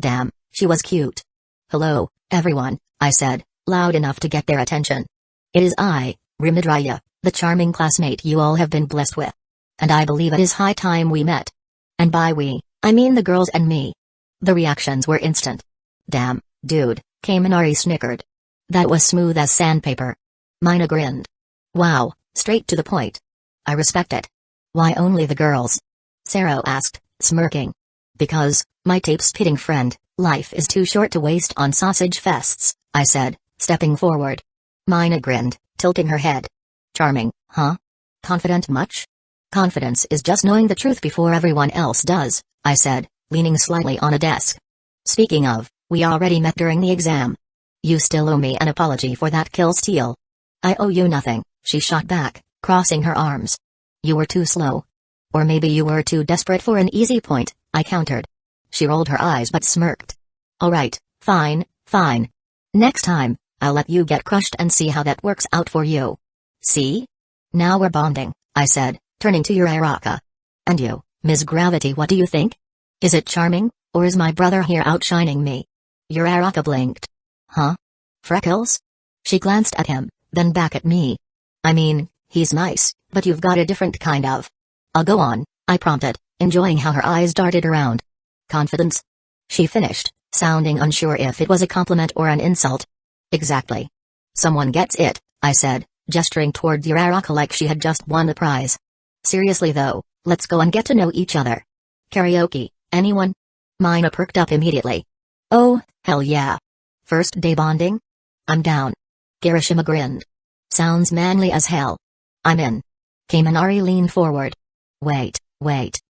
Damn, she was cute. Hello, everyone, I said, loud enough to get their attention. It is I, Midoriya, the charming classmate you all have been blessed with. And I believe it is high time we met. And by we, I mean the girls and me. The reactions were instant. Damn, dude, Kaminari snickered. That was smooth as sandpaper. Mina grinned. Wow, straight to the point. I respect it. Why only the girls? Sero asked, smirking. Because, my tape-spitting friend, life is too short to waste on sausage fests, I said, stepping forward. Mina grinned, tilting her head. Charming, huh? Confident much? Confidence is just knowing the truth before everyone else does, I said, leaning slightly on a desk. Speaking of, we already met during the exam. You still owe me an apology for that kill steal. I owe you nothing, she shot back, crossing her arms. You were too slow. Or maybe you were too desperate for an easy point, I countered. She rolled her eyes but smirked. Alright, fine, fine. Next time, I'll let you get crushed and see how that works out for you. See? Now we're bonding, I said, turning to Uraraka. And you, Ms. Gravity, what do you think? Is it charming, or is my brother here outshining me? Uraraka blinked. Huh? Freckles? She glanced at him, then back at me. I mean, he's nice, but you've got a different kind of. I'll go on, I prompted, enjoying how her eyes darted around. Confidence? She finished, sounding unsure if it was a compliment or an insult. Exactly. Someone gets it, I said, gesturing toward Uraraka like she had just won the prize. Seriously though, let's go and get to know each other. Karaoke, anyone? Mina perked up immediately. Oh, hell yeah. First day bonding? I'm down. Kirishima grinned. Sounds manly as hell. I'm in. Kaminari leaned forward. Wait,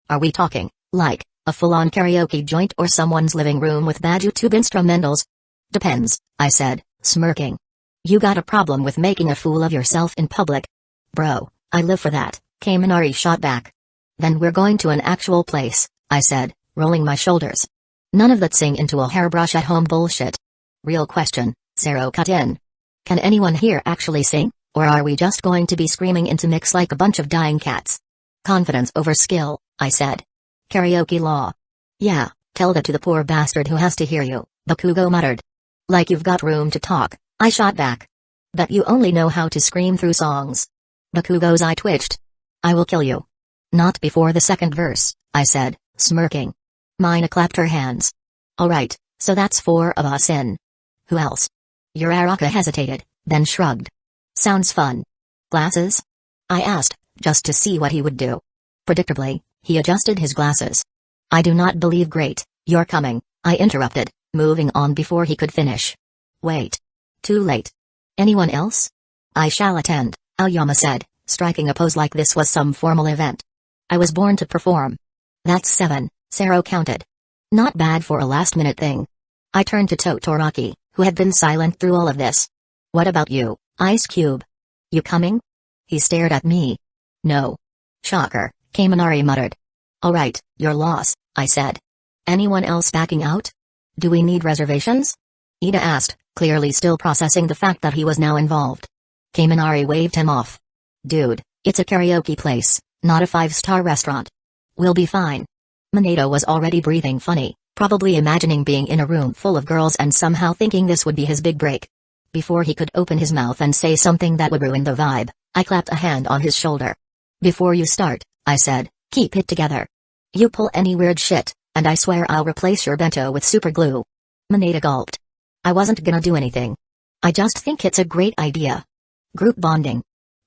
are we talking, like, a full-on karaoke joint or someone's living room with bad YouTube instrumentals? Depends, I said, smirking. You got a problem with making a fool of yourself in public? Bro, I live for that, Kaminari shot back. Then we're going to an actual place, I said, rolling my shoulders. None of that sing into a hairbrush at home bullshit. Real question, Zero cut in. Can anyone here actually sing, or are we just going to be screaming into mix like a bunch of dying cats? Confidence over skill, I said. Karaoke law. Yeah, tell that to the poor bastard who has to hear you, Bakugo muttered. Like you've got room to talk, I shot back. Bet you only know how to scream through songs. Bakugo's eye twitched. I will kill you. Not before the second verse, I said, smirking. Mina clapped her hands. Alright, so that's 4 of us in. Who else? Uraraka hesitated, then shrugged. Sounds fun. Glasses? I asked, just to see what he would do. Predictably, he adjusted his glasses. I do not believe great, you're coming, I interrupted, moving on before he could finish. Wait. Too late. Anyone else? I shall attend, Aoyama said, striking a pose like this was some formal event. I was born to perform. That's 7, Sero counted. Not bad for a last-minute thing. I turned to Todoroki, who had been silent through all of this. What about you, Ice Cube? You coming? He stared at me. No. Shocker, Kaminari muttered. Alright, your loss, I said. Anyone else backing out? Do we need reservations? Ida asked, clearly still processing the fact that he was now involved. Kaminari waved him off. Dude, it's a karaoke place, not a 5-star restaurant. We'll be fine. Minato was already breathing funny, probably imagining being in a room full of girls and somehow thinking this would be his big break. Before he could open his mouth and say something that would ruin the vibe, I clapped a hand on his shoulder. Before you start, I said, keep it together. You pull any weird shit, and I swear I'll replace your bento with super glue. Minato gulped. I wasn't gonna do anything. I just think it's a great idea. Group bonding.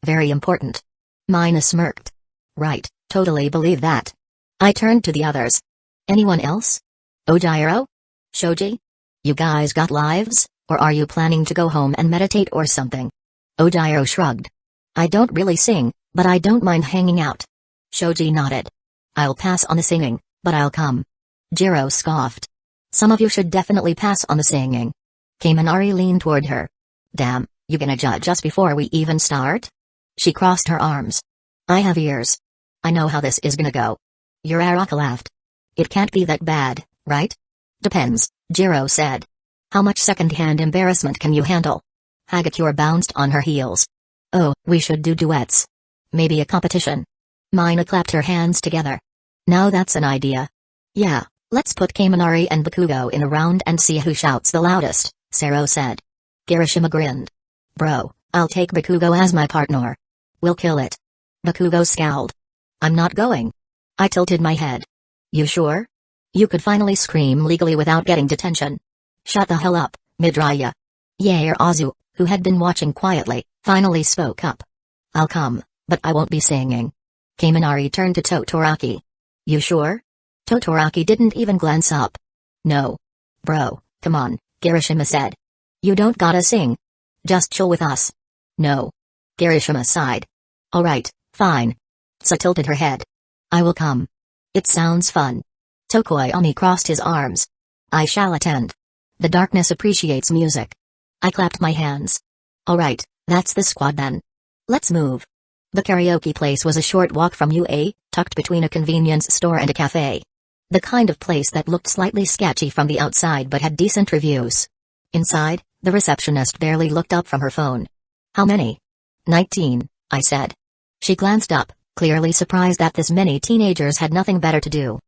Very important. Mina smirked. Right, totally believe that. I turned to the others. Anyone else? Ojiro? Shoji? You guys got lives, or are you planning to go home and meditate or something? Ojiro shrugged. I don't really sing, but I don't mind hanging out. Shoji nodded. I'll pass on the singing, but I'll come. Jiro scoffed. Some of you should definitely pass on the singing. Kaminari leaned toward her. Damn, you gonna judge us before we even start? She crossed her arms. I have ears. I know how this is gonna go. Uraraka laughed. It can't be that bad, right? Depends, Jiro said. How much second-hand embarrassment can you handle? Hagakure bounced on her heels. Oh, we should do duets. Maybe a competition. Mina clapped her hands together. Now that's an idea. Yeah, let's put Kaminari and Bakugo in a round and see who shouts the loudest, Sero said. Kirishima grinned. Bro, I'll take Bakugo as my partner. We'll kill it. Bakugo scowled. I'm not going. I tilted my head. You sure? You could finally scream legally without getting detention. Shut the hell up, Midoriya. Yaozu, who had been watching quietly, finally spoke up. I'll come, but I won't be singing. Kaminari turned to Todoroki. You sure? Todoroki didn't even glance up. No. Bro, come on, Kirishima said. You don't gotta sing. Just chill with us. No. Kirishima sighed. Alright, fine. Sa tilted her head. I will come. It sounds fun. Tokoyami crossed his arms. I shall attend. The darkness appreciates music. I clapped my hands. Alright, that's the squad then. Let's move. The karaoke place was a short walk from UA, tucked between a convenience store and a cafe. The kind of place that looked slightly sketchy from the outside but had decent reviews. Inside, the receptionist barely looked up from her phone. How many? 19, I said. She glanced up, clearly surprised that this many teenagers had nothing better to do.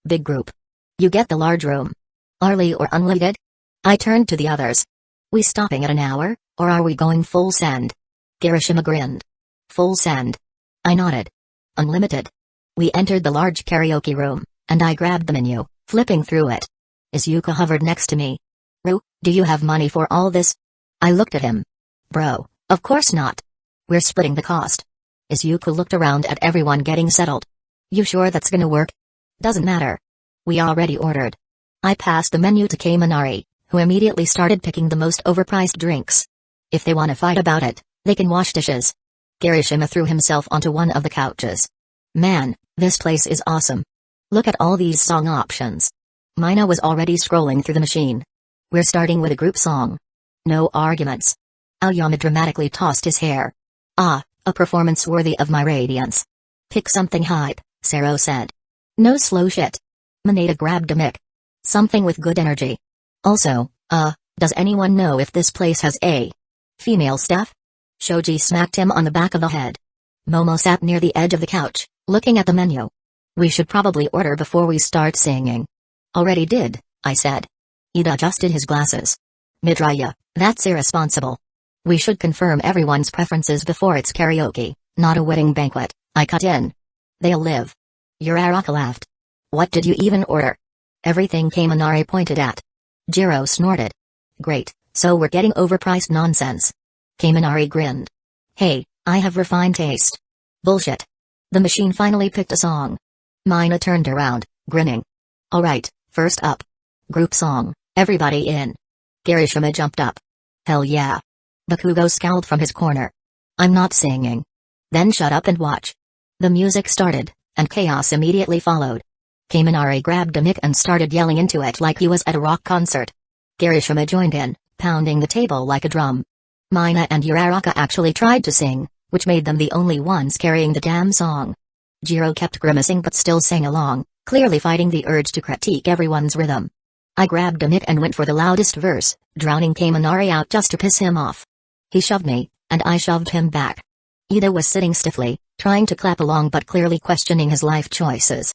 Big group. You get the large room. Early or unlimited? I turned to the others. We stopping at an hour, or are we going full send? Kirishima grinned. Full send. I nodded. Unlimited. We entered the large karaoke room, and I grabbed the menu, flipping through it. Isuku hovered next to me. Ru, do you have money for all this? I looked at him. Bro, of course not. We're splitting the cost. Isuku looked around at everyone getting settled. You sure that's gonna work? Doesn't matter. We already ordered. I passed the menu to Kaminari, who immediately started picking the most overpriced drinks. If they want to fight about it, they can wash dishes. Kirishima threw himself onto one of the couches. Man, this place is awesome. Look at all these song options. Mina was already scrolling through the machine. We're starting with a group song. No arguments. Aoyama dramatically tossed his hair. Ah, a performance worthy of my radiance. Pick something hype, Sero said. No slow shit. Mineta grabbed a mic. Something with good energy. Also, does anyone know if this place has a female staff? Shoji smacked him on the back of the head. Momo sat near the edge of the couch, looking at the menu. We should probably order before we start singing. Already did, I said. Ida adjusted his glasses. Midoriya, that's irresponsible. We should confirm everyone's preferences before it's karaoke, not a wedding banquet, I cut in. They'll live. Uraraka laughed. What did you even order? Everything Kaminari pointed at. Jiro snorted. Great, so we're getting overpriced nonsense. Kaminari grinned. Hey, I have refined taste. Bullshit. The machine finally picked a song. Mina turned around, grinning. Alright, first up. Group song, everybody in. Kirishima jumped up. Hell yeah. Bakugo scowled from his corner. I'm not singing. Then shut up and watch. The music started, and chaos immediately followed. Kaminari grabbed a mic and started yelling into it like he was at a rock concert. Kirishima joined in, pounding the table like a drum. Mina and Uraraka actually tried to sing, which made them the only ones carrying the damn song. Jiro kept grimacing but still sang along, clearly fighting the urge to critique everyone's rhythm. I grabbed a mic and went for the loudest verse, drowning Kaminari out just to piss him off. He shoved me, and I shoved him back. Ida was sitting stiffly, trying to clap along but clearly questioning his life choices.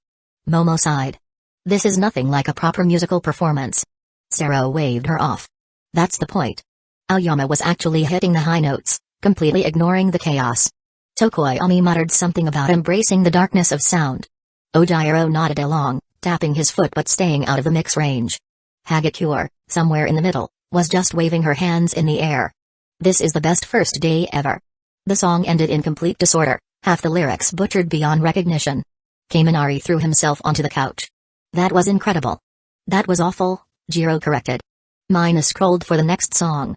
Momo sighed. This is nothing like a proper musical performance. Sero waved her off. That's the point. Aoyama was actually hitting the high notes, completely ignoring the chaos. Tokoyami muttered something about embracing the darkness of sound. Ojiro nodded along, tapping his foot but staying out of the mix range. Hagakure, somewhere in the middle, was just waving her hands in the air. This is the best first day ever. The song ended in complete disorder, half the lyrics butchered beyond recognition. Kaminari threw himself onto the couch. That was incredible. That was awful, Jiro corrected. Mina scrolled for the next song.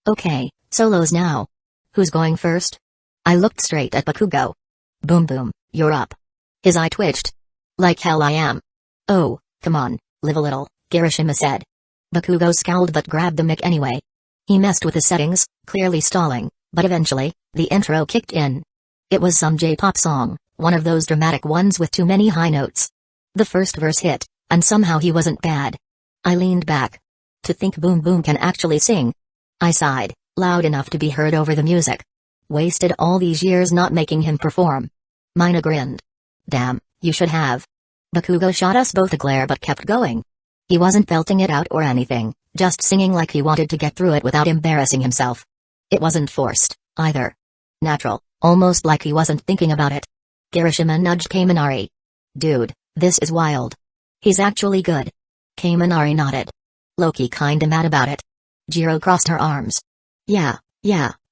Okay, solos now. Who's going first? I looked straight at Bakugo. Boom boom, you're up. His eye twitched. Like hell I am. Oh, come on, live a little, Kirishima said. Bakugo scowled but grabbed the mic anyway. He messed with the settings, clearly stalling, but eventually, the intro kicked in. It was some J-pop song, one of those dramatic ones with too many high notes. The first verse hit, and somehow he wasn't bad. I leaned back. To think Boom Boom can actually sing. I sighed, loud enough to be heard over the music. Wasted all these years not making him perform. Mina grinned. Damn, you should have. Bakugo shot us both a glare but kept going. He wasn't belting it out or anything, just singing like he wanted to get through it without embarrassing himself. It wasn't forced, either. Natural, almost like he wasn't thinking about it. Kirishima nudged Kaminari. Dude, this is wild. He's actually good. Kaminari nodded. Loki kinda mad about it. Jiro crossed her arms. Yeah,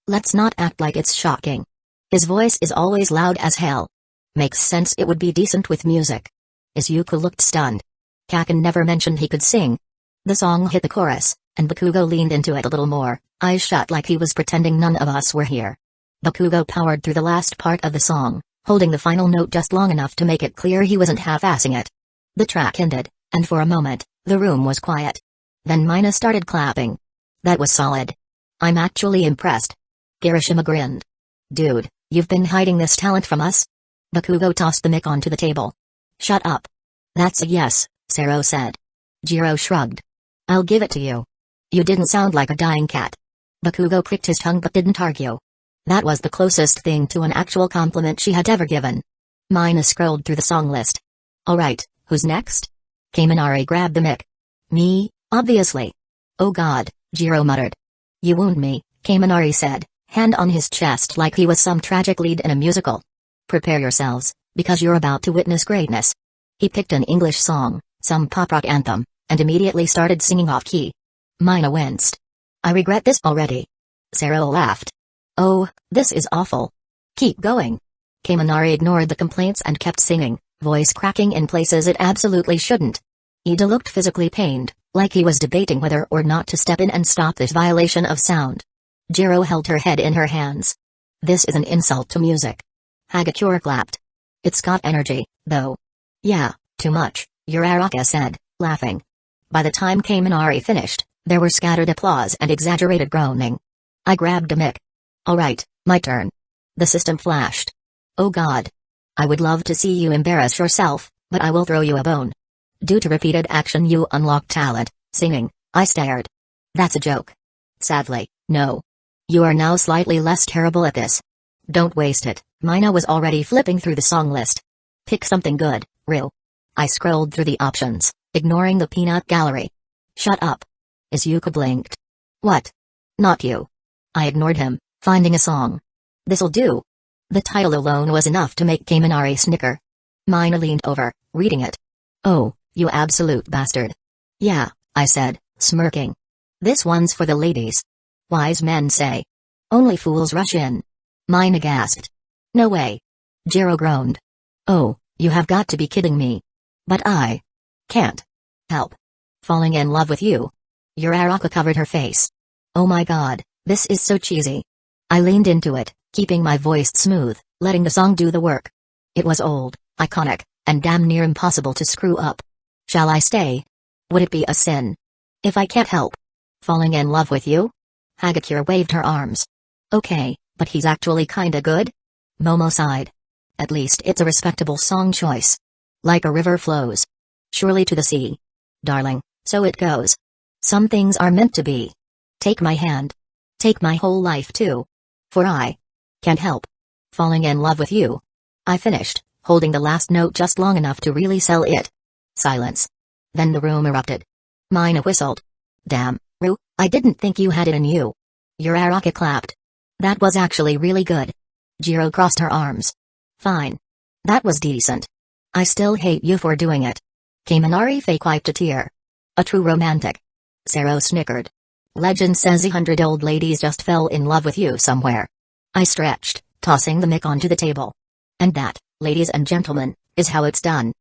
let's not act like it's shocking. His voice is always loud as hell. Makes sense it would be decent with music. Isuku looked stunned. Kaken never mentioned he could sing. The song hit the chorus, and Bakugo leaned into it a little more, eyes shut like he was pretending none of us were here. Bakugo powered through the last part of the song, holding the final note just long enough to make it clear he wasn't half-assing it. The track ended, and for a moment, the room was quiet. Then Mina started clapping. That was solid. I'm actually impressed. Kirishima grinned. Dude, you've been hiding this talent from us? Bakugo tossed the mic onto the table. Shut up. That's a yes, Sero said. Jiro shrugged. I'll give it to you. You didn't sound like a dying cat. Bakugo clicked his tongue but didn't argue. That was the closest thing to an actual compliment she had ever given. Mina scrolled through the song list. Alright, who's next? Kaminari grabbed the mic. Me, obviously. Oh god, Jiro muttered. You wound me, Kaminari said, hand on his chest like he was some tragic lead in a musical. Prepare yourselves, because you're about to witness greatness. He picked an English song, some pop-rock anthem, and immediately started singing off-key. Mina winced. I regret this already. Sero laughed. Oh, this is awful. Keep going. Kaminari ignored the complaints and kept singing, voice cracking in places it absolutely shouldn't. Ida looked physically pained, like he was debating whether or not to step in and stop this violation of sound. Jiro held her head in her hands. This is an insult to music. Hagakure clapped. It's got energy, though. Yeah, too much, Uraraka said, laughing. By the time Kaminari finished, there were scattered applause and exaggerated groaning. I grabbed a mic. Alright, my turn. The system flashed. Oh god. I would love to see you embarrass yourself, but I will throw you a bone. Due to repeated action you unlocked talent, singing. I stared. That's a joke. Sadly, no. You are now slightly less terrible at this. Don't waste it. Mina was already flipping through the song list. Pick something good, Ryu. I scrolled through the options, ignoring the peanut gallery. Shut up. Isuku blinked. What? Not you. I ignored him, finding a song. This'll do. The title alone was enough to make Kaminari snicker. Mina leaned over, reading it. Oh, you absolute bastard. Yeah, I said, smirking. This one's for the ladies. Wise men say. Only fools rush in. Mina gasped. No way. Jiro groaned. Oh, you have got to be kidding me. But I can't help falling in love with you. Uraraka covered her face. Oh my god, this is so cheesy. I leaned into it, keeping my voice smooth, letting the song do the work. It was old, iconic, and damn near impossible to screw up. Shall I stay? Would it be a sin if I can't help falling in love with you? Hagakure waved her arms. Okay, but he's actually kinda good? Momo sighed. At least it's a respectable song choice. Like a river flows. Surely to the sea. Darling, so it goes. Some things are meant to be. Take my hand. Take my whole life too. For I can't help falling in love with you. I finished, holding the last note just long enough to really sell it. Silence. Then the room erupted. Mina whistled. Damn, Ryu, I didn't think you had it in you. Uraraka clapped. That was actually really good. Jiro crossed her arms. Fine. That was decent. I still hate you for doing it. Kaminari fake wiped a tear. A true romantic. Sero snickered. Legend says 100 old ladies just fell in love with you somewhere. I stretched, tossing the mic onto the table. And that, ladies and gentlemen, is how it's done.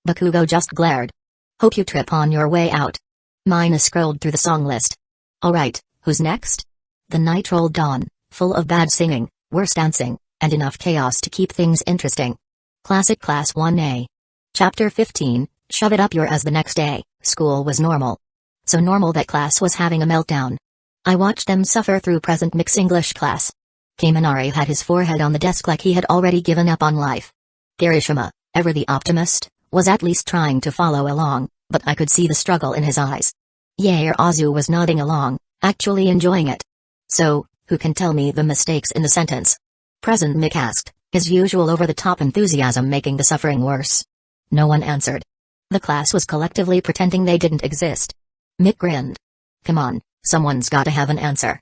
Bakugo just glared. Hope you trip on your way out. Mina scrolled through the song list. Alright, who's next? The night rolled on, full of bad singing, worse dancing, and enough chaos to keep things interesting. Classic Class 1A. Chapter 15, Shove It Up Your As. The next day, school was normal. So normal that class was having a meltdown. I watched them suffer through present mixed English class. Kaminari had his forehead on the desk like he had already given up on life. Kirishima, ever the optimist, was at least trying to follow along, but I could see the struggle in his eyes. Yaozu was nodding along, actually enjoying it. So, who can tell me the mistakes in the sentence? Present Mick asked, his usual over-the-top enthusiasm making the suffering worse. No one answered. The class was collectively pretending they didn't exist. Mick grinned. Come on, someone's gotta have an answer.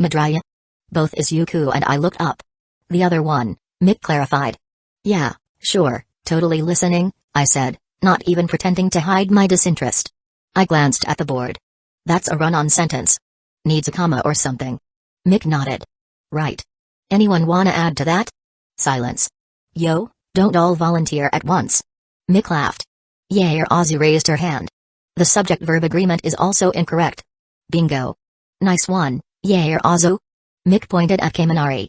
Midoriya? Both Isuku and I looked up. The other one, Mick clarified. Yeah, sure, totally listening, I said, not even pretending to hide my disinterest. I glanced at the board. That's a run-on sentence. Needs a comma or something. Mick nodded. Right. Anyone wanna add to that? Silence. Yo, don't all volunteer at once. Mick laughed. Yaozu raised her hand. The subject-verb agreement is also incorrect. Bingo. Nice one, Yaozu. Mick pointed at Kaminari.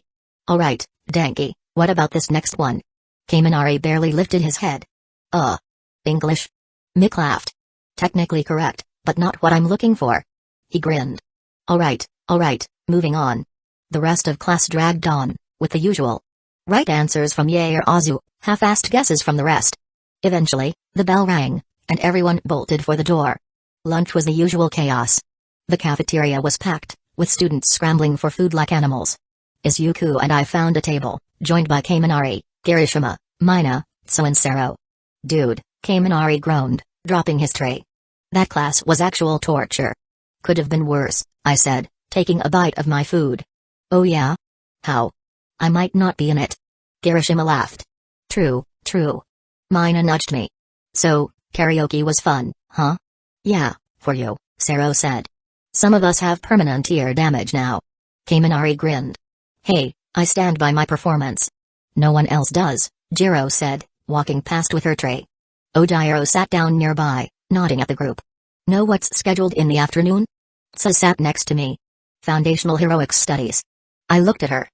Alright, Danky, what about this next one? Kaminari barely lifted his head. English? Mick laughed. Technically correct, but not what I'm looking for. He grinned. Alright, moving on. The rest of class dragged on, with the usual right answers from Yaozu, half-assed guesses from the rest. Eventually, the bell rang, and everyone bolted for the door. Lunch was the usual chaos. The cafeteria was packed, with students scrambling for food like animals. Isuku and I found a table, joined by Kaminari, Kirishima, Mina, Tsuo and Sero. Dude, Kaminari groaned, dropping his tray. That class was actual torture. Could have been worse, I said, taking a bite of my food. Oh yeah? How? I might not be in it. Kirishima laughed. True. Mina nudged me. So, karaoke was fun, huh? Yeah, for you, Sero said. Some of us have permanent ear damage now. Kaminari grinned. Hey, I stand by my performance. No one else does, Jiro said, walking past with her tray. Ojiro sat down nearby, nodding at the group. Know what's scheduled in the afternoon? Tsa sat next to me. Foundational Heroics Studies. I looked at her.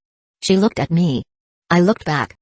She looked at me. I looked back.